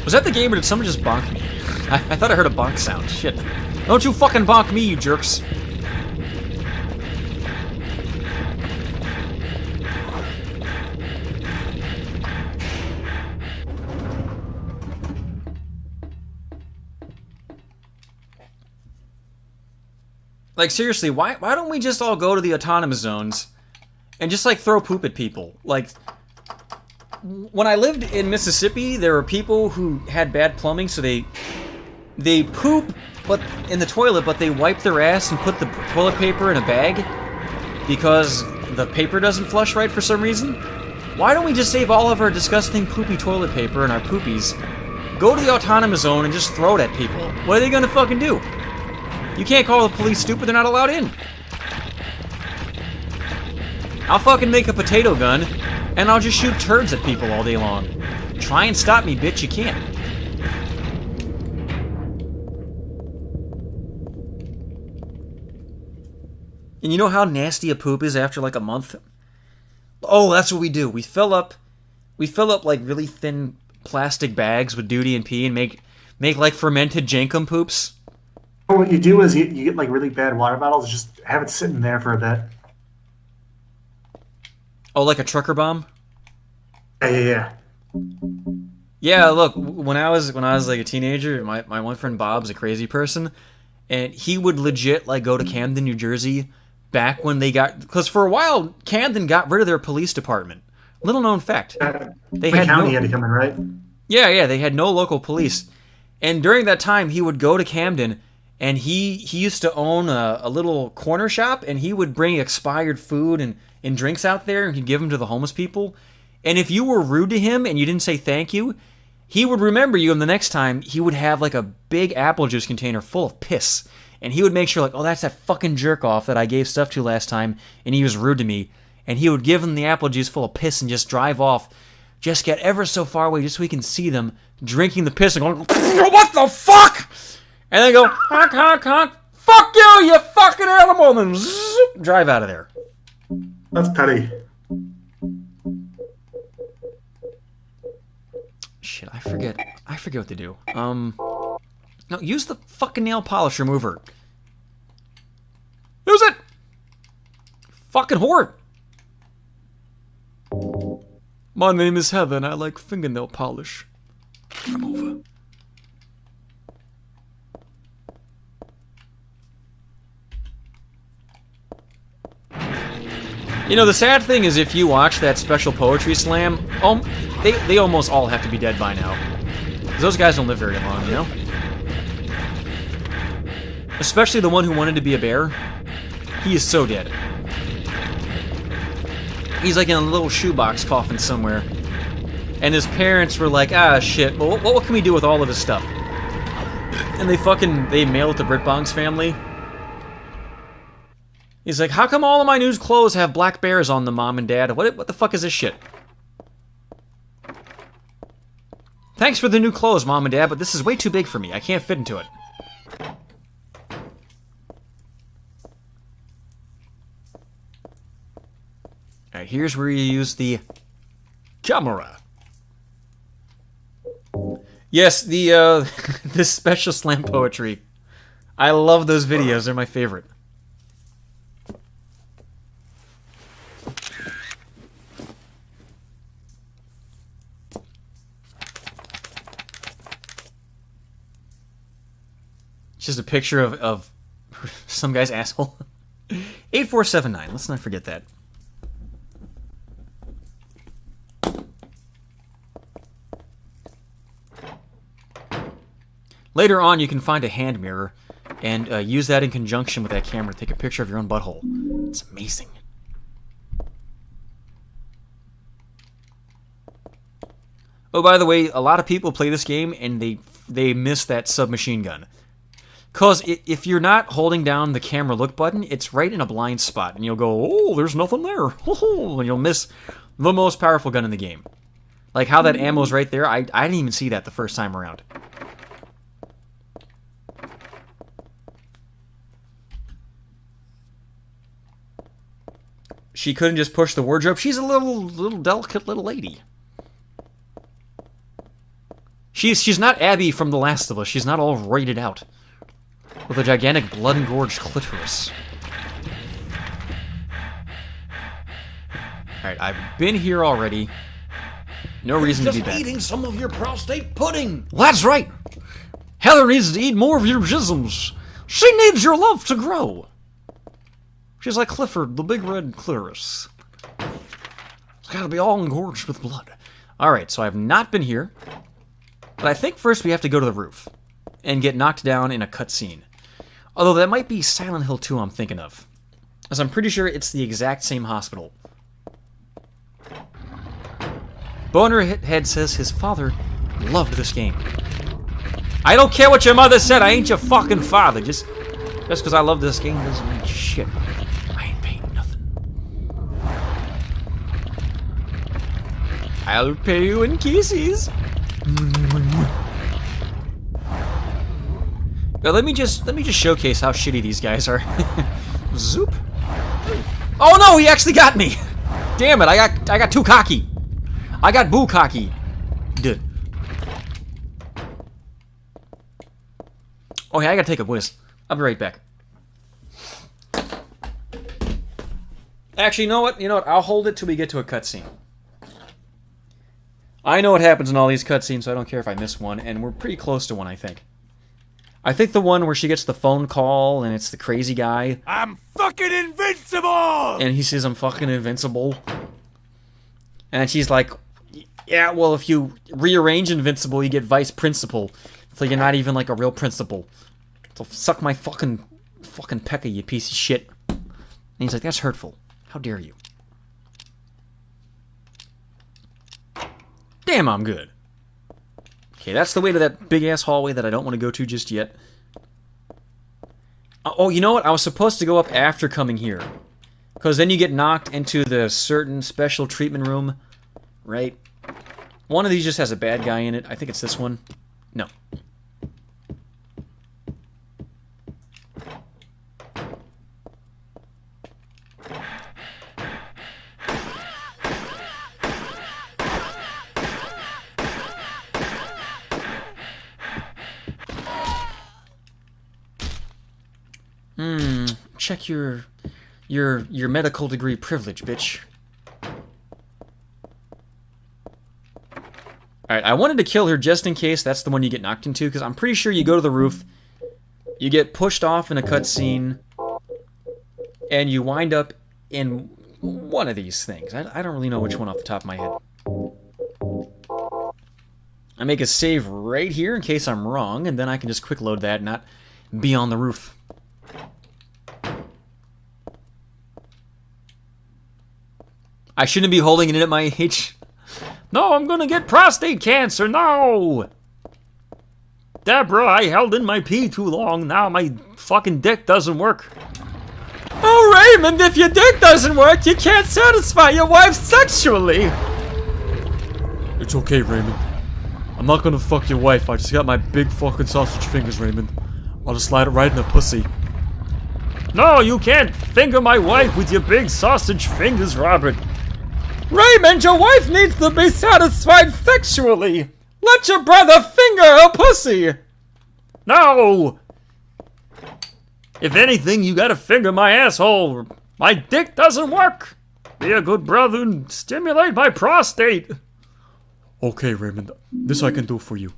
Was that the game or did someone just bonk me? I thought I heard a bonk sound. Shit. Don't you fucking bonk me, you jerks. Like, seriously, why don't we just all go to the autonomous zones and just, like, throw poop at people? Like, when I lived in Mississippi, there were people who had bad plumbing, so they poop in the toilet, but they wipe their ass and put the toilet paper in a bag because the paper doesn't flush right for some reason. Why don't we just save all of our disgusting poopy toilet paper and our poopies, go to the autonomous zone and just throw it at people? What are they gonna fucking do? You can't call the police stupid, they're not allowed in. I'll fucking make a potato gun, and I'll just shoot turds at people all day long. Try and stop me, bitch, you can't. And you know how nasty a poop is after like a month? Oh, that's what we do. We fill up like really thin plastic bags with Duty and Pee and make like fermented Jankum poops. What you do is you get like really bad water bottles, just have it sitting there for a bit. Oh, like a trucker bomb? Yeah. Yeah, look, when I was like a teenager, my one friend Bob's a crazy person, and he would legit like go to Camden, New Jersey, back when they got, because for a while Camden got rid of their police department. Little known fact. The county had to come in, right? Yeah, they had no local police. And during that time, he would go to Camden, and he used to own a little corner shop, and he would bring expired food and drinks out there, and he'd give them to the homeless people. And if you were rude to him and you didn't say thank you, he would remember you, and the next time, he would have like a big apple juice container full of piss. And he would make sure, like, oh, that's that fucking jerk-off that I gave stuff to last time, and he was rude to me. And he would give him the apple juice full of piss and just drive off, just get ever so far away just so we can see them drinking the piss and going, what the fuck? And then go, honk, honk, honk. Fuck you, you fucking animal! And then zoop, drive out of there. That's petty. Shit, I forget what to do. No, use the fucking nail polish remover. Use it! Fucking whore! My name is Heather and I like fingernail polish. Remover. You know, the sad thing is if you watch that special poetry slam, they almost all have to be dead by now. 'Cause those guys don't live very long, you know? Especially the one who wanted to be a bear. He is so dead. He's like in a little shoebox coffin somewhere. And his parents were like, ah, shit, well, what can we do with all of his stuff? And they mail it to Britbong's family. He's like, how come all of my new clothes have black bears on them, Mom and Dad? What the fuck is this shit? Thanks for the new clothes, Mom and Dad, but this is way too big for me. I can't fit into it. Alright, here's where you use the camera. Yes, the this special slam poetry. I love those videos. They're my favorite. It's just a picture of some guy's asshole. 8479. Let's not forget that. Later on, you can find a hand mirror and use that in conjunction with that camera to take a picture of your own butthole. It's amazing. Oh, by the way, a lot of people play this game and they miss that submachine gun. Because if you're not holding down the camera look button, it's right in a blind spot. And you'll go, oh, there's nothing there. And you'll miss the most powerful gun in the game. Like how that ammo's right there. I didn't even see that the first time around. She couldn't just push the wardrobe. She's a little delicate little lady. She's not Abby from The Last of Us. She's not all rated out. With a gigantic blood-engorged clitoris. Alright, I've been here already. No reason to be back. Just eating some of your prostate pudding. Well, that's right. Heather needs to eat more of your jisms. She needs your love to grow. She's like Clifford, the big red clitoris. It's gotta be all engorged with blood. Alright, so I've not been here. But I think first we have to go to the roof. And get knocked down in a cutscene. Although that might be Silent Hill 2 I'm thinking of. As I'm pretty sure it's the exact same hospital. Boner Head says his father loved this game. I don't care what your mother said, I ain't your fucking father. Just because I love this game doesn't mean shit. I ain't paying nothing. I'll pay you in kisses. Now, let me just showcase how shitty these guys are. Zoop. Oh no, he actually got me. Damn it, I got too cocky. I got boo cocky. Dude. Oh yeah, I gotta take a whiz. I'll be right back. Actually, you know what? I'll hold it till we get to a cutscene. I know what happens in all these cutscenes, so I don't care if I miss one, and we're pretty close to one, I think. I think the one where she gets the phone call and it's the crazy guy. I'm fucking invincible! And he says, I'm fucking invincible. And she's like, yeah, well, if you rearrange invincible, you get vice principal. So you're not even like a real principal. So suck my fucking pecker, you piece of shit. And he's like, that's hurtful. How dare you? Damn, I'm good. Okay, that's the way to that big-ass hallway that I don't want to go to just yet. Oh, you know what? I was supposed to go up after coming here. Because then you get knocked into the certain special treatment room, right? One of these just has a bad guy in it. I think it's this one. No. Check your medical degree privilege, bitch. Alright, I wanted to kill her just in case that's the one you get knocked into, because I'm pretty sure you go to the roof, you get pushed off in a cutscene, and you wind up in one of these things. I don't really know which one off the top of my head. I make a save right here in case I'm wrong, and then I can just quick load that and not be on the roof. I shouldn't be holding it in at my age. No, I'm gonna get prostate cancer, no! Deborah, I held in my pee too long, now my fucking dick doesn't work. Oh, Raymond, if your dick doesn't work, you can't satisfy your wife sexually! It's okay, Raymond. I'm not gonna fuck your wife, I just got my big fucking sausage fingers, Raymond. I'll just slide it right in the pussy. No, you can't finger my wife with your big sausage fingers, Robert. Raymond, your wife needs to be satisfied sexually. Let your brother finger her pussy. No. If anything, you gotta finger my asshole. My dick doesn't work. Be a good brother and stimulate my prostate. Okay, Raymond, this I can do for you.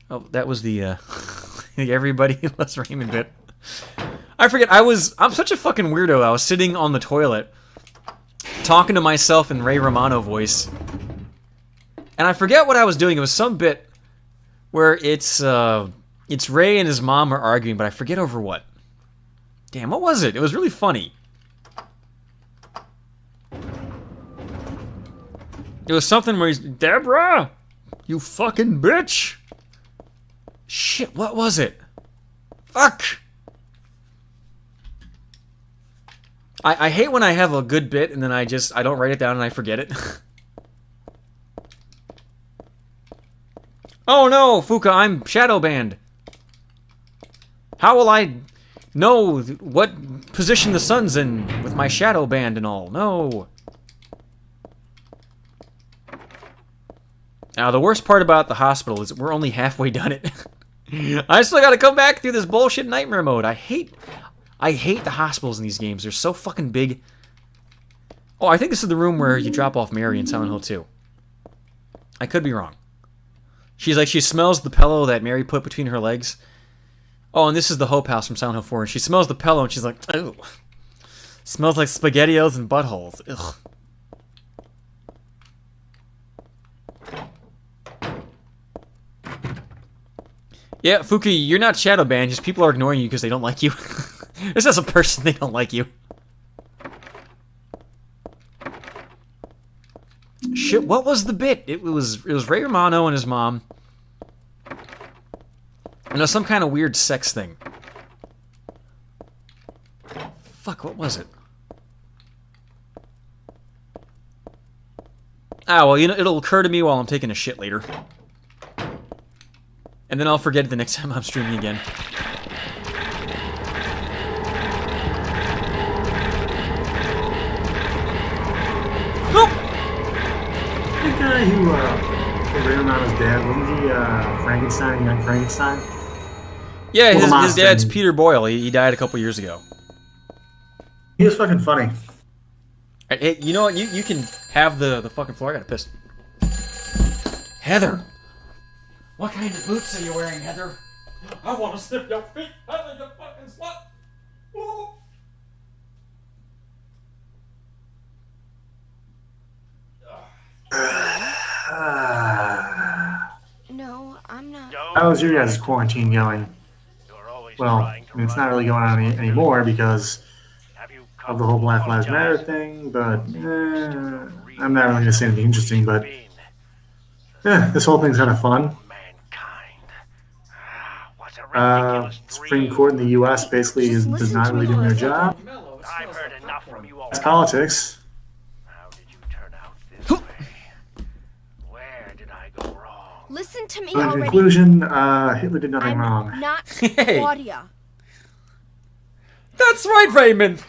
Oh, that was the, everybody loves Raymond bit. I forget, I'm such a fucking weirdo. I was sitting on the toilet, talking to myself in Ray Romano voice. And I forget what I was doing. It was some bit where it's Ray and his mom are arguing, but I forget over what. Damn, what was it? It was really funny. It was something where he's, Deborah, you fucking bitch. Shit, what was it? Fuck. I hate when I have a good bit and then I don't write it down and I forget it. Oh no, Fuka, I'm shadow banned. How will I know what position the sun's in with my shadow band and all? No. Now, the worst part about the hospital is we're only halfway done it. I still gotta come back through this bullshit nightmare mode. I hate the hospitals in these games. They're so fucking big. Oh, I think this is the room where you drop off Mary in Silent Hill 2. I could be wrong. She's like, she smells the pillow that Mary put between her legs. Oh, and this is the Hope House from Silent Hill 4. And she smells the pillow and she's like, ew. Smells like SpaghettiOs and buttholes. Ugh. Yeah, Fuki, you're not shadow banned, just people are ignoring you because they don't like you. Just as a person, they don't like you. Shit, what was the bit? It was Ray Romano and his mom. And it was some kind of weird sex thing. Fuck, what was it? Ah, well, you know, it'll occur to me while I'm taking a shit later. And then I'll forget it the next time I'm streaming again. Nope! The guy who, Ray Romano's dad, wasn't he, Frankenstein, young Frankenstein? Yeah, his dad's Peter Boyle. He died a couple years ago. He was fucking funny. Hey, you know what? You can have the fucking floor. I gotta piss. Heather! What kind of boots are you wearing, Heather? I want to sniff your feet, Heather, you fucking slut! Ooh. No, I'm not. How is your guys' quarantine going? Well, I mean, it's not really going on anymore because of the whole Black Lives Matter thing, but I'm not really going to say anything interesting, but this whole thing's kind of fun. Supreme Court in the U.S. basically does not really do their job. It's politics. Listen to me In already. conclusion, Hitler did nothing wrong. Not Claudia. That's right, Raymond!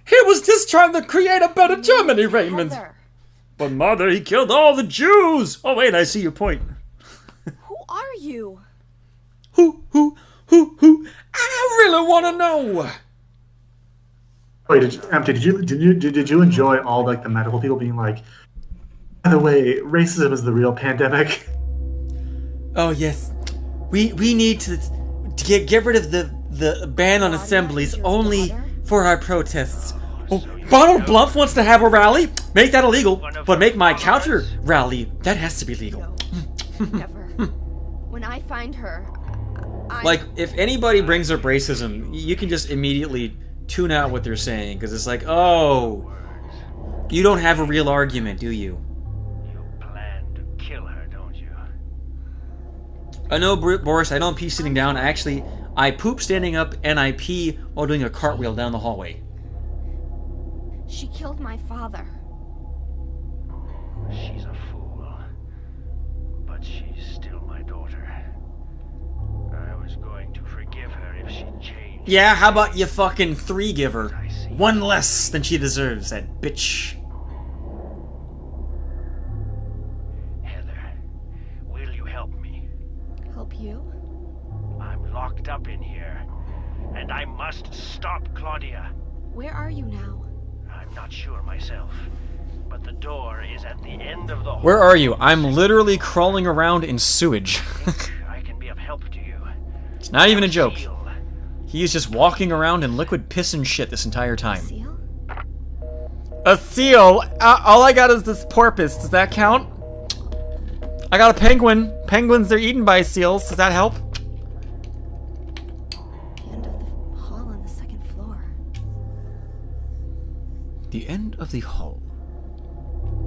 He was just trying to create a better Germany, Raymond! Heather. But mother, he killed all the Jews! Oh wait, I see your point. Who are you? I really want to know. Wait, did you enjoy all like the medical people being like, by the way, racism is the real pandemic? Oh yes, we need to get rid of the ban on assemblies only for our protests. Oh, Donald Bluff wants to have a rally. Make that illegal, but make my counter rally. That has to be legal. Never. When I find her, Like, if anybody brings up racism, you can just immediately tune out what they're saying, because it's like, oh, you don't have a real argument, do you? You plan to kill her, don't you? I know, Boris, I don't pee sitting down. I poop standing up, and I pee while doing a cartwheel down the hallway. She killed my father. She's a fool. But she's still my daughter. I was going to forgive her if she changed. Yeah, how about you fucking 3 give her? 1 less than she deserves, that bitch. Heather, will you help me? Help you? I'm locked up in here, and I must stop Claudia. Where are you now? I'm not sure myself, but the door is at the end of the hall. Where are you? I'm literally crawling around in sewage. I can be of help to you. It's not even a joke. He's just walking around in liquid piss and shit this entire time. A seal? All I got is this porpoise. Does that count? I got a penguin. Penguins, they're eaten by seals. Does that help? The end of the hall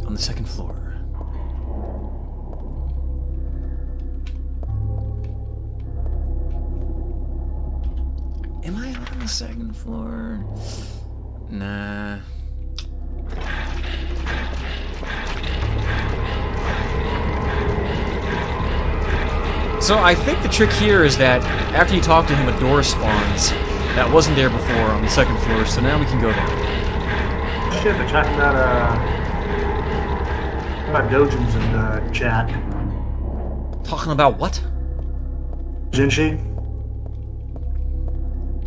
on the second floor. Am I on the second floor? Nah. So I think the trick here is that after you talk to him, a door spawns that wasn't there before on the second floor, so now we can go there. Shit, they're talking about dojins in chat. Talking about what? Jinshi.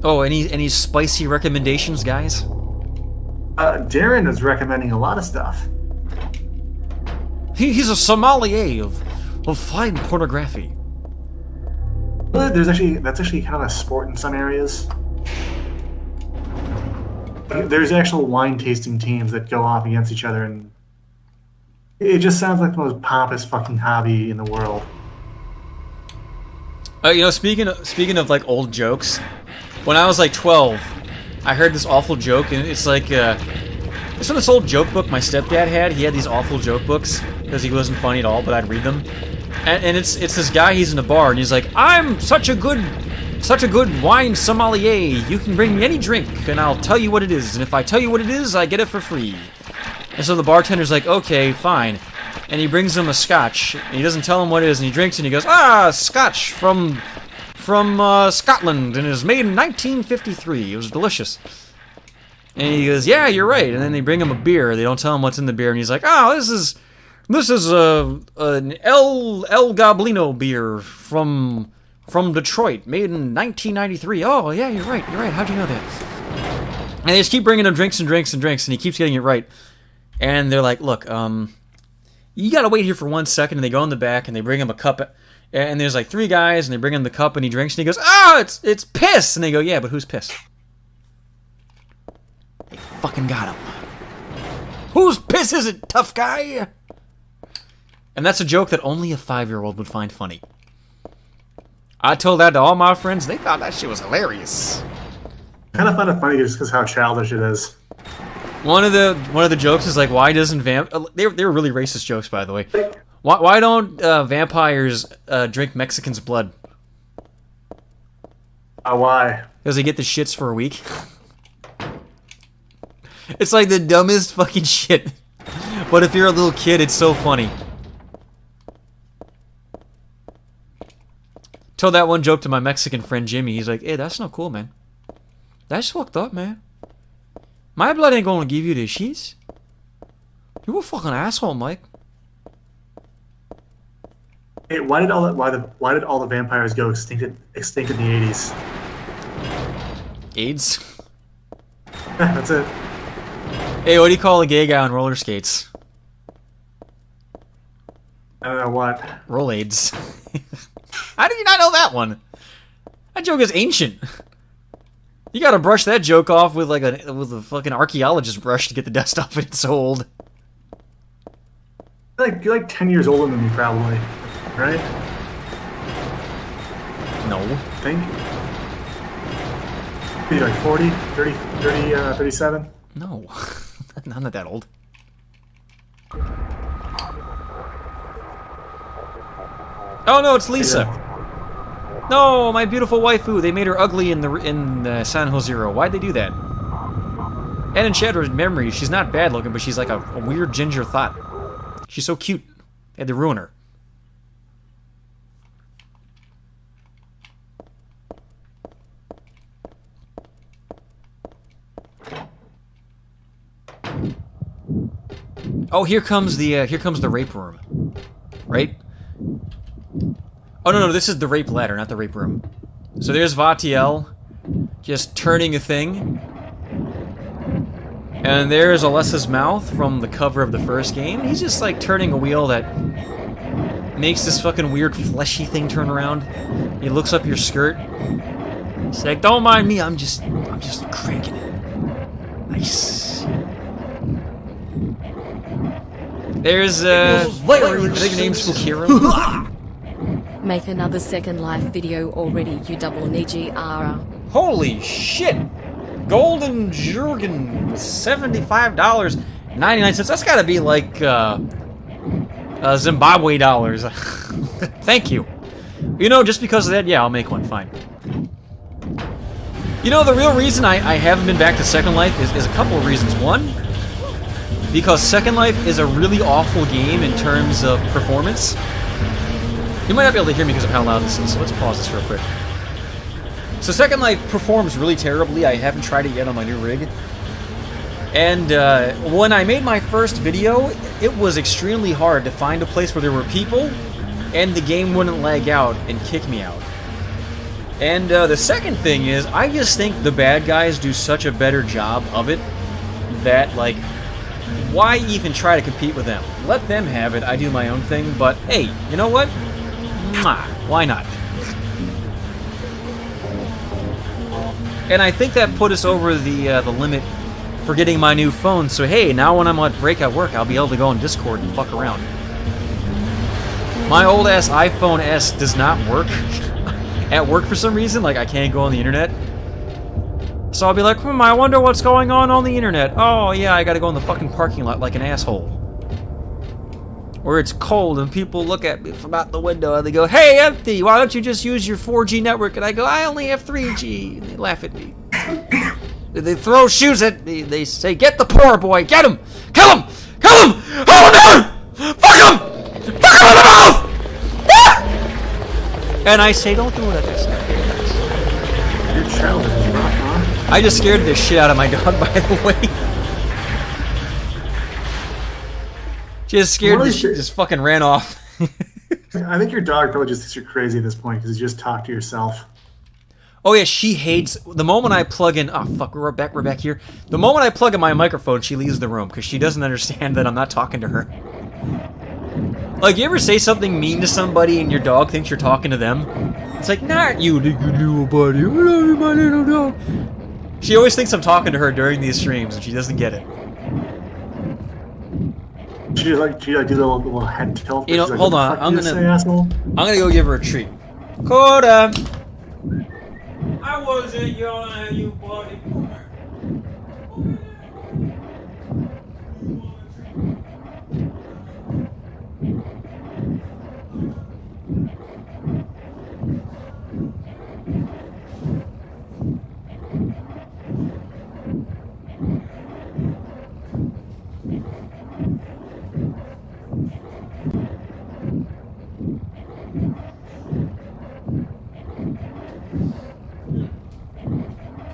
Oh, any spicy recommendations, guys? Darren is recommending a lot of stuff. He's a sommelier of fine pornography. That's actually kind of a sport in some areas. There's actual wine tasting teams that go off against each other, and it just sounds like the most pompous fucking hobby in the world. You know, speaking of like old jokes, when I was like 12, I heard this awful joke, and it's like it's from this old joke book my stepdad had. He had these awful joke books because he wasn't funny at all, but I'd read them. And it's this guy. He's in a bar, and he's like, "I'm such a good wine sommelier. You can bring me any drink, and I'll tell you what it is. And if I tell you what it is, I get it for free." And so the bartender's like, "Okay, fine." And he brings him a scotch, and he doesn't tell him what it is, and he drinks, and he goes, "Ah, scotch from Scotland, and it was made in 1953. It was delicious." And he goes, "Yeah, you're right." And then they bring him a beer. They don't tell him what's in the beer, and he's like, "Oh, this is an El Goblino beer from Detroit, made in 1993. Oh, yeah, you're right. How'd you know that?" And they just keep bringing him drinks and drinks and drinks, and he keeps getting it right. And they're like, "Look, you gotta wait here for 1 second." And they go in the back, and they bring him a cup. And there's like 3 guys, and they bring him the cup, and he drinks, and he goes, "Oh, it's piss." And they go, "Yeah, but who's piss?" They fucking got him. Whose piss is it, tough guy? And that's a joke that only a 5-year-old would find funny. I told that to all my friends. They thought that shit was hilarious. I kind of find it funny just because how childish it is. One of the jokes is like, why doesn't they were really racist jokes, by the way. Why don't vampires drink Mexicans' blood? Why? Because they get the shits for a week. It's like the dumbest fucking shit. But if you're a little kid, it's so funny. Told that one joke to my Mexican friend Jimmy. He's like, "Hey, that's not cool, man. That's fucked up, man. My blood ain't gonna give you the shits. You a fucking asshole, Mike." Hey, why did all the vampires go extinct in the 80s? AIDS? That's it. Hey, what do you call a gay guy on roller skates? I don't know what. Rolades. How did you not know that one? That joke is ancient. You gotta brush that joke off with like a fucking archaeologist brush to get the dust off it. It's so old. You're like 10 years older than me, probably. Right? No. I think. Maybe like 40, 30, 37? No. I'm not that old. Oh no, it's Lisa. No, my beautiful waifu. They made her ugly in Silent Hill 0. Why'd they do that? And in Shattered Memory, she's not bad looking, but she's like a weird ginger thought. She's so cute. They had to ruin her. Oh, here comes the rape room, right? Oh no, this is the rape ladder, not the rape room. So there's Vatiel, just turning a thing, and there's Alessa's mouth from the cover of the first game. He's just like turning a wheel that makes this fucking weird fleshy thing turn around. He looks up your skirt. He's like, "Don't mind me, I'm just cranking it." Nice. There's I think name's Fukiro. Make another Second Life video already, you double Niji Ara. Holy shit! Golden Jurgen with $75.99. That's gotta be like Zimbabwe dollars. Thank you. You know, just because of that, yeah, I'll make one, fine. You know, the real reason I haven't been back to Second Life is a couple of reasons. One, because Second Life is a really awful game in terms of performance. You might not be able to hear me because of how loud this is, so let's pause this real quick. So Second Life performs really terribly. I haven't tried it yet on my new rig. And when I made my first video, it was extremely hard to find a place where there were people and the game wouldn't lag out and kick me out. And the second thing is, I just think the bad guys do such a better job of it that, like, why even try to compete with them? Let them have it, I do my own thing, but hey, you know what? Mwah, why not? And I think that put us over the limit for getting my new phone, so hey, now when I'm on break at work, I'll be able to go on Discord and fuck around. My old-ass iPhone S does not work at work for some reason, like I can't go on the internet. So I'll be like, I wonder what's going on the internet. Oh yeah, I gotta go in the fucking parking lot like an asshole. Or it's cold and people look at me from out the window and they go, "Hey, Empty, why don't you just use your 4G network?" And I go, "I only have 3G." And they laugh at me. They throw shoes at me. They say, "Get the poor boy, get him! Kill him! Kill him! Hold him down! Fuck him! Fuck him in the mouth!" And I say, "Don't do it at this time." Your child is rough, huh? I just scared the shit out of my dog, by the way. Just scared the shit, just fucking ran off. I think your dog probably just thinks you're crazy at this point because you just talk to yourself. Oh yeah, she hates the moment I plug in. Oh fuck, we're back here. The moment I plug in my microphone, she leaves the room because she doesn't understand that I'm not talking to her. Like, you ever say something mean to somebody and your dog thinks you're talking to them? It's like, not you, little buddy. I love you, my little dog. She always thinks I'm talking to her during these streams, and she doesn't get it. She like do the little head tilt. You know, like, hold on. I'm gonna go give her a treat. Coda! I wasn't yelling at you, buddy.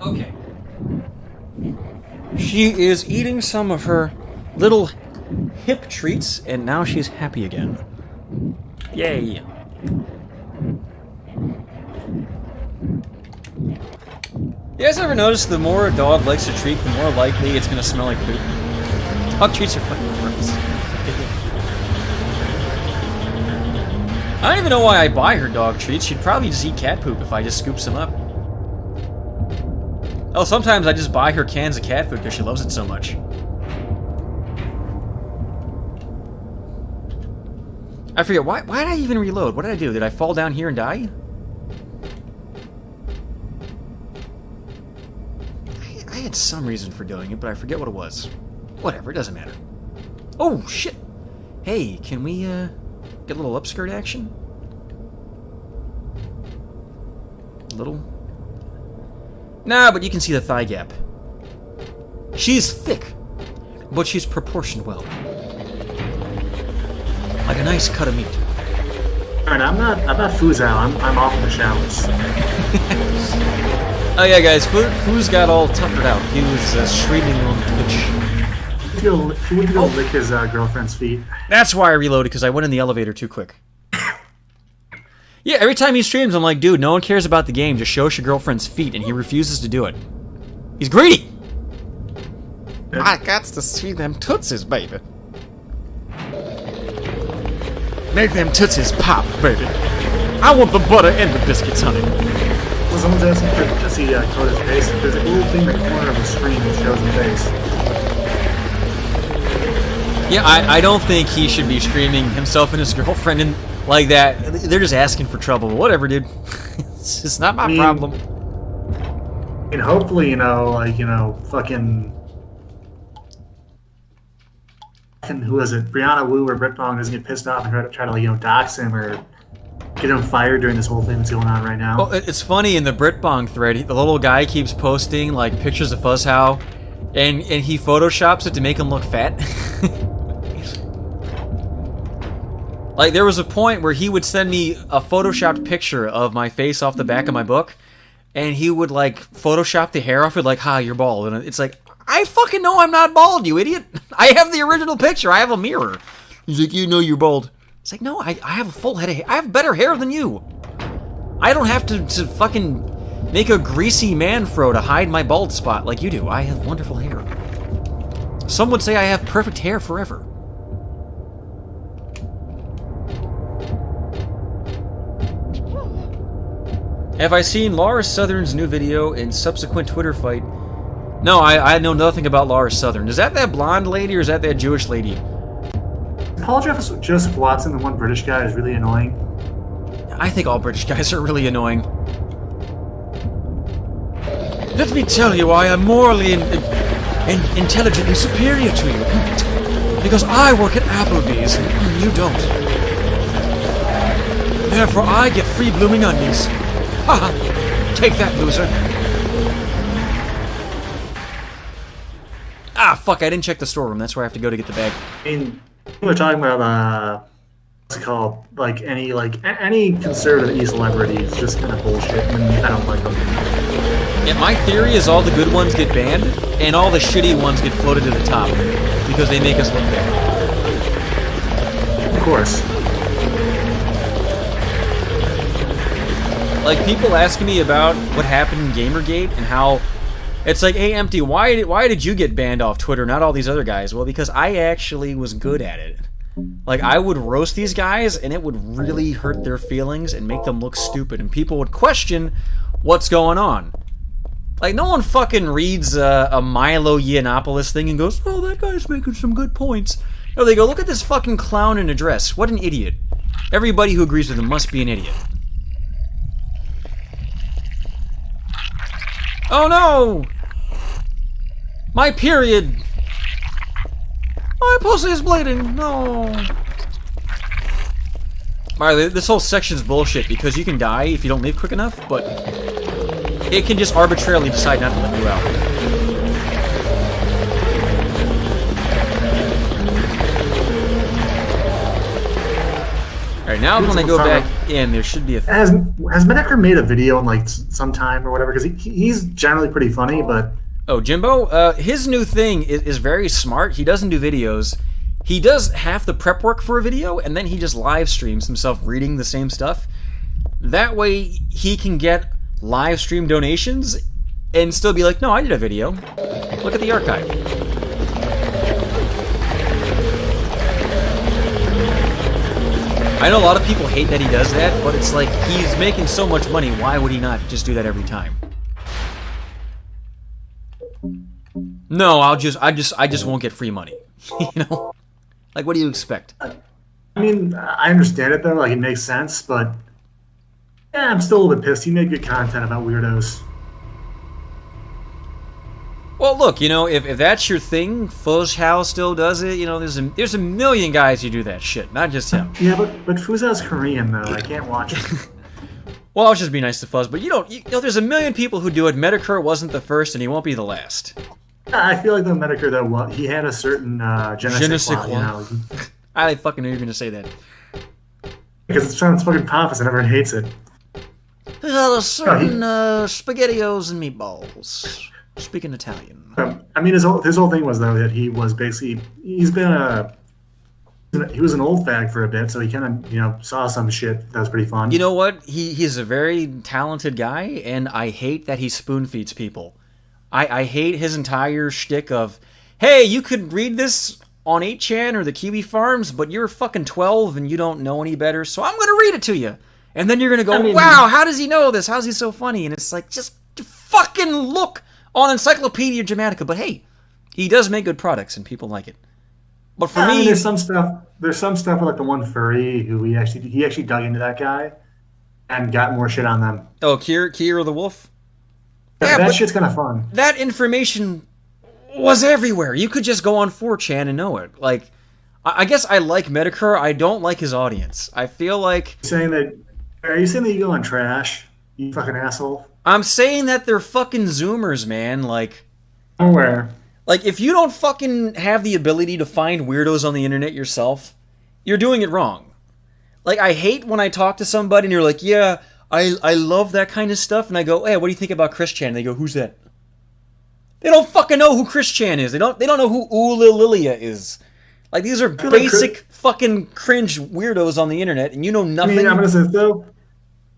Okay. She is eating some of her little hip treats, and now she's happy again. Yay. You guys ever notice the more a dog likes a treat, the more likely it's gonna smell like poop? Dog treats are fucking gross. I don't even know why I buy her dog treats. She'd probably just eat cat poop if I just scoop some up. Oh, sometimes I just buy her cans of cat food because she loves it so much. I forget, why did I even reload? What did I do? Did I fall down here and die? I had some reason for doing it, but I forget what it was. Whatever, it doesn't matter. Oh, shit! Hey, can we, get a little upskirt action? A little? Nah, but you can see the thigh gap. She's thick, but she's proportioned well. Like a nice cut of meat. Alright, I'm not Fuzao, I'm off in the showers. Oh yeah, guys, Fuz got all tuckered out. He was streaming on Twitch. He went to go lick his girlfriend's feet. That's why I reloaded, because I went in the elevator too quick. Yeah, every time he streams, I'm like, dude, no one cares about the game. Just show us your girlfriend's feet, and he refuses to do it. He's greedy! I got to see them tootsies, baby. Make them tootsies pop, baby. I want the butter and the biscuits, honey. Well, someone's asking to see Coda's face. There's a little thing in the corner of the screen that shows the face. Yeah, I don't think he should be streaming himself and his girlfriend in like that. They're just asking for trouble. Whatever, dude. It's just not my problem. And hopefully, fucking who is it? Brianna Wu or Britt Bong doesn't get pissed off and try to dox him or get him fired during this whole thing that's going on right now. Well, it's funny in the Britt Bong thread, the little guy keeps posting like pictures of Fuzzhow, and he photoshops it to make him look fat. Like, there was a point where he would send me a photoshopped picture of my face off the back of my book, and he would, like, photoshop the hair off it, like, ha, you're bald. And it's like, I fucking know I'm not bald, you idiot. I have the original picture. I have a mirror. He's like, you know you're bald. It's like, no, I have a full head of hair. I have better hair than you. I don't have to fucking make a greasy man-fro to hide my bald spot like you do. I have wonderful hair. Some would say I have perfect hair forever. Have I seen Laura Southern's new video and subsequent Twitter fight? No, I know nothing about Laura Southern. Is that blonde lady or is that Jewish lady? Paul Joseph Watson, the one British guy, is really annoying. I think all British guys are really annoying. Let me tell you why I'm morally and intelligently superior to you. Because I work at Applebee's and you don't. Therefore, I get free blooming onions. Haha, take that, loser. Ah, fuck, I didn't check the storeroom. That's where I have to go to get the bag. I mean, we're talking about, what's it called? Any conservative e-celebrity is just kind of bullshit, and I don't like them. Yeah, my theory is all the good ones get banned, and all the shitty ones get floated to the top, because they make us look bad. Of course. Like, people asking me about what happened in Gamergate and how it's like, hey, Empty, why did you get banned off Twitter, not all these other guys? Well, because I actually was good at it. Like, I would roast these guys, and it would really hurt their feelings and make them look stupid, and people would question what's going on. Like, no one fucking reads a Milo Yiannopoulos thing and goes, oh, that guy's making some good points. No, they go, look at this fucking clown in a dress. What an idiot. Everybody who agrees with him must be an idiot. Oh no! My period! My pussy is bleeding! No! Alright, this whole section's bullshit because you can die if you don't leave quick enough, but it can just arbitrarily decide not to let you out. Alright, now when I go back in, there should be a... Has Medecker made a video in, like, some time or whatever? Because he's generally pretty funny, but... Oh, Jimbo? His new thing is very smart. He doesn't do videos. he does half the prep work for a video, and then he just live streams himself reading the same stuff. That way, he can get live stream donations and still be like, no, I did a video. Look at the archive. I know a lot of people hate that he does that, but it's like, he's making so much money, why would he not just do that every time? No, I just won't get free money. You know? Like, what do you expect? I mean, I understand it though, like it makes sense, but yeah, I'm still a little bit pissed. He made good content about weirdos. Well, look, you know, if that's your thing, Fuzhao still does it. You know, there's a million guys who do that shit, not just him. Yeah, but Fuzao's Korean though. I can't watch it. Well, I'll just be nice to Fuzz, but you know, there's a million people who do it. Medicare wasn't the first, and he won't be the last. I feel like the Medicare though, he had a certain je ne sais quoi, you know. I fucking knew you were gonna say that. Because it sounds fucking pompous and everyone hates it. He had a certain SpaghettiOs and meatballs. Speaking Italian. I mean, his whole thing was though that he was basically he was an old fag for a bit, so he kind of saw some shit that was pretty fun. You know what? He's a very talented guy, and I hate that he spoon feeds people. I hate his entire shtick of, hey, you could read this on 8chan or the Kiwi Farms, but you're fucking 12 and you don't know any better, so I'm gonna read it to you. And then you're gonna go, wow, how does he know this? How's he so funny? And it's like, just fucking look on Encyclopedia Dramatica. But hey, he does make good products and people like it. But for me, there's some stuff with like the one furry who he actually dug into that guy and got more shit on them. Oh, Kier the Wolf? Yeah, that shit's kind of fun. That information was everywhere. You could just go on 4chan and know it. Like, I guess I like Medicare. I don't like his audience. I feel like... Are you saying that you go on trash? You fucking asshole? I'm saying that they're fucking Zoomers, man. Like... I'm aware. Like, if you don't fucking have the ability to find weirdos on the internet yourself, you're doing it wrong. Like, I hate when I talk to somebody and you're like, yeah, I love that kind of stuff. And I go, hey, what do you think about Chris Chan? And they go, who's that? They don't fucking know who Chris Chan is. They don't know who Ula Lilia is. Like, these are basic fucking cringe weirdos on the internet, and you know nothing. I mean, I'm gonna say, though,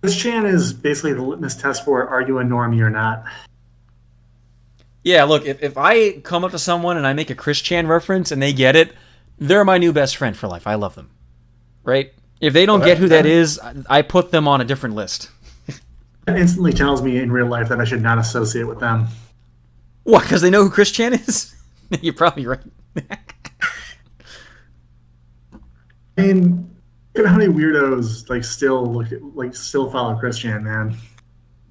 Chris Chan is basically the litmus test for are you a normie or not. Yeah, look, if I come up to someone and I make a Chris Chan reference and they get it, they're my new best friend for life. I love them. Right? If they don't get who that is, I put them on a different list. That instantly tells me in real life that I should not associate with them. What, because they know who Chris Chan is? You're probably right. I mean, look at how many weirdos still follow Chris Chan, man.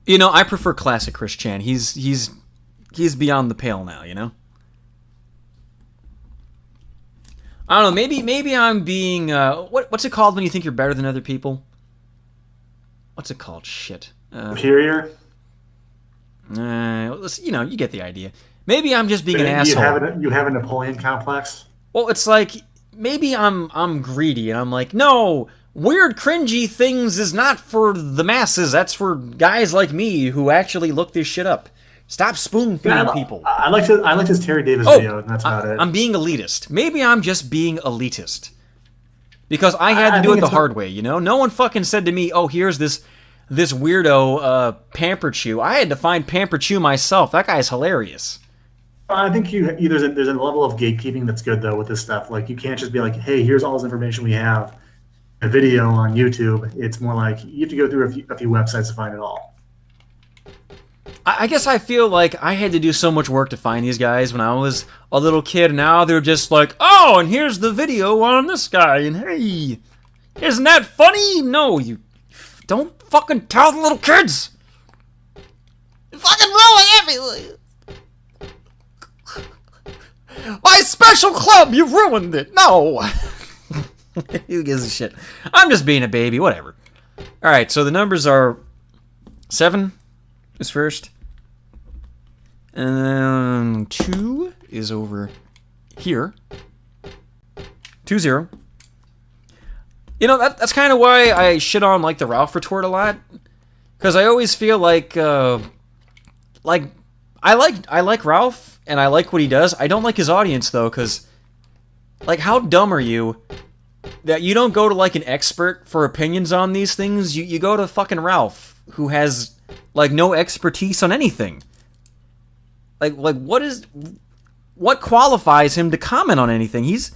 You know, I prefer classic Chris Chan. He's beyond the pale now, you know? I don't know, maybe I'm being, what's it called when you think you're better than other people? What's it called? Shit. Superior? You know, you get the idea. Maybe I'm just being an asshole. You have a Napoleon complex? Well, it's like, maybe I'm greedy, and I'm like, no, weird, cringy things is not for the masses, that's for guys like me who actually look this shit up. Stop spoon-feeding people. I liked his Terry Davis video, and that's about it. I'm being elitist. Maybe I'm just being elitist. Because I had to do it the hard way, you know? No one fucking said to me, oh, here's this weirdo Pampered Chew. I had to find Pampered Chew myself. That guy's hilarious. I think there's a level of gatekeeping that's good, though, with this stuff. Like, you can't just be like, hey, here's all this information we have. A video on YouTube. It's more like you have to go through a few websites to find it all. I guess I feel like I had to do so much work to find these guys when I was a little kid, and now they're just like, oh, and here's the video on this guy, and hey, isn't that funny? No, you don't fucking tell the little kids! You fucking ruin everything! My special club, you've ruined it! No! Who gives a shit? I'm just being a baby, whatever. Alright, so the numbers are 7 is first. And then 2 is over here. 2-0. You know, that's kind of why I shit on, like, the Ralph retort a lot. Because I always feel like I like Ralph, and I like what he does. I don't like his audience, though, because Like, how dumb are you that you don't go to, like, an expert for opinions on these things? You go to fucking Ralph, who has, like, no expertise on anything. Like, what qualifies him to comment on anything? He's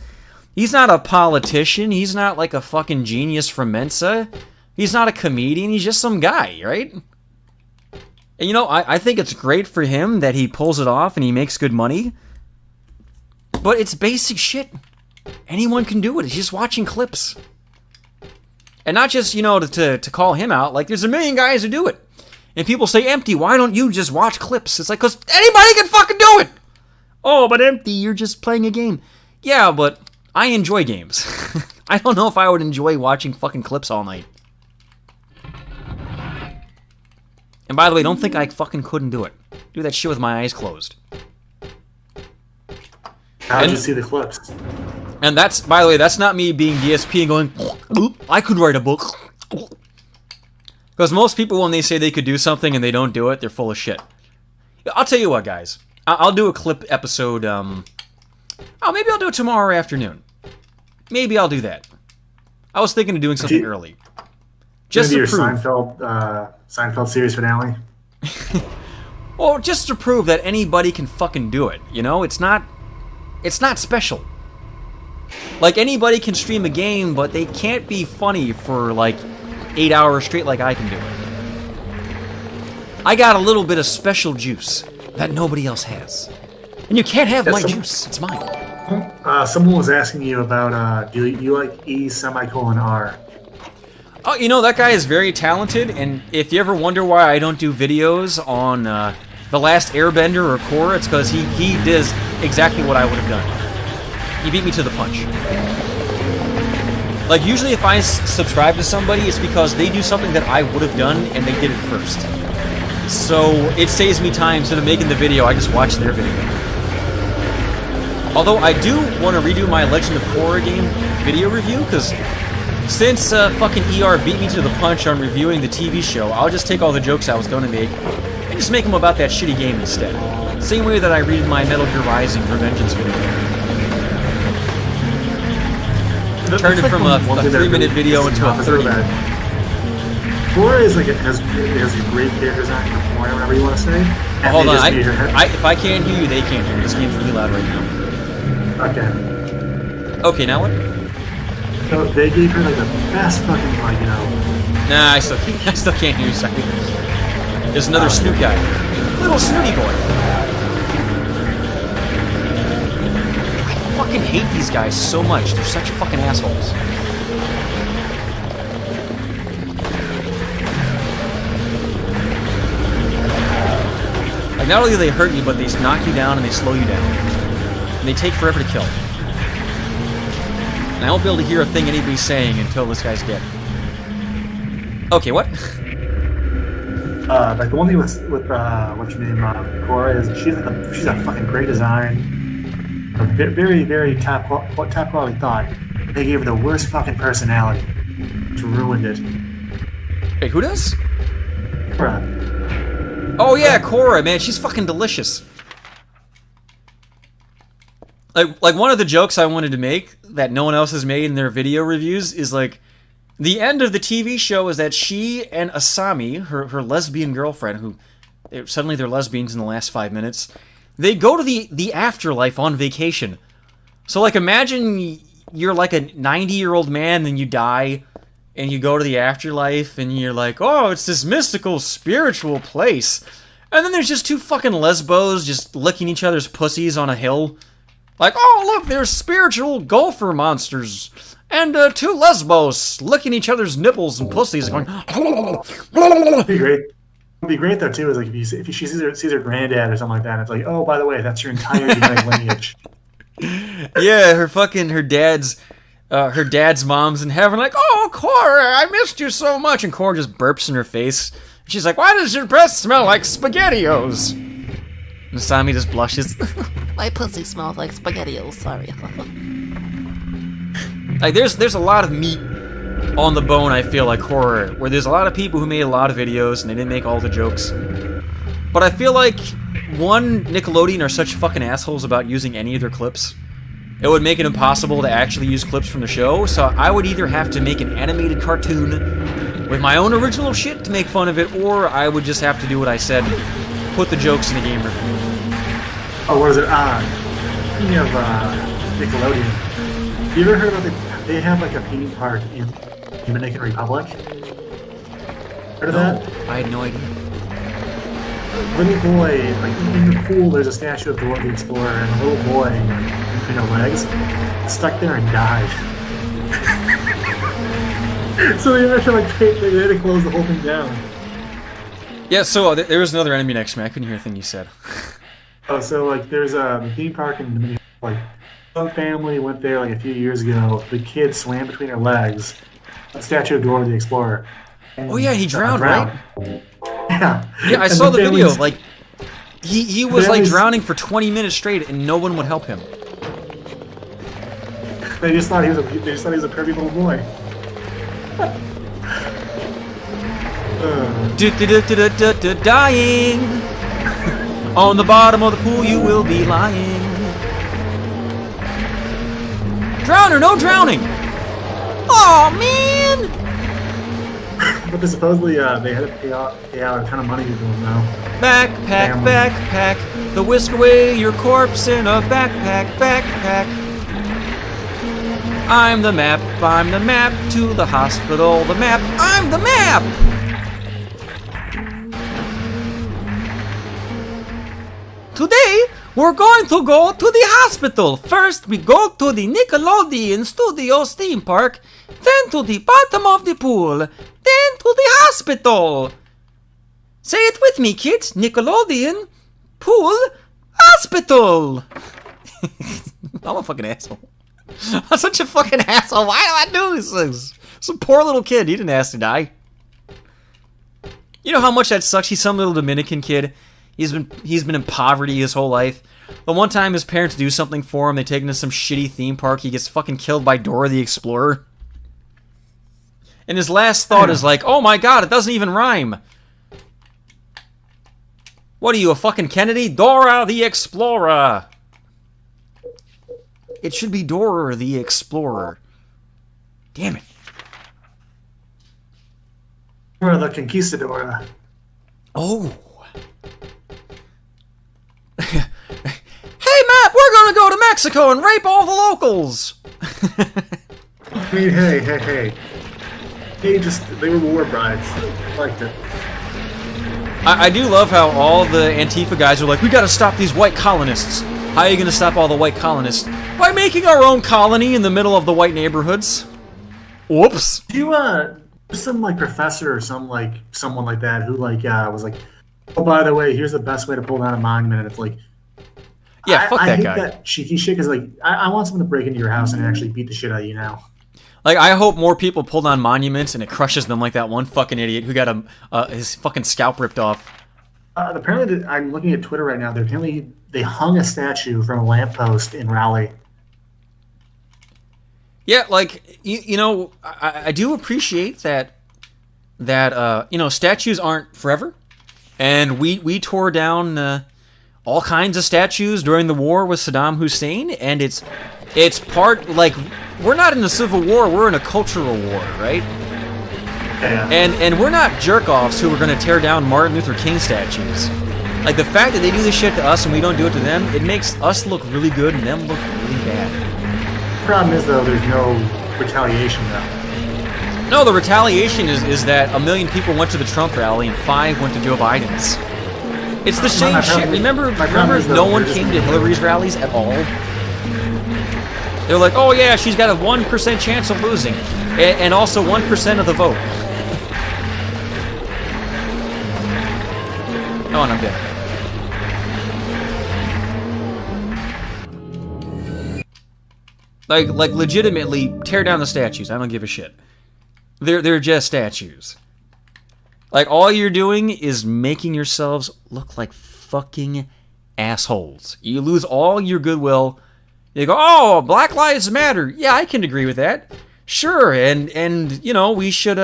not a politician. He's not, like, a fucking genius from Mensa. He's not a comedian. He's just some guy, right? And, you know, I think it's great for him that he pulls it off and he makes good money. But it's basic shit. Anyone can do it. It's just watching clips. And not just, you know, to call him out. Like, there's a million guys who do it. And people say, Empty, why don't you just watch clips? It's like, because anybody can fucking do it! Oh, but Empty, you're just playing a game. Yeah, but I enjoy games. I don't know if I would enjoy watching fucking clips all night. And by the way, don't think I fucking couldn't do it. Do that shit with my eyes closed. How did you see the clips? And that's, by the way, that's not me being DSP and going, I could write a book. Because most people, when they say they could do something and they don't do it, they're full of shit. I'll tell you what, guys. I'll do a clip episode, oh, maybe I'll do it tomorrow afternoon. Maybe I'll do that. I was thinking of doing something early. Just to your prove. Seinfeld series finale? Well, just to prove that anybody can fucking do it, you know? It's not special. Like, anybody can stream a game, but they can't be funny for, like, 8 hours straight like I can do it. I got a little bit of special juice that nobody else has. And you can't have my juice. It's mine. Someone was asking you about, do you like E:R? Oh, you know, that guy is very talented, and if you ever wonder why I don't do videos on The Last Airbender or Korra, it's because he does exactly what I would have done. He beat me to the punch. Like, usually if I subscribe to somebody, it's because they do something that I would have done, and they did it first. So, it saves me time. Instead of making the video, I just watch their video. Although, I do want to redo my Legend of Korra game video review, because since fucking ER beat me to the punch on reviewing the TV show, I'll just take all the jokes I was going to make and just make them about that shitty game instead. Same way that I read my Metal Gear Rising Revengeance video. Turned it from a 3-minute video into a 30-minute. Korra is like has a great character design, or whatever you want to say. Hold on, if I can't hear you, they can't hear you. This game's really loud right now. Okay. Okay, now what? So they gave her like the best fucking, like, you know. Nah, I still can't hear you. Sorry. There's another Snoot guy. Little snooty boy. I fucking hate these guys so much. They're such fucking assholes. Like, not only do they hurt you, but they knock you down and they slow you down. And they take forever to kill. And I won't be able to hear a thing anybody's saying until this guy's dead. Okay, what? Like the one thing with what's your name, Korra, is she's a fucking great design, a very very top quality thought. They gave her the worst fucking personality, which ruined it. Wait, who does? Korra. Oh yeah, Korra, man, she's fucking delicious. Like one of the jokes I wanted to make that no one else has made in their video reviews is like, the end of the TV show is that she and Asami, her lesbian girlfriend, who suddenly they're lesbians in the last 5 minutes, they go to the afterlife on vacation. So like, imagine you're like a 90-year-old man and you die and you go to the afterlife and you're like, oh, it's this mystical spiritual place. And then there's just two fucking lesbos just licking each other's pussies on a hill. Like, oh, look, there's spiritual golfer monsters. And two lesbos licking each other's nipples and pussies going... It'd be great. It'd be great, though, too, is like if she sees her granddad or something like that, and it's like, oh, by the way, that's your entire genetic lineage. Yeah, her dad's mom's in heaven, like, oh, Korra, I missed you so much. And Korra just burps in her face. She's like, why does your breath smell like SpaghettiOs? And Asami just blushes. My pussy smells like SpaghettiOs, sorry. Like, there's a lot of meat on the bone, I feel like, horror, where there's a lot of people who made a lot of videos and they didn't make all the jokes. But I feel like, one, Nickelodeon are such fucking assholes about using any of their clips. it would make it impossible to actually use clips from the show, so I would either have to make an animated cartoon with my own original shit to make fun of it, or I would just have to do what I said, put the jokes in the game review. Oh, what is it? Speaking of Nickelodeon, you ever heard about they have like a theme park in Dominican Republic? Heard of that? I had no idea. Little boy, like in the pool, there's a statue of Dora the Explorer, and a little boy between her legs stuck there and died. So they actually they had to close the whole thing down. Yeah, so there was another enemy next to me. I couldn't hear a thing you said. Oh, so like there's a theme park in Dominican. Like some family went there like a few years ago. The kid swam between her legs. A statue of Dora the Explorer. Oh yeah, he drowned, right? Yeah. Yeah, I saw the video. Like he was like drowning for 20 minutes straight, and no one would help him. They just thought he was a pervy little boy. Dying on the bottom of the pool, you will be lying. Drowner, no drowning. Oh man! But supposedly they had to pay out a ton of money to them now. Backpack, backpack, the whisk away your corpse in a backpack, backpack. I'm the map to the hospital, the map, I'm the map! Today, we're going to go to the hospital. First, we go to the Nickelodeon Studios theme park, then to the bottom of the pool, then to the hospital. Say it with me, kids. Nickelodeon, pool, hospital. I'm a fucking asshole. I'm such a fucking asshole. Why do I do these things? Some poor little kid. He didn't ask to die. You know how much that sucks? He's some little Dominican kid. He's been in poverty his whole life. But one time his parents do something for him. They take him to some shitty theme park. He gets fucking killed by Dora the Explorer. And his last thought is like, oh my god, it doesn't even rhyme. What are you, a fucking Kennedy? Dora the Explorer. It should be Dora the Explorer. Damn it. Dora the Conquistadora. Oh. Hey, Matt, we're gonna go to Mexico and rape all the locals. I mean, hey. They were war brides. I liked it. I do love how all the Antifa guys are like, we gotta stop these white colonists. How are you gonna stop all the white colonists? By making our own colony in the middle of the white neighborhoods. Whoops. Some like professor or someone like that who was like, oh, by the way, here's the best way to pull down a monument, and it's like, yeah, fuck that guy. I hate that cheeky shit because like I want someone to break into your house and actually beat the shit out of you now. Like, I hope more people pull down monuments and it crushes them like that one fucking idiot who got his fucking scalp ripped off. Apparently, I'm looking at Twitter right now. They hung a statue from a lamppost in Raleigh. Yeah, like, you know, I do appreciate that you know, statues aren't forever. And we tore down all kinds of statues during the war with Saddam Hussein, and it's part, like, we're not in a civil war, we're in a cultural war, right? Yeah. And we're not jerk-offs who are going to tear down Martin Luther King statues. Like, the fact that they do this shit to us and we don't do it to them, it makes us look really good and them look really bad. The problem is, though, there's no retaliation, though. No, the retaliation is that 1 million people went to the Trump rally and 5 went to Joe Biden's. It's the same shit. Remember no one came to Hillary's rallies at all? They're like, oh yeah, she's got a 1% chance of losing. And also 1% of the vote. Oh, and I'm dead. Like legitimately, tear down the statues. I don't give a shit. They're just statues. Like, all you're doing is making yourselves look like fucking assholes. You lose all your goodwill. You go, oh, Black Lives Matter. Yeah, I can agree with that. Sure, and you know, we should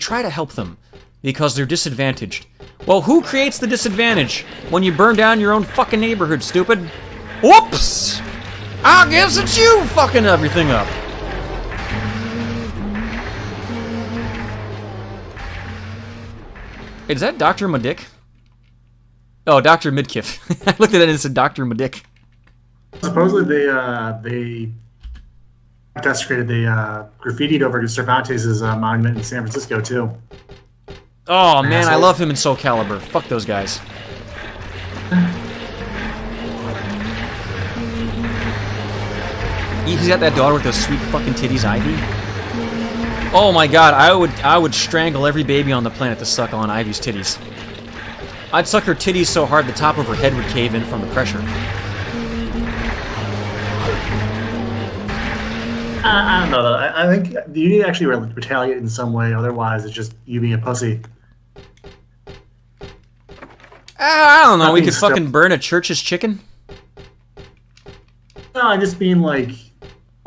try to help them because they're disadvantaged. Well, who creates the disadvantage when you burn down your own fucking neighborhood, stupid? Whoops! I guess it's you fucking everything up. Is that Dr. Madick? Oh, Dr. Midkiff. I looked at it and it said Dr. Madick. Supposedly they desecrated, they graffitied over Cervantes' monument in San Francisco too. Oh man, I love him in Soul Calibur. Fuck those guys. He's got that daughter with those sweet fucking titties, Ivy. Oh my god, I would strangle every baby on the planet to suck on Ivy's titties. I'd suck her titties so hard the top of her head would cave in from the pressure. I don't know though. I think you need to actually retaliate in some way. Otherwise, it's just you being a pussy. I don't know. We could fucking burn a church's chicken. No, I just mean like,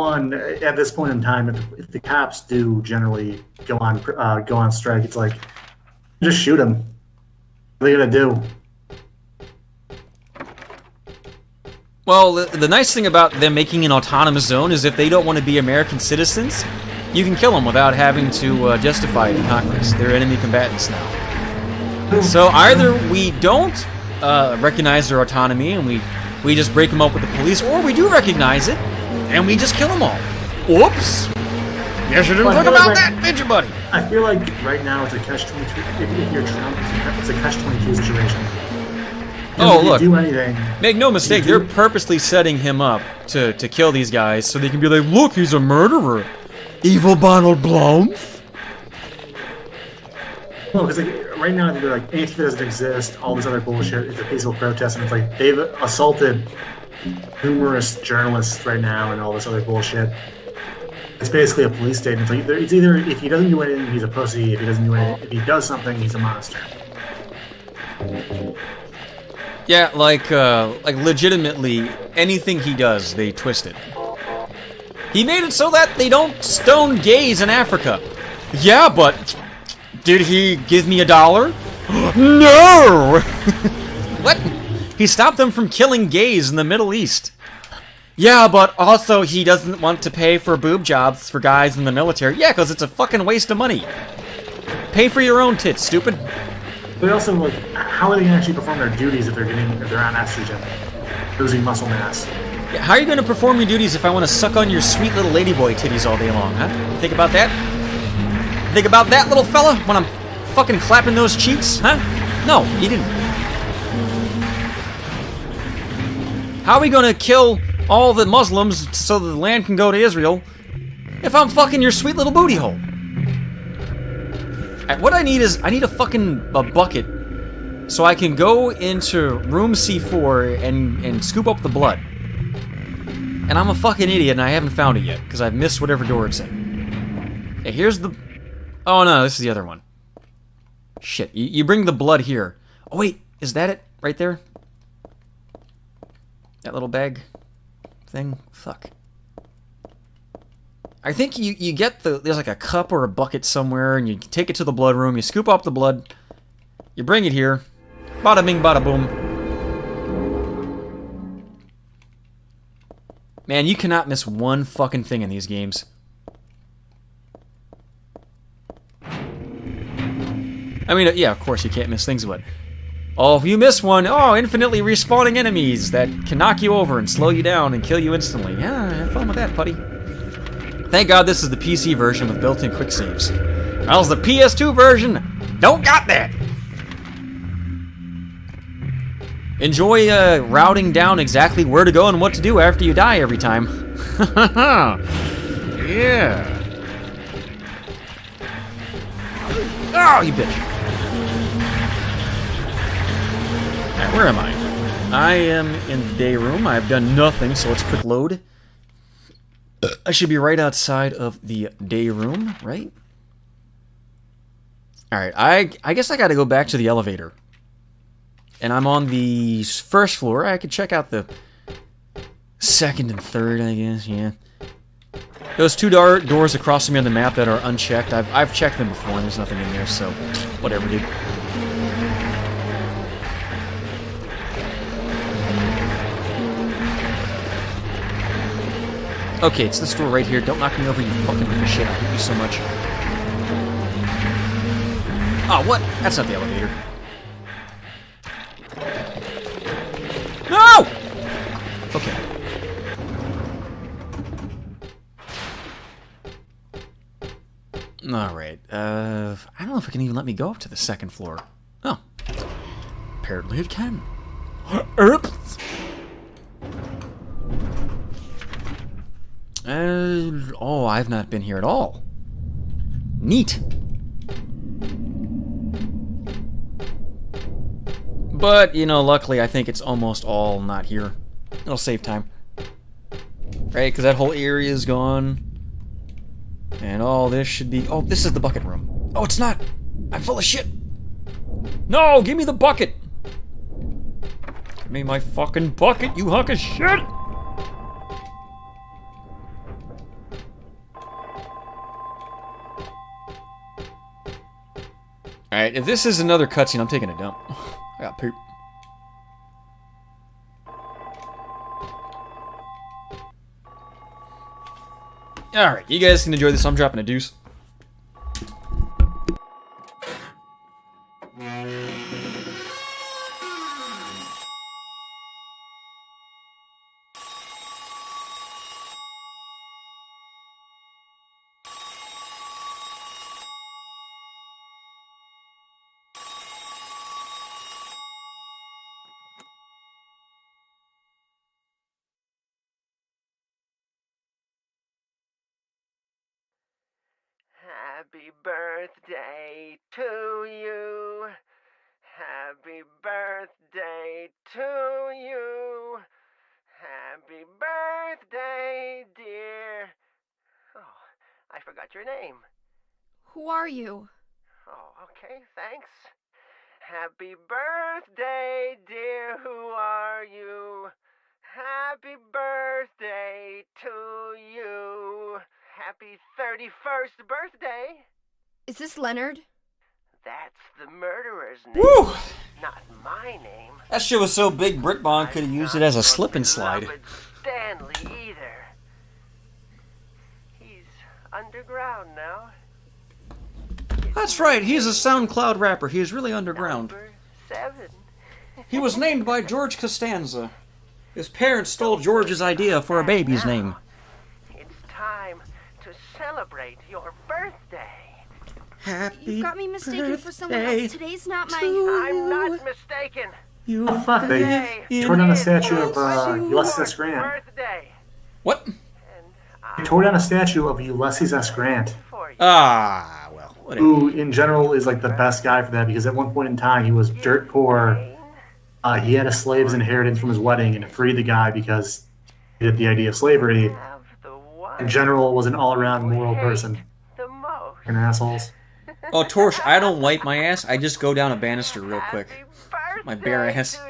at this point in time, if the cops do generally go on strike, it's like just shoot them. What are they gonna do? Well, the nice thing about them making an autonomous zone is if they don't want to be American citizens, you can kill them without having to justify it in Congress. They're enemy combatants now. So either we don't recognize their autonomy and we just break them up with the police, or we do recognize it and we just kill them all. Whoops! Yes, you didn't think about that, did you, buddy? I feel like right now it's a catch-22. If you're Trump, it's a catch-22 situation. Oh, look. Do anything. Make no mistake, they're purposely setting him up to kill these guys so they can be like, look, he's a murderer. Evil Donald Blumph. No, because right now they're like, Antifa doesn't exist, all this other bullshit, it's a peaceful protest, and it's like, they've assaulted numerous journalists right now and all this other bullshit. It's basically a police state. It's, like, it's either, if he doesn't do anything, he's a pussy, if he doesn't do anything, if he does something, he's a monster. Yeah, like legitimately, anything he does, they twist it. He made it so that they don't stone gays in Africa. Yeah, but did he give me $1? No! What? He stopped them from killing gays in the Middle East. Yeah, but also he doesn't want to pay for boob jobs for guys in the military. Yeah, because it's a fucking waste of money. Pay for your own tits, stupid. But also, like, how are they going to actually perform their duties if they're on estrogen, losing muscle mass? Yeah, how are you going to perform your duties if I want to suck on your sweet little ladyboy titties all day long, huh? You think about that? Think about that, little fella, when I'm fucking clapping those cheeks, huh? No, you didn't. How are we going to kill all the Muslims so the land can go to Israel if I'm fucking your sweet little booty hole? What I need is, I need a bucket so I can go into room C4 and scoop up the blood. And I'm a fucking idiot and I haven't found it yet, because I've missed whatever door it's in. Okay, here's the... Oh no, this is the other one. Shit, you bring the blood here. Oh wait, is that it? Right there? That little bag thing? Fuck. I think you get there's like a cup or a bucket somewhere, and you take it to the blood room, you scoop up the blood, you bring it here, bada bing, bada boom. Man, you cannot miss one fucking thing in these games. I mean, yeah, of course you can't miss things, but... Oh, if you miss one, oh, infinitely respawning enemies that can knock you over and slow you down and kill you instantly. Yeah, have fun with that, buddy. Thank God this is the PC version with built-in quick saves. How's the PS2 version? Don't got that! Enjoy routing down exactly where to go and what to do after you die every time. Yeah. Oh, you bitch. Alright, where am I? I am in the day room. I've done nothing, so let's quick load. I should be right outside of the day room, right? Alright, I guess I gotta go back to the elevator. And I'm on the first floor. I could check out the second and third, I guess, yeah. Those two doors across from me on the map that are unchecked, I've checked them before and there's nothing in there, so whatever, dude. Okay, it's this door right here. Don't knock me over, you fucking piece of shit. I hate you so much. Oh, what? That's not the elevator. No! Okay. Alright, I don't know if it can even let me go up to the second floor. Oh. Apparently it can. Oops! Oh, I've not been here at all. Neat. But, you know, luckily I think it's almost all not here. It'll save time. Right, because that whole area is gone. And all this should be... Oh, this is the bucket room. Oh, it's not! I'm full of shit! No, give me the bucket! Give me my fucking bucket, you hunk of shit! Alright, if this is another cutscene, I'm taking a dump. I got poop. Alright, you guys can enjoy this. I'm dropping a deuce. Happy birthday to you. Happy birthday to you. Happy birthday, dear. Oh, I forgot your name. Who are you? Oh, okay, thanks. Happy birthday, dear. Who are you? Happy birthday to you. Happy 31st birthday. Is this Leonard? That's the murderer's name. Woo! Not my name. That shit was so big, Brickbond could have used it as a slip and slide. Stanley either. He's underground now. That's right, he's a SoundCloud rapper. He is really underground. Number 7. He was named by George Costanza. His parents stole George's idea for a baby's name. It's time to celebrate your birthday. Happy You got me mistaken for someone else. Today's not my... I'm not mistaken. Oh fuck, they tore down the statue of Ulysses S. Grant. What? They tore down a statue of Ulysses S. Grant. Ah, well, whatever. Who, in general, is like the best guy for that, because at one point in time he was dirt poor. He had a slave's inheritance from his wedding and freed the guy because he had the idea of slavery. In general, was an all-around moral person. And assholes. Oh, Torch, I don't wipe my ass. I just go down a banister real quick. My bare ass.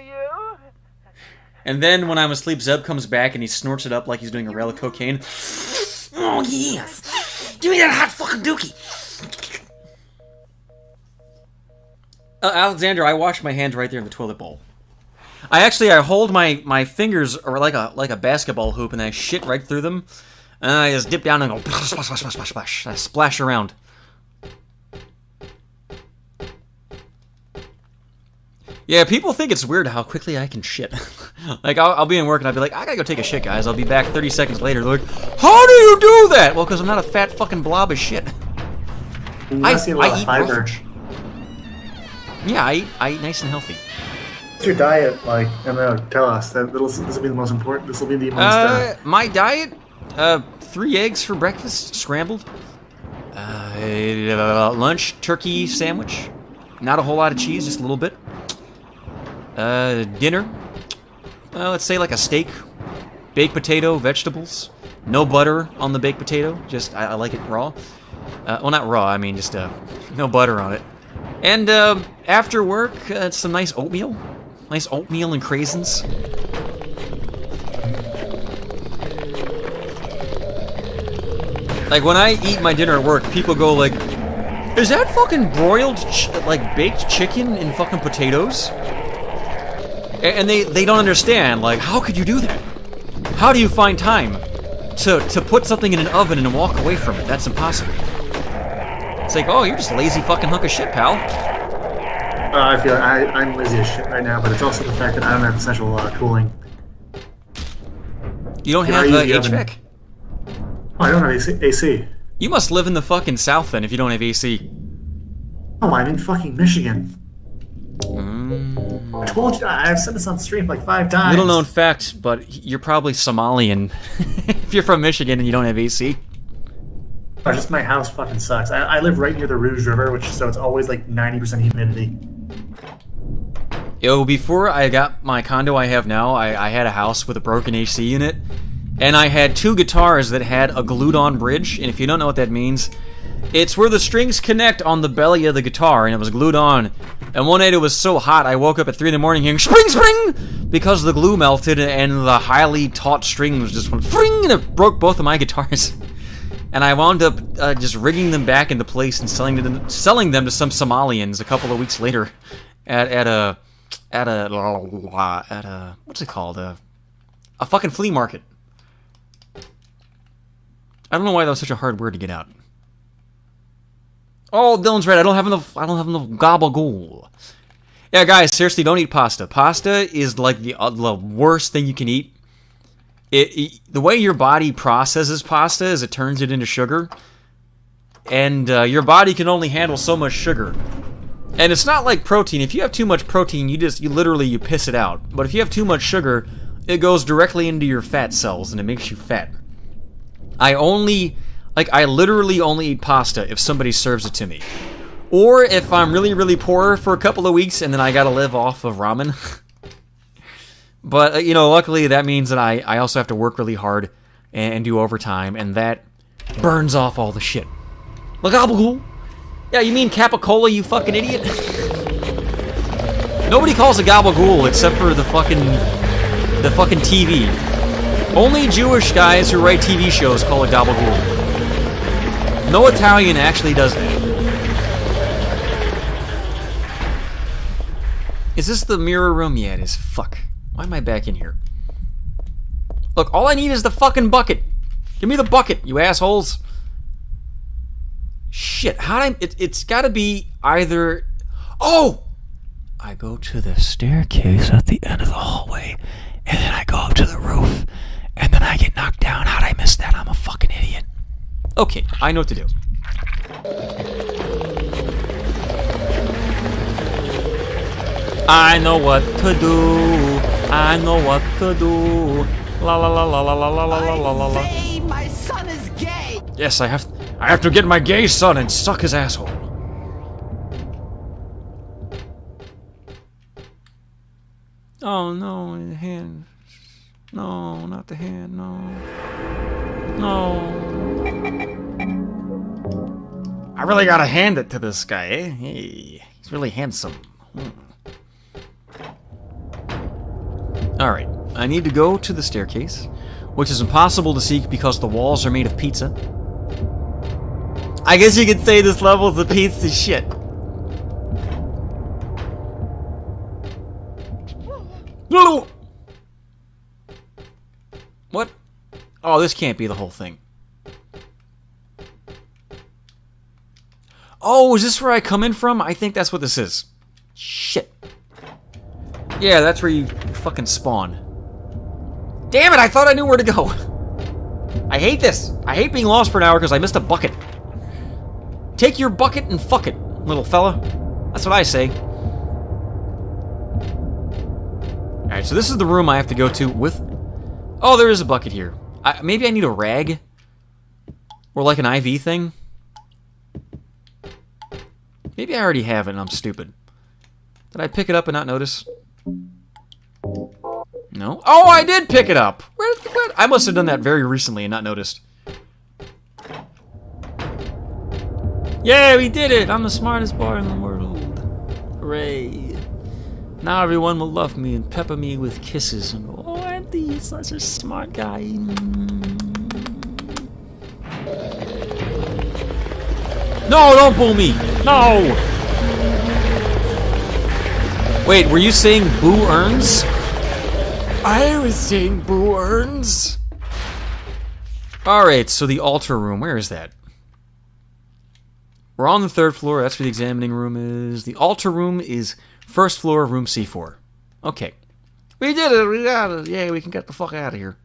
And then when I'm asleep, Zeb comes back and he snorts it up like he's doing a rail of cocaine. Oh, yes! Give me that hot fucking dookie! Alexander, I wash my hands right there in the toilet bowl. I hold my fingers or like a basketball hoop and I shit right through them. And I just dip down and go splash, splash, splash, splash, splash. I splash around. Yeah, people think it's weird how quickly I can shit. Like, I'll be in work and I'll be like, I gotta go take a shit, guys. I'll be back 30 seconds later. They're like, how do you do that? Well, because I'm not a fat fucking blob of shit. I eat fiber. Yeah, I eat nice and healthy. What's your diet like? I don't know, tell us. This will be the most important. This will be the most... My diet? 3 eggs for breakfast, scrambled. Lunch, turkey sandwich. Not a whole lot of cheese, just a little bit. Dinner. Let's say like a steak. Baked potato, vegetables. No butter on the baked potato. Just, I like it raw. Well, not raw, I mean just no butter on it. And after work, some nice oatmeal. Nice oatmeal and craisins. Like, when I eat my dinner at work, people go like, is that fucking broiled, baked chicken and fucking potatoes? And they don't understand, like, how could you do that? How do you find time to put something in an oven and walk away from it. That's impossible. It's like, oh, you're just a lazy fucking hunk of shit, pal. I feel I'm lazy as shit right now, but it's also the fact that I don't have central cooling. You don't have HVAC? Oh, I don't have AC. You must live in the fucking South then if you don't have AC. Oh, I'm in fucking Michigan. I told you, I've said this on stream like 5 times. Little known fact, but you're probably Somalian if you're from Michigan and you don't have AC. Oh, just my house fucking sucks. I live right near the Rouge River, so it's always like 90% humidity. Yo, before I got my condo I have now, I had a house with a broken AC unit, and I had 2 guitars that had a glued-on bridge, and if you don't know what that means, it's where the strings connect on the belly of the guitar, and it was glued on. And one night it was so hot, I woke up at 3 in the morning hearing spring, spring, because the glue melted and the highly taut strings just went fring, and it broke both of my guitars. And I wound up just rigging them back into place and selling them to some Somalians a couple of weeks later at a what's it called, a fucking flea market. I don't know why that was such a hard word to get out. Oh, Dylan's right. I don't have enough gabagool. Yeah, guys, seriously, don't eat pasta. Pasta is like the worst thing you can eat. The way your body processes pasta is it turns it into sugar, and your body can only handle so much sugar. And it's not like protein. If you have too much protein, you literally piss it out. But if you have too much sugar, it goes directly into your fat cells and it makes you fat. I literally only eat pasta if somebody serves it to me. Or if I'm really, really poor for a couple of weeks and then I gotta live off of ramen. But, luckily that means that I also have to work really hard and do overtime, and that burns off all the shit. Gabagool. Yeah, you mean capicola, you fucking idiot? Nobody calls it gabagool except for the fucking TV. Only Jewish guys who write TV shows call it gabagool. No Italian actually does that. Is this the mirror room? Yeah, it is. Fuck. Why am I back in here? Look, all I need is the fucking bucket. Give me the bucket, you assholes. Shit, it's gotta be either... Oh! I go to the staircase at the end of the hallway, and then I go up to the roof, and then I get knocked down. How'd I miss that? I'm a fucking idiot. Okay, I know what to do. I know what to do. I know what to do. La la la la la la la la la la la. My son is gay. Yes, I have to get my gay son and suck his asshole. Oh no, the hand. No, not the hand, no. No. I really gotta hand it to this guy, eh? Hey, he's really handsome. Alright, I need to go to the staircase, which is impossible to see because the walls are made of pizza. I guess you could say this level is a piece of shit. What? Oh, this can't be the whole thing. Oh, is this where I come in from? I think that's what this is. Shit. Yeah, that's where you fucking spawn. Damn it, I thought I knew where to go. I hate this. I hate being lost for an hour because I missed a bucket. Take your bucket and fuck it, little fella. That's what I say. Alright, so this is the room I have to go to with... Oh, there is a bucket here. Maybe I need a rag? Or like an IV thing? Maybe I already have it and I'm stupid. Did I pick it up and not notice? No? Oh, I did pick it up! What? I must have done that very recently and not noticed. Yeah, we did it! I'm the smartest boy in the world. Hooray. Now everyone will love me and pepper me with kisses and go, oh, Andy, you're such a smart guy. No, don't boo me! No! Wait, were you saying boo earns? I was saying boo earns. Alright, so the altar room, where is that? We're on the 3rd floor, that's where the examining room is. The altar room is 1st floor, room C4. Okay. We did it, we got it. Yeah, we can get the fuck out of here.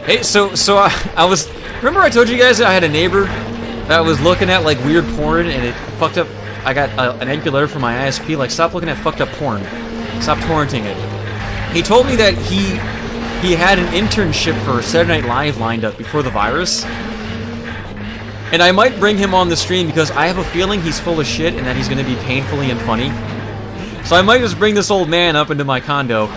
Hey, so I was... Remember I told you guys that I had a neighbor that was looking at, like, weird porn, and it fucked up... I got an angry letter from my ISP, like, stop looking at fucked up porn. Stop torrenting it. He told me that he had an internship for Saturday Night Live lined up before the virus. And I might bring him on the stream because I have a feeling he's full of shit and that he's going to be painfully unfunny. So I might just bring this old man up into my condo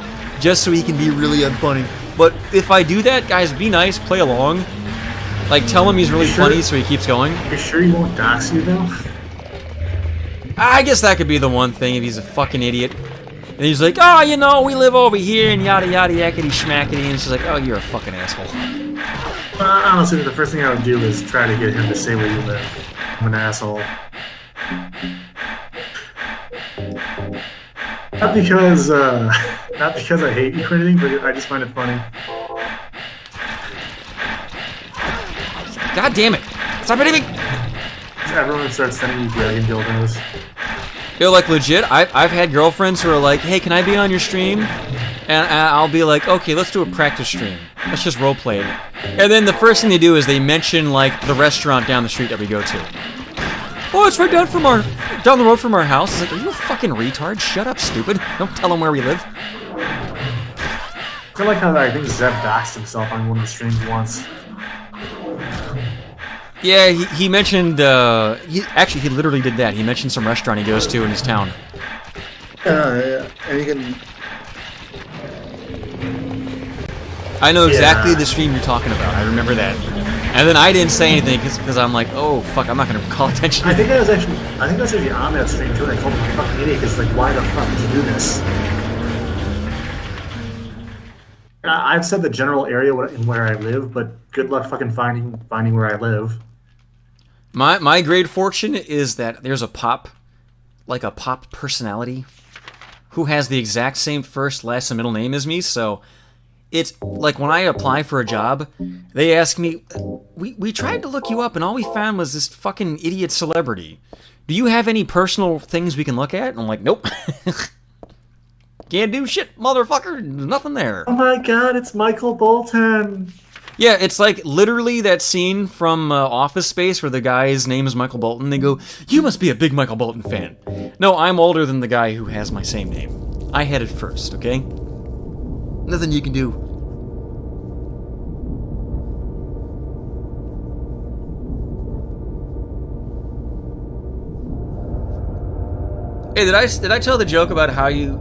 just so he can be really unfunny. But if I do that, guys, be nice, play along. Like, tell him he's really funny so he keeps going. You sure he won't dox you, though? I guess that could be the one thing if he's a fucking idiot. And he's like, oh, you know, we live over here and yada yada yakety schmackety. And she's like, oh, you're a fucking asshole. Honestly, the first thing I would do is try to get him to say where you live. I'm an asshole. Not because I hate you or anything, but I just find it funny. God damn it! Stop hitting me! Everyone starts sending you dragon dildos. Yo, like, legit, I've had girlfriends who are like, hey, can I be on your stream? And I'll be like, okay, let's do a practice stream. Let's just roleplay it. And then the first thing they do is they mention, like, the restaurant down the street that we go to. Oh, it's right down the road from our house. It's like, are you a fucking retard? Shut up, stupid. Don't tell them where we live. I like how I think Zeb doxed himself on one of the streams once. Yeah, he mentioned, he literally did that. He mentioned some restaurant he goes to in his town. Yeah, and you can... I know exactly the stream you're talking about. I remember that. And then I didn't say anything because I'm like, oh, fuck, I'm not going to call attention. I think I was actually on that stream too, and I called him a fucking idiot because, like, why the fuck did you do this? I've said the general area where I live, but good luck fucking finding where I live. My great fortune is that there's a pop personality who has the exact same first, last, and middle name as me, so it's like when I apply for a job, they ask me, we tried to look you up and all we found was this fucking idiot celebrity. Do you have any personal things we can look at? And I'm like, nope. Can't do shit, motherfucker. There's nothing there. Oh my god, it's Michael Bolton. Yeah, it's like literally that scene from Office Space where the guy's name is Michael Bolton. They go, you must be a big Michael Bolton fan. No, I'm older than the guy who has my same name. I had it first, okay? Nothing you can do. Hey, did I tell the joke about how you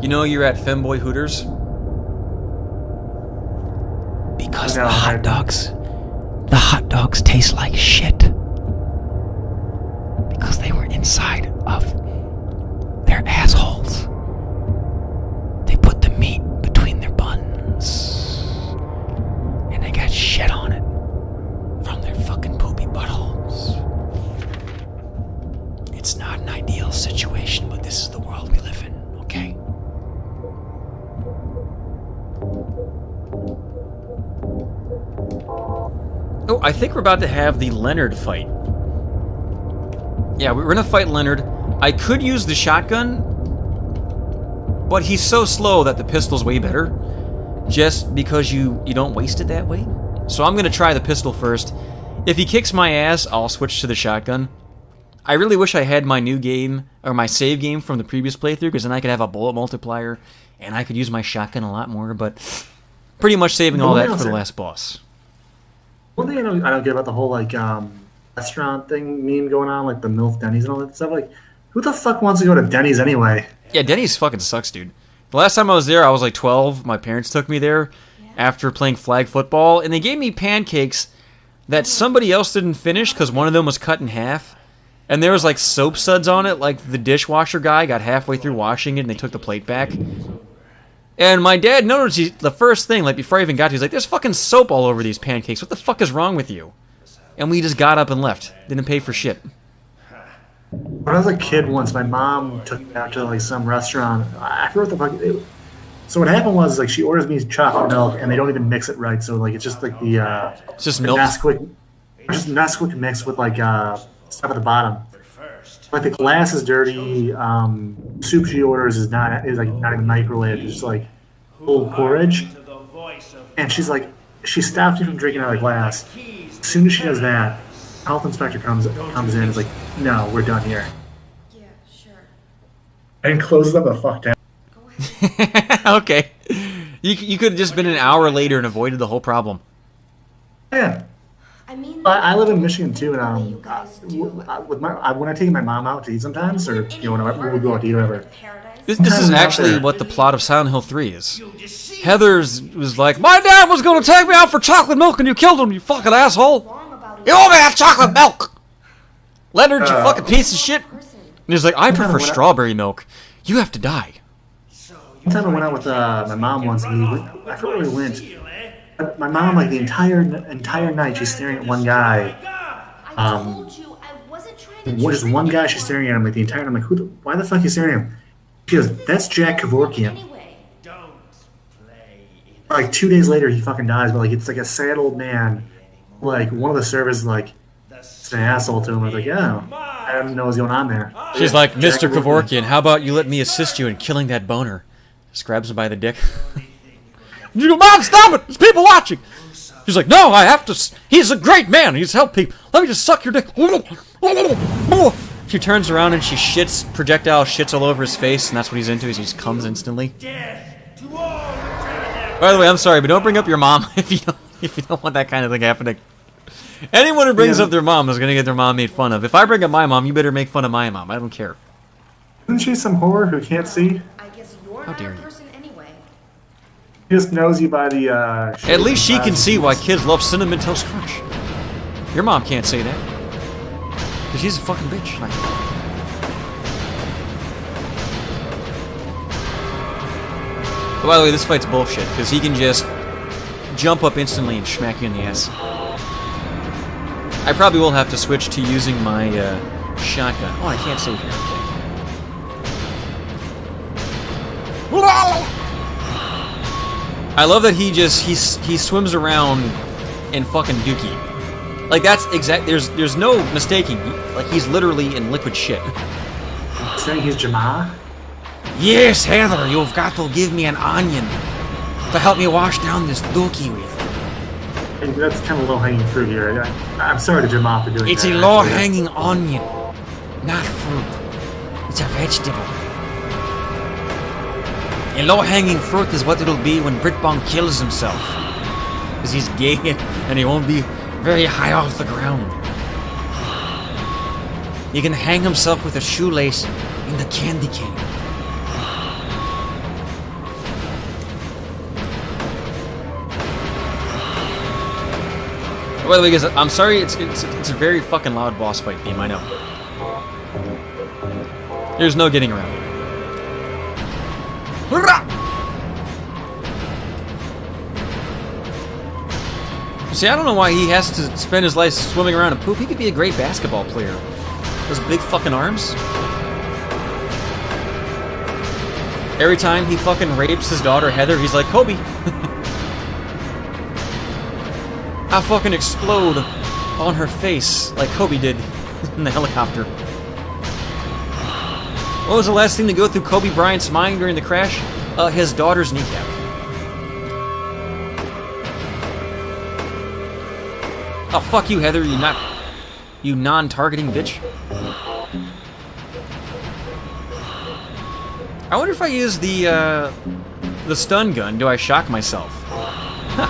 know you're at Femboy Hooters? Because the hot dogs taste like shit. Because they were inside of their assholes. They put the meat between their buns. And they got shit on it from their fucking poopy buttholes. It's not an ideal situation, but this is the world we live in, okay? Oh, I think we're about to have the Leonard fight. Yeah, we're gonna fight Leonard. I could use the shotgun, but he's so slow that the pistol's way better. Just because you don't waste it that way. So I'm gonna try the pistol first. If he kicks my ass, I'll switch to the shotgun. I really wish I had my new game, or my save game from the previous playthrough, because then I could have a bullet multiplier, and I could use my shotgun a lot more, but pretty much saving all that for the last boss. One thing I don't get about the whole, like, restaurant thing meme going on, like the MILF Denny's and all that stuff, like, who the fuck wants to go to Denny's anyway? Yeah, Denny's fucking sucks, dude. The last time I was there, I was like 12. My parents took me there after playing flag football, and they gave me pancakes that somebody else didn't finish because one of them was cut in half. And there was like soap suds on it, like the dishwasher guy got halfway through washing it and they took the plate back. And my dad noticed the first thing, like before I even got to, he's like, there's fucking soap all over these pancakes. What the fuck is wrong with you? And we just got up and left. Didn't pay for shit. When I was a kid once, my mom took me out to like some restaurant. I forget what the fuck. So what happened was like she orders me chocolate milk, and they don't even mix it right. So like it's just like it's just the milk. Nesquik mixed with like stuff at the bottom. Like the glass is dirty. Soup she orders is not even microwaved. It's just like old porridge. And she's like, she stops me from drinking out of the glass. As soon as she does that, health inspector comes in and is like, no, we're done here. Yeah, sure. And closes up the fuck down. Okay. You could have just been an hour later and avoided the whole problem. Yeah. I live in Michigan too, and when I take my mom out to eat sometimes, or when we go out to eat or whatever. This is actually what the plot of Silent Hill 3 is. Heather's was like, my dad was going to take me out for chocolate milk and you killed him, you fucking asshole. You owe me that chocolate milk. Leonard, you fucking piece of shit. And he's like, I prefer strawberry milk. You have to die. One time I went out with my mom once, and I forget where we went. My mom, like the entire night, she's staring at one guy. Just one guy, she's staring at him like the entire night. I'm like, why the fuck are you staring at him? She goes, that's Jack Kevorkian. Like 2 days later, he fucking dies, but like it's like a sad old man. Like one of the servers like, it's an asshole to him. I was like, yeah, I don't know what's going on there. She's like, Mr. Kevorkian, how about you let me assist you in killing that boner? Just grabs him by the dick. You go, Mom, stop it! There's people watching! He's like, no, I have to... He's a great man! He's helped people! Let me just suck your dick! She turns around and she projectile shits all over his face, and that's what he's into, is he just comes instantly. By the way, I'm sorry, but don't bring up your mom if you don't want that kind of thing happening. Anyone who brings up their mom is gonna get their mom made fun of. If I bring up my mom, you better make fun of my mom. I don't care. Isn't she some whore who can't see? How dare you? He just knows you by the, At least she can see why kids love Cinnamon Toast Crunch. Your mom can't say that. Because she's a fucking bitch. But by the way, this fight's bullshit, because he can just jump up instantly and smack you in the ass. I probably will have to switch to using my, shotgun. Oh, I can't save here. Okay. I love that he swims around in fucking dookie. Like that's there's no mistaking. Like he's literally in liquid shit. Saying he's Jamaa? Yes, Heather, you've got to give me an onion to help me wash down this dookie with. And that's kind of low-hanging fruit here. I'm sorry to Jamaa for doing that. It's a low-hanging onion, not fruit. It's a vegetable. A low-hanging fruit is what it'll be when Britbong kills himself. Because he's gay and he won't be very high off the ground. He can hang himself with a shoelace in the candy cane. By the way, guys, I'm sorry, it's a very fucking loud boss fight theme, I know. There's no getting around it. See, I don't know why he has to spend his life swimming around in poop. He could be a great basketball player. Those big fucking arms. Every time he fucking rapes his daughter Heather, he's like, Kobe. I fucking explode on her face like Kobe did in the helicopter. What was the last thing to go through Kobe Bryant's mind during the crash? His daughter's kneecap. Oh, fuck you, Heather, you non-targeting bitch. I wonder if I use the stun gun, do I shock myself? Huh.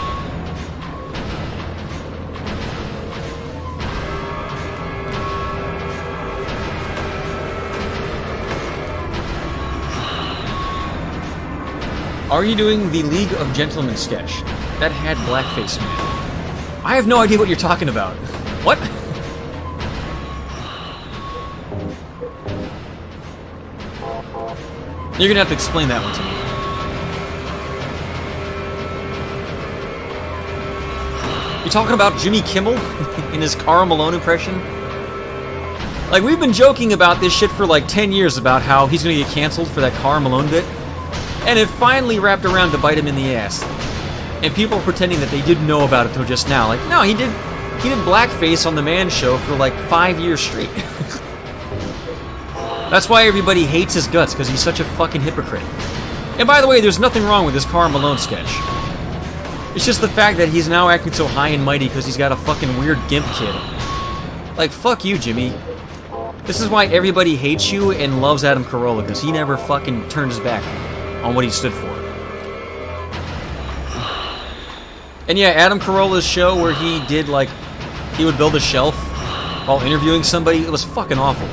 Are you doing the League of Gentlemen sketch? That had blackface man. I have no idea what you're talking about. What? You're gonna have to explain that one to me. You talking about Jimmy Kimmel in his Karl Malone impression? Like, we've been joking about this shit for like 10 years about how he's gonna get canceled for that Karl Malone bit. And it finally wrapped around to bite him in the ass. And people are pretending that they didn't know about it till just now. Like, no, he did blackface on The Man Show for like 5 years straight. That's why everybody hates his guts, because he's such a fucking hypocrite. And by the way, there's nothing wrong with this Karl Malone sketch. It's just the fact that he's now acting so high and mighty because he's got a fucking weird gimp kid. Like, fuck you, Jimmy. This is why everybody hates you and loves Adam Carolla, because he never fucking turned his back on what he stood for. And yeah, Adam Carolla's show where he did, like, he would build a shelf while interviewing somebody, it was fucking awful.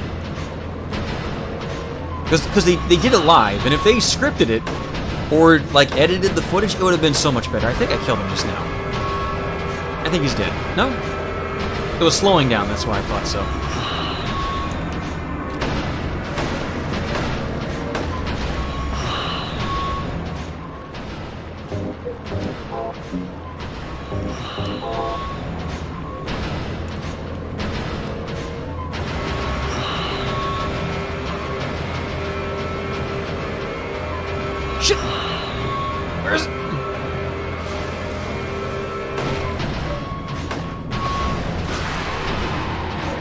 Because they did it live, and if they scripted it, or, like, edited the footage, it would have been so much better. I think I killed him just now. I think he's dead. No? It was slowing down, that's why I thought so. Shit! Where is it?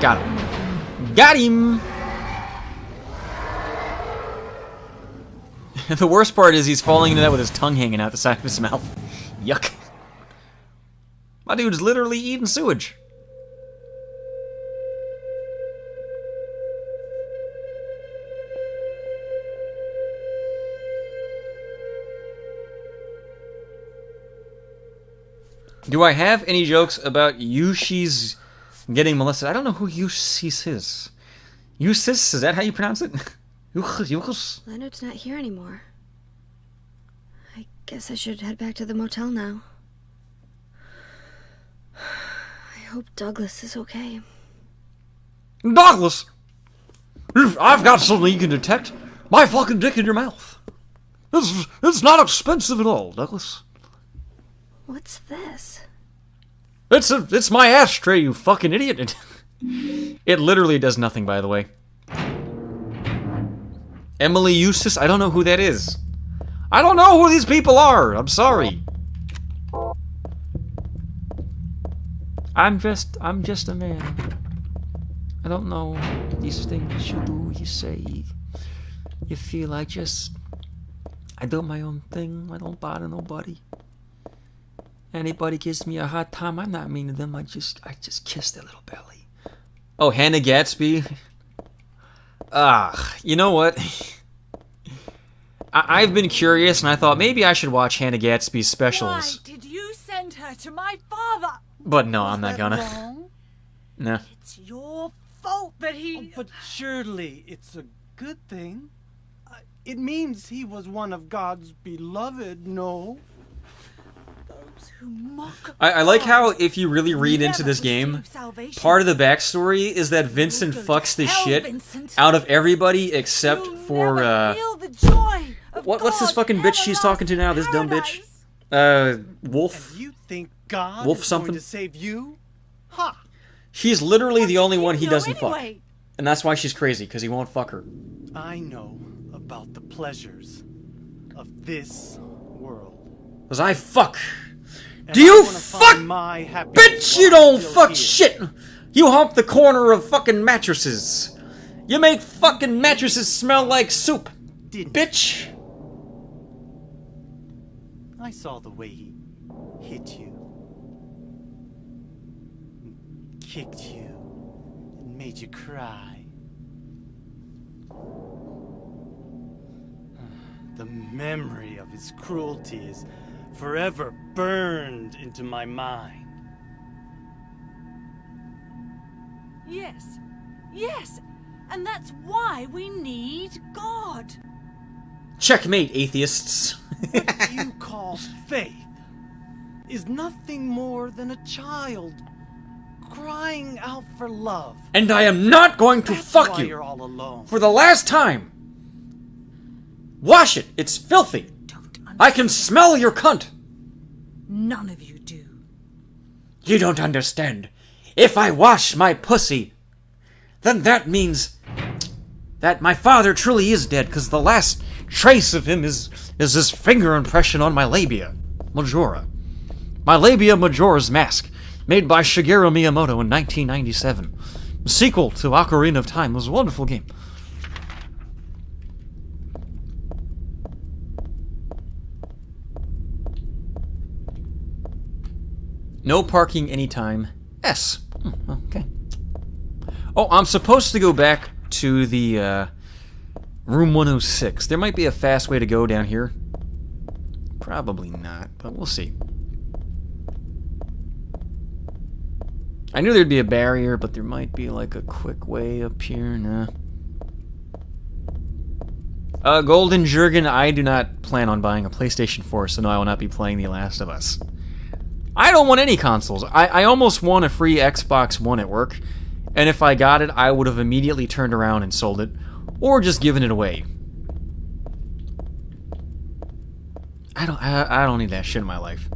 Got him. Got him! The worst part is he's falling into that with his tongue hanging out the side of his mouth. Yuck. My dude's literally eating sewage. Do I have any jokes about Yushi's getting molested? I don't know who Yushis is. Yusis? Is that how you pronounce it? Leonard's not here anymore. I guess I should head back to the motel now. I hope Douglas is okay. Douglas! I've got something you can detect. My fucking dick in your mouth. It's not expensive at all, Douglas. What's this? It's my ashtray, you fucking idiot. It literally does nothing, by the way. Emily Eustace? I don't know who that is. I don't know who these people are. I'm sorry. I'm just a man. I don't know these things you do, you say. You feel I do my own thing. I don't bother nobody. Anybody gives me a hard time, I'm not mean to them. I just kiss their little belly. Oh, Hannah Gatsby. You know what? I've been curious, and I thought maybe I should watch Hannah Gatsby's specials. Why did you send her to my father? But no, I'm not gonna. Wrong? No. It's your fault that he... Oh, but surely it's a good thing. It means he was one of God's beloved, no? I like how, if you really read into this game, part of the backstory is that Vincent fucks the shit out of everybody except for, what's this fucking bitch she's talking to now, this dumb bitch? Wolf? You think God Wolf is something? going to save you? Ha! She's literally the only one he doesn't fuck. And that's why she's crazy, because he won't fuck her. I know about the pleasures of this world. Because I fuck. Do you fuck? Bitch, you don't fuck here. Shit! You hump the corner of fucking mattresses. You make fucking mattresses smell like soup. Bitch! I saw the way he hit you. Kicked you. And made you cry. The memory of his cruelty is forever burned into my mind. Yes, yes, and that's why we need God. Checkmate, atheists. What you call faith is nothing more than a child crying out for love. And I am not going to fuck you you're all alone. for the last time. Wash it. It's filthy. I can smell your cunt. None of you do. You don't understand. If I wash my pussy, then that means that my father truly is dead, because the last trace of him is his finger impression on my labia majora. My labia majora's mask, made by Shigeru Miyamoto in 1997. The sequel to Ocarina of Time was a wonderful game. No parking anytime. S. Okay. Oh, I'm supposed to go back to the room 106. There might be a fast way to go down here. Probably not, but we'll see. I knew there'd be a barrier, but there might be like a quick way up here. Nah. Golden Jurgen, I do not plan on buying a PlayStation 4, so no, I will not be playing The Last of Us. I don't want any consoles. I almost won a free Xbox One at work, and if I got it, I would have immediately turned around and sold it, or just given it away. I don't need that shit in my life.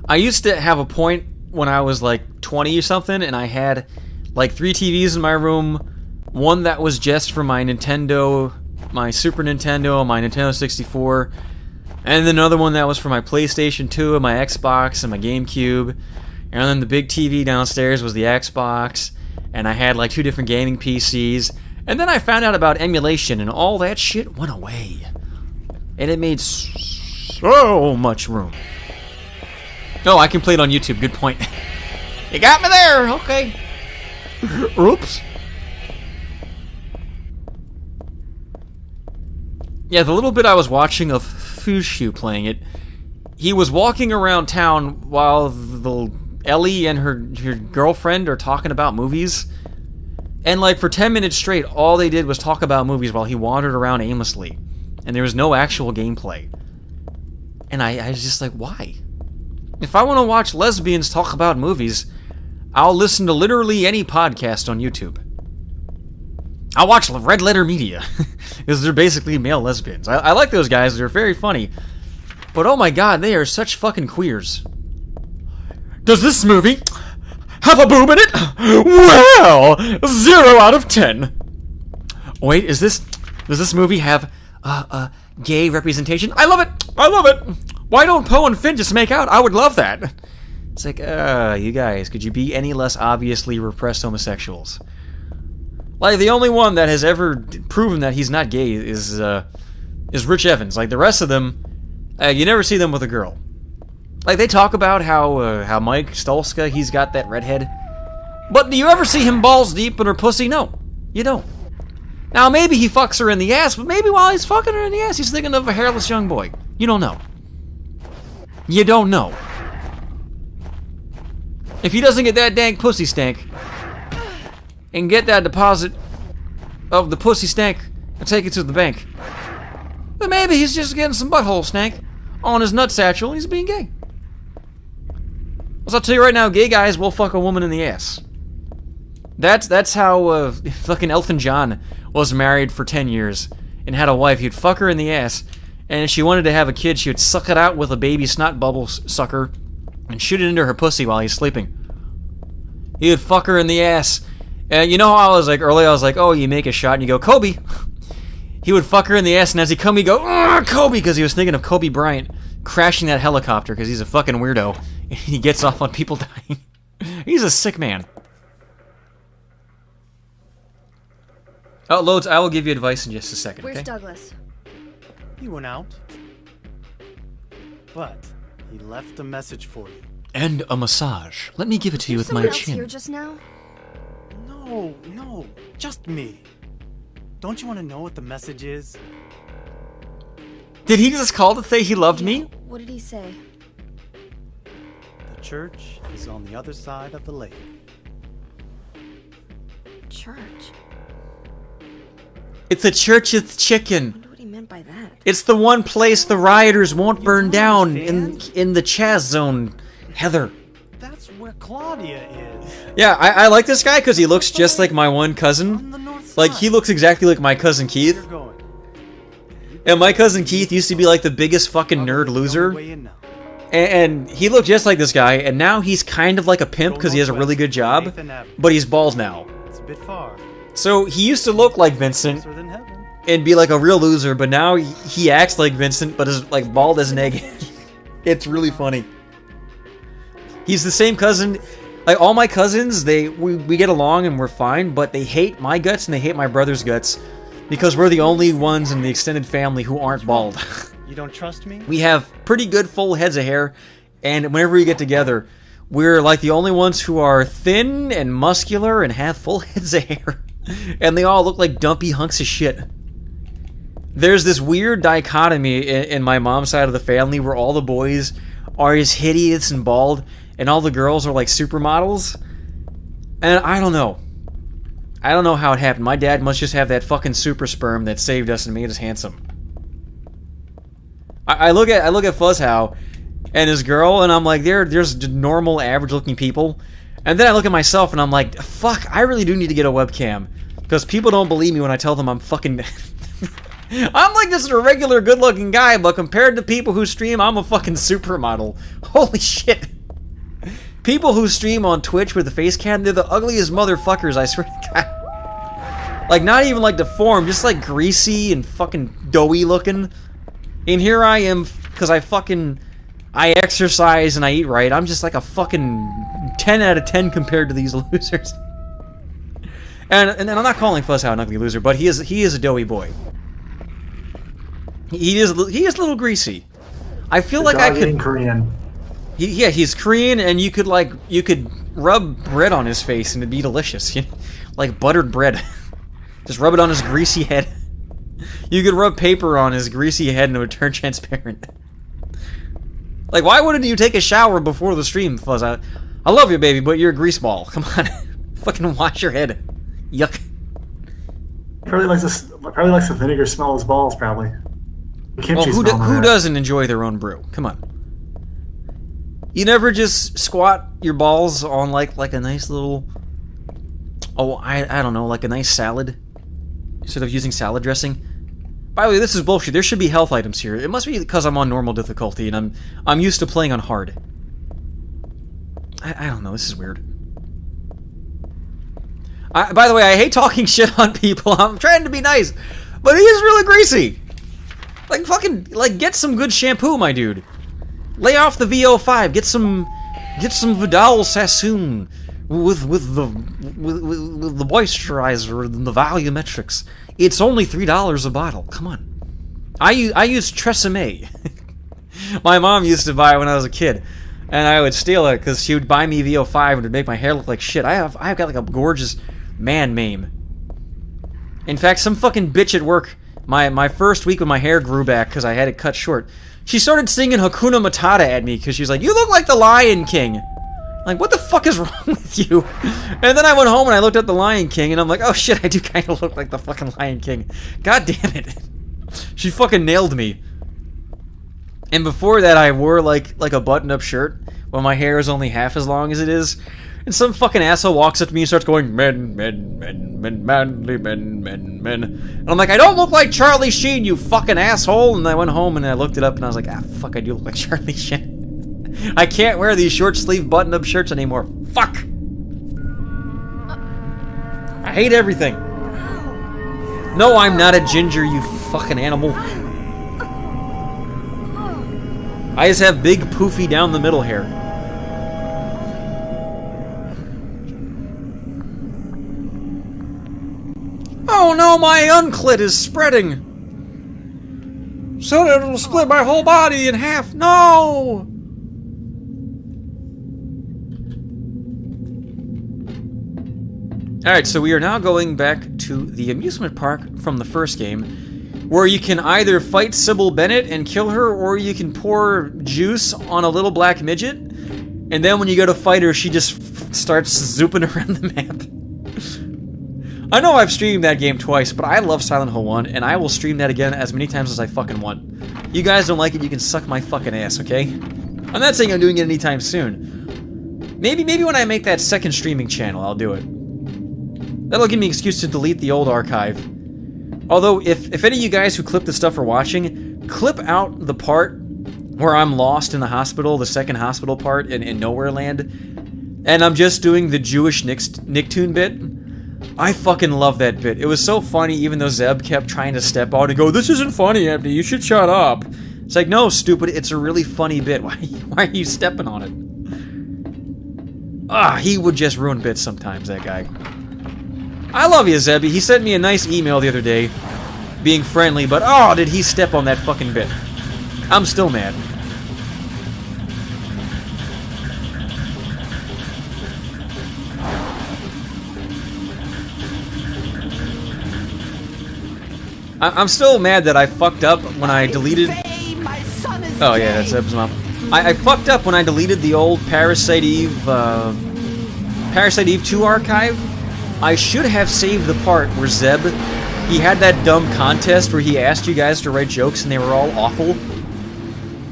I used to have a point when I was like 20 or something, and I had like 3 TVs in my room, one that was just for my Nintendo, my Super Nintendo, my Nintendo 64, and then another one that was for my PlayStation 2 and my Xbox and my GameCube. And then the big TV downstairs was the Xbox. And I had like 2 different gaming PCs. And then I found out about emulation, and all that shit went away. And it made so much room. Oh, I can play it on YouTube. Good point. You got me there. Okay. Oops. Yeah, the little bit I was watching of Fushu playing it, he was walking around town while Ellie and her girlfriend are talking about movies. And like for 10 minutes straight, all they did was talk about movies while he wandered around aimlessly. And there was no actual gameplay. And I was just like, why? If I want to watch lesbians talk about movies, I'll listen to literally any podcast on YouTube. I'll watch Red Letter Media, because they're basically male lesbians. I like those guys, they're very funny. But oh my god, they are such fucking queers. Does this movie have a boob in it? Well, 0 out of 10. Wait, does this movie have gay representation? I love it! I love it! Why don't Poe and Finn just make out? I would love that. It's like, you guys, could you be any less obviously repressed homosexuals? Like, the only one that has ever proven that he's not gay is Rich Evans. Like, the rest of them, you never see them with a girl. Like, they talk about how Mike Stolska, he's got that redhead. But do you ever see him balls deep in her pussy? No, you don't. Now, maybe he fucks her in the ass, but maybe while he's fucking her in the ass, he's thinking of a hairless young boy. You don't know. You don't know. If he doesn't get that dank pussy stank, and get that deposit of the pussy stank and take it to the bank, then maybe he's just getting some butthole stank on his nut satchel and he's being gay. I'll tell you right now, gay guys will fuck a woman in the ass. That's how fucking Elton John was married for 10 years and had a wife. He'd fuck her in the ass, and if she wanted to have a kid, she would suck it out with a baby snot bubble sucker and shoot it into her pussy while he's sleeping. He would fuck her in the ass. And you know how I was like earlier, I was like, oh, you make a shot and you go, Kobe. He would fuck her in the ass, and as he come, he'd go, Kobe, because he was thinking of Kobe Bryant crashing that helicopter because he's a fucking weirdo. And he gets off on people dying. He's a sick man. Oh, Loads, I will give you advice in just a second. Where's okay? Douglas? He went out. But he left a message for you. And a massage. Let me give it to you with my Someone else chin. here just now? No, just me. Don't you want to know what the message is? Did he just call to say he loved me? What did he say? The church is on the other side of the lake. Church? It's a church, it's chicken. I wonder what he meant by that. It's the one place the rioters won't burn down in the Chaz zone, Heather. That's where Claudia is. Yeah, I like this guy because he looks just like my one cousin. Like, he looks exactly like my cousin Keith. And my cousin Keith used to be like the biggest fucking nerd loser. And he looked just like this guy, and now he's kind of like a pimp because he has a really good job, but he's bald now. It's a bit far. So he used to look like Vincent and be like a real loser, but now he acts like Vincent, but is like bald as an egg. It's really funny. He's the same cousin. Like all my cousins, we get along and we're fine, but they hate my guts and they hate my brother's guts because we're the only ones in the extended family who aren't bald. You don't trust me? We have pretty good full heads of hair, and whenever we get together, we're like the only ones who are thin and muscular and have full heads of hair. And they all look like dumpy hunks of shit. There's this weird dichotomy in my mom's side of the family where all the boys are as hideous and bald, and all the girls are like supermodels. And I don't know. I don't know how it happened. My dad must just have that fucking super sperm that saved us and made us handsome. I look at Fuzzhow and his girl, and I'm like, there's normal, average-looking people. And then I look at myself, and I'm like, fuck, I really do need to get a webcam. Because people don't believe me when I tell them I'm fucking... I'm like just a regular, good-looking guy, but compared to people who stream, I'm a fucking supermodel. Holy shit. People who stream on Twitch with the face cam, they're the ugliest motherfuckers, I swear to God. Like, not even like deformed, just like greasy and fucking doughy looking. And here I am, because I exercise and I eat right. I'm just like a fucking 10 out of 10 compared to these losers. And I'm not calling Fuzzhow an ugly loser, but he is a doughy boy. He is a little greasy. I feel like I could. Korean. He's Korean, and you could rub bread on his face and it'd be delicious, you know? Like buttered bread. Just rub it on his greasy head. You could rub paper on his greasy head and it would turn transparent. Like, why wouldn't you take a shower before the stream, Fuzz? I love you, baby, but you're a grease ball. Come on. Fucking wash your head. Yuck. Probably likes the vinegar smell of his balls, probably. Well, who doesn't enjoy their own brew? Come on. You never just squat your balls on like a nice little... Oh, I don't know, like a nice salad? Instead of using salad dressing? By the way, this is bullshit. There should be health items here. It must be because I'm on normal difficulty and I'm used to playing on hard. I don't know. This is weird. By the way, I hate talking shit on people. I'm trying to be nice, but he is really greasy. Like fucking get some good shampoo, my dude. Lay off the VO5. Get some Vidal Sassoon with the moisturizer and the volumetrics. It's only $3 a bottle. Come on. I use Tresemme. My mom used to buy it when I was a kid, and I would steal it because she would buy me VO5 and it would make my hair look like shit. I've got like a gorgeous man mane. In fact, some fucking bitch at work, my first week when my hair grew back because I had it cut short, she started singing Hakuna Matata at me because she's like, "You look like the Lion King." Like, what the fuck is wrong with you? And then I went home and I looked at the Lion King and I'm like, oh shit, I do kind of look like the fucking Lion King. God damn it. She fucking nailed me. And before that I wore like a button-up shirt when my hair is only half as long as it is. And some fucking asshole walks up to me and starts going, men, manly men. And I'm like, I don't look like Charlie Sheen, you fucking asshole. And I went home and I looked it up and I was like, ah, fuck, I do look like Charlie Sheen. I can't wear these short sleeve button-up shirts anymore. Fuck! I hate everything. No, I'm not a ginger, you fucking animal. I just have big, poofy down the middle hair. Oh no, my unclit is spreading! Soon it'll split my whole body in half. No! Alright, so we are now going back to the amusement park from the first game, where you can either fight Sybil Bennett and kill her, or you can pour juice on a little black midget, and then when you go to fight her, she just starts zooping around the map. I know I've streamed that game twice, but I love Silent Hill 1, and I will stream that again as many times as I fucking want. You guys don't like it, you can suck my fucking ass, okay? I'm not saying I'm doing it anytime soon. Maybe when I make that second streaming channel, I'll do it. That'll give me an excuse to delete the old archive. Although, if any of you guys who clip this stuff are watching, clip out the part where I'm lost in the hospital, the second hospital part in Nowhere Land, and I'm just doing the Jewish Nicktoon bit. I fucking love that bit. It was so funny, even though Zeb kept trying to step out and go, "This isn't funny, Empty. You should shut up." It's like, no, stupid. It's a really funny bit. Why are you stepping on it? He would just ruin bits sometimes, that guy. I love you, Zebby. He sent me a nice email the other day, being friendly, but oh, did he step on that fucking bit. I'm still mad. I'm still mad that I fucked up when I deleted... Oh yeah, that's Zeb's mom. I fucked up when I deleted the old Parasite Eve 2 archive. I should have saved the part where Zeb, he had that dumb contest where he asked you guys to write jokes and they were all awful.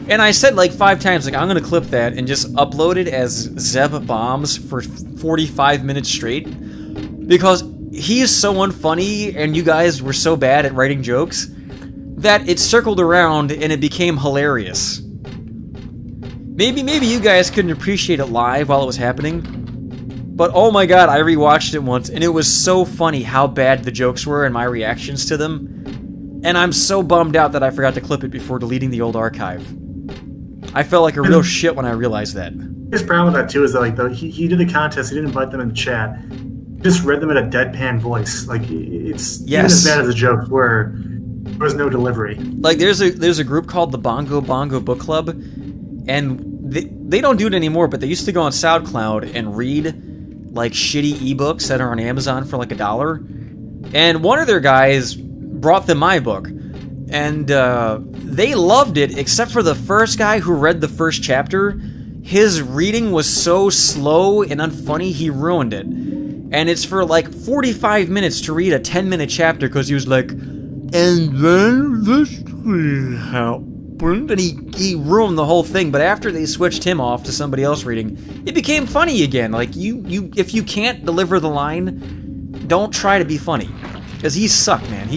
And I said like 5 times, like, I'm gonna clip that and just upload it as Zeb bombs for 45 minutes straight. Because he is so unfunny and you guys were so bad at writing jokes that it circled around and it became hilarious. Maybe you guys couldn't appreciate it live while it was happening, but oh my god, I rewatched it once and it was so funny how bad the jokes were and my reactions to them, and I'm so bummed out that I forgot to clip it before deleting the old archive. I felt like a real shit when I realized that. His problem with that too is that, like, he did a contest, he didn't invite them in the chat, he just read them in a deadpan voice. Like, it's even as bad as the jokes were, there was no delivery. Like, there's a group called the Bongo Book Club, and they don't do it anymore, but they used to go on SoundCloud and read, like, shitty ebooks that are on Amazon for, like, $1. And one of their guys brought them my book. And, they loved it, except for the first guy who read the first chapter. His reading was so slow and unfunny, he ruined it. And it's for, like, 45 minutes to read a 10-minute chapter, because he was like, and then this happened. And he ruined the whole thing, but after they switched him off to somebody else reading, it became funny again. Like, if you can't deliver the line, don't try to be funny. Because he sucked, man.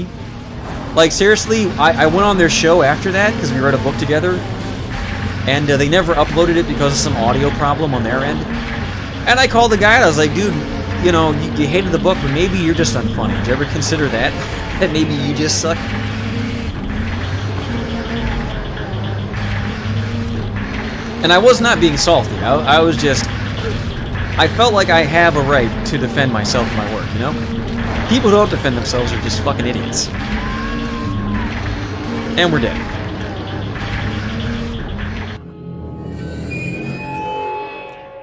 Like, seriously, I went on their show after that, because we read a book together, and they never uploaded it because of some audio problem on their end. And I called the guy, and I was like, dude, you know, you hated the book, but maybe you're just unfunny. Did you ever consider that? That maybe you just suck? And I was not being salty. I was just... I felt like I have a right to defend myself and my work, you know? People who don't defend themselves are just fucking idiots. And we're dead.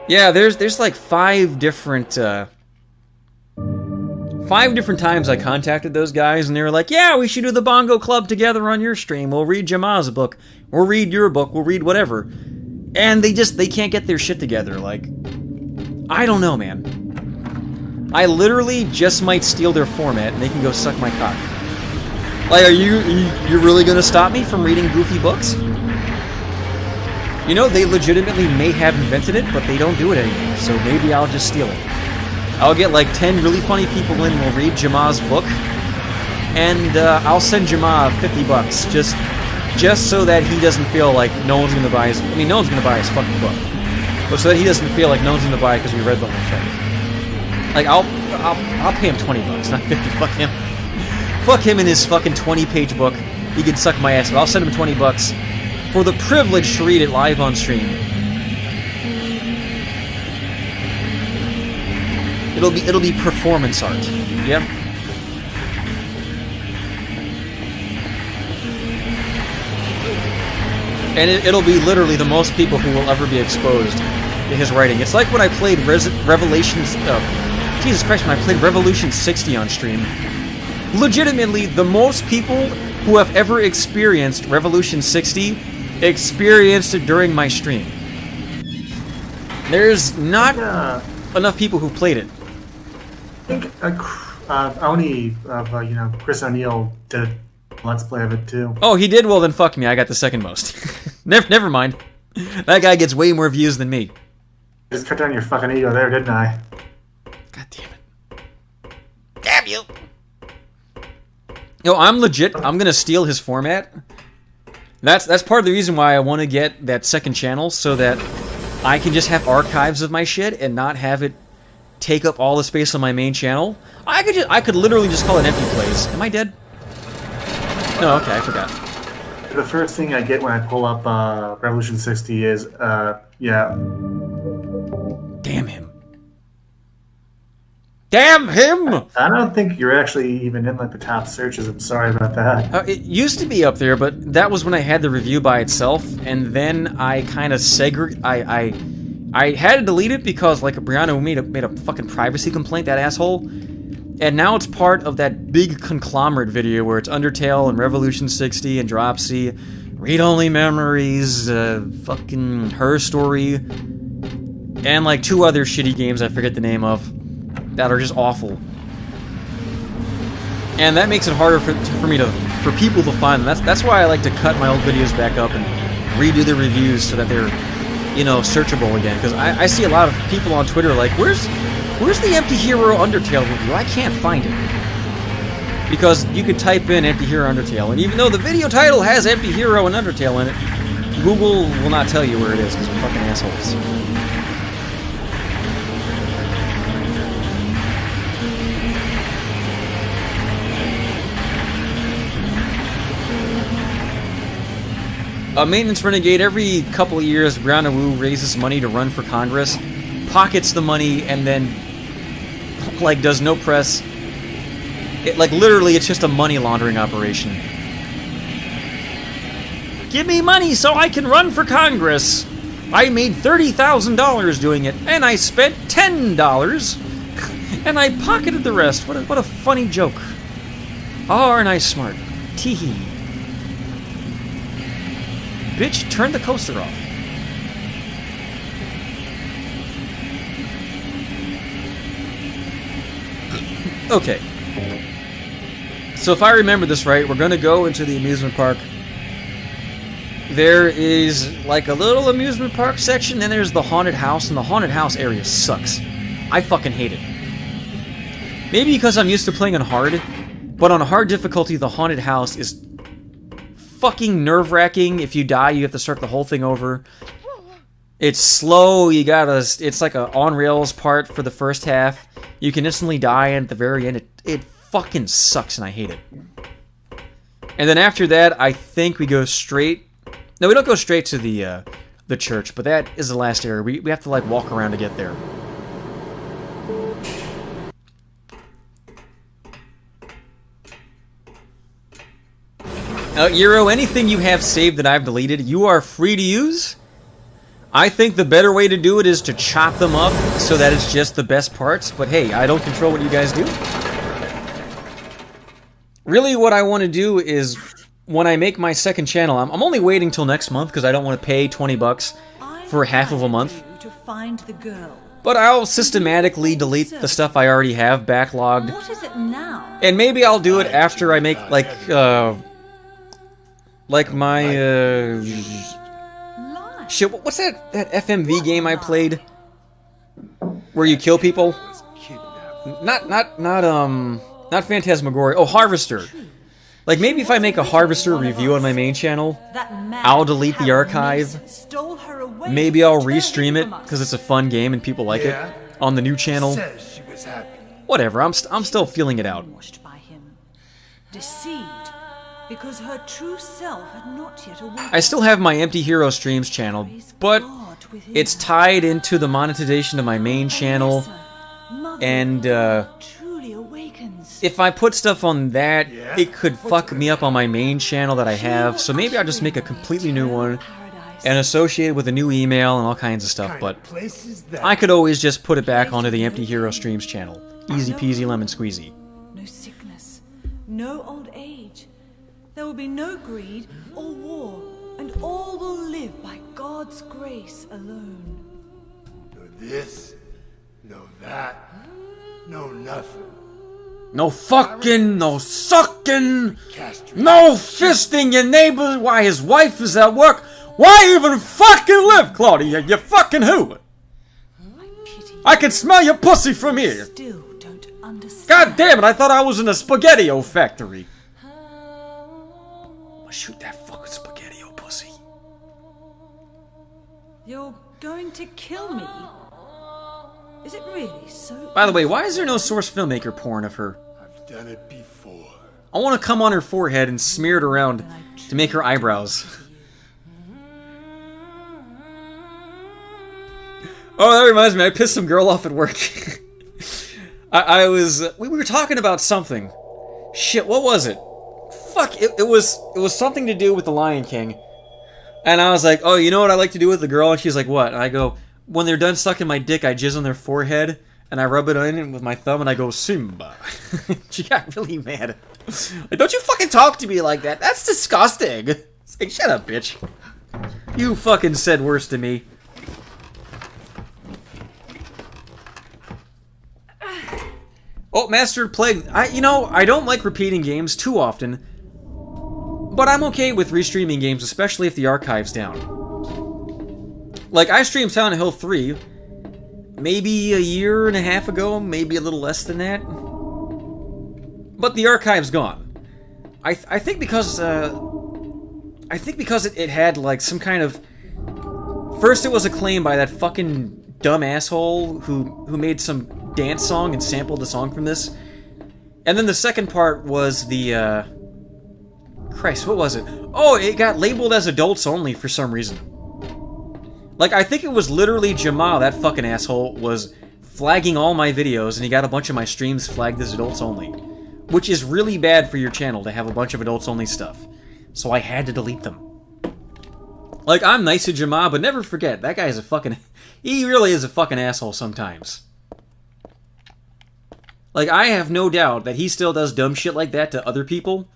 Yeah, there's like 5 different times I contacted those guys, and they were like, yeah, we should do the Bongo Club together on your stream. We'll read Jamal's book. We'll read your book. We'll read whatever. And they can't get their shit together. Like, I don't know, man. I literally just might steal their format, and they can go suck my cock. Like, you're really gonna stop me from reading goofy books? You know, they legitimately may have invented it, but they don't do it anymore, so maybe I'll just steal it. I'll get like 10 really funny people in, we'll read Jama's book, and I'll send Jama $50 just so that he doesn't feel like no one's gonna buy his... I mean, no one's gonna buy his fucking book, but so that he doesn't feel like no one's gonna buy it because we read the whole thing. Like, I'll pay him $20, not 50. Fuck him. Fuck him and his fucking 20-page book. He can suck my ass, but I'll send him $20 for the privilege to read it live on stream. It'll be performance art. Yeah. And it'll be literally the most people who will ever be exposed to his writing. It's like when I played Revelations... Jesus Christ, when I played Revolution 60 on stream. Legitimately, the most people who have ever experienced Revolution 60 experienced it during my stream. There's not enough people who've played it. I think Oni of Chris O'Neill did a Let's Play of it too. Oh, he did? Well, then fuck me. I got the second most. Never mind. That guy gets way more views than me. Just cut down your fucking ego there, didn't I? God damn it. Damn you! Yo, I'm legit. I'm gonna steal his format. That's part of the reason why I want to get that second channel, so that I can just have archives of my shit and not have it take up all the space on my main channel. I could literally just call it Empty Plays. Am I dead? No, okay, I forgot. The first thing I get when I pull up Revolution 60 is, yeah. Damn him. Damn him! I don't think you're actually even in like the top searches. I'm sorry about that. It used to be up there, but that was when I had the review by itself, and then I kind of I had to delete it because like Brianna made a fucking privacy complaint, that asshole. And now it's part of that big conglomerate video where it's Undertale and Revolution 60 and Dropsy, Read Only Memories, fucking Her Story, and like 2 other shitty games I forget the name of that are just awful. And that makes it harder for people to find them. That's why I like to cut my old videos back up and redo the reviews so that they're, you know, searchable again. Because I see a lot of people on Twitter like, where's the Emptyhero Undertale review? I can't find it. Because you could type in Emptyhero Undertale, and even though the video title has Emptyhero and Undertale in it, Google will not tell you where it is because they're fucking assholes. Maintenance Renegade, every couple of years, Brianna Wu raises money to run for Congress, pockets the money, and then, like, does no press. Like, literally, it's just a money laundering operation. Give me money so I can run for Congress! I made $30,000 doing it, and I spent $10! And I pocketed the rest. What a funny joke. Oh, aren't I smart? Teehee. Bitch, turn the coaster off. Okay. So if I remember this right, we're gonna go into the amusement park. There is like a little amusement park section, then there's the haunted house, and the haunted house area sucks. I fucking hate it. Maybe because I'm used to playing on hard, but on hard difficulty, the haunted house is fucking nerve-wracking. If you die, you have to start the whole thing over. It's slow, it's like a on-rails part for the first half. You can instantly die, and at the very end, it fucking sucks, and I hate it. And then after that, I think we go straight... No, we don't go straight to the church, but that is the last area. We have to, like, walk around to get there. Euro, anything you have saved that I've deleted, you are free to use. I think the better way to do it is to chop them up so that it's just the best parts, but hey, I don't control what you guys do. Really, what I want to do is, when I make my second channel, I'm only waiting till next month because I don't want to pay $20 for half of a month. To find the girl. But I'll systematically delete the stuff I already have backlogged. What is it now? And maybe I'll do it after I make, like my, shit, what's that FMV game I played? Where you kill people? Not Phantasmagoria. Oh, Harvester. Like, maybe if I make a Harvester review on my main channel, I'll delete the archive. Maybe I'll restream it, because it's a fun game and people like it, on the new channel. Whatever, I'm still feeling it out. Deceived. Because her true self had not yet awakened. I still have my Emptyhero Streams channel, but it's tied into the monetization of my main channel, and if I put stuff on that, it could fuck me up on my main channel that I have, so maybe I'll just make a completely new one, and associate it with a new email and all kinds of stuff, but I could always just put it back onto the Emptyhero Streams channel. Easy peasy lemon squeezy. No sickness, no old age. There will be no greed or war, and all will live by God's grace alone. No this, no that, no nothing. No fucking, no sucking, no fisting your neighbor while his wife is at work. Why even fucking live, Claudia? You fucking who? I can smell your pussy from here. Still don't understand. God damn it, I thought I was in a SpaghettiO factory. Shoot that fucking SpaghettiO pussy. You're going to kill me? Is it really so? By the way, why is there no source filmmaker porn of her? I've done it before. I want to come on her forehead and smear it around to make her eyebrows. Oh, that reminds me, I pissed some girl off at work. we were talking about something. Shit, what was it? Fuck, it was something to do with the Lion King. And I was like, oh, you know what I like to do with the girl? And she's like, what? And I go, when they're done sucking my dick, I jizz on their forehead, and I rub it in with my thumb, and I go, Simba. She got really mad. Like, don't you fucking talk to me like that. That's disgusting. It's like, shut up, bitch. You fucking said worse to me. Oh, Master Plague. I don't like repeating games too often, but I'm okay with restreaming games, especially if the archive's down. Like, I streamed Silent Hill 3 maybe a year and a half ago, maybe a little less than that. But the archive's gone. I think because it had, like, some kind of... First it was a claim by that fucking dumb asshole who made some dance song and sampled the song from this. And then the second part was the, Christ, what was it? Oh, it got labeled as adults only for some reason. Like, I think it was literally Jamal, that fucking asshole, was flagging all my videos, and he got a bunch of my streams flagged as adults only. Which is really bad for your channel to have a bunch of adults only stuff. So I had to delete them. Like, I'm nice to Jamal, but never forget, that guy is a fucking... He really is a fucking asshole sometimes. Like, I have no doubt that he still does dumb shit like that to other people.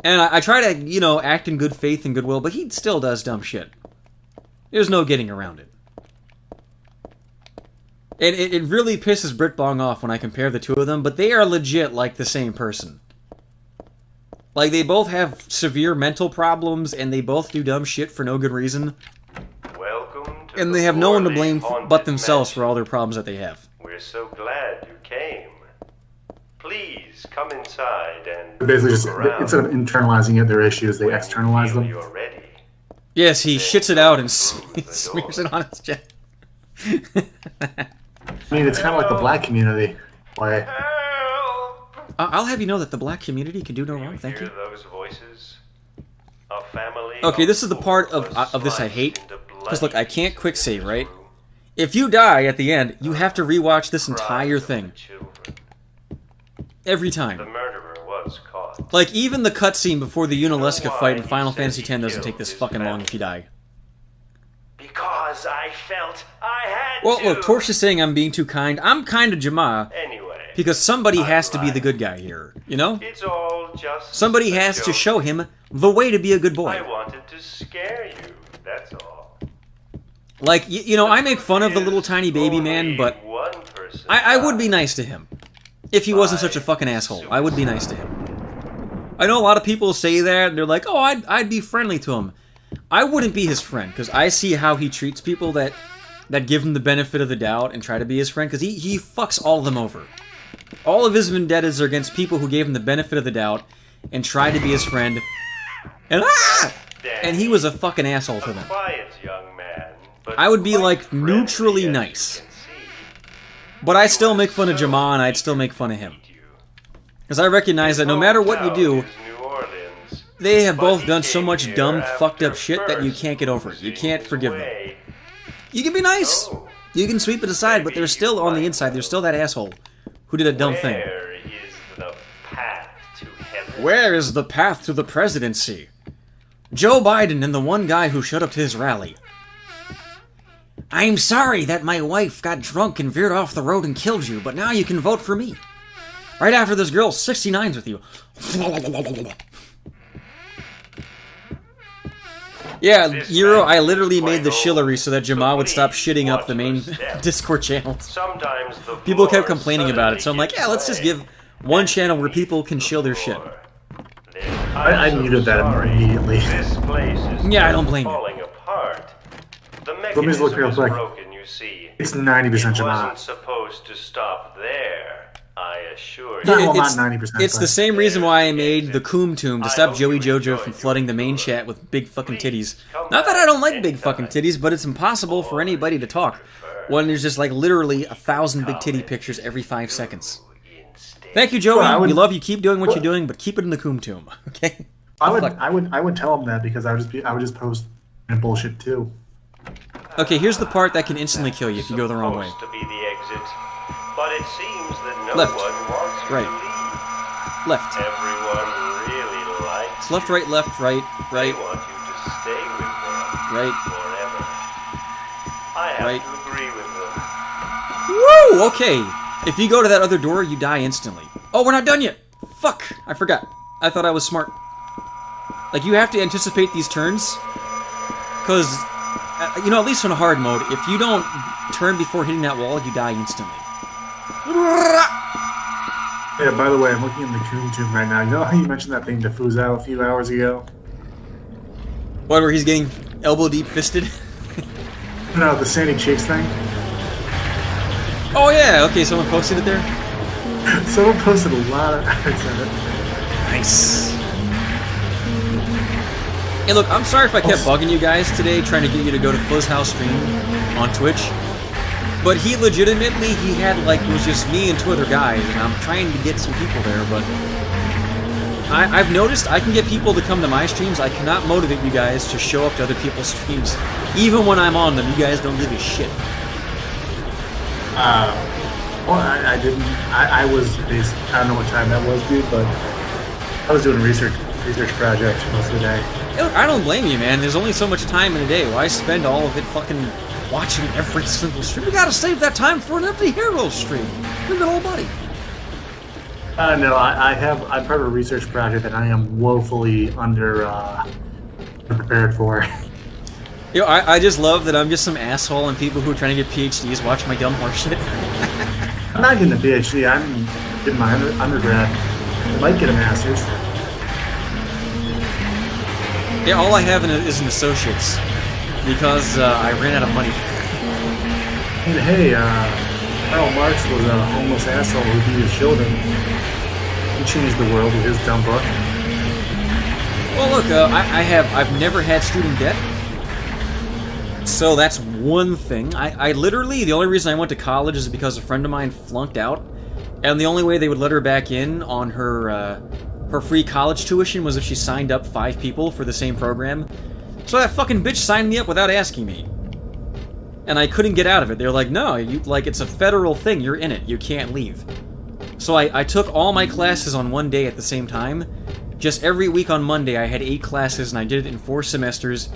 And I try to, act in good faith and goodwill, but he still does dumb shit. There's no getting around it. And it really pisses Britbong off when I compare the two of them, but they are legit like the same person. Like, they both have severe mental problems, and they both do dumb shit for no good reason. Welcome to and they have no one to blame but themselves for all their problems that they have. We're so glad you came. Please come inside and basically just instead of internalizing their issues, they externalize them. Yes, he shits it out and smears it on his chest. I mean, it's kind of like the black community. Why? I'll have you know that the black community can do no wrong. Thank you. Those voices? A family okay, this is the part of this I hate. Because look, I can't quick save, right? If you die at the end, you have to rewatch this entire thing. Every time. The murderer was caught. Like, even the cutscene before the Unalesca fight in Final Fantasy X doesn't take this fucking long if you die. Because I felt I had well, to. look, Torch is saying I'm being too kind. I'm kind to Jama. Anyway, because somebody has to be the good guy here, you know? It's all just somebody has to show him the way to be a good boy. I wanted to scare you, that's all. Like, I make fun of the little tiny baby man, but I would be nice to him. If he wasn't such a fucking asshole, I would be nice to him. I know a lot of people say that, and they're like, oh, I'd be friendly to him. I wouldn't be his friend, because I see how he treats people that give him the benefit of the doubt and try to be his friend, because he fucks all of them over. All of his vendettas are against people who gave him the benefit of the doubt and tried to be his friend. And he was a fucking asshole to them. Quiet young man, I would be, like, neutrally nice. But I still make fun of Jamal, and I'd still make fun of him. Because I recognize that no matter what you do, they have both done so much dumb, fucked up shit that you can't get over it. You can't forgive them. You can be nice. You can sweep it aside, but they're still on the inside. They're still that asshole who did a dumb thing. Where is the path to the presidency? Joe Biden and the one guy who showed up to his rally. I'm sorry that my wife got drunk and veered off the road and killed you, but now you can vote for me. Right after this girl 69's with you. Yeah, Euro, I literally made the shillery so that Jamal would stop shitting up the main Discord channels. People kept complaining about it, so I'm like, yeah, let's just give one channel where people can shill their shit. I muted that immediately. Yeah, I don't blame you. Let me just look real quick. It's 90% Jamal. It wasn't supposed to stop there, I assure you. Well, not 90%. It's the same reason why I made the Coom Tomb, to stop Joey Jojo from flooding the main chat with big fucking titties. Not that I don't like big fucking titties, but it's impossible for anybody to talk when there's just like literally 1,000 big titty pictures every 5 seconds. Thank you, Joey. We love you. Keep doing what you're doing, but keep it in the Coom Tomb, okay? I would tell him that because I would just post bullshit too. Okay, here's the part that can instantly kill you if you go the wrong way. To be the exit, but it seems that no Left. one wants you Right. to leave. Left. Everyone really likes It's left, right, left, right, They right, want you to stay with them right. forever. I have Right. to agree with them. Woo! Okay. If you go to that other door, you die instantly. Oh, we're not done yet! Fuck! I forgot. I thought I was smart. Like, you have to anticipate these turns. Because, you know, at least on hard mode, if you don't turn before hitting that wall, you die instantly. Yeah, by the way, I'm looking in the Coom Tomb right now. You know how you mentioned that thing to Fuzao a few hours ago? What, where he's getting elbow deep fisted? No, the Sandy Cheeks thing. Oh yeah, okay, someone posted it there? Someone posted a lot of ads on it. Nice. Hey look, I'm sorry if I kept bugging you guys today, trying to get you to go to Fuzzhouse stream on Twitch. But he legitimately, it was just me and two other guys, and I'm trying to get some people there, but... I've noticed I can get people to come to my streams. I cannot motivate you guys to show up to other people's streams. Even when I'm on them, you guys don't give a shit. Well, I didn't. I was. I don't know what time that was, dude, but I was doing a research project most of the day. Hey, look, I don't blame you, man. There's only so much time in a day. Why spend all of it fucking watching every single stream? We gotta save that time for an Emptyhero stream. We're the whole buddy. No, I'm part of a research project that I am woefully prepared for. You know, I just love that I'm just some asshole and people who are trying to get PhDs watch my dumb horse shit. I'm not getting a PhD. I'm getting my undergrad. I might get a master's. Yeah, all I have is an associate's because I ran out of money. And hey, Karl Marx was a homeless asshole who beat his children. He changed the world with his dumb book. Well, look, I've never had student debt. So that's one thing. I literally, the only reason I went to college is because a friend of mine flunked out, and the only way they would let her back in on her free college tuition was if she signed up 5 people for the same program. So that fucking bitch signed me up without asking me. And I couldn't get out of it. They're like, no, it's a federal thing, you're in it, you can't leave. So I took all my classes on one day at the same time. Just every week on Monday I had 8 classes and I did it in 4 semesters.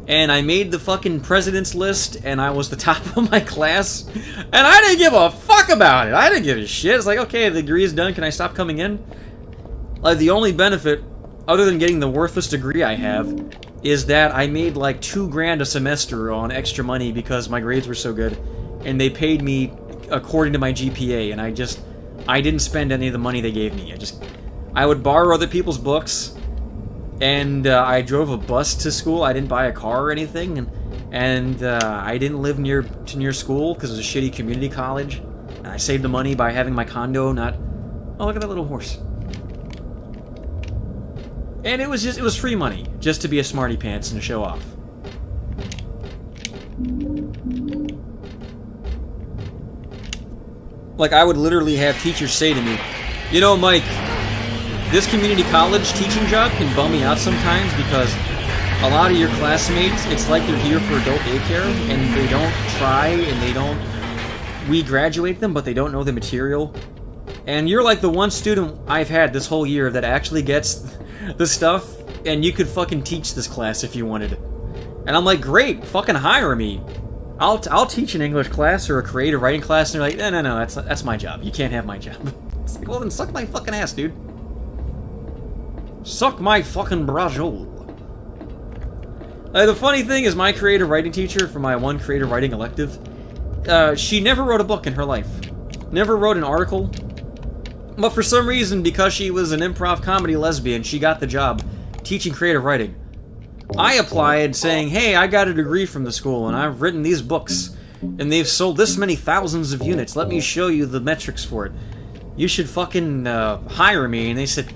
And I made the fucking president's list, and I was the top of my class, and I didn't give a fuck about it. I didn't give a shit. It's like, okay, the degree is done, can I stop coming in? Like, the only benefit, other than getting the worthless degree I have, is that I made like $2,000 a semester on extra money because my grades were so good, and they paid me according to my GPA, and I didn't spend any of the money they gave me. I would borrow other people's books, and I drove a bus to school. I didn't buy a car or anything, and I didn't live near school because it was a shitty community college. And I saved the money by having my condo not... Oh, look at that little horse. And it was free money, just to be a smarty pants and to show off. Like, I would literally have teachers say to me, you know, Mike, this community college teaching job can bum me out sometimes because a lot of your classmates, it's like they're here for adult daycare, and they don't try, and they don't... We graduate them, but they don't know the material. And you're like the one student I've had this whole year that actually gets the stuff, and you could fucking teach this class if you wanted. And I'm like, great, fucking hire me. I'll teach an English class or a creative writing class, and they're like, no, that's my job. You can't have my job. It's like, well, then suck my fucking ass, dude. Suck my fucking brajol. The funny thing is, my creative writing teacher for my one creative writing elective, she never wrote a book in her life. Never wrote an article. But for some reason, because she was an improv comedy lesbian, she got the job teaching creative writing. I applied saying, hey, I got a degree from the school, and I've written these books, and they've sold this many thousands of units. Let me show you the metrics for it. You should fucking hire me. And they said,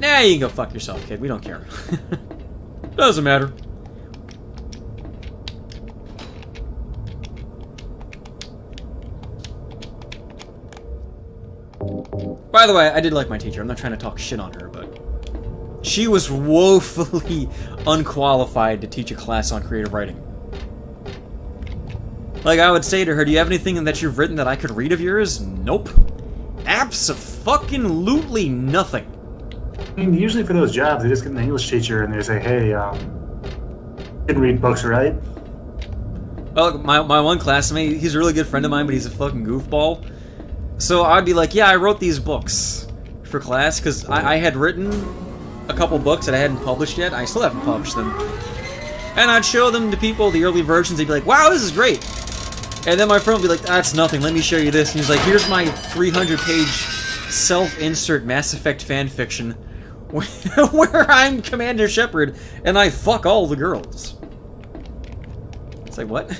nah, you can go fuck yourself, kid. We don't care. Doesn't matter. By the way, I did like my teacher. I'm not trying to talk shit on her, but she was woefully unqualified to teach a class on creative writing. Like, I would say to her, do you have anything that you've written that I could read of yours? Nope. Abso-fucking-lutely nothing. I mean, usually for those jobs, they just get an English teacher and they say, hey, you can read books, right? Well, my one classmate, he's a really good friend of mine, but he's a fucking goofball. So I'd be like, yeah, I wrote these books for class, because I had written a couple books that I hadn't published yet. I still haven't published them. And I'd show them to people, the early versions. They'd be like, wow, this is great. And then my friend would be like, that's nothing, let me show you this. And he's like, here's my 300-page self-insert Mass Effect fanfiction where I'm Commander Shepard and I fuck all the girls. It's like, what?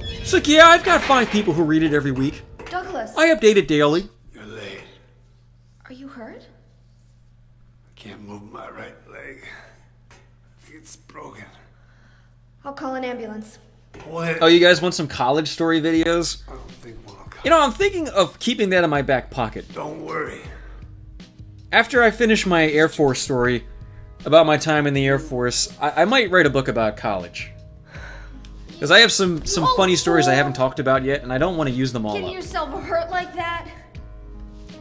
It's like, yeah, I've got 5 people who read it every week. Douglas! I update it daily. You're late. Are you hurt? I can't move my right leg. I think it's broken. I'll call an ambulance. What? Oh, you guys want some college story videos? I don't think one will come. You know, I'm thinking of keeping that in my back pocket. Don't worry. After I finish my Air Force story about my time in the Air Force, I might write a book about college. Because I have some funny stories I haven't talked about yet, and I don't want to use them all Getting up. yourself hurt like that?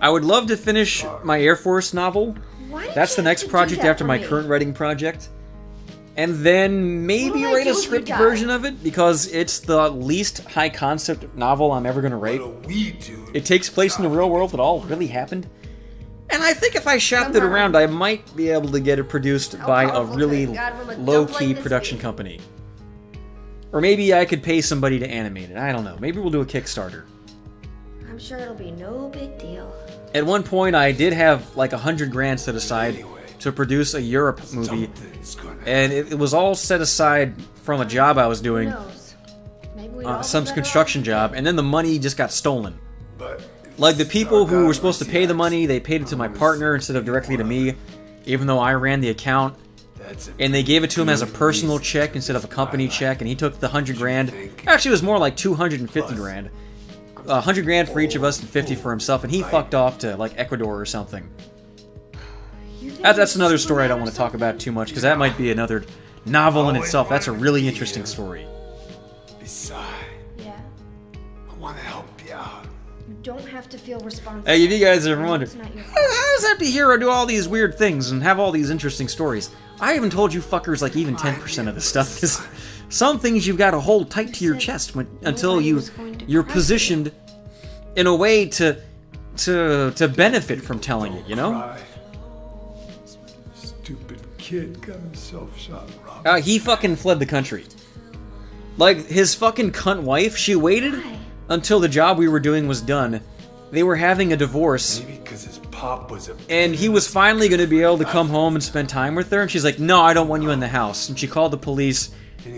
I would love to finish my Air Force novel. That's the next project after my current writing project. And then maybe write a script version of it, because it's the least high-concept novel I'm ever going to write. It takes place in the real world, it all really happened. And I think if I shopped it around, I might be able to get it produced by a really low-key production company. Or maybe I could pay somebody to animate it. I don't know. Maybe we'll do a Kickstarter. I'm sure it'll be no big deal. At one point, I did have like $100,000 set aside to produce a Europe movie, and it was all set aside from a job I was doing, some construction job, and then the money just got stolen. Like, the people who were supposed to pay the money, they paid it to my partner instead of directly to me, even though I ran the account. And they gave it to him as a personal check instead of a company check, and he took the $100,000. Actually, it was more like $250,000. $100,000 for each of us and $50,000 for himself, and he fucked off to like Ecuador or something. That's another story I don't want to talk about too much, because that might be another novel in itself. That's a really interesting story. Besides, Yeah? I want to help you out. You don't have to feel responsible. Hey, if you guys ever wondered, It's not your fault. how does Emptyhero do all these weird things and have all these interesting stories? I haven't told you fuckers like even 10% of this stuff, because some things you've got to hold tight to your chest until you're positioned in a way to benefit from telling it, you know? Stupid kid got himself shot. He fucking fled the country. Like, his fucking cunt wife, she waited until the job we were doing was done. They were having a divorce. Maybe because his pop was a... And he was finally going to be able to come home and spend time with her, and she's like, no, I don't want you in the house. And she called the police,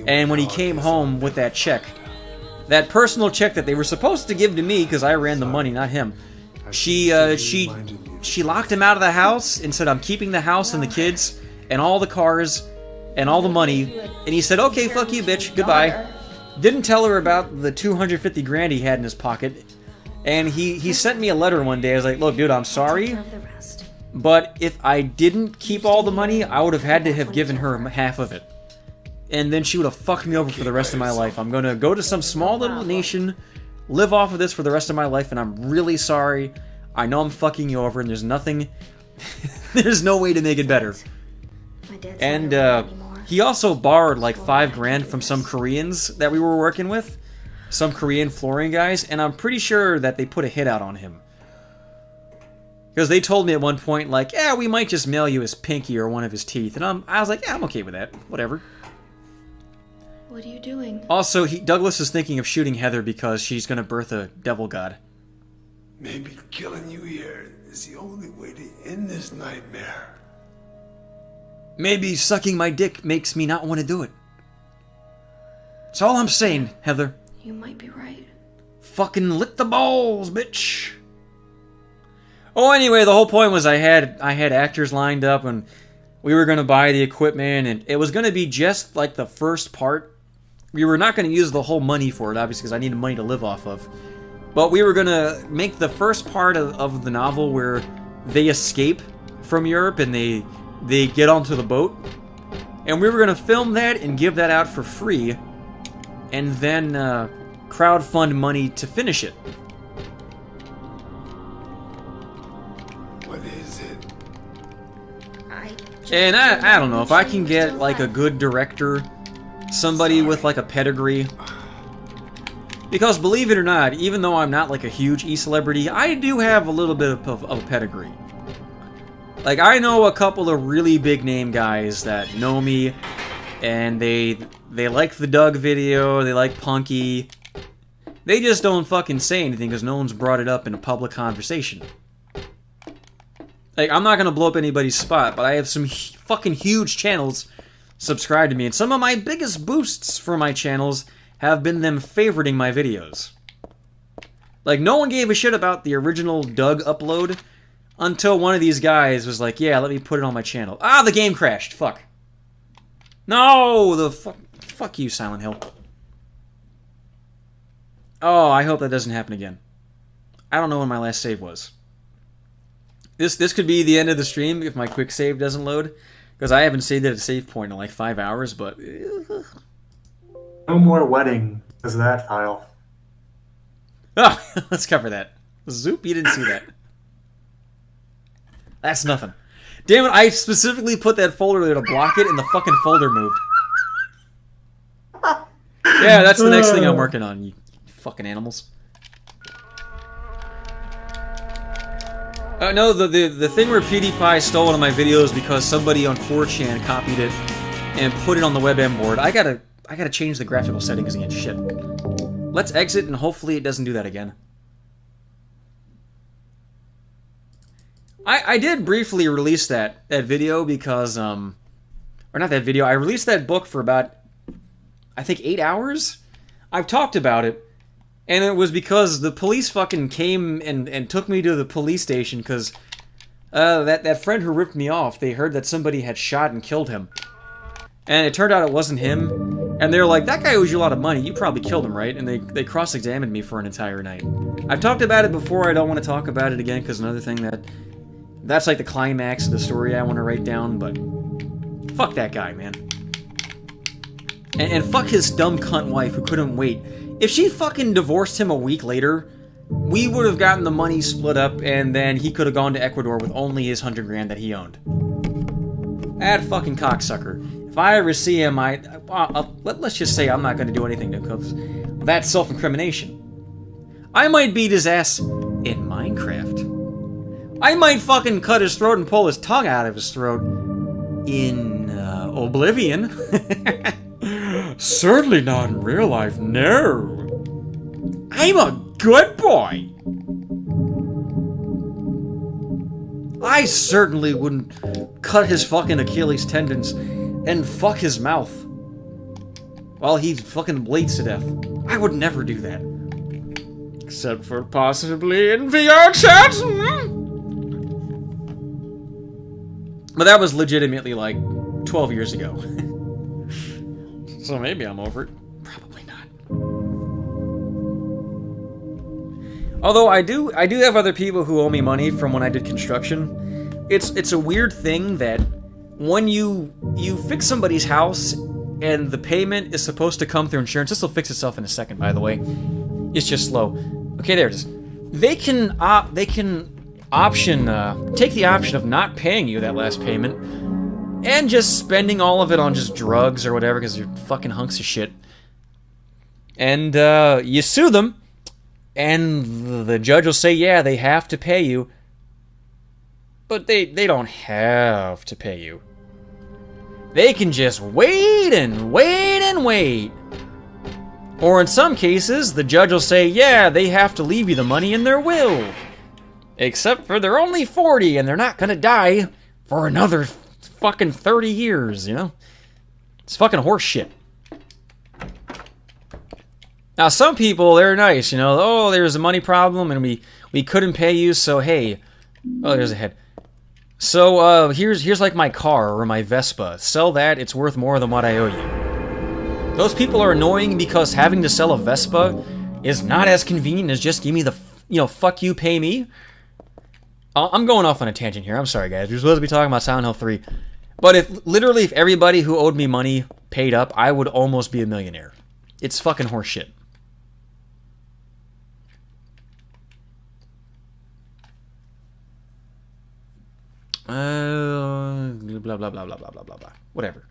and when he came home with that check, that personal check that they were supposed to give to me because I ran the money, not him, she locked him out of the house and said, I'm keeping the house and the kids and all the cars and all the money. And he said, okay, fuck you, bitch, goodbye. Didn't tell her about the $250,000 he had in his pocket. And he sent me a letter one day. I was like, look, dude, I'm sorry, but if I didn't keep all the money, I would have had to have given her half of it. And then she would have fucked me over for the rest of my life. I'm going to go to some small little nation, live off of this for the rest of my life, and I'm really sorry. I know I'm fucking you over, and there's nothing... there's no way to make it better. And he also borrowed like $5,000 from some Koreans that we were working with. Some Korean flooring guys, and I'm pretty sure that they put a hit out on him. Because they told me at one point, like, yeah, we might just mail you his pinky or one of his teeth. And I was like, yeah, I'm okay with that. Whatever. What are you doing? Also, Douglas is thinking of shooting Heather because she's going to birth a devil god. Maybe killing you here is the only way to end this nightmare. Maybe sucking my dick makes me not want to do it. That's all I'm saying, Heather. You might be right. Fucking lick the balls, bitch. Oh, anyway, the whole point was I had actors lined up, and we were going to buy the equipment, and it was going to be just like the first part. We were not going to use the whole money for it, obviously, because I needed money to live off of. But we were gonna make the first part of the novel where they escape from Europe and they get onto the boat. And we were gonna film that and give that out for free, and then crowdfund money to finish it. What is it? And I don't know, if I can get like a good director, somebody with like a pedigree. Because believe it or not, even though I'm not like a huge e-celebrity, I do have a little bit of a pedigree. Like, I know a couple of really big name guys that know me, and they like the Doug video, they like Punky. They just don't fucking say anything because no one's brought it up in a public conversation. Like, I'm not gonna blow up anybody's spot, but I have some fucking huge channels subscribe to me, and some of my biggest boosts for my channels have been them favoriting my videos. Like, no one gave a shit about the original Doug upload until one of these guys was like, yeah, let me put it on my channel. Ah, the game crashed. Fuck. No, the fuck you, Silent Hill. Oh, I hope that doesn't happen again. I don't know when my last save was. This could be the end of the stream if my quick save doesn't load, because I haven't saved at a save point in like 5 hours, but... No more wedding because of that file. Oh, let's cover that. Zoop, you didn't see that. That's nothing. Damn it, I specifically put that folder there to block it, and the fucking folder moved. Yeah, that's the next thing I'm working on, you fucking animals. No, the thing where PewDiePie stole one of my videos because somebody on 4chan copied it and put it on the WebM board. I gotta change the graphical settings again. Shit. Let's exit and hopefully it doesn't do that again. I did briefly release that video because, or not that video, I released that book for about, I think 8 hours? I've talked about it, and it was because the police fucking came and took me to the police station because that friend who ripped me off, they heard that somebody had shot and killed him. And it turned out it wasn't him, and they were like, that guy owes you a lot of money, you probably killed him, right? And they cross-examined me for an entire night. I've talked about it before, I don't want to talk about it again, because another thing that's like the climax of the story I want to write down, but fuck that guy, man. And fuck his dumb cunt wife who couldn't wait. If she fucking divorced him a week later, we would have gotten the money split up, and then he could have gone to Ecuador with only his 100 grand that he owned. That fucking cocksucker. If I ever see him, let's just say I'm not going to do anything to him, because that's self-incrimination. I might beat his ass in Minecraft. I might fucking cut his throat and pull his tongue out of his throat in Oblivion. Certainly not in real life, no. I'm a good boy. I certainly wouldn't cut his fucking Achilles tendons and fuck his mouth while he fucking bleeds to death. I would never do that. Except for possibly in VR chat. But that was legitimately like 12 years ago. So maybe I'm over it. Probably not. Although I do have other people who owe me money from when I did construction. It's a weird thing that when you fix somebody's house and the payment is supposed to come through insurance. This will fix itself in a second, by the way. It's just slow. Okay, there it is. They can take the option of not paying you that last payment and just spending all of it on just drugs or whatever because you're fucking hunks of shit. And you sue them, and the judge will say, yeah, they have to pay you. But they don't have to pay you. They can just wait and wait and wait. Or in some cases, the judge will say, yeah, they have to leave you the money in their will. Except for they're only 40 and they're not gonna die for another fucking 30 years, you know? It's fucking horse shit. Now, some people, they're nice, you know? Oh, there's a money problem and we couldn't pay you, so hey. Oh, there's a head. So, here's like my car or my Vespa. Sell that, it's worth more than what I owe you. Those people are annoying because having to sell a Vespa is not as convenient as just give me the, fuck you, pay me. I'm going off on a tangent here. I'm sorry, guys. We're supposed to be talking about Silent Hill 3. But if everybody who owed me money paid up, I would almost be a millionaire. It's fucking horseshit. Blah, blah, blah, blah, blah, blah, blah, blah. Whatever.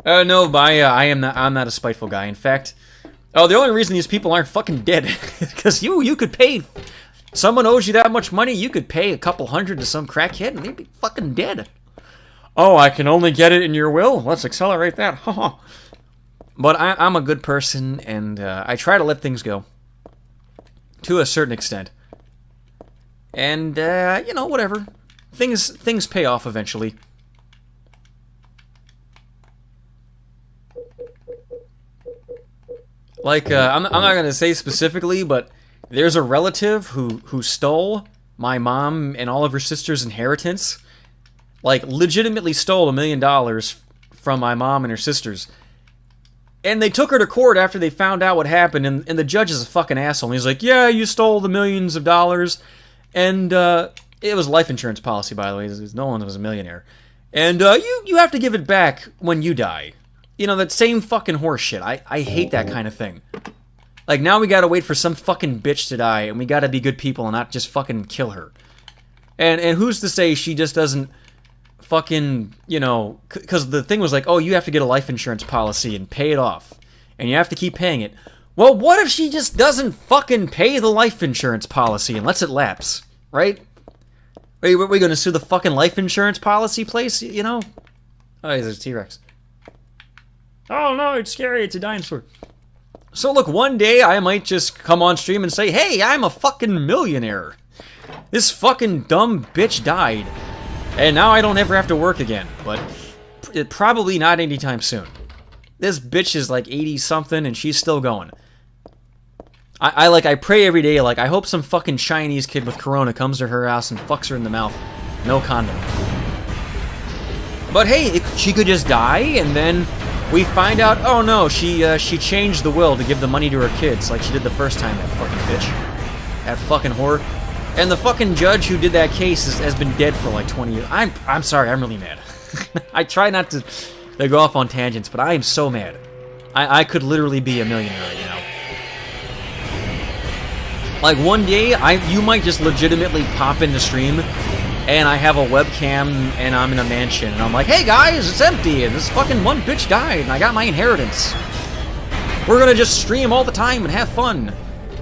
No, I'm not a spiteful guy. In fact, the only reason these people aren't fucking dead because you could pay. Someone owes you that much money, you could pay a couple hundred to some crackhead and they'd be fucking dead. Oh, I can only get it in your will? Let's accelerate that. But I'm a good person, and I try to let things go. To a certain extent. And, whatever. Things pay off eventually. Like, I'm not going to say specifically, but there's a relative who stole my mom and all of her sister's inheritance. Like, legitimately stole $1 million from my mom and her sisters. And they took her to court after they found out what happened, and the judge is a fucking asshole. And he's like, yeah, you stole the millions of dollars. And it was a life insurance policy, by the way. No one was a millionaire. And you have to give it back when you die. That same fucking horse shit. I hate that kind of thing. Like, now we gotta wait for some fucking bitch to die, and we gotta be good people and not just fucking kill her. And who's to say she just doesn't fucking, because the thing was like, oh, you have to get a life insurance policy and pay it off. And you have to keep paying it. Well, what if she just doesn't fucking pay the life insurance policy and lets it lapse, right? Are we gonna sue the fucking life insurance policy place, Oh, there's a T-Rex. Oh no, it's scary, it's a dinosaur. So look, one day I might just come on stream and say, hey, I'm a fucking millionaire. This fucking dumb bitch died. And now I don't ever have to work again. But probably not anytime soon. This bitch is like 80-something and she's still going. I pray every day, like, I hope some fucking Chinese kid with corona comes to her house and fucks her in the mouth. No condom. But hey, she could just die and then we find out, oh no, she changed the will to give the money to her kids like she did the first time, that fucking bitch. That fucking whore. And the fucking judge who did that case has been dead for like 20 years. I'm sorry, I'm really mad. I try not to go off on tangents, but I am so mad. I could literally be a millionaire right now. Like one day, you might just legitimately pop in the stream and I have a webcam and I'm in a mansion and I'm like, hey guys, it's empty and this fucking one bitch died and I got my inheritance. We're gonna just stream all the time and have fun.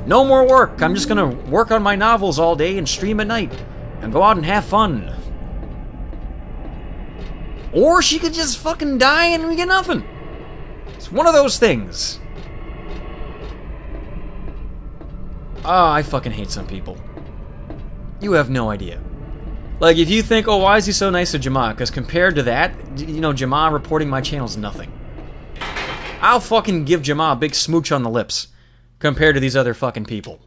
No more work. I'm just gonna work on my novels all day and stream at night and go out and have fun. Or she could just fucking die and we get nothing. It's one of those things. Ah, I fucking hate some people. You have no idea. Like, if you think, oh, why is he so nice to Jama? Because compared to that, Jama reporting my channel's nothing. I'll fucking give Jama a big smooch on the lips compared to these other fucking people.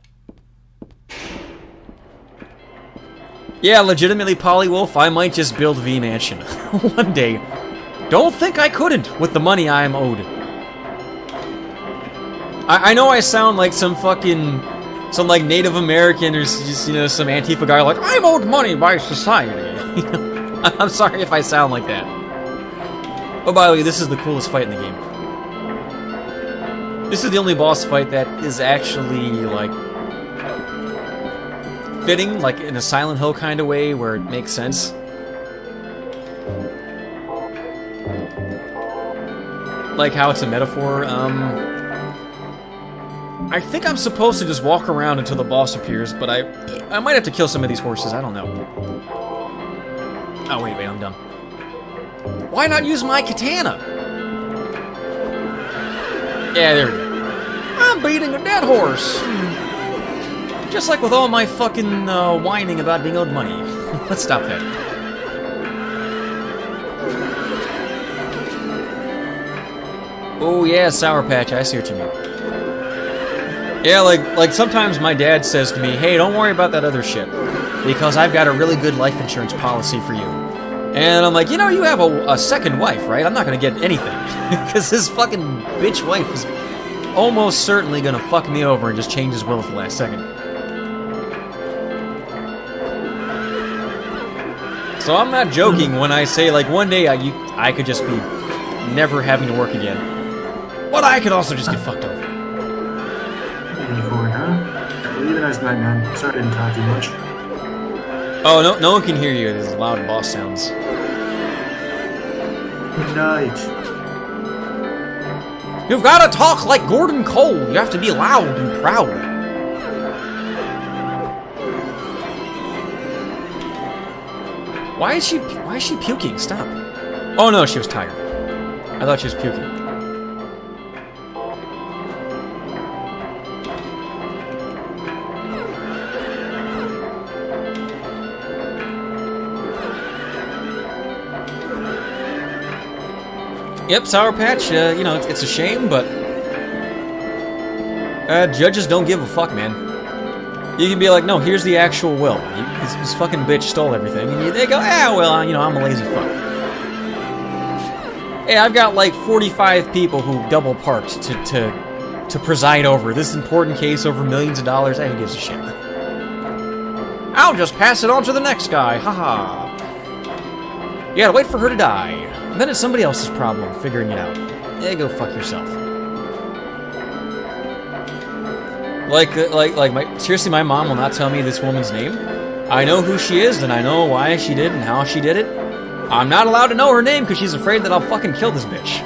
Yeah, legitimately, Polywolf, I might just build V Mansion one day. Don't think I couldn't with the money I am owed. I know I sound like some like Native American or just, some Antifa guy like, I'm owed money by society. I'm sorry if I sound like that. Oh, by the way, this is the coolest fight in the game. This is the only boss fight that is actually, like, fitting, like, in a Silent Hill kind of way where it makes sense. Like how it's a metaphor, I think I'm supposed to just walk around until the boss appears, but I might have to kill some of these horses, I don't know. Oh, wait, I'm done. Why not use my katana? Yeah, there we go. I'm beating a dead horse. Just like with all my fucking whining about being owed money. Let's stop that. Oh yeah, Sour Patch, I see what you mean. Yeah, like sometimes my dad says to me, hey, don't worry about that other shit, because I've got a really good life insurance policy for you. And I'm like, you know, you have a second wife, right? I'm not gonna get anything. Because his fucking bitch wife is almost certainly gonna fuck me over and just change his will at the last second. So I'm not joking when I say, like, one day I could just be never having to work again. But I could also just get fucked over. Unicorn, huh? Well, even as night, man. Sorry I didn't talk too much. Oh, no one can hear you. There's loud boss sounds. Good night. You've gotta talk like Gordon Cole. You have to be loud and proud. Why is she puking? Stop. Oh no, she was tired. I thought she was puking. Yep, Sour Patch, you know, it's a shame, but judges don't give a fuck, man. You can be like, no, here's the actual will. This fucking bitch stole everything, and they go, ah, well, you know, I'm a lazy fuck. Hey, I've got like 45 people who double parked to preside over this important case over millions of dollars. Hey, who gives a shit? I'll just pass it on to the next guy, haha. You gotta wait for her to die. Then it's somebody else's problem figuring it out. Yeah, go fuck yourself. Seriously, my mom will not tell me this woman's name. I know who she is, and I know why she did and how she did it. I'm not allowed to know her name because she's afraid that I'll fucking kill this bitch.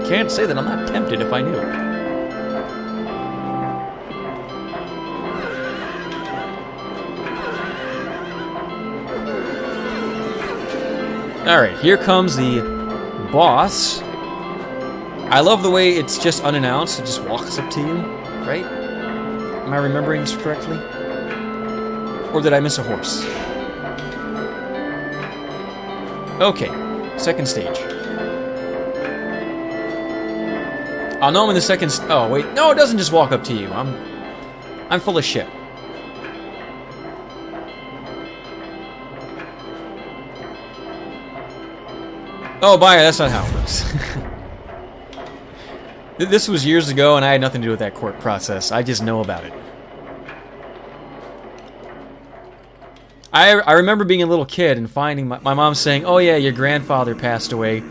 Can't say that I'm not tempted if I knew. Alright, here comes the boss. I love the way it's just unannounced. It just walks up to you, right? Am I remembering this correctly? Or did I miss a horse? Okay, second stage. I'll know I'm in the second... Oh, wait. No, it doesn't just walk up to you. I'm full of shit. Oh, bye, that's not how it works. This was years ago, and I had nothing to do with that court process. I just know about it. I remember being a little kid and finding my mom saying, oh yeah, your grandfather passed away,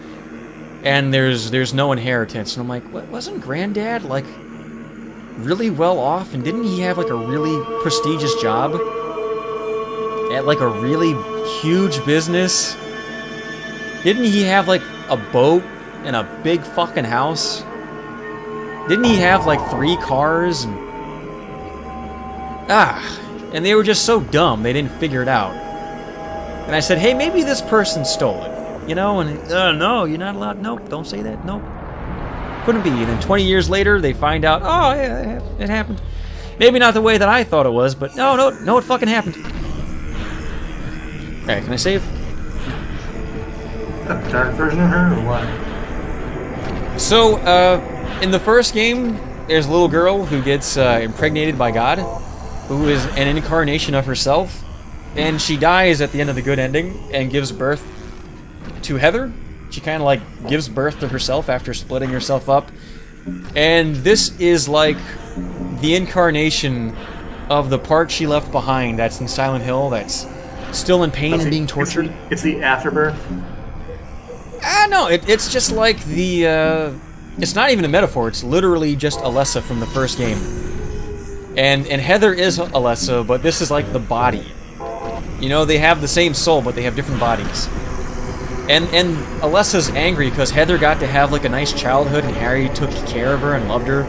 and there's no inheritance. And I'm like, what, wasn't Granddad, like, really well off? And didn't he have, like, a really prestigious job? At, like, a really huge business? Didn't he have, like, a boat and a big fucking house? Didn't he have, like, 3 cars? And... and they were just so dumb, they didn't figure it out. And I said, hey, maybe this person stole it. You know, and, no, you're not allowed, nope, don't say that, nope. Couldn't be. And then 20 years later, they find out, oh, yeah, it happened. Maybe not the way that I thought it was, but no, it fucking happened. Alright, can I save? Dark version of her, or what? So, in the first game, there's a little girl who gets impregnated by God, who is an incarnation of herself, and she dies at the end of the good ending and gives birth to Heather. She kind of like gives birth to herself after splitting herself up, and this is like the incarnation of the part she left behind that's in Silent Hill, that's still in pain and being tortured. It's the afterbirth? No, it's just like the, it's not even a metaphor, it's literally just Alessa from the first game. And Heather is Alessa, but this is like the body. You know, they have the same soul, but they have different bodies. And Alessa's angry because Heather got to have like a nice childhood and Harry took care of her and loved her.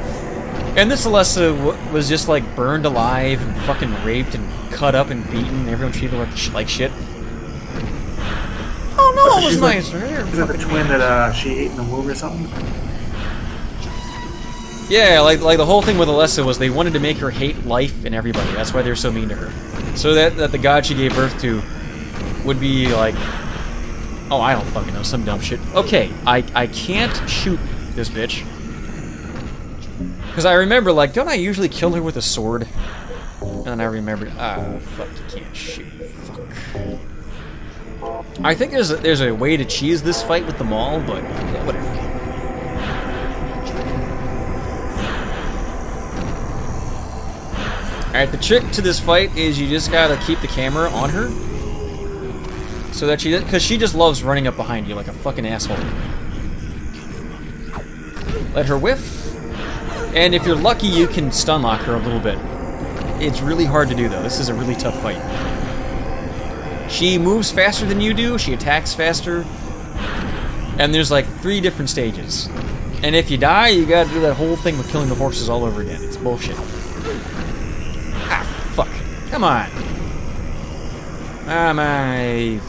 And this Alessa was just like burned alive and fucking raped and cut up and beaten and everyone treated her like shit. Oh no, it was nice. Is that the twin that she ate in the womb or something? Yeah, like the whole thing with Alessa was they wanted to make her hate life and everybody. That's why they're so mean to her. So that the god she gave birth to would be like, oh, I don't fucking know, some dumb shit. Okay, I can't shoot this bitch. Because I remember, like, don't I usually kill her with a sword? And then I remembered, fuck, you can't shoot. Fuck. I think there's a way to cheese this fight with them all, but yeah, whatever. Alright, the trick to this fight is you just gotta keep the camera on her. So that because she just loves running up behind you like a fucking asshole. Let her whiff. And if you're lucky, you can stun lock her a little bit. It's really hard to do, though. This is a really tough fight. She moves faster than you do, she attacks faster, and there's like 3 different stages. And if you die, you gotta do that whole thing with killing the horses all over again. It's bullshit. Ah, fuck. Come on. Ah, my...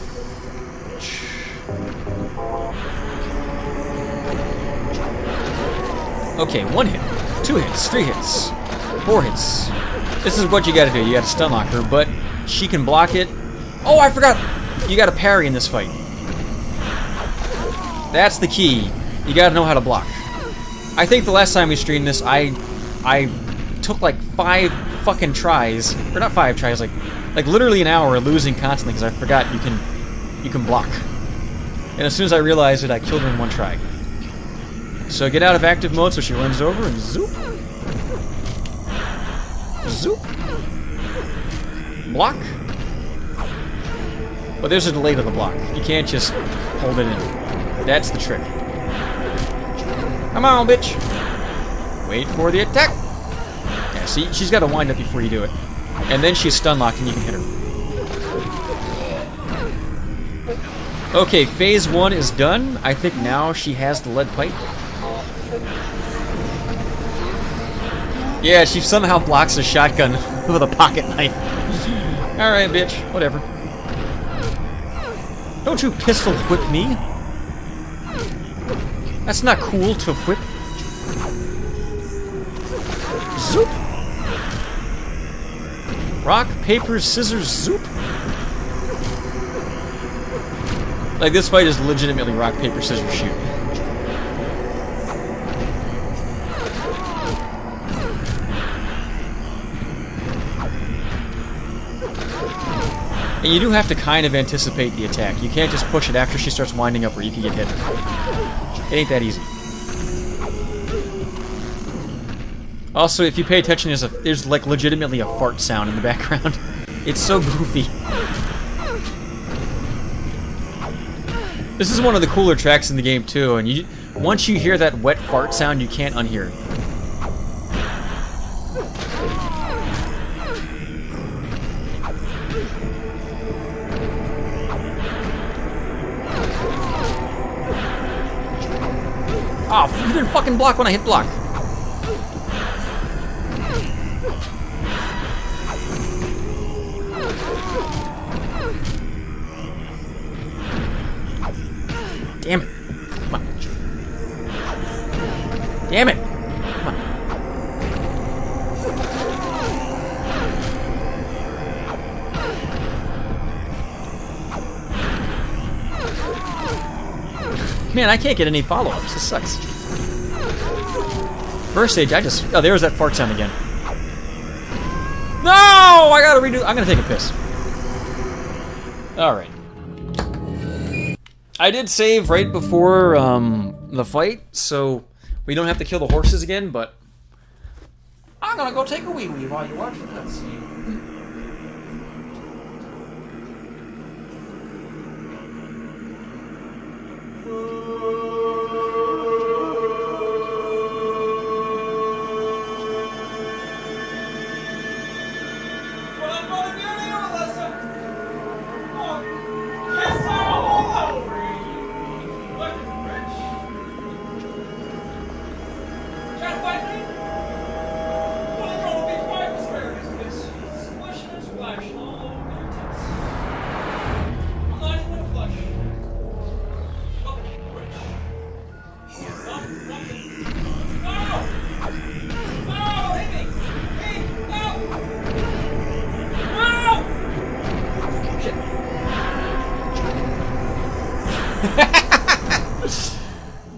Okay, 1 hit, 2 hits, 3 hits, 4 hits. This is what you gotta do. You gotta stun lock her, but she can block it. Oh, I forgot! You gotta parry in this fight. That's the key. You gotta know how to block. I think the last time we streamed this, I took like 5 fucking tries, or not 5 tries, like literally an hour losing constantly because I forgot you can block. And as soon as I realized it, I killed her in 1 try. So get out of active mode so she runs over and zoop. Zoop. Block. But there's a delay to the block. You can't just hold it in. That's the trick. Come on, bitch. Wait for the attack. Yeah, see, she's got to wind up before you do it. And then she's stun locked and you can hit her. Okay, phase 1 is done. I think now she has the lead pipe. Yeah, she somehow blocks a shotgun with a pocket knife. Alright, bitch. Whatever. Don't you pistol whip me. That's not cool to whip. Zoop. Rock, paper, scissors, zoop. Like, this fight is legitimately rock, paper, scissors, shoot. And you do have to kind of anticipate the attack. You can't just push it after she starts winding up or you can get hit. It ain't that easy. Also, if you pay attention, there's like legitimately a fart sound in the background. It's so goofy. This is one of the cooler tracks in the game too, and once you hear that wet fart sound, you can't unhear it. Oh, you didn't fucking block when I hit block. Damn it. Come on. Damn it. Come on. Man, I can't get any follow-ups. This sucks. First stage, oh, there was that fart sound again. No! I gotta redo. I'm gonna take a piss. Alright. I did save right before the fight, so we don't have to kill the horses again, but I'm gonna go take a wee-wee while you watch the cutscene.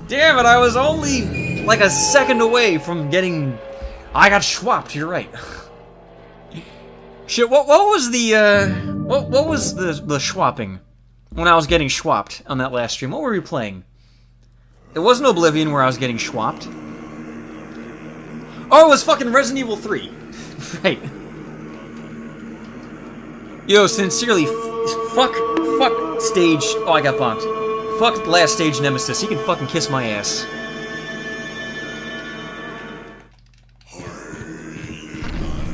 Damn it, I was only like a second away from getting... I got schwapped, you're right. Shit, what was the, what was the schwapping? when I was getting schwapped on that last stream. What were we playing? It wasn't Oblivion where I was getting schwapped. Oh, it was fucking Resident Evil 3. Right. Yo, sincerely, fuck stage... Oh, I got bonked. Fuck last stage Nemesis. He can fucking kiss my ass.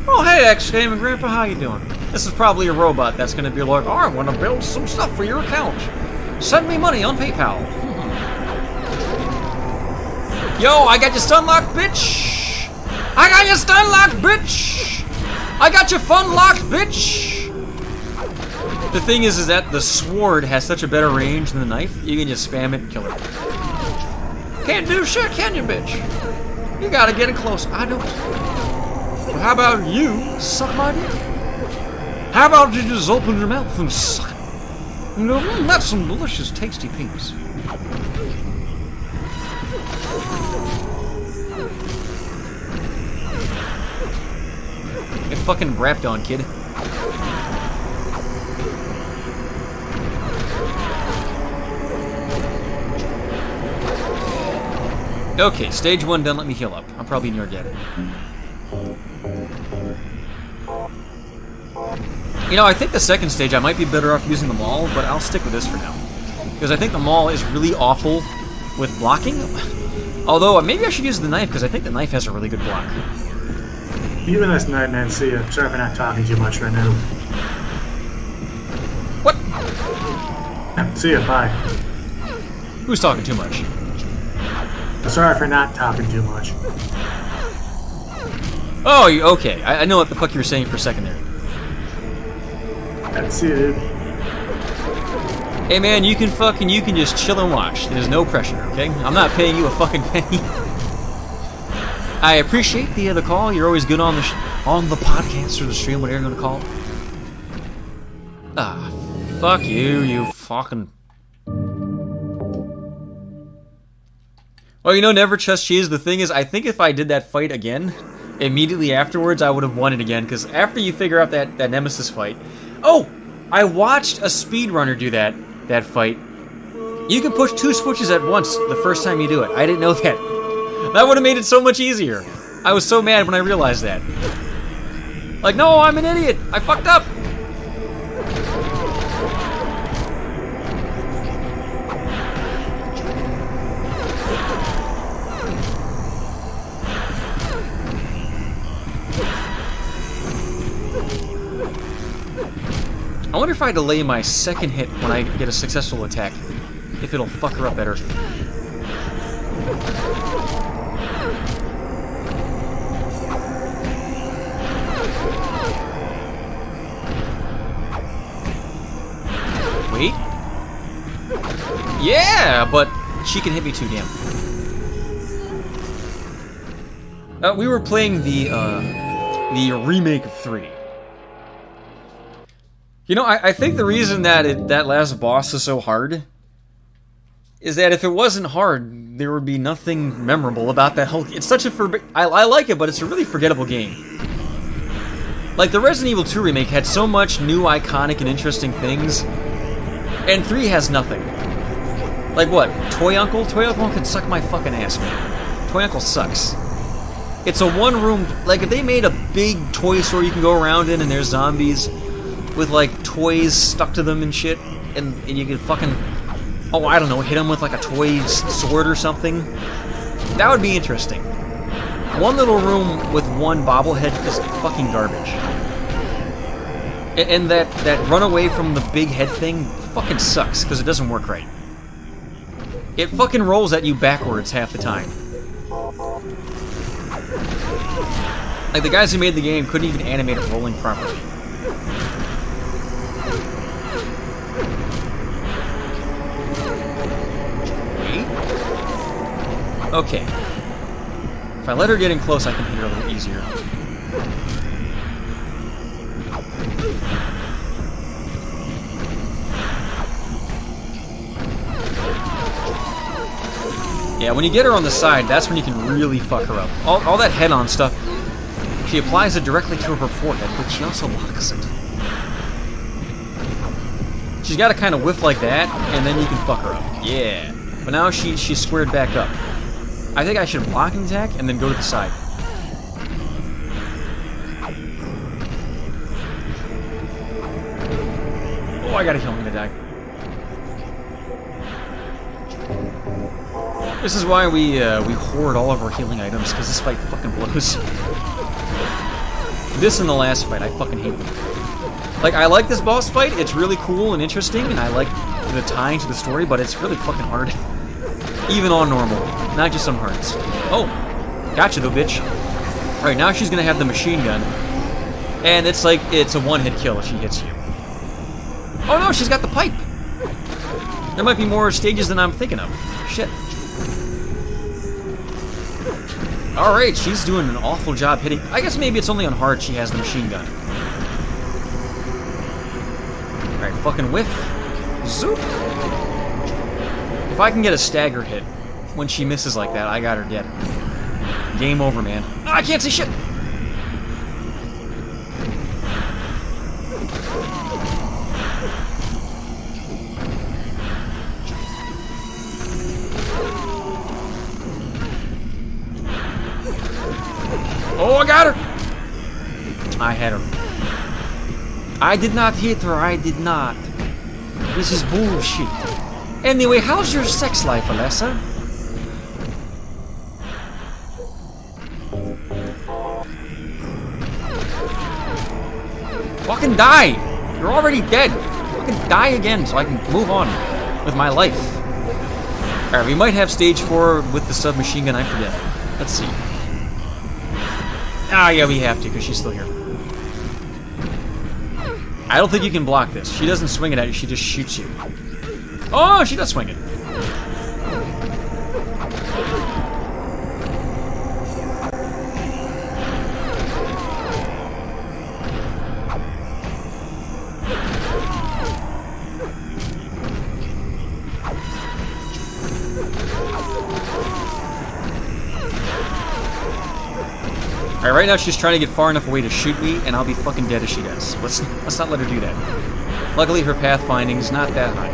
Oh, hey, X-Game and Grandpa, how you doing? This is probably a robot that's gonna be like, oh, I want to build some stuff for your account. Send me money on PayPal. Yo, I got you stun locked, bitch! I got you stun locked, bitch! I got you fun locked, bitch! The thing is that the sword has such a better range than the knife, you can just spam it and kill her. Can't do shit, can you, bitch? You gotta get it close. I don't. Well, how about you suck my dick? How about you just open your mouth and suck it? You know, that's some delicious, tasty penis. Get fucking rapped on, kid. Okay, stage 1 done, let me heal up. I'm probably near dead. You know, I think the second stage I might be better off using the maul, but I'll stick with this for now. Because I think the maul is really awful with blocking. Although, maybe I should use the knife, because I think the knife has a really good block. You have a nice night, man. See ya. Sorry for not talking too much right now. What? See ya, bye. Who's talking too much? Sorry for not talking too much. Oh, okay. I know what the fuck you were saying for a second there. That's it. Hey man, you can just chill and watch. There's no pressure, okay? I'm not paying you a fucking penny. I appreciate the call. You're always good on the podcast or the stream, whatever you're gonna call it. Ah, fuck you, you fucking. Well, you know, never trust cheese. The thing is, I think if I did that fight again, immediately afterwards, I would have won it again. Because after you figure out that Nemesis fight, oh, I watched a speedrunner do that fight. You can push 2 switches at once the first time you do it. I didn't know that. That would have made it so much easier. I was so mad when I realized that. Like, no, I'm an idiot. I fucked up. I wonder if I delay my second hit when I get a successful attack, if it'll fuck her up better. Wait. Yeah, but she can hit me too, damn. We were playing the remake of 3. You know, I think the reason that that last boss is so hard is that if it wasn't hard, there would be nothing memorable about that whole... It's such a... I like it, but it's a really forgettable game. Like, the Resident Evil 2 remake had so much new, iconic, and interesting things, and 3 has nothing. Like what? Toy Uncle? Toy Uncle can suck my fucking ass, man. Toy Uncle sucks. It's a one-room... Like, if they made a big toy store you can go around in and there's zombies with, like, toys stuck to them and shit, and you can fucking... Oh, I don't know, hit them with, like, a toy sword or something. That would be interesting. One little room with one bobblehead is fucking garbage. And that run away from the big head thing fucking sucks, because it doesn't work right. It fucking rolls at you backwards half the time. Like, the guys who made the game couldn't even animate it rolling properly. Wait. Okay. If I let her get in close, I can hit her a little easier. Yeah, when you get her on the side, that's when you can really fuck her up. All that head-on stuff, she applies it directly to her forehead, but she also locks it. She's got to kind of whiff like that, and then you can fuck her up. Yeah. But now she's squared back up. I think I should block an attack and then go to the side. Oh, I gotta heal. I'm gonna die. This is why we hoard all of our healing items, because this fight fucking blows. This and the last fight, I fucking hate them. Like, I like this boss fight, it's really cool and interesting, and I like the tying to the story, but it's really fucking hard. Even on normal, not just on hards. Oh, gotcha though, bitch. Alright, now she's gonna have the machine gun, and it's like, it's a one-hit kill if she hits you. Oh no, she's got the pipe! There might be more stages than I'm thinking of. Shit. Alright, she's doing an awful job hitting. I guess maybe it's only on hard she has the machine gun. Alright, fucking whiff. Zoop! If I can get a stagger hit when she misses like that, I got her dead. Game over, man. Oh, I can't see shit! Oh, I got her! I had her. I did not hit her, I did not. This is bullshit. Anyway, how's your sex life, Alessa? Fucking die! You're already dead. Fucking die again so I can move on with my life. Alright, we might have stage 4 with the submachine gun, I forget. Let's see. Ah, yeah, we have to, because she's still here. I don't think you can block this. She doesn't swing it at you, she just shoots you. Oh, she does swing it. Alright, right now she's trying to get far enough away to shoot me, and I'll be fucking dead if she does. Let's not let her do that. Luckily, her pathfinding's not that high.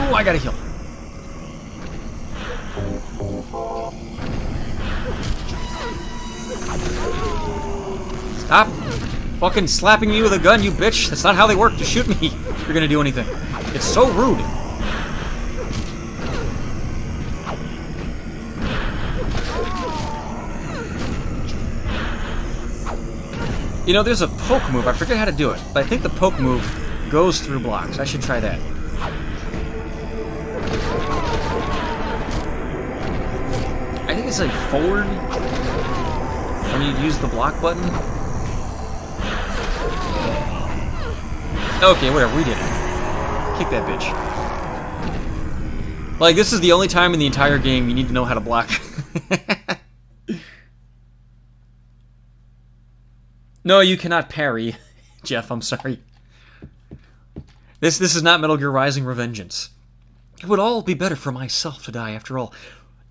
Oh, I gotta heal. Stop fucking slapping me with a gun, you bitch. That's not how they work. Just shoot me if you're gonna do anything. It's so rude. You know, there's a poke move. I forget how to do it, but I think the poke move goes through blocks. I should try that. I think it's like forward when you use the block button. Okay, whatever, we did it. Kick that bitch. Like, this is the only time in the entire game you need to know how to block. No, you cannot parry. Jeff, I'm sorry. This is not Metal Gear Rising Revengeance. It would all be better for myself to die, after all.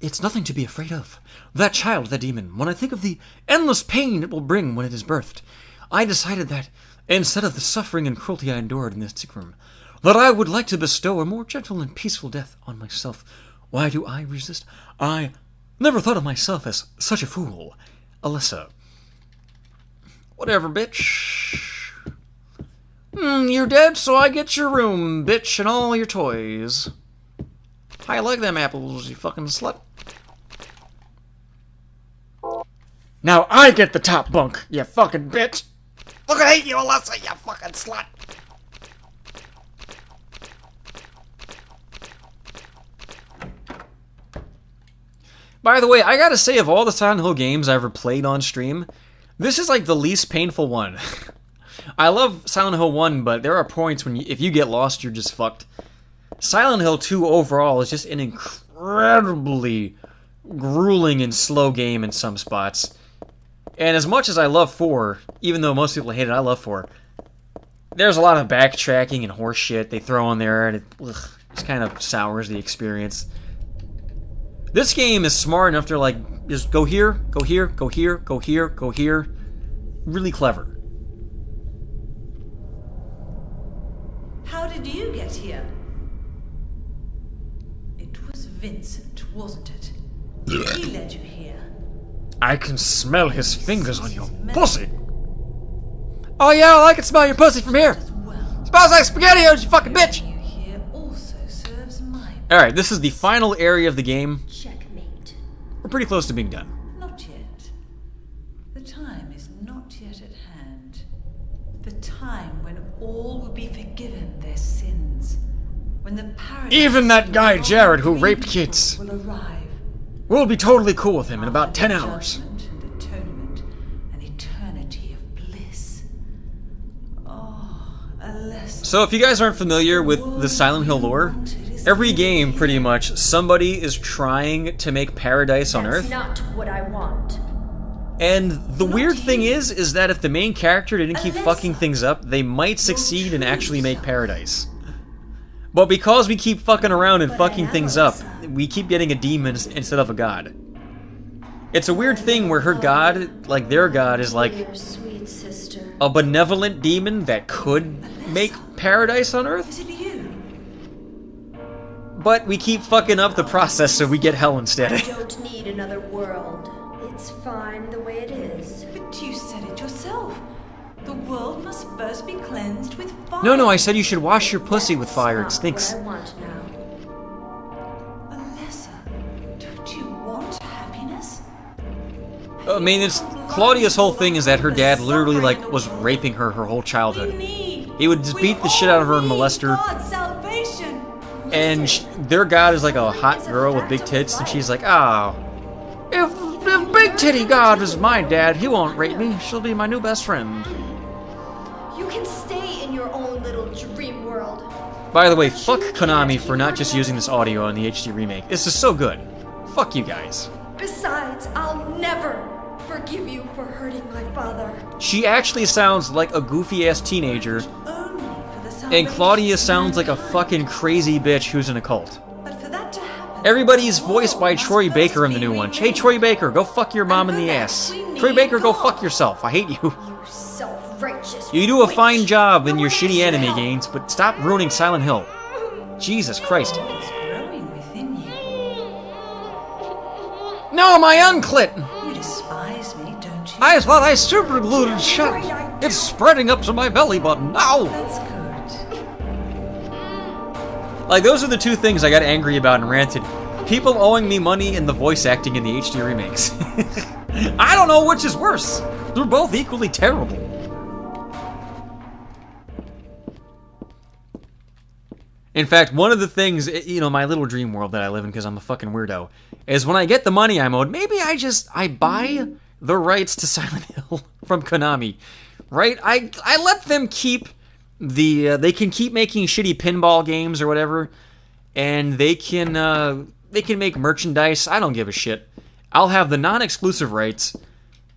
It's nothing to be afraid of. That child, that demon, when I think of the endless pain it will bring when it is birthed, I decided that, instead of the suffering and cruelty I endured in this sick room, that I would like to bestow a more gentle and peaceful death on myself. Why do I resist? I never thought of myself as such a fool. Alessa. Whatever, bitch. You're dead, so I get your room, bitch, and all your toys. How you like them apples, you fucking slut? Now I get the top bunk, you fucking bitch. Look, I hate you, Alessa, you fucking slut. By the way, I gotta say, of all the Silent Hill games I ever played on stream, this is like the least painful one. I love Silent Hill 1, but there are points when if you get lost, you're just fucked. Silent Hill 2 overall is just an incredibly grueling and slow game in some spots. And as much as I love 4, even though most people hate it, I love 4, there's a lot of backtracking and horse shit they throw in there, and it just kind of sours the experience. This game is smart enough to, like, Just go here, go here, go here, go here, go here. Really clever. How did you get here? It was Vincent, wasn't it? He led you here. I can smell his fingers on your pussy. Oh yeah, I can smell your pussy from here. Smells like SpaghettiOs, you fucking bitch. Alright, this is the final area of the game. Checkmate. We're pretty close to being done. Not yet. The time is not yet at hand. The time when all will be forgiven their sins. When the paradise Even that guy Jared who raped kids. will arrive. We'll be totally cool with him in about 10 hours. Judgment and atonement, an eternity of bliss. Oh, a lesson. So if you guys aren't familiar with the Silent Hill lore, every game, pretty much, somebody is trying to make paradise on Earth. That's not what I want. And the weird thing is that if the main character didn't keep fucking things up, they might succeed and actually make paradise. But because we keep fucking around and fucking things up, we keep getting a demon instead of a god. It's a weird thing where her god, like their god, is like a benevolent demon that could make paradise on Earth. But we keep fucking up the process so we get hell instead. I don't need another world. It's fine the way it is. But you said it yourself. The world must first be cleansed with fire. No, I said you should wash your pussy with fire. It stinks. What I want now. Alessa, don't you want happiness? I mean, it's Claudia's whole thing is that her dad literally like was raping her whole childhood. He would just beat the shit out of her and molest her. God's salvation. And their god is like a hot girl with big tits, and she's like, oh, if Big Titty God is my dad, he won't rape me. She'll be my new best friend. You can stay in your own little dream world. By the way, fuck Konami for not just using this audio in the HD remake. This is so good. Fuck you guys. Besides, I'll never forgive you for hurting my father. She actually sounds like a goofy-ass teenager, and Claudia sounds like a fucking crazy bitch who's in a cult. Everybody's voiced by Troy Baker in the new one. Hey, Troy Baker, go fuck your mom in the ass. Troy Baker, go fuck yourself. I hate you. Self-righteous. You do a fine job in your shitty anime games, but stop ruining Silent Hill. Jesus Christ. No, my unclit! You despise me, don't you? I thought I super glued it shut. It's spreading up to my belly button. Ow! That's good. Like, those are the two things I got angry about and ranted. People owing me money and the voice acting in the HD remakes. I don't know which is worse. They're both equally terrible. In fact, one of the things, you know, my little dream world that I live in because I'm a fucking weirdo, is when I get the money I'm owed, maybe I buy the rights to Silent Hill from Konami. Right? I let them keep they can keep making shitty pinball games or whatever, and they can make merchandise. I don't give a shit. I'll have the non-exclusive rights,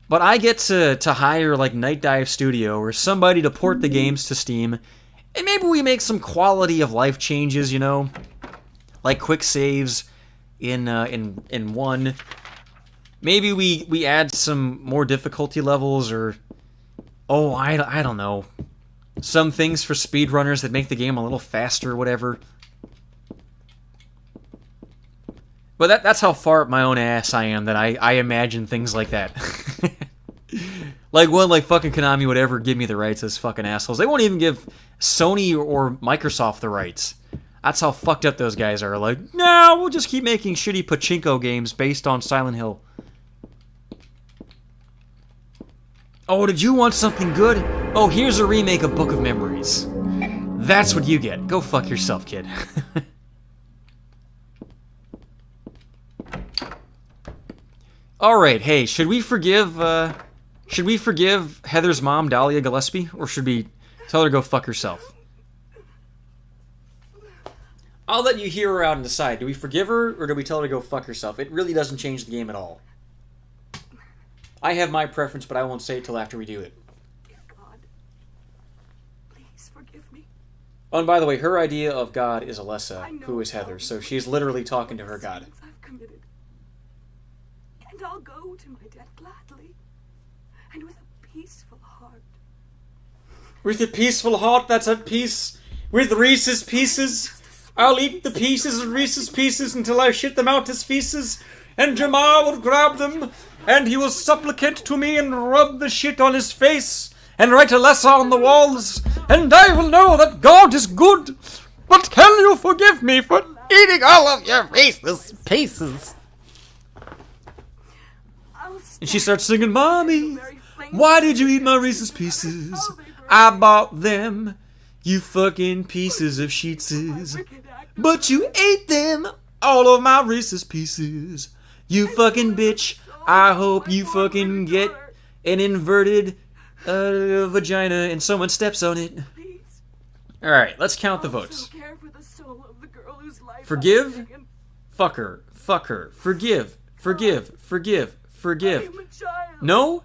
but I get to hire like Night Dive Studio or somebody to port the games to Steam, and maybe we make some quality of life changes, you know, like quick saves in 1. Maybe we add some more difficulty levels, or I don't know. Some things for speedrunners that make the game a little faster or whatever. But that's how far up my own ass I am that I imagine things like that. Like fucking Konami would ever give me the rights as fucking assholes. They won't even give Sony or Microsoft the rights. That's how fucked up those guys are. Like, no, we'll just keep making shitty pachinko games based on Silent Hill. Oh, did you want something good? Oh, here's a remake of Book of Memories. That's what you get. Go fuck yourself, kid. Alright, hey, should we forgive Heather's mom, Dahlia Gillespie? Or should we tell her to go fuck herself? I'll let you hear her out and decide. Do we forgive her, or do we tell her to go fuck herself? It really doesn't change the game at all. I have my preference, but I won't say it till after we do it. God, please forgive me. Oh, and by the way, her idea of God is Alessa, who is Heather, so she's literally talking to her God. I've committed. And I'll go to my death gladly, and with a peaceful heart. With a peaceful heart that's at peace with Reese's Pieces. I'll eat the pieces of Reese's Pieces until I shit them out as feces, and Jamar will grab them, and he will supplicate to me and rub the shit on his face, and write a lesson on the walls, and I will know that God is good. But can you forgive me for eating all of your Reese's Pieces? And she starts singing, Mommy, why did you eat my Reese's Pieces? I bought them, you fucking pieces of sheetses. But you ate them, all of my Reese's Pieces. You fucking bitch, I hope you fucking get an inverted vagina and someone steps on it. Alright, let's count the votes. Forgive? Fuck her. Fuck her. Forgive. Forgive. Forgive. Forgive. No?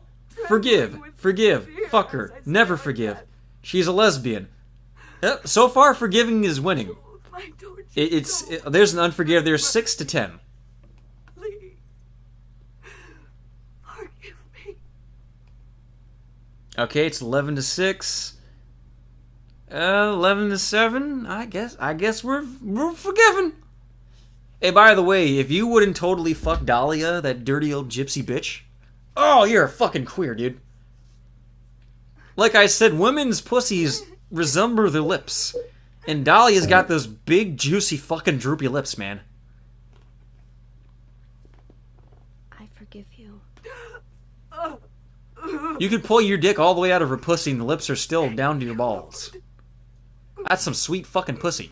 Forgive. Forgive. Fuck her. Never forgive. She's a lesbian. So far, forgiving is winning. There's an unforgive. There's 6 to 10. Okay, it's 11 to 6. 11 to 7. I guess we're forgiven. Hey, by the way, if you wouldn't totally fuck Dahlia, that dirty old gypsy bitch, oh, you're a fucking queer, dude. Like I said, women's pussies resemble their lips. And Dahlia's got those big, juicy, fucking droopy lips, man. I forgive you. You could pull your dick all the way out of her pussy and the lips are still down to your balls. That's some sweet fucking pussy.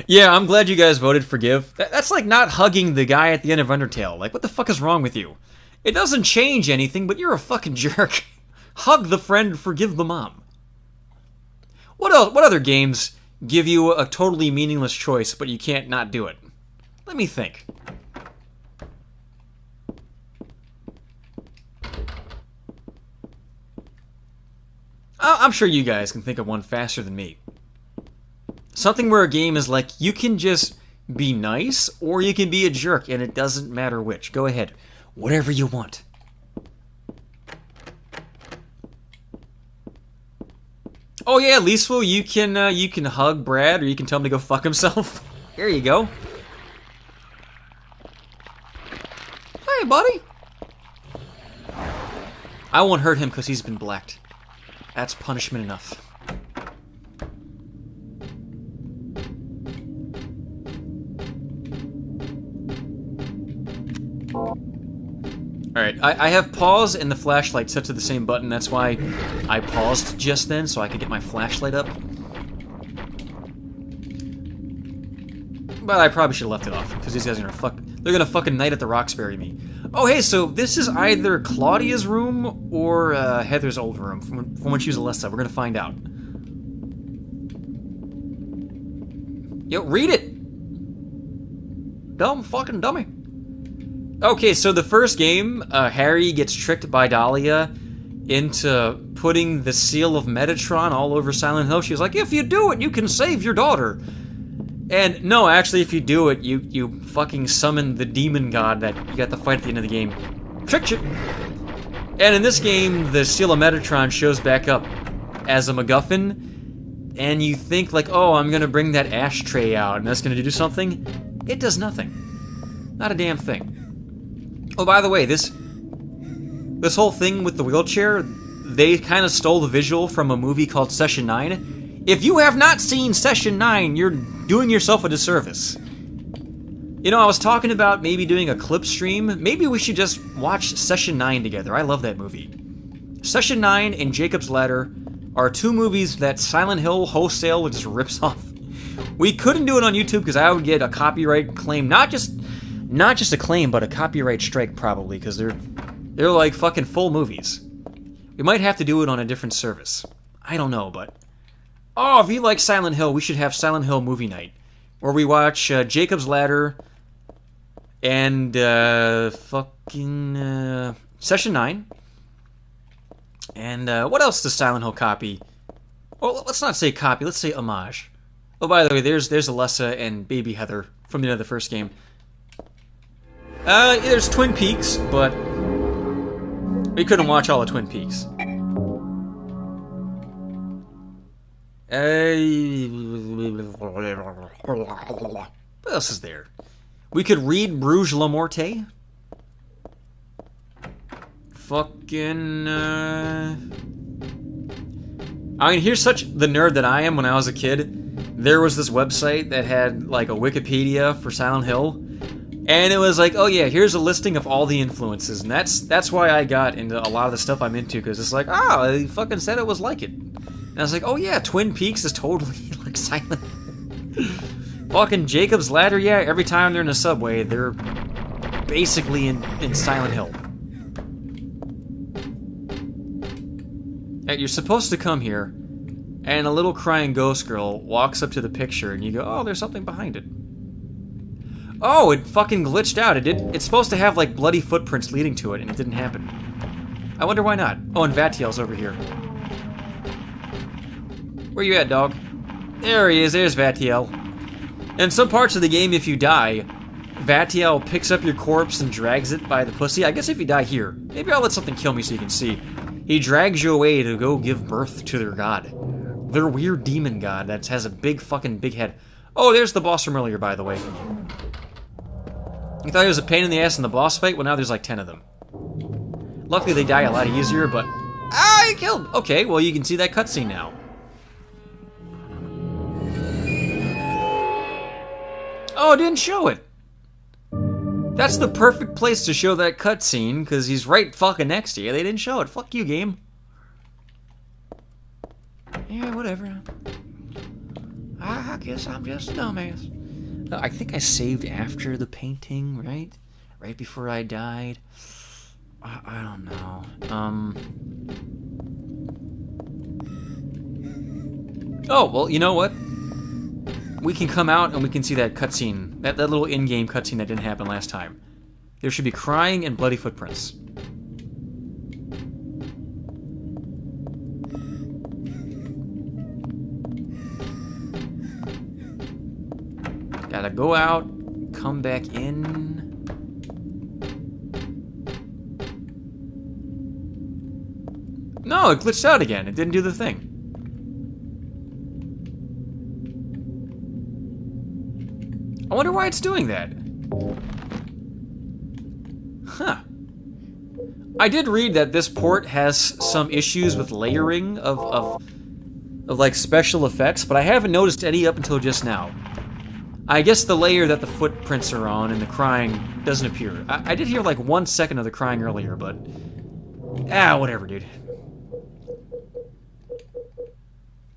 Yeah, I'm glad you guys voted forgive. That's like not hugging the guy at the end of Undertale. Like, what the fuck is wrong with you? It doesn't change anything, but you're a fucking jerk. Hug the friend, forgive the mom. What else? What other games give you a totally meaningless choice, but you can't not do it? Let me think. I'm sure you guys can think of one faster than me. Something where a game is like, you can just be nice, or you can be a jerk, and it doesn't matter which. Go ahead. Whatever you want. Oh yeah, Leaseful, you can hug Brad, or you can tell him to go fuck himself. There you go. Hey, buddy. I won't hurt him because he's been blacked. That's punishment enough. Alright, I have pause and the flashlight set to the same button. That's why I paused just then, so I could get my flashlight up. But I probably should have left it off, because these guys are they're gonna fucking Night at the Roxbury me. Oh hey, so this is either Claudia's room or Heather's old room, from when she was Alessa. We're gonna find out. Yo, read it! Dumb fucking dummy. Okay, so the first game, Harry gets tricked by Dahlia into putting the seal of Metatron all over Silent Hill. She was like, if you do it, you can save your daughter. And no, actually, if you do it, you fucking summon the demon god that you got to fight at the end of the game. Tricked you! And in this game, the seal of Metatron shows back up as a MacGuffin, and you think like, oh, I'm gonna bring that ashtray out, and that's gonna do something. It does nothing. Not a damn thing. Oh, by the way, this whole thing with the wheelchair, they kind of stole the visual from a movie called Session 9. If you have not seen Session 9, you're doing yourself a disservice. You know, I was talking about maybe doing a clip stream. Maybe we should just watch Session 9 together. I love that movie. Session 9 and Jacob's Ladder are two movies that Silent Hill wholesale just rips off. We couldn't do it on YouTube because I would get a copyright claim, not just a claim, but a copyright strike probably, because they're like fucking full movies. We might have to do it on a different service. I don't know, but oh, if you like Silent Hill, we should have Silent Hill movie night, where we watch Jacob's Ladder and Session 9. And what else does Silent Hill copy? Well, let's not say copy, let's say homage. Oh, by the way, there's Alessa and Baby Heather from the end of the first game. There's Twin Peaks, but we couldn't watch all of Twin Peaks. What else is there? We could read Bruges La Morte. Fucking, I mean, here's such the nerd that I am. When I was a kid, there was this website that had, like, a Wikipedia for Silent Hill. And it was like, oh yeah, here's a listing of all the influences. And that's why I got into a lot of the stuff I'm into, because it's like, oh, they fucking said it was like it. And I was like, oh yeah, Twin Peaks is totally, like, Silent Hill. Fucking Jacob's Ladder, yeah, every time they're in a subway, they're basically in Silent Hill. You're supposed to come here, and a little crying ghost girl walks up to the picture, and you go, oh, there's something behind it. Oh, it fucking glitched out. It's supposed to have, like, bloody footprints leading to it, and it didn't happen. I wonder why not. Oh, and Vatiel's over here. Where you at, dog? There he is. There's Vatiel. In some parts of the game, if you die, Vatiel picks up your corpse and drags it by the pussy. I guess if you die here, maybe I'll let something kill me so you can see. He drags you away to go give birth to their god. Their weird demon god that has a big head. Oh, there's the boss from earlier, by the way. You thought he was a pain in the ass in the boss fight? Well, now there's like 10 of them. Luckily, they die a lot easier, but... Ah, you killed! Okay, well, you can see that cutscene now. Oh, it didn't show it! That's the perfect place to show that cutscene, because he's right fucking next to you. They didn't show it. Fuck you, game. Yeah, whatever. I guess I'm just a dumbass. I think I saved after the painting, right? Right before I died. I don't know. Oh, well, you know what? We can come out and we can see that cutscene. That little in-game cutscene that didn't happen last time. There should be crying and bloody footprints. Gotta go out, come back in. No, it glitched out again. It didn't do the thing. I wonder why it's doing that. Huh. I did read that this port has some issues with layering of like special effects, but I haven't noticed any up until just now. I guess the layer that the footprints are on and the crying doesn't appear. I did hear like 1 second of the crying earlier, but... Ah, whatever, dude.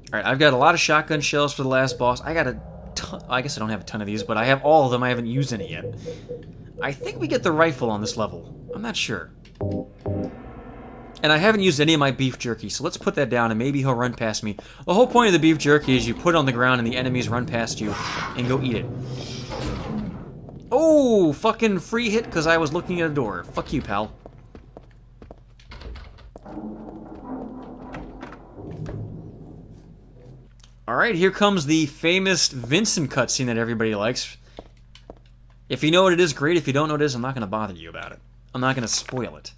Alright, I've got a lot of shotgun shells for the last boss. I got a ton... I guess I don't have a ton of these, but I have all of them. I haven't used any yet. I think we get the rifle on this level. I'm not sure. And I haven't used any of my beef jerky, so let's put that down and maybe he'll run past me. The whole point of the beef jerky is you put it on the ground and the enemies run past you and go eat it. Oh, fucking free hit because I was looking at a door. Fuck you, pal. Alright, here comes the famous Vincent cutscene that everybody likes. If you know what it is, great. If you don't know what it is, I'm not going to bother you about it. I'm not going to spoil it.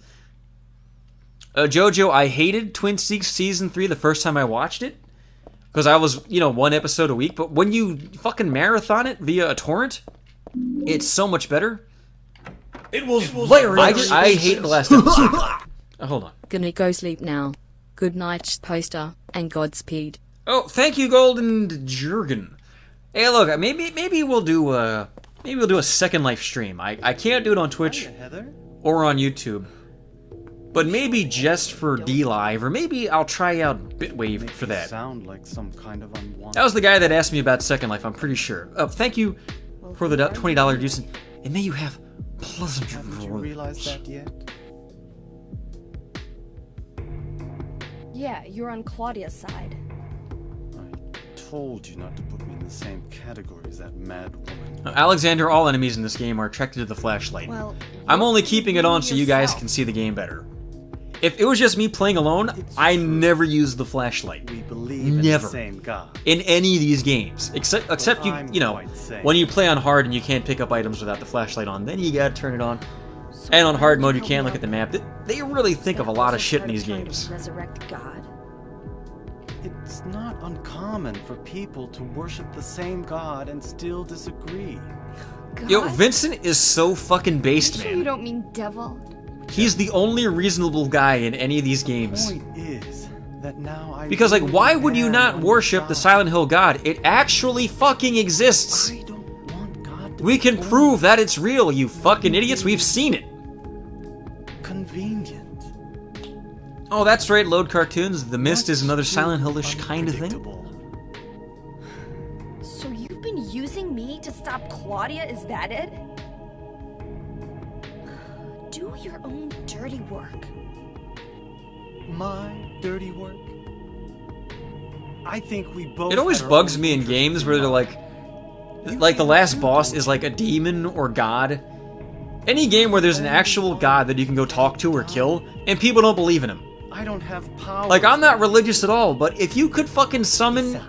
Jojo, I hated Twin Peaks Season 3 the first time I watched it. Because I was, you know, 1 episode a week. But when you fucking marathon it via a torrent, it's so much better. It was very I hate the last episode. Hold on. Gonna go sleep now. Good night, poster, and Godspeed. Oh, thank you, Golden Jurgen. Hey, look, maybe we'll do a Second Life stream. I can't do it on Twitch or on YouTube. But maybe just for D-Live, or maybe I'll try out Bitwave for that. Sound like some kind of unwanted. That was the guy that asked me about Second Life, I'm pretty sure. Thank you for the $20 use, and may you have pleasant dreams. Haven't you realized that yet? Yeah, you're on Claudia's side. I told you not to put me in the same category as that mad woman. Alexander, all enemies in this game are attracted to the flashlight. Well, I'm only keeping it on so you guys can see the game better. If it was just me playing alone, I never use the flashlight. We believe in Never. the same God. In any of these games. Except you know, when you play on hard and you can't pick up items without the flashlight on, then you gotta turn it on. And on hard mode, you can't look at the map. They really think of a lot of shit in these games. Resurrect God. It's not uncommon for people to worship the same God and still disagree. Yo, Vincent is so fucking based, Sure man. you don't mean devil? He's the only reasonable guy in any of these games. The point is that now I Because, like, why would you not worship the Silent Hill God? It actually fucking exists. We can prove that it's real, you fucking idiots. We've seen it. Convenient. Oh, that's right, load cartoons. The Mist is another Silent Hill-ish kind of thing. So you've been using me to stop Claudia, is that it? Do your own dirty work. My dirty work? I think we both. It always bugs me in games where they're like the last boss is like a demon or god. Any game where there's an actual god that you can go talk to or kill, and people don't believe in him. I don't have power. Like, I'm not religious at all, but if you could fucking summon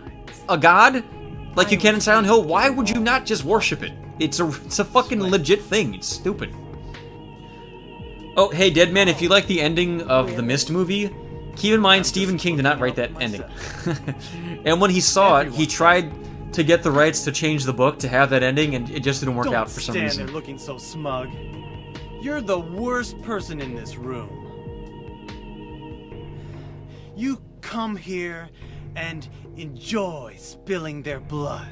a god, like you can in Silent Hill, why would you not just worship it? It's a fucking legit thing. It's stupid. Oh, hey, Deadman, if you like the ending of the Mist movie, keep in mind Stephen King did not write that ending. And when he saw it, he tried to get the rights to change the book to have that ending, and it just didn't work out for some Don't reason. stand there looking so smug. You're the worst person in this room. You come here and enjoy spilling their blood.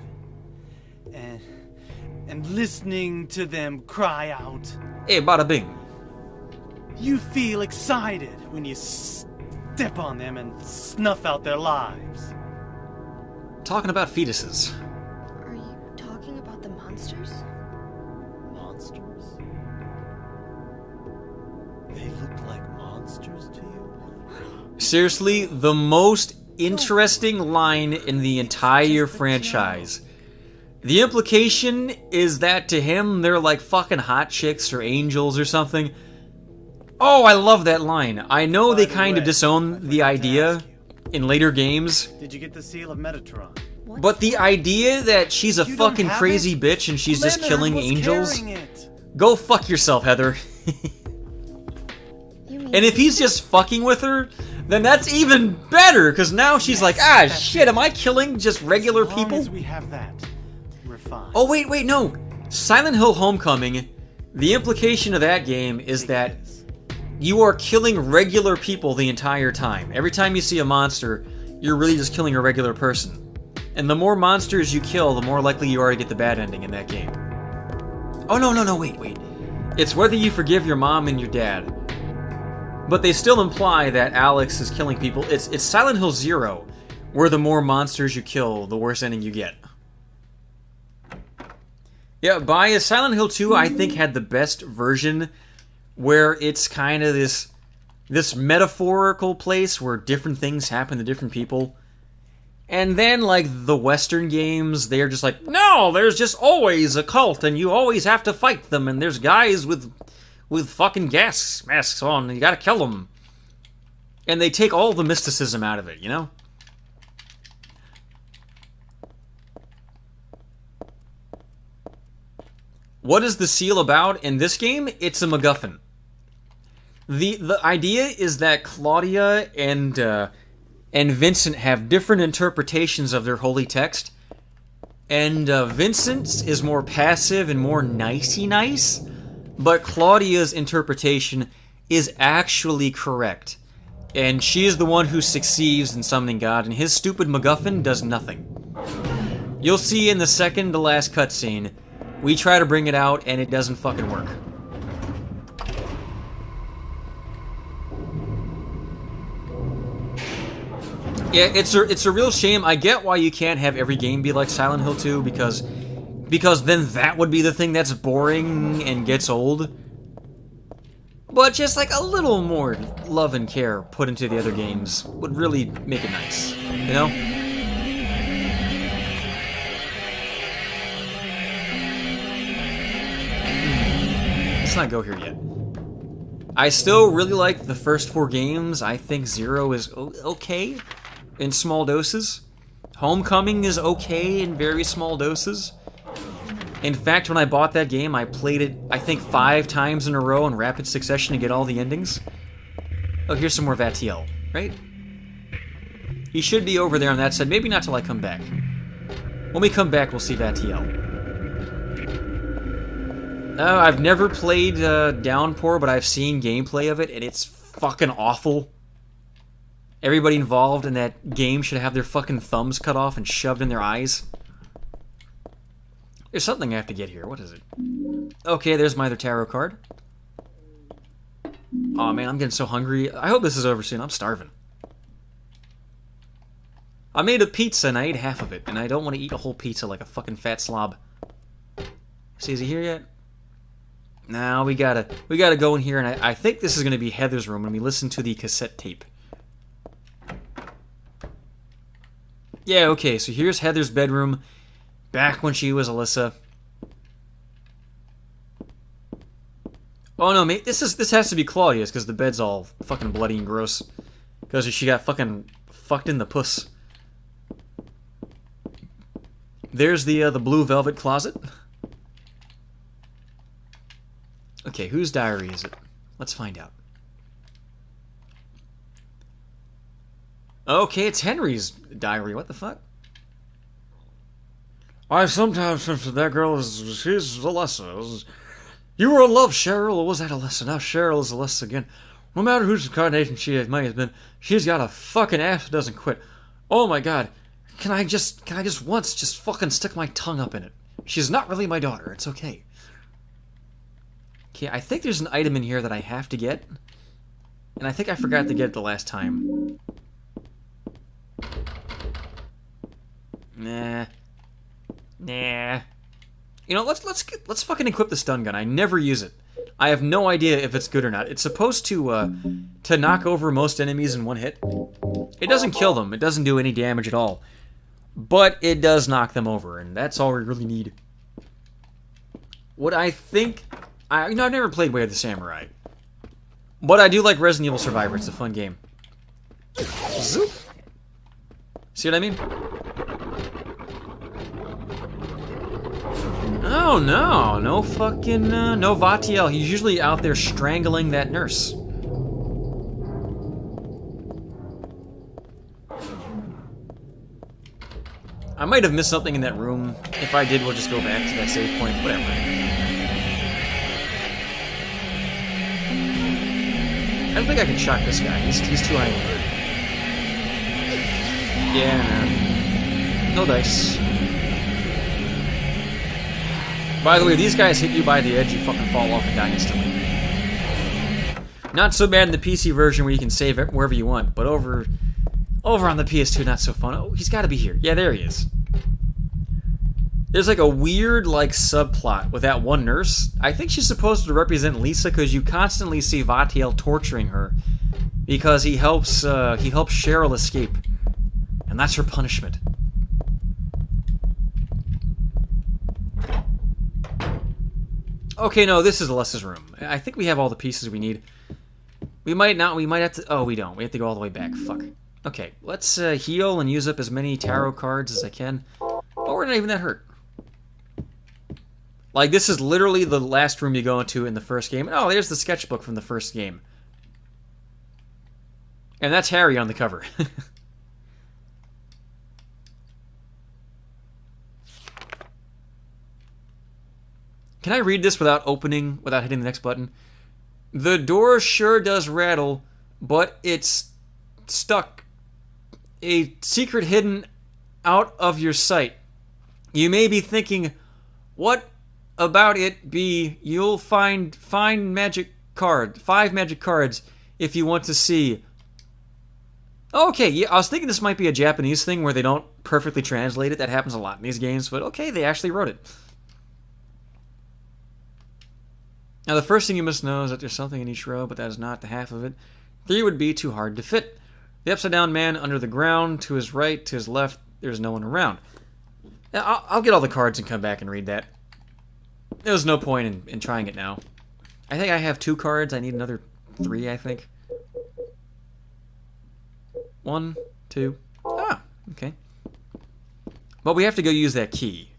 And listening to them cry out. Hey, bada bing. You feel excited when you step on them and snuff out their lives. Talking about fetuses. Are you talking about the monsters? Monsters? They look like monsters to you? Seriously, the most interesting line in the entire franchise. The implication is that to him, they're like fucking hot chicks or angels or something. Oh, I love that line. I know they kind of disown the idea in later games. Did you get the seal of Metatron? But the idea that she's a fucking crazy bitch and she's just killing angels? Go fuck yourself, Heather. And if he's just fucking with her, then that's even better, because now she's like, ah, shit, am I killing just regular people? We have that. We're fine. Oh, wait, no. Silent Hill Homecoming, the implication of that game is that you are killing regular people the entire time. Every time you see a monster, you're really just killing a regular person. And the more monsters you kill, the more likely you are to get the bad ending in that game. Oh, no, wait. It's whether you forgive your mom and your dad. But they still imply that Alex is killing people. It's Silent Hill 0, where the more monsters you kill, the worse ending you get. Yeah, Bias, Silent Hill 2, I think, had the best version, where it's kind of this metaphorical place where different things happen to different people. And then, like, the Western games, they're just like, no, there's just always a cult, and you always have to fight them, and there's guys with fucking gas masks on, and you gotta kill them. And they take all the mysticism out of it, you know? What is the seal about in this game? It's a MacGuffin. The idea is that Claudia and Vincent have different interpretations of their holy text. And Vincent's is more passive and more nicey nice. But Claudia's interpretation is actually correct. And she is the one who succeeds in summoning God, and his stupid MacGuffin does nothing. You'll see in the second to last cutscene, we try to bring it out, and it doesn't fucking work. Yeah, it's a real shame. I get why you can't have every game be like Silent Hill 2, because then that would be the thing that's boring and gets old. But just like a little more love and care put into the other games would really make it nice, you know? Let's not go here yet. I still really like the first 4 games. I think 0 is okay in small doses. Homecoming is okay in very small doses. In fact, when I bought that game, I played it, I think, 5 times in a row in rapid succession to get all the endings. Oh, here's some more Vatiel, right? He should be over there on that side. Maybe not till I come back. When we come back, we'll see Vatiel. I've never played Downpour, but I've seen gameplay of it, and it's fucking awful. Everybody involved in that game should have their fucking thumbs cut off and shoved in their eyes. There's something I have to get here. What is it? Okay, there's my other tarot card. Aw, man, I'm getting so hungry. I hope this is over soon. I'm starving. I made a pizza and I ate half of it, and I don't want to eat a whole pizza like a fucking fat slob. See, is he here yet? Now we gotta go in here, and I think this is gonna be Heather's room when we listen to the cassette tape. Yeah, okay, so here's Heather's bedroom, back when she was Alyssa. Oh no, mate, this has to be Claudia's, because the bed's all fucking bloody and gross. Because she got fucking fucked in the puss. There's the blue velvet closet. Okay, whose diary is it? Let's find out. Okay, it's Henry's diary. What the fuck? I sometimes think that girl she's Alyssa. You were in love, Cheryl, or was that Alyssa? Now Cheryl is Alyssa again. No matter whose incarnation she may have been, she's got a fucking ass that doesn't quit. Oh my god. Can I just once just fucking stick my tongue up in it? She's not really my daughter. It's okay. Okay, I think there's an item in here that I have to get. And I think I forgot to get it the last time. Nah. You know, let's fucking equip the stun gun. I never use it. I have no idea if it's good or not. It's supposed to knock over most enemies in one hit. It doesn't kill them. It doesn't do any damage at all. But it does knock them over, and that's all we really need. What I think... I've never played Way of the Samurai. But I do like Resident Evil Survivor. It's a fun game. Zoop. See what I mean? Oh no, no fucking, no Vatiel. He's usually out there strangling that nurse. I might have missed something in that room. If I did, we'll just go back to that save point. Whatever. I don't think I can shock this guy. He's too high. Yeah, no dice. By the way, these guys hit you by the edge, you fucking fall off and die instantly. Not so bad in the PC version where you can save it wherever you want, but over on the PS2, not so fun. Oh, he's got to be here. Yeah, there he is. There's like a weird like subplot with that one nurse. I think she's supposed to represent Lisa because you constantly see Vatiel torturing her because he helps Cheryl escape, and that's her punishment. Okay, no, this is Alessa's room. I think we have all the pieces we need. We might not. We might have to. Oh, we don't. We have to go all the way back. Fuck. Okay, let's heal and use up as many tarot cards as I can. Oh, we're not even that hurt. Like, this is literally the last room you go into in the first game. Oh, there's the sketchbook from the first game. And that's Harry on the cover. Can I read this without hitting the next button? The door sure does rattle, but it's stuck. A secret hidden out of your sight. You may be thinking, what about it be? You'll find five magic cards if you want to see. Okay, yeah, I was thinking this might be a Japanese thing where they don't perfectly translate it. That happens a lot in these games, but okay, they actually wrote it. Now, the first thing you must know is that there's something in each row, but that is not the half of it. 3 would be too hard to fit. The upside-down man under the ground, to his right, to his left, there's no one around. Now, I'll get all the cards and come back and read that. There's no point in trying it now. I think I have 2 cards. I need another 3, I think. 1, 2. Ah, okay. But we have to go use that key.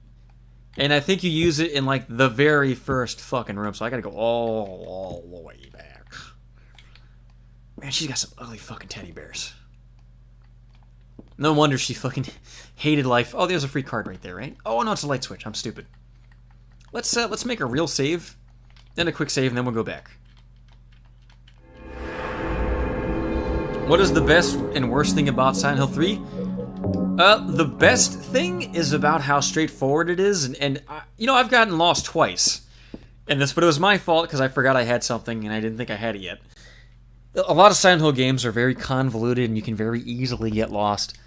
And I think you use it in, like, the very first fucking room, so I gotta go all the way back. Man, she's got some ugly fucking teddy bears. No wonder she fucking hated life. Oh, there's a free card right there, right? Oh, no, it's a light switch. I'm stupid. Let's make a real save, then a quick save, and then we'll go back. What is the best and worst thing about Silent Hill 3? The best thing is about how straightforward it is, and you know, I've gotten lost twice in this, but it was my fault because I forgot I had something and I didn't think I had it yet. A lot of Silent Hill games are very convoluted and you can very easily get lost.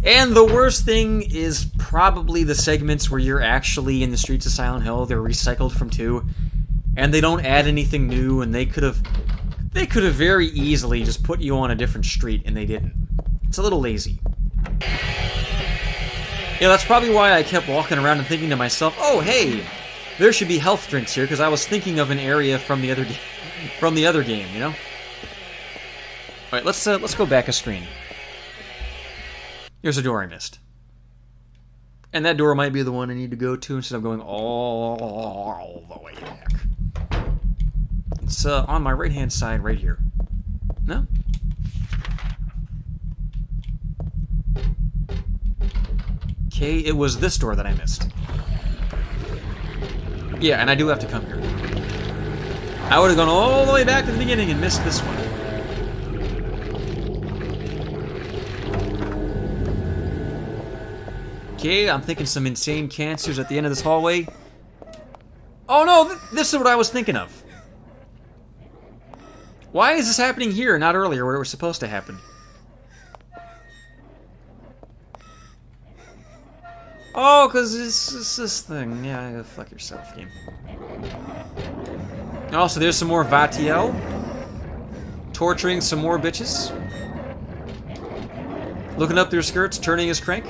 And the worst thing is probably the segments where you're actually in the streets of Silent Hill. They're recycled from 2, and they don't add anything new, and they could have very easily just put you on a different street, and they didn't. It's a little lazy. Yeah, that's probably why I kept walking around and thinking to myself, oh, hey, there should be health drinks here, because I was thinking of an area from the other game, you know? Alright, let's go back a screen. Here's a door I missed. And that door might be the one I need to go to instead of going all the way back. It's on my right-hand side right here. No? Okay, it was this door that I missed. Yeah, and I do have to come here. I would have gone all the way back to the beginning and missed this one. Okay, I'm thinking some insane cancers at the end of this hallway. Oh no, this is what I was thinking of. Why is this happening here, not earlier where it was supposed to happen? Oh, because it's this thing. Yeah, go fuck yourself, game. Also, there's some more Vatiel. Torturing some more bitches. Looking up their skirts, turning his crank.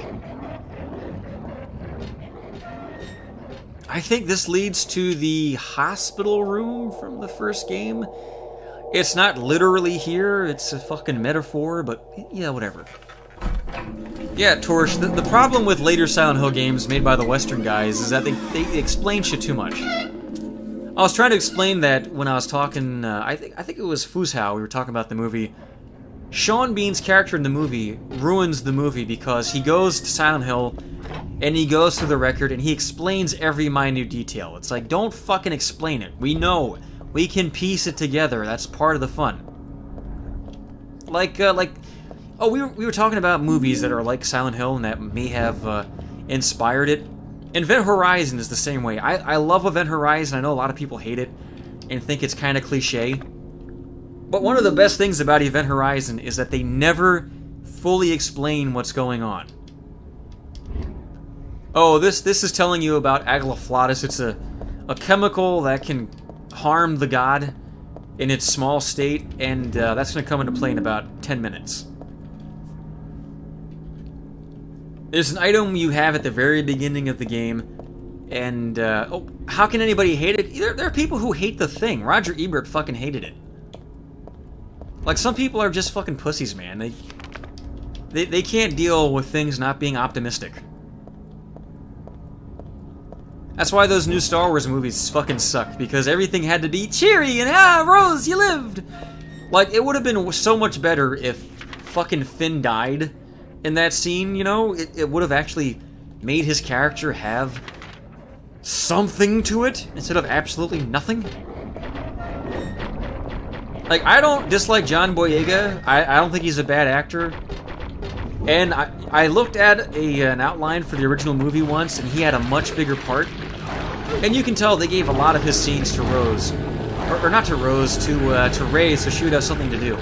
I think this leads to the hospital room from the first game. It's not literally here, it's a fucking metaphor, but yeah, whatever. Yeah, Torch, the problem with later Silent Hill games made by the Western guys is that they explain shit too much. I was trying to explain that when I was talking, I think it was Fuzhou, we were talking about the movie. Sean Bean's character in the movie ruins the movie because he goes to Silent Hill and he goes through the record and he explains every minute detail. It's like, don't fucking explain it. We know. We can piece it together. That's part of the fun. Oh, we were talking about movies that are like Silent Hill and that may have inspired it. Event Horizon is the same way. I love Event Horizon. I know a lot of people hate it and think it's kind of cliche. But one of the best things about Event Horizon is that they never fully explain what's going on. Oh, this is telling you about Aglaophlatus. It's a chemical that can harm the god in its small state, and that's going to come into play in about 10 minutes. There's an item you have at the very beginning of the game, and oh, how can anybody hate it? There are people who hate the thing. Roger Ebert fucking hated it. Like, some people are just fucking pussies, man. They can't deal with things not being optimistic. That's why those new Star Wars movies fucking suck, because everything had to be cheery and, Rose, you lived! Like, it would have been so much better if fucking Finn died in that scene, you know? It would have actually made his character have something to it, instead of absolutely nothing. Like, I don't dislike John Boyega. I don't think he's a bad actor. And I looked at an outline for the original movie once, and he had a much bigger part. And you can tell they gave a lot of his scenes to Rose. Or not to Rose, to Rey, so she would have something to do.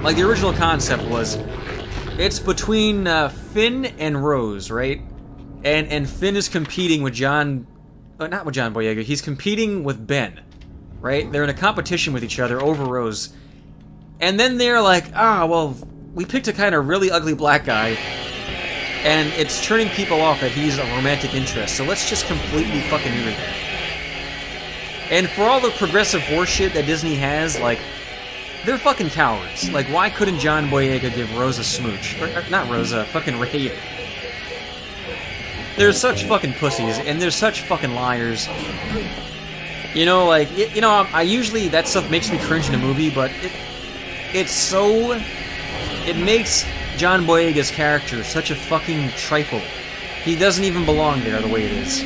Like, the original concept was, it's between Finn and Rose, right? And Finn is competing with not with John Boyega, he's competing with Ben. Right? They're in a competition with each other over Rose. And then they're like, well, we picked a kind of really ugly black guy, and it's turning people off that he's a romantic interest, so let's just completely fucking neuter that. And for all the progressive horseshit that Disney has, like, they're fucking cowards. Like, why couldn't John Boyega give Rose a smooch? Or not Rosa, fucking Ray. They're such fucking pussies, and they're such fucking liars. You know, like, you know, I usually, that stuff makes me cringe in a movie, but it's so... It makes John Boyega's character such a fucking trifle. He doesn't even belong there the way it is.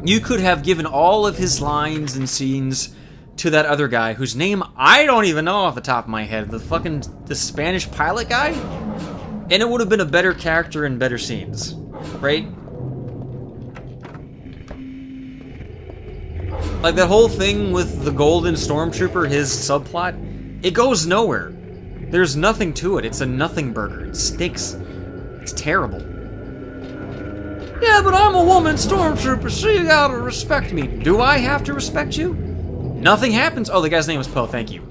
You could have given all of his lines and scenes to that other guy, whose name I don't even know off the top of my head. The Spanish pilot guy? And it would have been a better character and better scenes. Right? Like, that whole thing with the Golden Stormtrooper, his subplot, it goes nowhere. There's nothing to it. It's a nothing burger. It stinks. It's terrible. Yeah, but I'm a woman stormtrooper, so you gotta respect me. Do I have to respect you? Nothing happens. Oh, the guy's name was Poe. Thank you.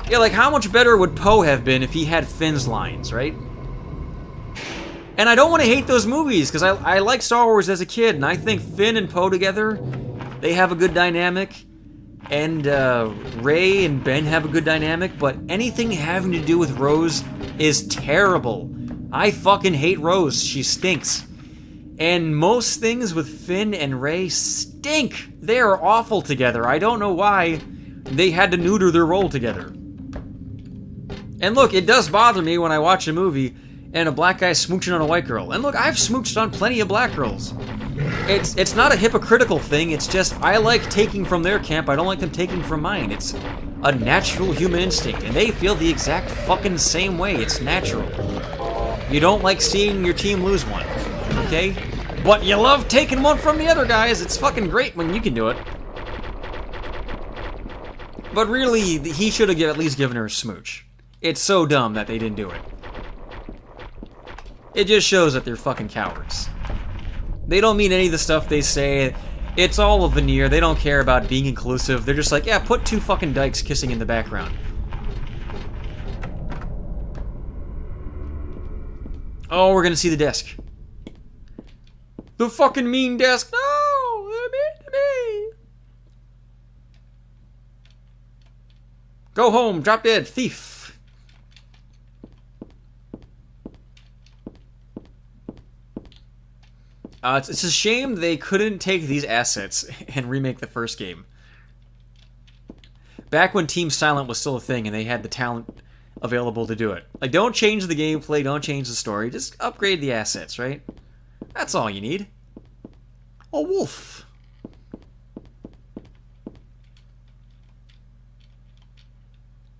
Yeah, like, how much better would Poe have been if he had Finn's lines, right? And I don't want to hate those movies, because I like Star Wars as a kid, and I think Finn and Poe together, they have a good dynamic. And Rey and Ben have a good dynamic, but anything having to do with Rose is terrible. I fucking hate Rose. She stinks. And most things with Finn and Rey stink. They are awful together. I don't know why they had to neuter their role together. And look, it does bother me when I watch a movie and a black guy smooching on a white girl. And look, I've smooched on plenty of black girls. It's not a hypocritical thing, it's just I like taking from their camp, I don't like them taking from mine. It's a natural human instinct, and they feel the exact fucking same way. It's natural. You don't like seeing your team lose one, okay? But you love taking one from the other guys. It's fucking great when you can do it. But really, he should have at least given her a smooch. It's so dumb that they didn't do it. It just shows that they're fucking cowards. They don't mean any of the stuff they say. It's all a veneer. They don't care about being inclusive. They're just like, yeah, put two fucking dykes kissing in the background. Oh, we're gonna see the desk. The fucking mean desk. No! They're mean to me. Go home. Drop dead. Thief. It's a shame they couldn't take these assets and remake the first game. Back when Team Silent was still a thing and they had the talent available to do it. Like, don't change the gameplay, don't change the story, just upgrade the assets, right? That's all you need. A wolf.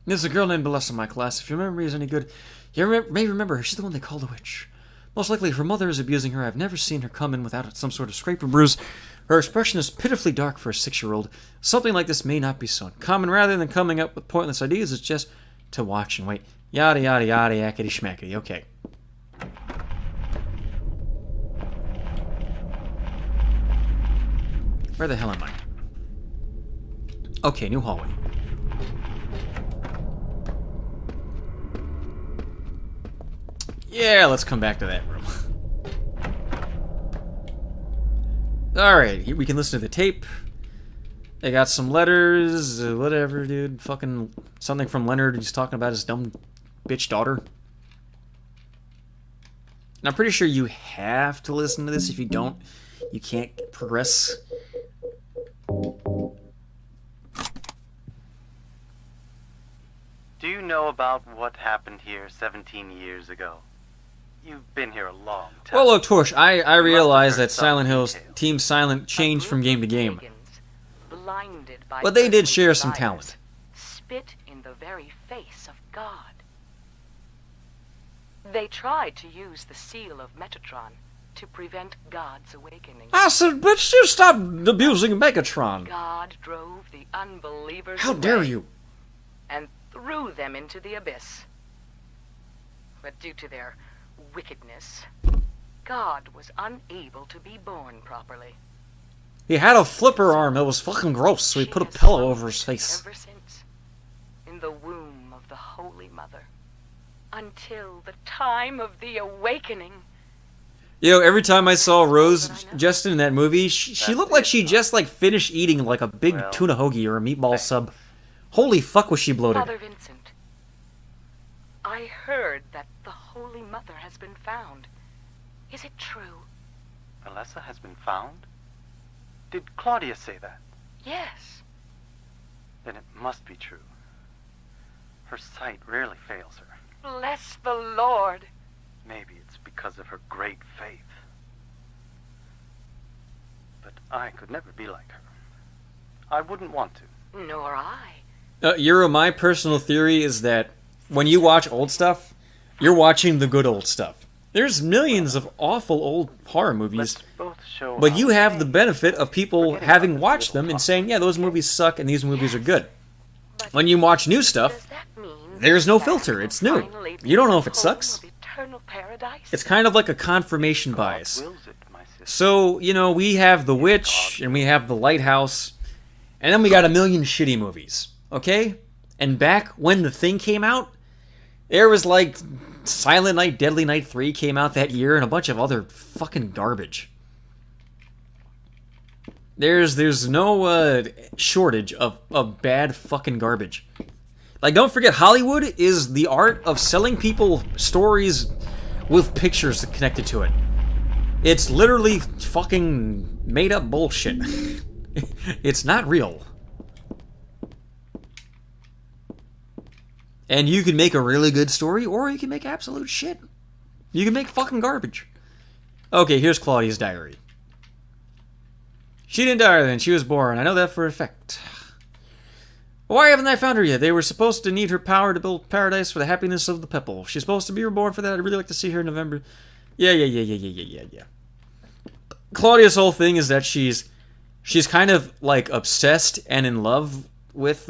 There's a girl named Belessa in my class. If your memory is any good, you may remember her. She's the one they called a witch. Most likely her mother is abusing her. I've never seen her come in without some sort of scrape or bruise. Her expression is pitifully dark for a 6-year-old. Something like this may not be so uncommon. Rather than coming up with pointless ideas, it's just to watch and wait. Yada yada yada yakety schmackety. Okay. Where the hell am I? Okay, new hallway. Yeah, let's come back to that room. Alright, we can listen to the tape. They got some letters, whatever, dude. Fucking something from Leonard. He's talking about his dumb bitch daughter. And I'm pretty sure you have to listen to this. If you don't, you can't progress. Do you know about what happened here 17 years ago? You've been here a long time. Well, look, Torch, I realize that Silent Hill's Team Silent changed from game to game. But they did share some talent. Spit in the very face of God. They tried to use the seal of Metatron to prevent God's awakening. I said, bitch, you stop abusing Megatron. God drove the unbelievers How dare away you? And threw them into the abyss. But due to their wickedness, God was unable to be born properly. He had a flipper arm. It was fucking gross, so he put a pillow over his face. Ever since, in the womb of the Holy Mother, until the time of the awakening. You know, every time I saw Rose Justin in that movie, she looked like she just like finished eating like a big tuna hoagie or a meatball sub. Holy fuck, was she bloated? Father Vincent, I heard that the Holy Mother has been found. Is it true? Alessa has been found? Did Claudia say that? Yes. Then it must be true. Her sight rarely fails her. Bless the Lord. Maybe it's because of her great faith. But I could never be like her. I wouldn't want to. Nor I. Euro, my personal theory is that when you watch old stuff, you're watching the good old stuff. There's millions of awful old horror movies, but you have the benefit of people having watched them and saying, yeah, those movies suck and these movies are good. When you watch new stuff, there's no filter. It's new. You don't know if it sucks. It's kind of like a confirmation bias. So, you know, we have The Witch, and we have The Lighthouse, and then we got a million shitty movies, okay? And back when The Thing came out, there was like Silent Night, Deadly Night 3 came out that year, and a bunch of other fucking garbage. There's no shortage of bad fucking garbage. Like, don't forget, Hollywood is the art of selling people stories with pictures connected to it. It's literally fucking made up bullshit. It's not real. And you can make a really good story, or you can make absolute shit. You can make fucking garbage. Okay, here's Claudia's diary. She didn't die then, she was born. I know that for a fact. Why haven't I found her yet? They were supposed to need her power to build paradise for the happiness of the people. She's supposed to be reborn for that. I'd really like to see her in November. Yeah. Claudia's whole thing is that she's kind of like obsessed and in love with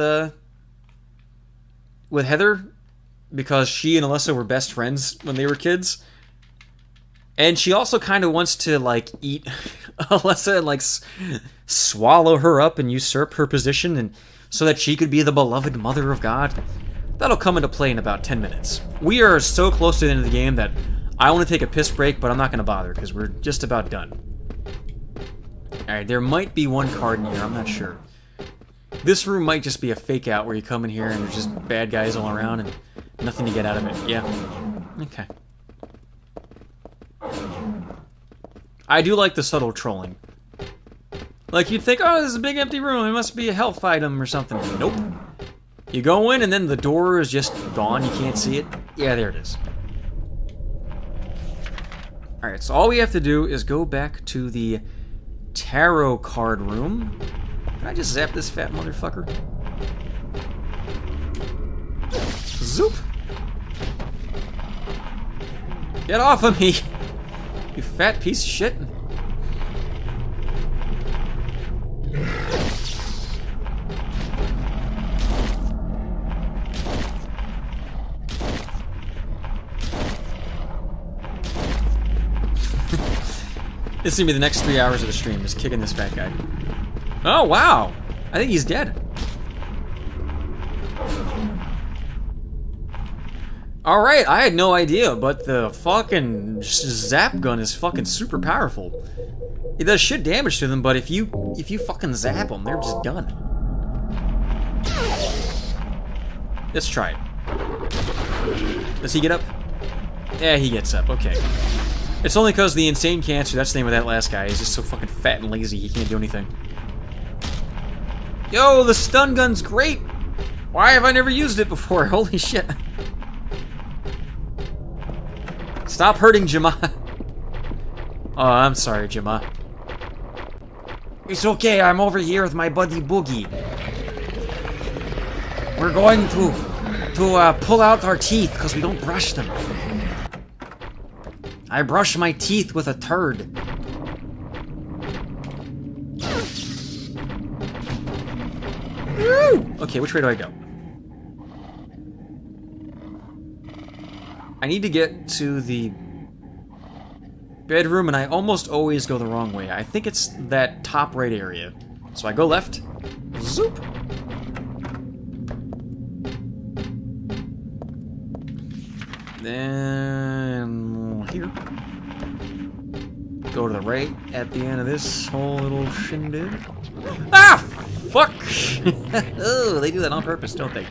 Heather because she and Alessa were best friends when they were kids. And she also kind of wants to like eat Alessa and like swallow her up and usurp her position and so that she could be the beloved mother of God. That'll come into play in about 10 minutes. We are so close to the end of the game that I want to take a piss break, but I'm not going to bother because we're just about done. Alright, there might be one card in here, I'm not sure. This room might just be a fake out where you come in here and there's just bad guys all around and nothing to get out of it. Yeah. Okay. I do like the subtle trolling. Like, you'd think, oh, this is a big empty room. It must be a health item or something. Nope. You go in, and then the door is just gone. You can't see it. Yeah, there it is. Alright, so all we have to do is go back to the tarot card room. Can I just zap this fat motherfucker? Zoop! Get off of me! You fat piece of shit. This is gonna be the next 3 hours of the stream, just kicking this fat guy. Oh, wow! I think he's dead. Alright, I had no idea, but the fucking zap gun is fucking super powerful. It does shit damage to them, but if you fucking zap them, they're just done. Let's try it. Does he get up? Yeah, he gets up, okay. It's only because the insane cancer, that's the name of that last guy, is just so fucking fat and lazy he can't do anything. Yo, the stun gun's great! Why have I never used it before? Holy shit. Stop hurting Jama. Oh, I'm sorry, Jama. It's okay, I'm over here with my buddy Boogie. We're going to pull out our teeth because we don't brush them. I brush my teeth with a turd. Woo! Okay, which way do I go? I need to get to the bedroom, and I almost always go the wrong way. I think it's that top right area. So I go left. Zoop! Then here. go to the right at the end of this whole little shindig. Ah! Fuck! Oh, they do that on purpose, don't they?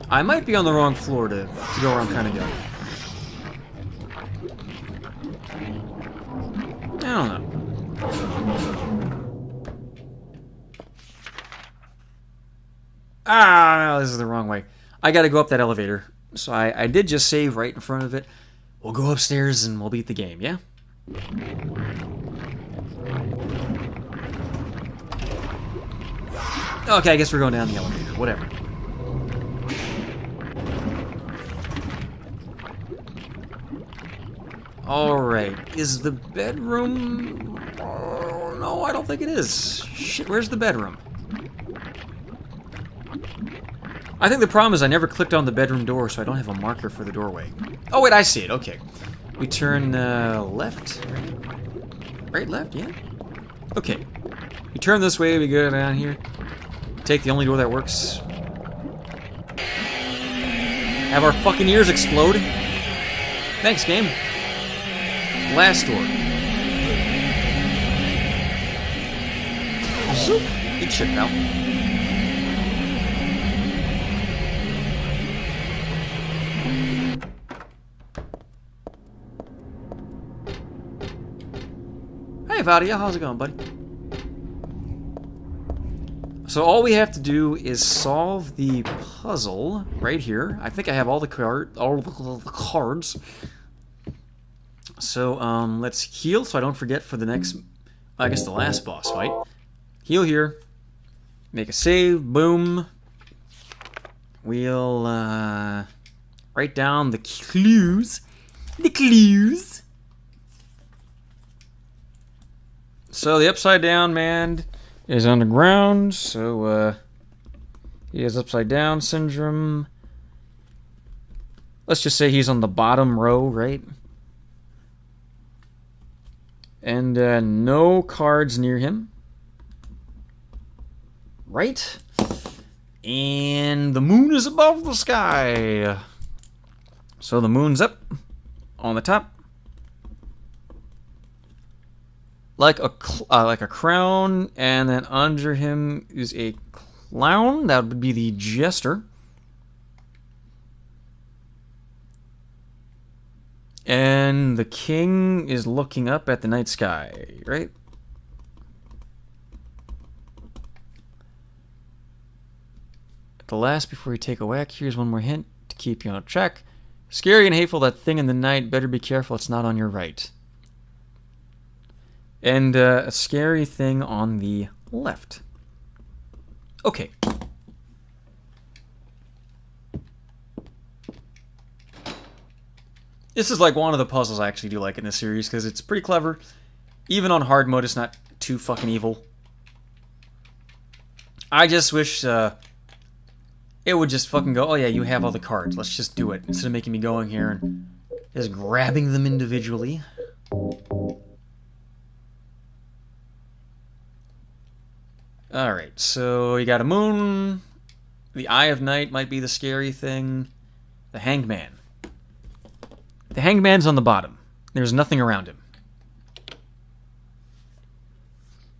I might be on the wrong floor to go where I'm kind of going. I don't know. Ah, no, this is the wrong way. I gotta go up that elevator. So I did just save right in front of it. We'll go upstairs and we'll beat the game, yeah? Okay, I guess we're going down the elevator. Whatever. Alright, is the bedroom... Oh, no, I don't think it is. Shit, where's the bedroom? I think the problem is I never clicked on the bedroom door, so I don't have a marker for the doorway. Oh, wait, I see it. Okay. We turn left? Right, left? Yeah. Okay. We turn this way, we go down here. Take the only door that works. Have our fucking ears explode. Thanks, game. Last door. Zoop. Eat shit, pal. Hey, Vadia, how's it going, buddy? So all we have to do is solve the puzzle right here. I think I have all the cards. So let's heal so I don't forget for the next, I guess the last boss fight. Heal here. Make a save. Boom. We'll write down the clues. The clues. So the upside down man is underground, so he has upside down syndrome. Let's just say he's on the bottom row, right? And no cards near him. Right? And the moon is above the sky. So the moon's up on the top. Like a crown, and then under him is a clown. That would be the jester. And the king is looking up at the night sky, right? At the last, before you take a whack, here's one more hint to keep you on track. Scary and hateful, that thing in the night. Better be careful, it's not on your right. And a scary thing on the left. Okay. This is like one of the puzzles I actually do like in this series because it's pretty clever. Even on hard mode, it's not too fucking evil. I just wish it would just fucking go, oh yeah, you have all the cards. Let's just do it. Instead of making me go in here and just grabbing them individually. Alright, so you got a moon. The Eye of Night might be the scary thing. The Hangman. The Hangman's on the bottom. There's nothing around him.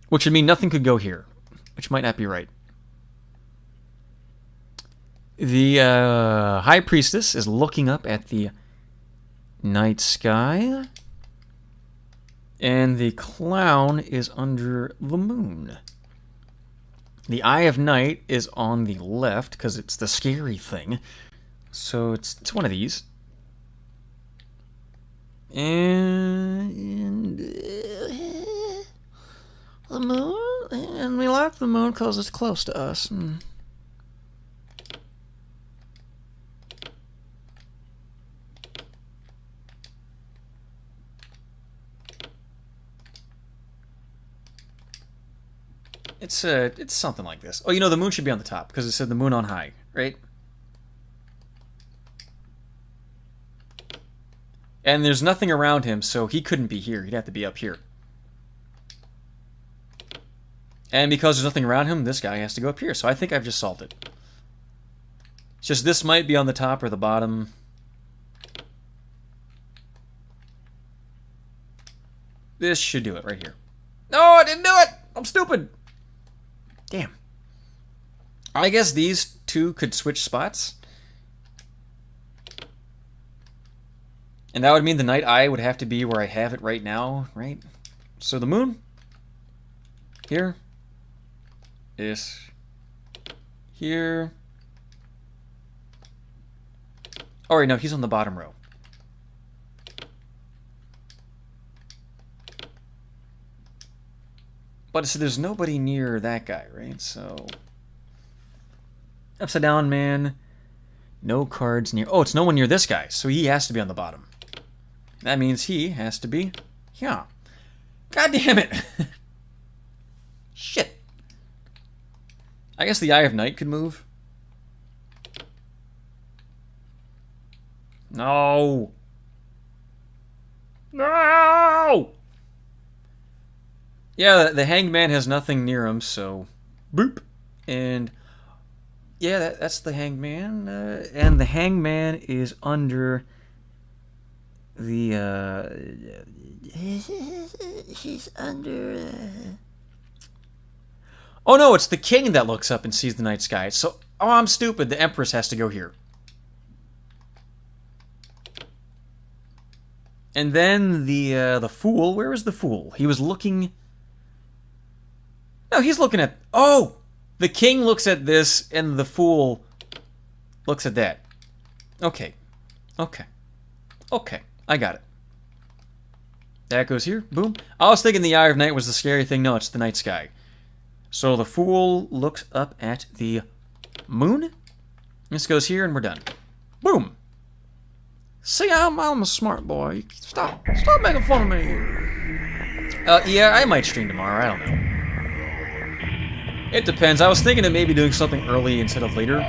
Which would mean nothing could go here. Which might not be right. The High Priestess is looking up at the night sky. And the clown is under the moon. The Eye of Night is on the left, because it's the scary thing. So it's one of these. And the moon, and we like the moon because it's close to us. It's something like this. Oh, you know, the moon should be on the top because it said the moon on high, right? And there's nothing around him, so he couldn't be here. He'd have to be up here. And because there's nothing around him, this guy has to go up here. So I think I've just solved it. It's just this might be on the top or the bottom. This should do it right here. No, I didn't do it! I'm stupid! Damn. I guess these two could switch spots. And that would mean the night eye would have to be where I have it right now, right? So the moon here is here. Oh, wait, no, he's on the bottom row. But so there's nobody near that guy, right? So upside down man. No cards near. Oh, it's no one near this guy, so he has to be on the bottom. That means he has to be. Yeah. God damn it. Shit. I guess the Eye of Night could move. No. No. Yeah, the Hanged Man has nothing near him, so boop. And yeah, that's the Hanged Man. And the Hanged Man is under the he's under oh no, it's the king that looks up and sees the night sky. So I'm stupid. The Empress has to go here. And then the fool, where is the fool? He was looking. No, he's looking at. Oh, the king looks at this, and the fool looks at that. Okay, okay, okay. I got it. That goes here. Boom. I was thinking the Eye of Night was the scary thing. No, it's the night sky. So the fool looks up at the moon. This goes here, and we're done. Boom. See, I'm a smart boy. Stop making fun of me. Yeah, I might stream tomorrow. I don't know. It depends. I was thinking of maybe doing something early instead of later.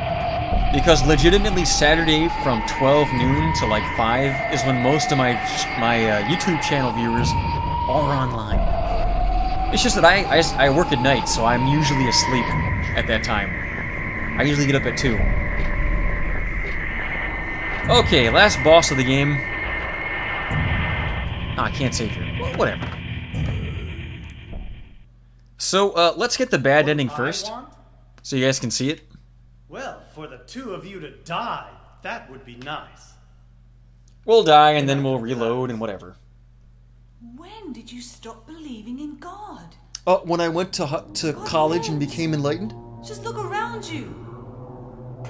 Because legitimately Saturday from 12 noon to like 5 is when most of my YouTube channel viewers are online. It's just that I work at night, so I'm usually asleep at that time. I usually get up at 2. Okay, last boss of the game. Oh, I can't save here. Well, whatever. So, let's get the bad ending first, so you guys can see it. Well, for the two of you to die, that would be nice. We'll die, and then we'll reload and whatever. When did you stop believing in God? When I went to college and became enlightened. Just look around you.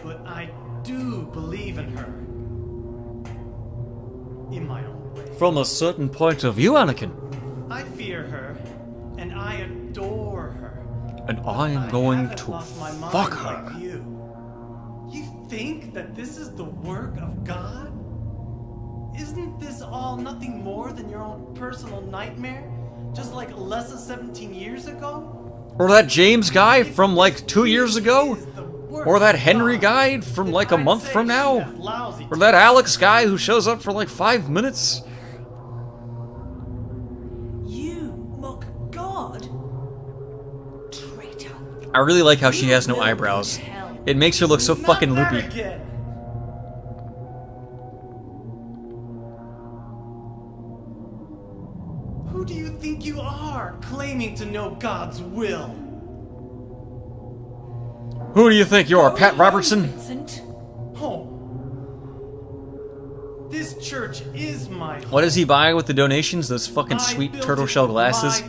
But I do believe in her. In my own way. From a certain point of view, Anakin. I fear her, and I adore her. And I am going to fuck her. Like you think that this is the work of God? Isn't this all nothing more than your own personal nightmare? Just like Alessa 17 years ago? Or that James guy from like 2 years ago? Or that Henry guy from like a month from now? Or that Alex guy who shows up for like 5 minutes? You mock God? Traitor. I really like how she has no eyebrows. It makes her look so fucking loopy. Who do you think you are, claiming to know God's will? Who do you think you are, Pat Robertson? Oh. This church is my home. What does he buy with the donations? Those fucking sweet turtle shell glasses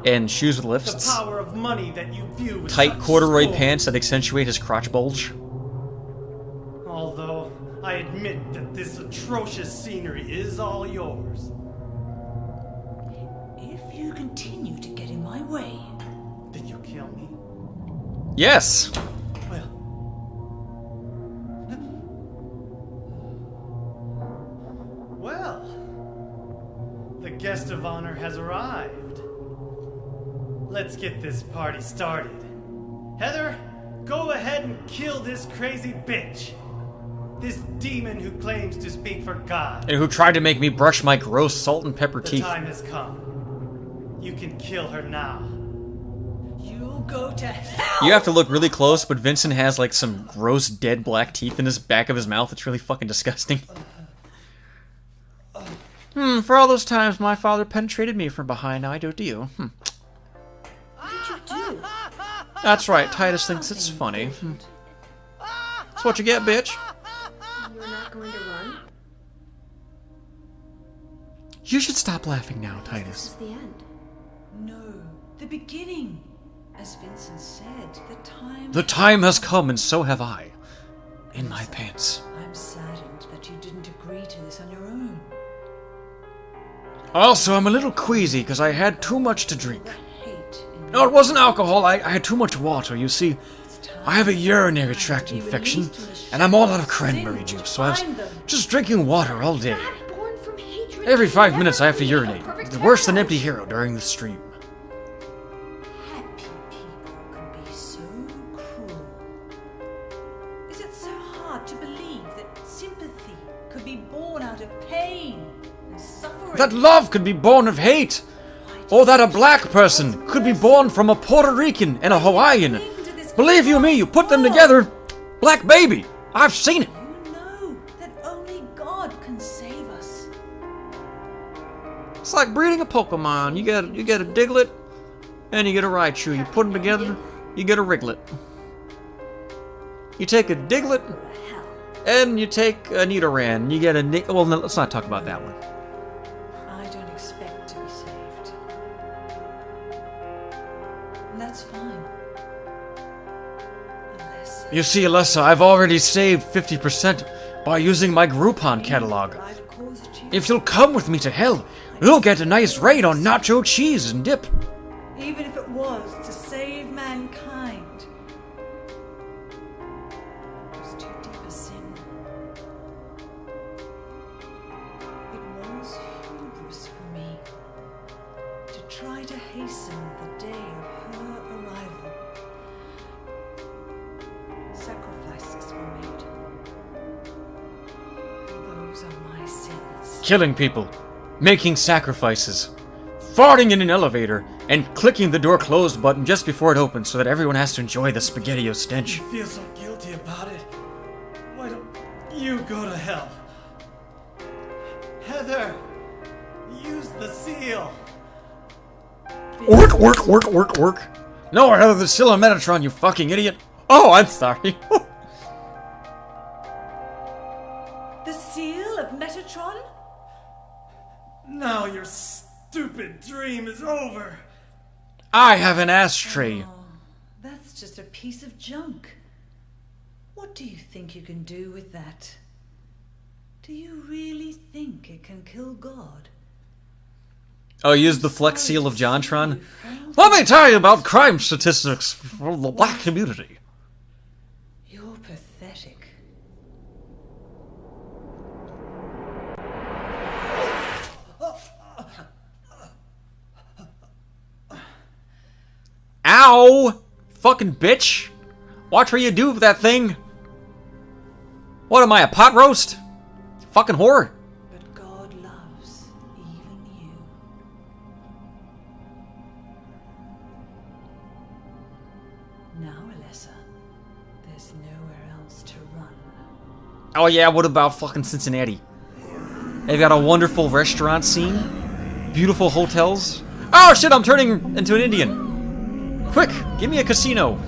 and shoes with lifts. The power of money that you view with tight such corduroy scorn. pants that accentuate his crotch bulge. Although I admit that this atrocious scenery is all yours. If you continue to get in my way, then you kill me. Yes. Well, the guest of honor has arrived. Let's get this party started. Heather, go ahead and kill this crazy bitch. This demon who claims to speak for God. And who tried to make me brush my gross salt and pepper The teeth. time has come. You can kill her now. you'll go to hell! You have to look really close, but Vincent has like some gross dead black teeth in his back of his mouth. It's really fucking disgusting. For all those times my father penetrated me from behind, now I do it to you. What did you do? That's right, Titus thinks it's funny. That's what you get, bitch. You're not going to run? You should stop laughing now, This Titus. is the end. No, the beginning. As Vincent said, The time has come, and so have I. In my pants. I'm saddened that you didn't agree to this on your own. Also, I'm a little queasy because I had too much to drink. No, it wasn't alcohol. I had too much water. You see, I have a urinary tract infection, and I'm all out of cranberry juice, so I was just drinking water all day. Every 5 minutes I have to urinate. It's worse than Emptyhero during the stream. Happy people can be so cruel. Is it so hard to believe that sympathy could be born out of pain and suffering? That love could be born of hate! Or that a black person could be born from a Puerto Rican and a Hawaiian. Believe you me, you put them together, black baby. I've seen it. You know that only God can save us. It's like breeding a Pokemon. You get a Diglett, and you get a Raichu. You put them together, you get a Riglet. You take a Diglett, and you take a Nidoran. You get a well, no, let's not talk about that one. I don't expect to be saved. And that's fine. You see, Alessa, I've already saved 50% by using my Groupon catalog. If you'll come with me to hell, you'll get a nice rate on nacho cheese and dip. Even if it was to save mankind. It was too deep a sin. It was hubris for me to try to hasten the day of her arrival. Sacrifices were made. And those are my sins. Killing people, making sacrifices, farting in an elevator, and clicking the door closed button just before it opens so that everyone has to enjoy the SpaghettiO stench. You feel so guilty about it. Why don't you go to hell? Heather, use the seal. Work. No, Heather, there's still a Metatron, you fucking idiot. Oh, I'm sorry. The seal of Metatron? Now your stupid dream is over. I have an ashtray. That's just a piece of junk. What do you think you can do with that? Do you really think it can kill God? Oh, use the Flex Seal of Jontron? Let me tell you about crime statistics for the black community. You're pathetic. Ow! Fucking bitch! Watch what you do with that thing! What am I, a pot roast? Fucking whore! But God loves even you. Now, Alessa, there's nowhere else to run. Oh yeah, what about fucking Cincinnati? They've got a wonderful restaurant scene, beautiful hotels. Oh shit, I'm turning into an Indian! Quick, give me a casino!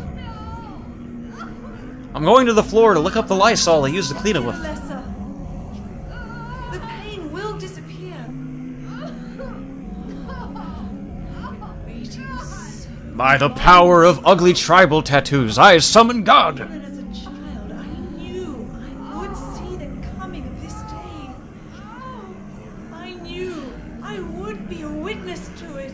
I'm going to the floor to look up the Lysol I used to clean it with. Alessa, the pain will disappear. Waiting so By the power of ugly tribal tattoos, I summon God. Even as a child, I knew I would see the coming of this day. I knew I would be a witness to it.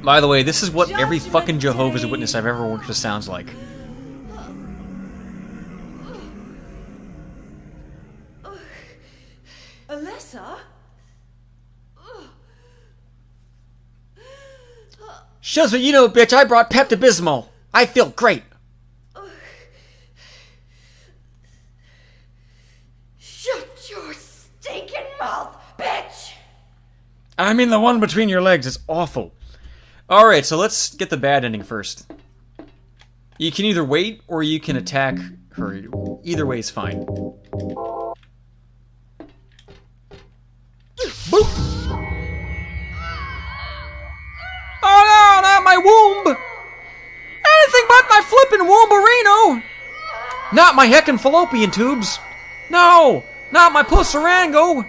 By the way, this is what every fucking Jehovah's Witness I've ever worked with sounds like. Alessa? Shows what you know, bitch, I brought Pepto-Bismol. I feel great. Shut your stinking mouth, bitch! I mean, the one between your legs is awful. Alright, so let's get the bad ending first. You can either wait, or you can attack her. Either way is fine. Boop! Oh no, not my womb! Anything but my flippin' wombarino! Not my heckin' fallopian tubes! No! Not my pussarango!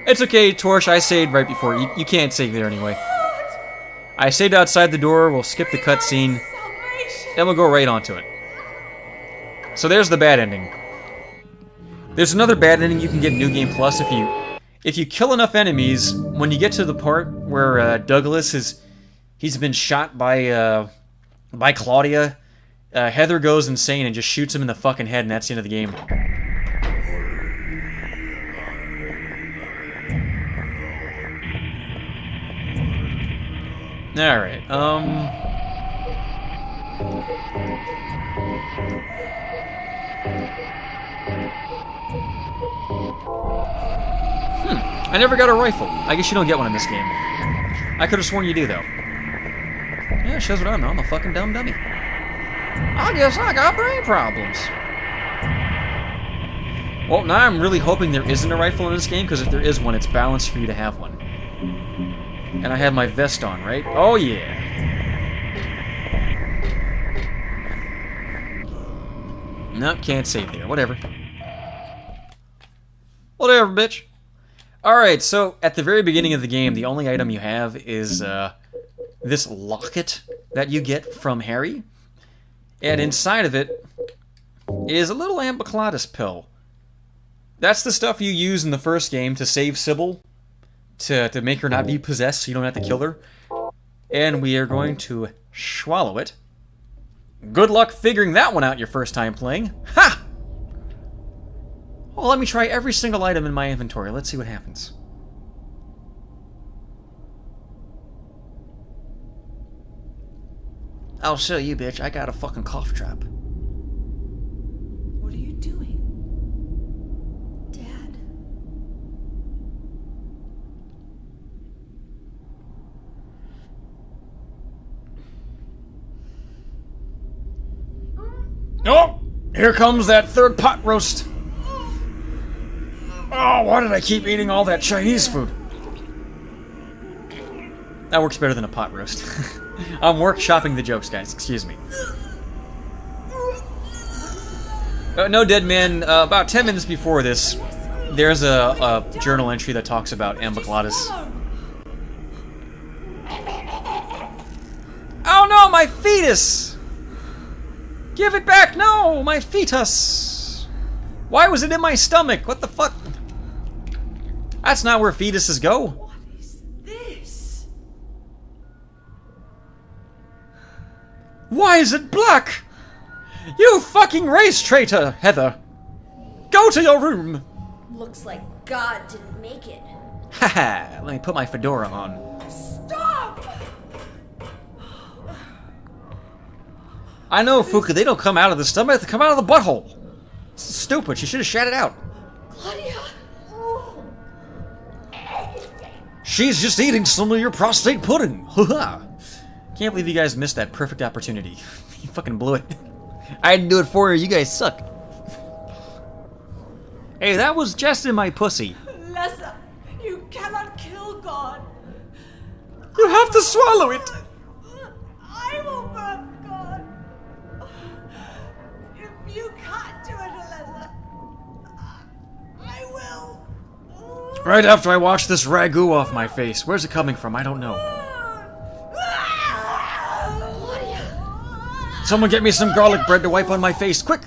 It's okay, Torch, I saved right before. You can't save there anyway. I saved outside the door, we'll skip the cutscene, and we'll go right onto it. So there's the bad ending. There's another bad ending you can get in New Game Plus if you kill enough enemies. When you get to the part where Douglas he's been shot by Claudia, Heather goes insane and just shoots him in the fucking head, and that's the end of the game. Alright, I never got a rifle. I guess you don't get one in this game. I could have sworn you do, though. Yeah, shows what I know. I'm a fucking dumb dummy. I guess I got brain problems. Well, now I'm really hoping there isn't a rifle in this game, because if there is one, it's balanced for you to have one. And I have my vest on, right? Oh, yeah. Nope, can't save there. Whatever. Whatever, bitch. Alright, so at the very beginning of the game, the only item you have is this locket that you get from Harry. And inside of it is a little ambiculatus pill. That's the stuff you use in the first game to save Sybil, to make her not be possessed so you don't have to kill her. And we are going to swallow it. Good luck figuring that one out your first time playing. Ha! Well, let me try every single item in my inventory. Let's see what happens. I'll show you, bitch. I got a fucking cough trap. What are you doing? Dad. Oh! Here comes that third pot roast. Oh, why did I keep eating all that Chinese food? That works better than a pot roast. I'm workshopping the jokes, guys. Excuse me. No, Dead Man. About 10 minutes before this, there's a journal entry that talks about ambiculatus. Oh no, my fetus! Give it back! No, my fetus! Why was it in my stomach? What the fuck? That's not where fetuses go. What is this? Why is it black? You fucking race traitor, Heather! Go to your room! Looks like God didn't make it. Haha, let me put my fedora on. Stop! I know, Fuka, they don't come out of the stomach, they come out of the butthole. This is stupid, she should have shat it out. Claudia! She's just eating some of your prostate pudding. Haha. Can't believe you guys missed that perfect opportunity. You fucking blew it. I had to do it for you, you guys suck. Hey, that was just in my pussy. Lessa, you cannot kill God. You have to swallow it. I will burn God. If you can't do it, Lessa, I will. Right after I wash this ragu off my face. Where's it coming from? I don't know. Someone get me some garlic bread to wipe on my face, quick!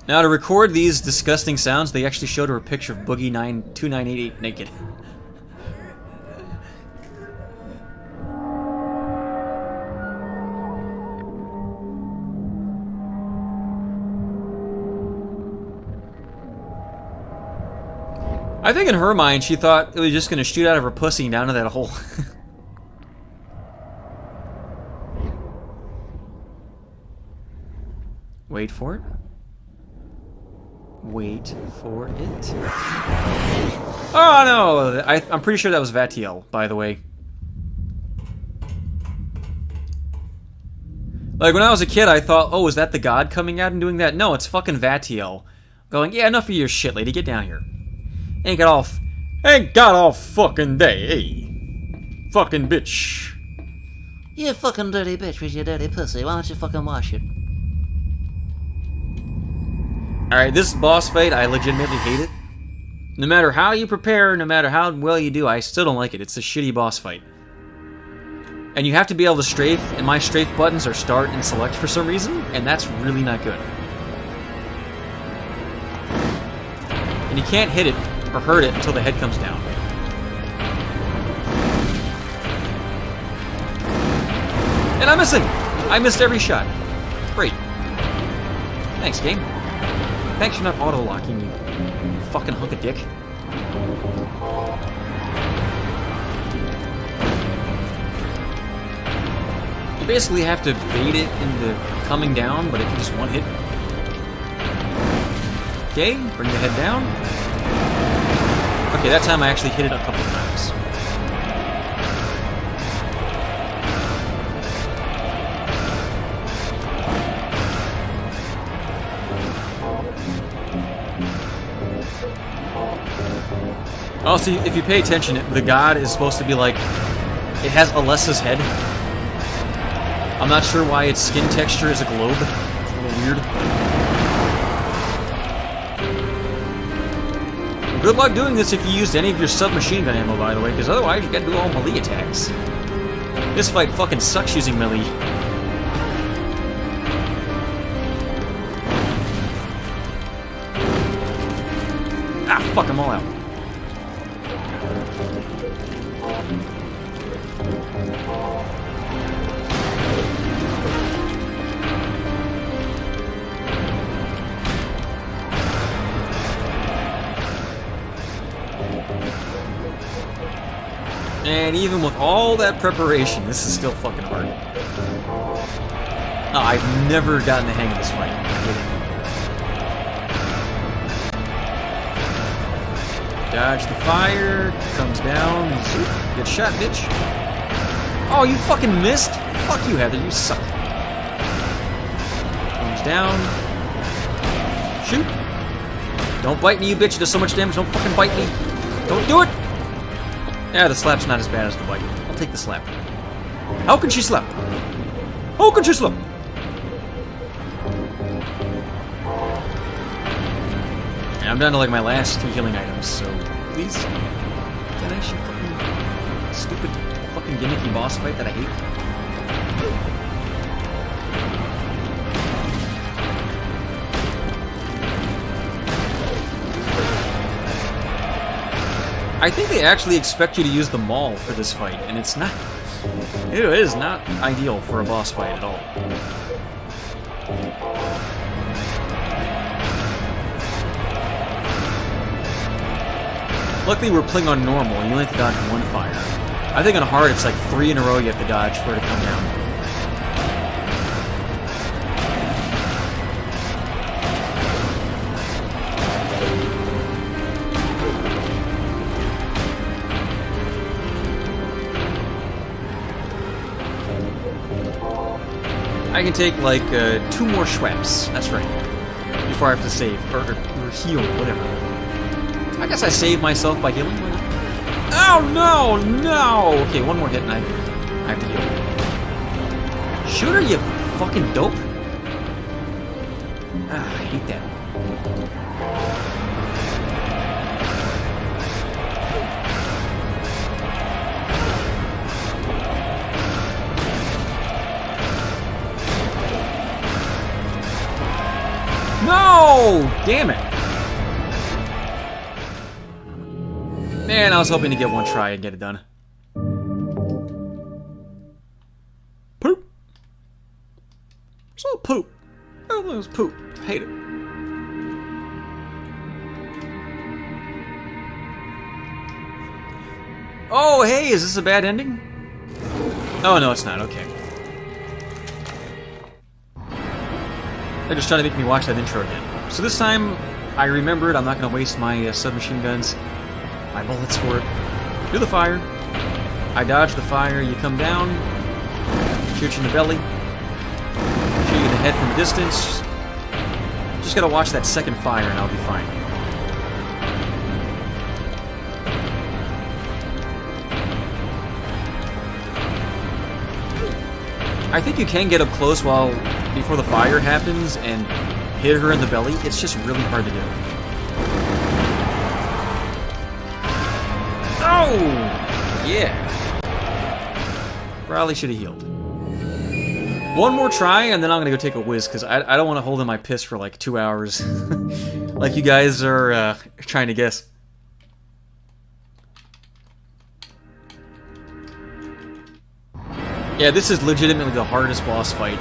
Now, to record these disgusting sounds, they actually showed her a picture of Boogie 2988 naked. I think in her mind, she thought it was just going to shoot out of her pussy down to that hole. Wait for it. Wait for it. Oh no! I'm pretty sure that was Vatiel, by the way. Like, when I was a kid, I thought, oh, is that the god coming out and doing that? No, it's fucking Vatiel. Going, yeah, enough of your shit, lady, get down here. Ain't got all fucking day, hey. Fucking bitch. You fucking dirty bitch with your dirty pussy, why don't you fucking wash it? Alright, this boss fight, I legitimately hate it. No matter how you prepare, no matter how well you do, I still don't like it. It's a shitty boss fight. And you have to be able to strafe, and my strafe buttons are start and select for some reason, and that's really not good. And you can't hit it or hurt it until the head comes down. And I'm missing! I missed every shot. Great. Thanks, game. Thanks for not auto-locking, you fucking hunk of dick. You basically have to bait it into coming down, but if you just one hit. Okay, bring the head down. Okay, that time I actually hit it a couple times. Also, if you pay attention, the god is supposed to be like... It has Alessa's head. I'm not sure why its skin texture is a globe. It's a little weird. Good luck doing this if you used any of your submachine gun ammo, by the way, because otherwise you gotta do all melee attacks. This fight fucking sucks using melee. Ah, fuck them all out. And even with all that preparation, this is still fucking hard. Oh, I've never gotten the hang of this fight. Dodge the fire, comes down, good shot, bitch. Oh, you fucking missed? Fuck you, Heather, you suck. Comes down. Shoot. Don't bite me, you bitch, it does so much damage, don't fucking bite me. Don't do it! Yeah, the slap's not as bad as the bite. I'll take the slap. How can she slap? How can she slap? And I'm down to like my last 3 healing items, so please finish your fucking stupid fucking gimmicky boss fight that I hate. I think they actually expect you to use the maul for this fight, and it's not... It is not ideal for a boss fight at all. Luckily we're playing on normal, and you only have to dodge 1 fire. I think on hard it's like 3 in a row you have to dodge for it to come down. I can take like 2 more schweppes, that's right, before I have to save, or heal, whatever. I guess I saved myself by healing. Oh no, no! Okay, 1 more hit and I have to heal. Shooter, you fucking dope! Ah, I hate that. No! Damn it! Man, I was hoping to get 1 try and get it done. Poop! It's all poop. Everything was poop. I hate it. Oh, hey, is this a bad ending? Oh, no, it's not. Okay. They're just trying to make me watch that intro again. So this time, I remembered I'm not going to waste my submachine guns, my bullets for it. Do the fire. I dodge the fire, you come down, shoot you in the belly, shoot you in the head from a distance. Just gotta watch that second fire and I'll be fine. I think you can get up close before the fire happens and hit her in the belly. It's just really hard to do. Oh! Yeah. Probably should have healed. One more try, and then I'm gonna go take a whiz, because I don't want to hold in my piss for like 2 hours. Like you guys are trying to guess. Yeah, this is legitimately the hardest boss fight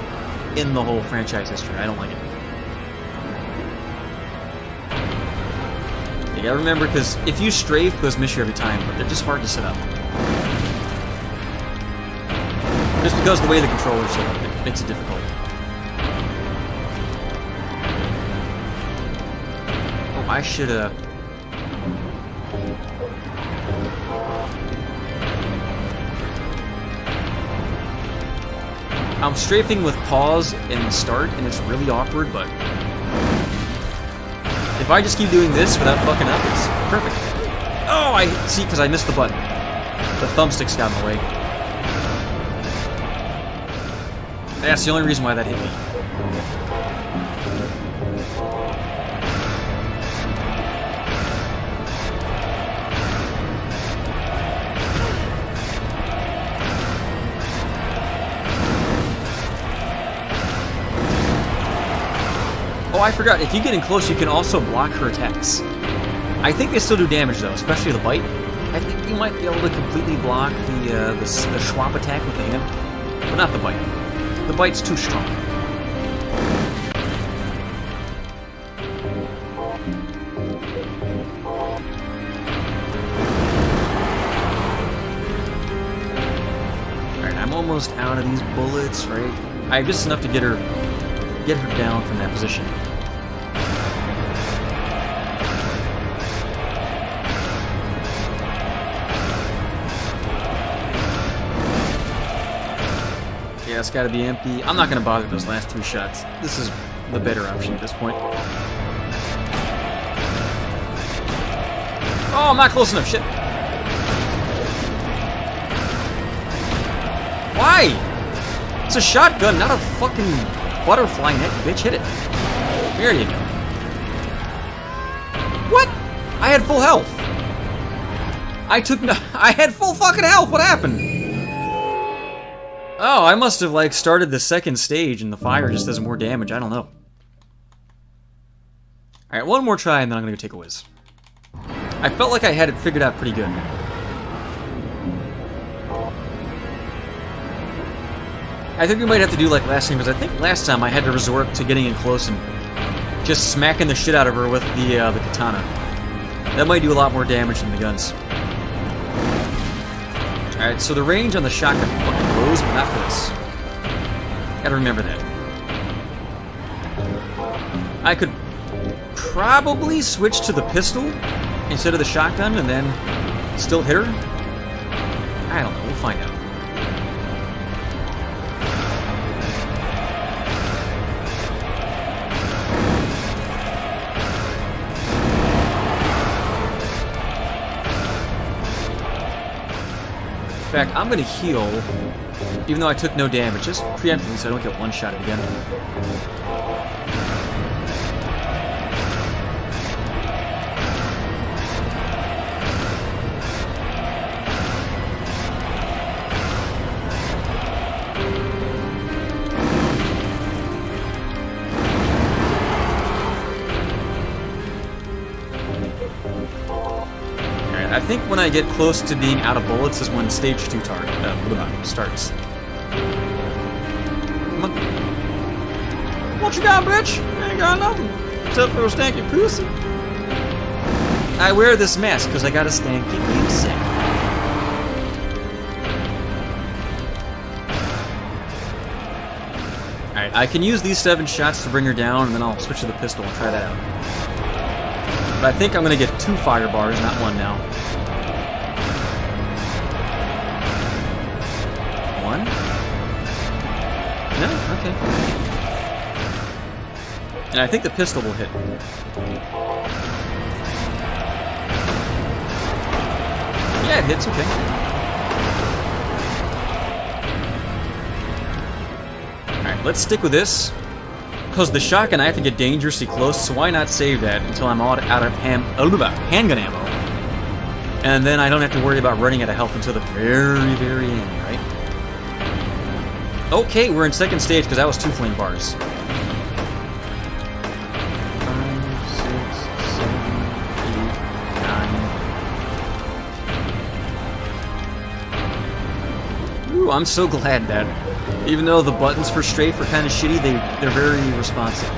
in the whole franchise history. I don't like it. You gotta remember, because if you strafe, those miss you every time, but they're just hard to set up. Just because of the way the controller's set up, it makes it difficult. Oh, I should've... I'm strafing with pause and start, and it's really awkward, but... if I just keep doing this without fucking up, it's perfect. Oh, I see, because I missed the button. The thumbstick's got in the way. That's the only reason why that hit me. Oh, I forgot. If you get in close, you can also block her attacks. I think they still do damage, though, especially the bite. I think you might be able to completely block the swap attack with the hand, but not the bite. The bite's too strong. Alright, I'm almost out of these bullets, right? I have just enough to get her down from that position. Yeah, it's gotta be empty. I'm not gonna bother with those last 3 shots. This is the better option at this point. Oh, I'm not close enough. Shit. Why? It's a shotgun, not a fucking butterfly net. Bitch, hit it. There you go. What? I had full health. I had full fucking health. What happened? Oh, I must have, like, started the second stage and the fire just does more damage. I don't know. Alright, one more try and then I'm gonna go take a whiz. I felt like I had it figured out pretty good. I think we might have to do like last time, because I think last time I had to resort to getting in close and just smacking the shit out of her with the katana. That might do a lot more damage than the guns. Alright, so the range on the shotgun fucking blows, but not for this. Gotta remember that. I could probably switch to the pistol instead of the shotgun and then still hit her. I don't know, we'll find out. In fact, I'm gonna heal, even though I took no damage, just preemptively so I don't get one-shotted again. I think when I get close to being out of bullets is when stage 2 starts. Come on. What you got, bitch? I ain't got nothing. Except for a stanky pussy. I wear this mask because I got a stanky pussy. Alright, Alright, I can use these 7 shots to bring her down, and then I'll switch to the pistol and try that out. But I think I'm gonna get 2 fire bars, not 1 now. 1? No? Okay. And I think the pistol will hit. Yeah, it hits, okay. Alright, let's stick with this. Because the shotgun I have to get dangerously close, so why not save that until I'm out of handgun ammo. And then I don't have to worry about running out of health until the very, very end, right? Okay, we're in second stage because that was 2 flame bars. 5, 6, 7, 8, 9. Ooh, I'm so glad that even though the buttons for strafe are kind of shitty, they're very responsive.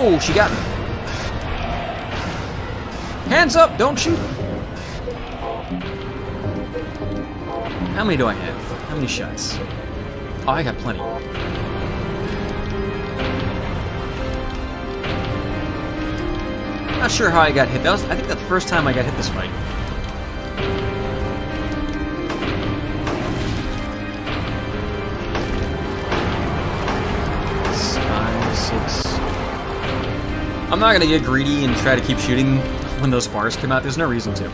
Oh, she got me. Hands up, don't shoot. How many do I have? How many shots? Oh, I got plenty. Not sure how I got hit. I think that's the first time I got hit this fight. I'm not gonna get greedy and try to keep shooting when those bars come out. There's no reason to.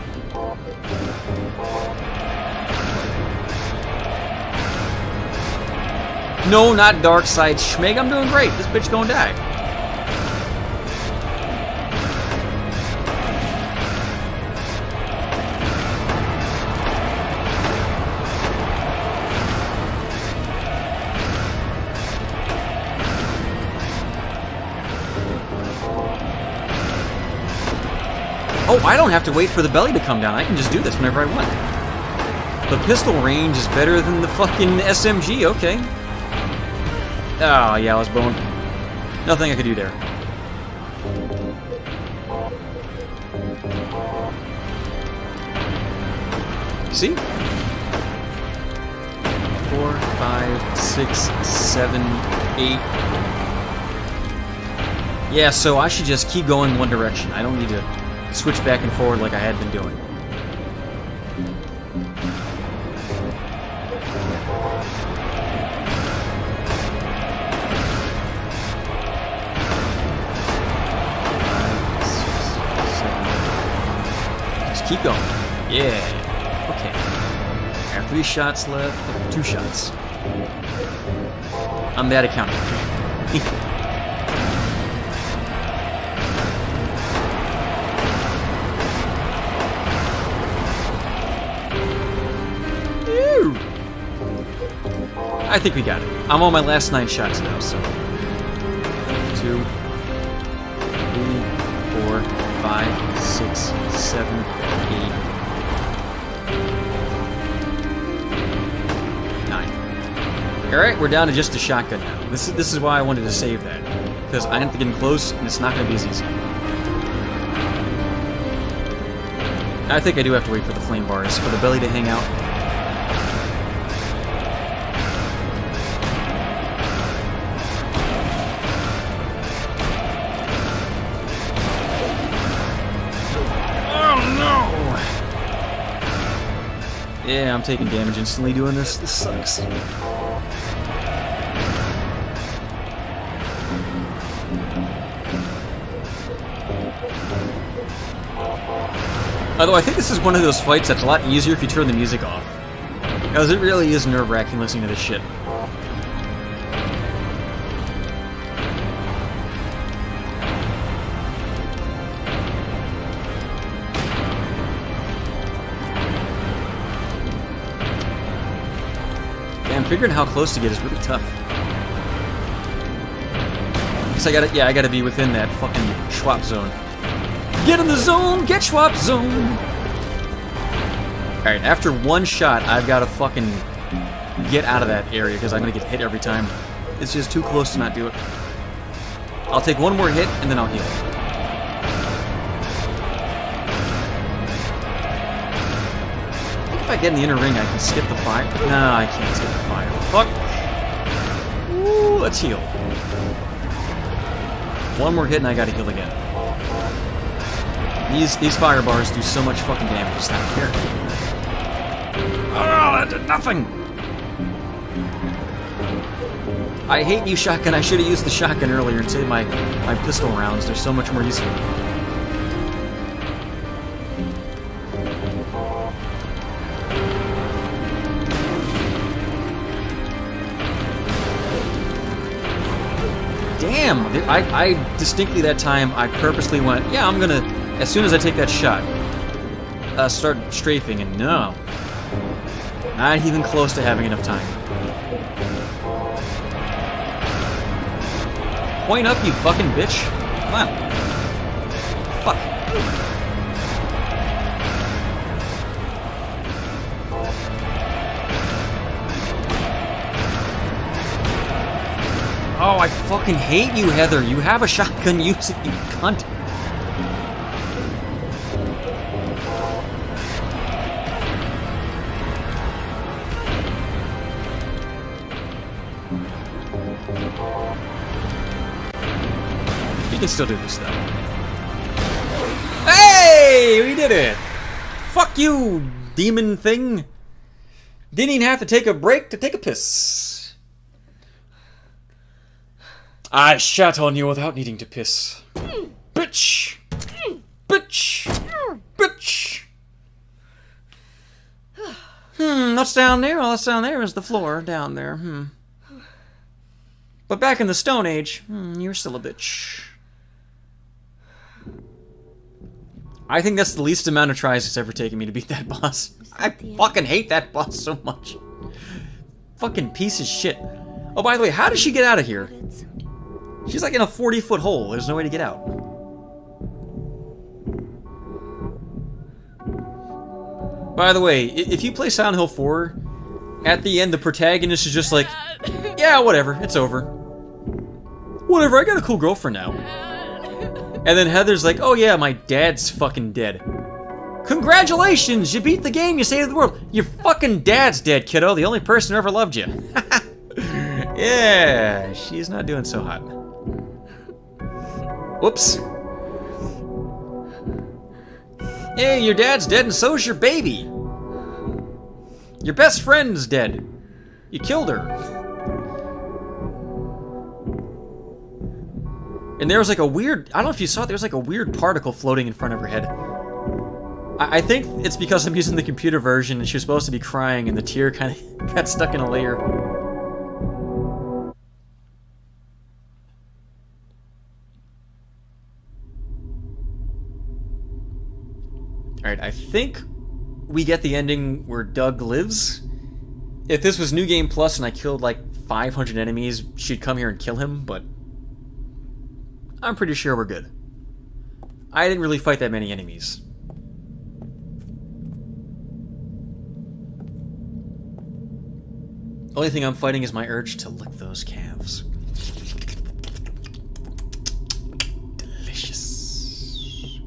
No, not dark side Schmeg. I'm doing great. This bitch gonna die. Oh, I don't have to wait for the belly to come down. I can just do this whenever I want. The pistol range is better than the fucking SMG, okay. Oh, yeah, I was boned. Nothing I could do there. See? 4, 5, 6, 7, 8. Yeah, so I should just keep going one direction. I don't need to switch back and forward like I had been doing. Just keep going. Yeah. Okay. I have 3 shots left. 2 shots. I'm bad at counting. I think we got it. I'm on my last 9 shots now, so 2, 3, 4, 5, 6, 7, 8, 9. Alright, we're down to just a shotgun now. This is why I wanted to save that. Because I have to get in close, and it's not going to be as easy. I think I do have to wait for the flame bars, for the belly to hang out. Yeah, I'm taking damage instantly doing this. This sucks. Although I think this is one of those fights that's a lot easier if you turn the music off. Because it really is nerve-wracking listening to this shit. Figuring how close to get is really tough. Guess I gotta be within that fucking Schwab zone. Get in the zone, get Schwab zone. Alright, after one shot, I've got to fucking get out of that area because I'm going to get hit every time. It's just too close to not do it. I'll take one more hit and then I'll heal. I think if I get in the inner ring, I can skip the fire. No, I can't skip the fire. Fuck. Ooh, let's heal. One more hit and I gotta heal again. These fire bars do so much fucking damage, it's not fair. Oh, that did nothing! I hate you, shotgun. I should have used the shotgun earlier and saved my pistol rounds. They're so much more useful. Damn! I distinctly that time, I purposely went, yeah, I'm gonna, as soon as I take that shot, start strafing, and no. Not even close to having enough time. Point up, you fucking bitch. Come on. Fuck. Oh, I fucking hate you, Heather. You have a shotgun, use it, you cunt. You can still do this, though. Hey! We did it! Fuck you, demon thing. Didn't even have to take a break to take a piss. I shat on you without needing to piss. Bitch! Bitch! Bitch! What's down there? All that's down there is the floor down there. But back in the Stone Age, you're still a bitch. I think that's the least amount of tries it's ever taken me to beat that boss. I fucking hate that boss so much. Fucking piece of shit. Oh, by the way, how does she get out of here? She's like in a 40-foot hole. There's no way to get out. By the way, if you play Silent Hill 4, at the end the protagonist is just like, yeah, whatever, it's over. Whatever, I got a cool girlfriend now. And then Heather's like, oh yeah, my dad's fucking dead. Congratulations, you beat the game, you saved the world. Your fucking dad's dead, kiddo, the only person who ever loved you. Yeah, she's not doing so hot. Whoops. Hey, your dad's dead and so's your baby. Your best friend's dead. You killed her. And there was like a weird, I don't know if you saw it, there was like a weird particle floating in front of her head. I think it's because I'm using the computer version and she was supposed to be crying and the tear kind of got stuck in a layer. Alright, I think we get the ending where Doug lives. If this was New Game Plus and I killed like 500 enemies, she'd come here and kill him, but I'm pretty sure we're good. I didn't really fight that many enemies. Only thing I'm fighting is my urge to lick those calves. Delicious.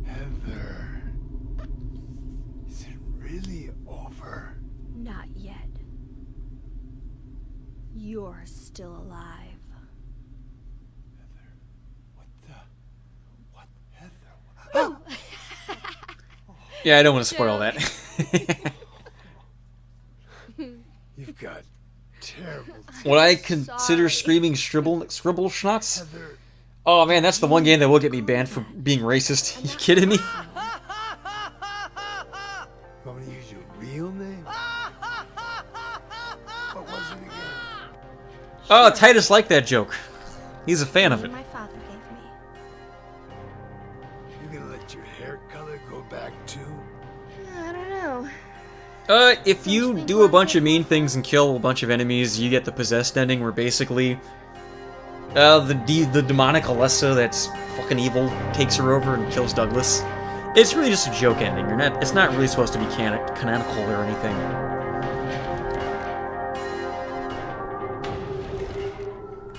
Heather, is it really over? Not yet. You're still alive. Heather, Yeah, I don't want to spoil that. You've got terrible. What I consider screaming scribble schnotz? Oh man, that's the one game that will get me banned for being racist. You kidding me? Want me to use your real name? What was it again? Oh, Titus liked that joke. He's a fan of it. My father gave me. You're gonna let your hair color go back too? I don't know. If you do a bunch of mean things and kill a bunch of enemies, you get the possessed ending where basically the demonic Alessa that's fucking evil takes her over and kills Douglas. It's really just a joke ending. It's not really supposed to be canonical or anything.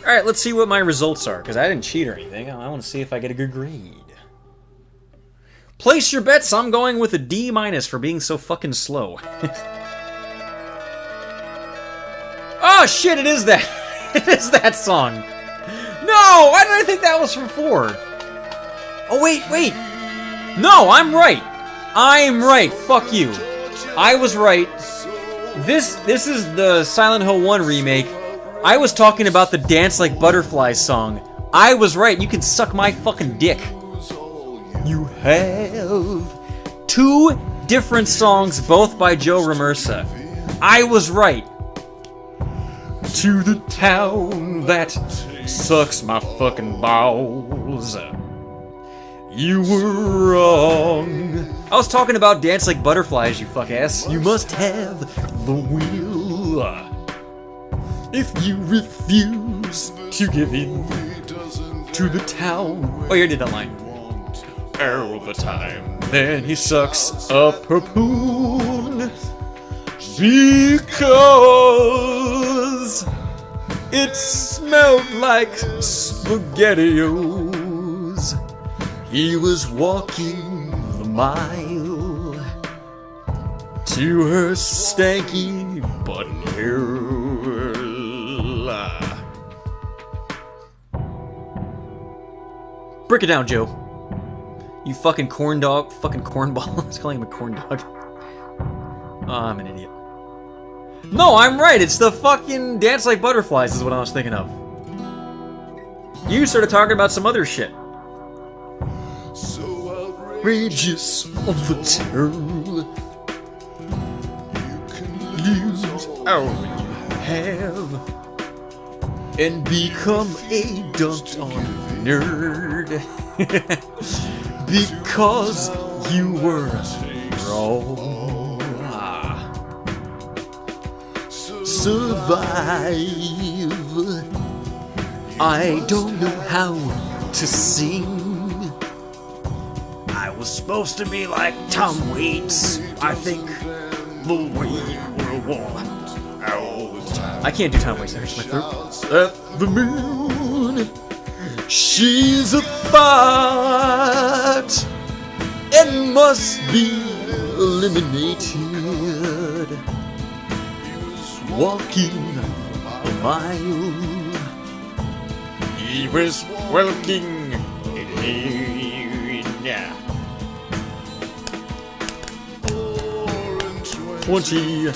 Alright, let's see what my results are, because I didn't cheat or anything. I want to see if I get a good grade. Place your bets, I'm going with a D- for being so fucking slow. Oh shit, it is that! It is that song! No! Why did I think that was from 4? Oh wait! No, I'm right! I'm right, fuck you. I was right. This is the Silent Hill 1 remake. I was talking about the Dance Like Butterflies song. I was right, you can suck my fucking dick. You have 2 different songs, both by Joe Ramersa. I was right. To the town that sucks my fucking balls. You were wrong. I was talking about Dance Like Butterflies, you fuck ass. You must have the will. If you refuse to give in to the town. Oh, you did that line. All the time. Then he sucks up her poon. Because it smelled like SpaghettiOs. He was walking the mile to her stanky butthole. Break it down, Joe. You fucking corn dog, fucking cornball. I was calling him a corn dog. Oh, I'm an idiot. No, I'm right. It's the fucking Dance Like Butterflies is what I was thinking of. You started talking about some other shit. So outrageous of the town. You lose all you have and become a dunked on nerd because you were wrong. Survive. I don't know how to sing. I was supposed to be like Tom Waits. I think the way we're warm. I can't do Tom Waits. That hurts my throat. At the moon, she's a thought and must be eliminated. Walking a mile, he was walking in here. 20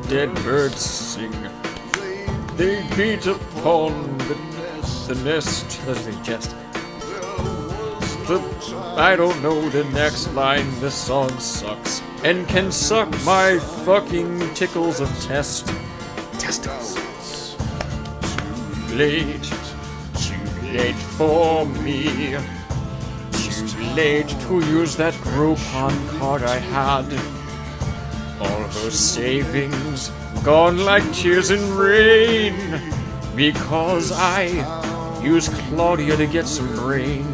dead birds sing. They beat upon the nest as they jest. I don't know the next line. This song sucks and can suck my fucking tickles of testicles. Too late for me. Too late to use that Groupon card I had. All her savings gone like tears in rain because I used Claudia to get some brain.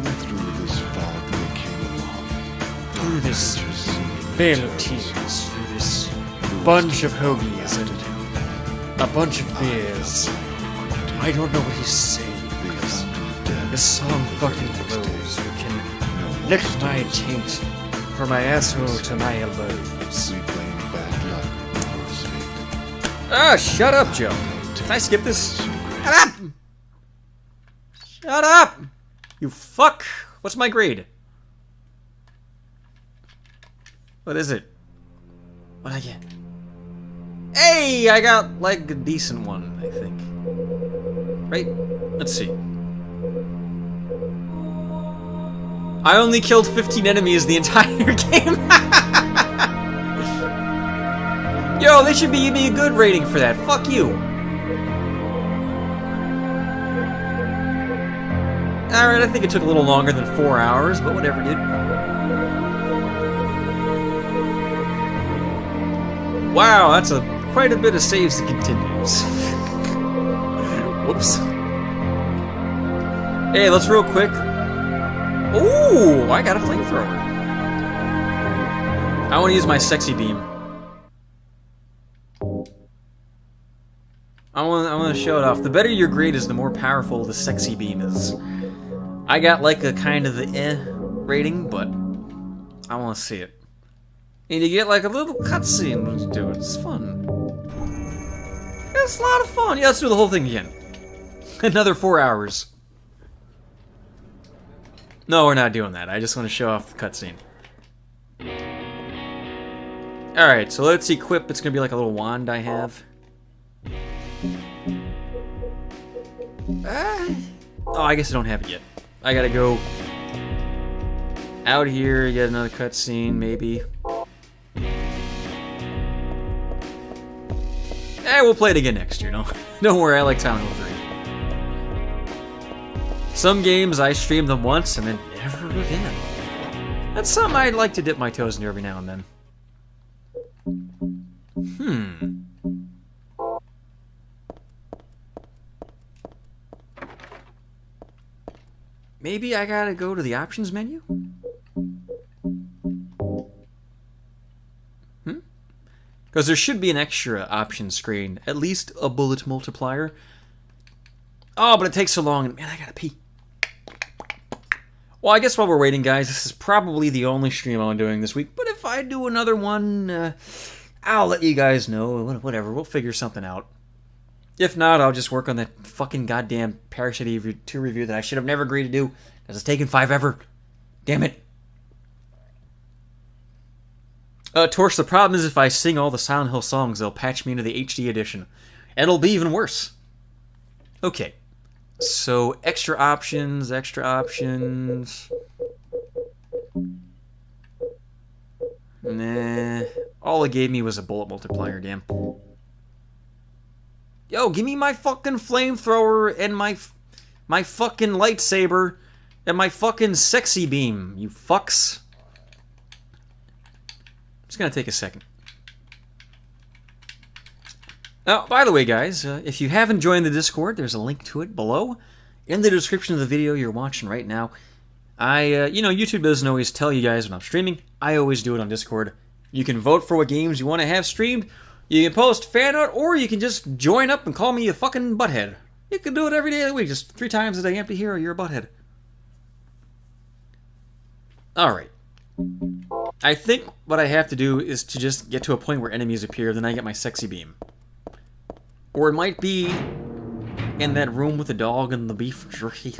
Through this veil of tears, through this bunch of hoagies and a bunch of beers. I don't know what he's saying because this song fucking blows. You can lick my taint from my asshole to my elbows. Ah, shut up, Joe. Can I skip this? Shut up! Shut up! You fuck! What's my grade? What is it? What'd I get? Hey! I got, like, a decent one, I think. Right? Let's see. I only killed 15 enemies the entire game. Yo, they should give me a good rating for that. Fuck you. Alright, I think it took a little longer than 4 hours, but whatever, dude. Wow, that's quite a bit of saves that continues. Whoops. Hey, let's real quick. Ooh, I got a flamethrower. I want to use my sexy beam. I want to show it off. The better your grade is, the more powerful the sexy beam is. I got like a kind of the rating, but I want to see it. And you get like a little cutscene when you do it. It's fun. It's a lot of fun. Yeah, let's do the whole thing again. Another 4 hours. No, we're not doing that. I just want to show off the cutscene. Alright, so let's equip. It's going to be like a little wand I have. Oh, I guess I don't have it yet. I gotta go out here, get another cutscene, maybe. We'll play it again next year. Don't worry, I like Silent Hill 3. Some games, I stream them once and then never again. That's something I'd like to dip my toes into every now and then. Maybe I gotta go to the options menu? Because there should be an extra options screen. At least a bullet multiplier. Oh, but it takes so long. And man, I gotta pee. Well, I guess while we're waiting, guys, this is probably the only stream I'm doing this week. But if I do another one, I'll let you guys know. Whatever, we'll figure something out. If not, I'll just work on that fucking goddamn Parasite 2 review that I should have never agreed to do, because it's taken 5 ever. Damn it. Torch, the problem is if I sing all the Silent Hill songs, they'll patch me into the HD edition. And it'll be even worse. Okay. So, extra options. Nah. All it gave me was a bullet multiplier, damn. Yo, give me my fucking flamethrower and my fucking lightsaber and my fucking sexy beam, you fucks. It's gonna take a second. Now, by the way, guys, if you haven't joined the Discord, there's a link to it below in the description of the video you're watching right now. YouTube doesn't always tell you guys when I'm streaming. I always do it on Discord. You can vote for what games you want to have streamed. You can post fan art, or you can just join up and call me a fucking butthead. You can do it every day of the week, just 3 times a day. Emptyhero, you're a butthead. Alright. I think what I have to do is to just get to a point where enemies appear, then I get my sexy beam. Or it might be in that room with the dog and the beef jerky.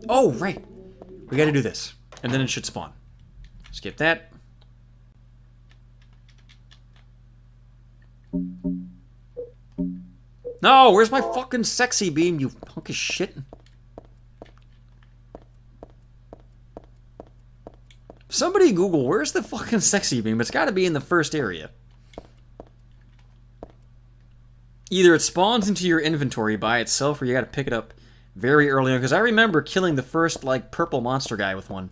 Oh, right. We gotta do this. And then it should spawn. Skip that. No, where's my fucking sexy beam, you hunk of shit? Somebody Google, where's the fucking sexy beam? It's gotta be in the first area. Either it spawns into your inventory by itself, or you gotta pick it up very early on, because I remember killing the first, like, purple monster guy with one.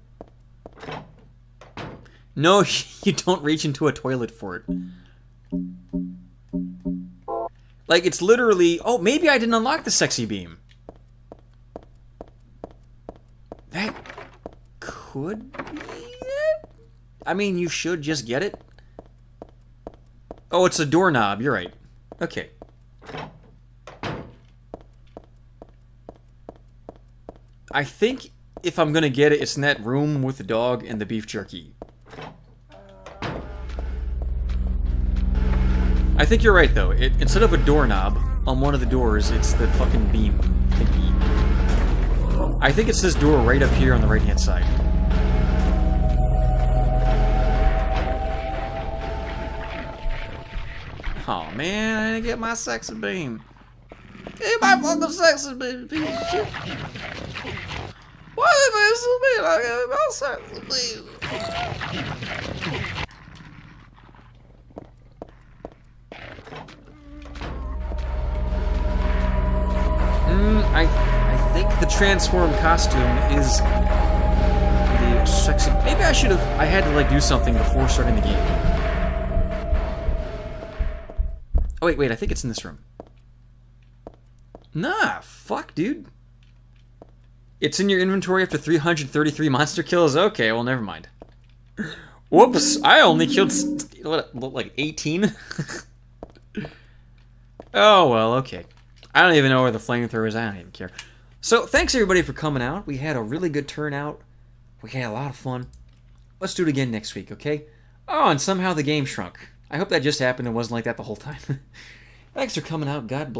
No, you don't reach into a toilet for it. Like, it's literally... Oh, maybe I didn't unlock the sexy beam. That could be it? I mean, you should just get it. Oh, it's a doorknob. You're right. Okay. I think if I'm gonna get it, it's in that room with the dog and the beef jerky. I think you're right, though. Instead of a doorknob on one of the doors, it's the fucking beam thingy. I think it's this door right up here on the right-hand side. Oh, man, I didn't get my sexy beam. Get my fucking sexy beam, piece of shit. Why did they so mean? I got my sexy beam. I think the transform costume is the sexy... Maybe I should have... I had to, like, do something before starting the game. Oh, wait, I think it's in this room. Nah, fuck, dude. It's in your inventory after 333 monster kills? Okay, well, never mind. Whoops, I only killed, what, like 18? Oh, well, okay. I don't even know where the flamethrower is. I don't even care. So, thanks everybody for coming out. We had a really good turnout. We had a lot of fun. Let's do it again next week, okay? Oh, and somehow the game shrunk. I hope that just happened and wasn't like that the whole time. Thanks for coming out. God bless.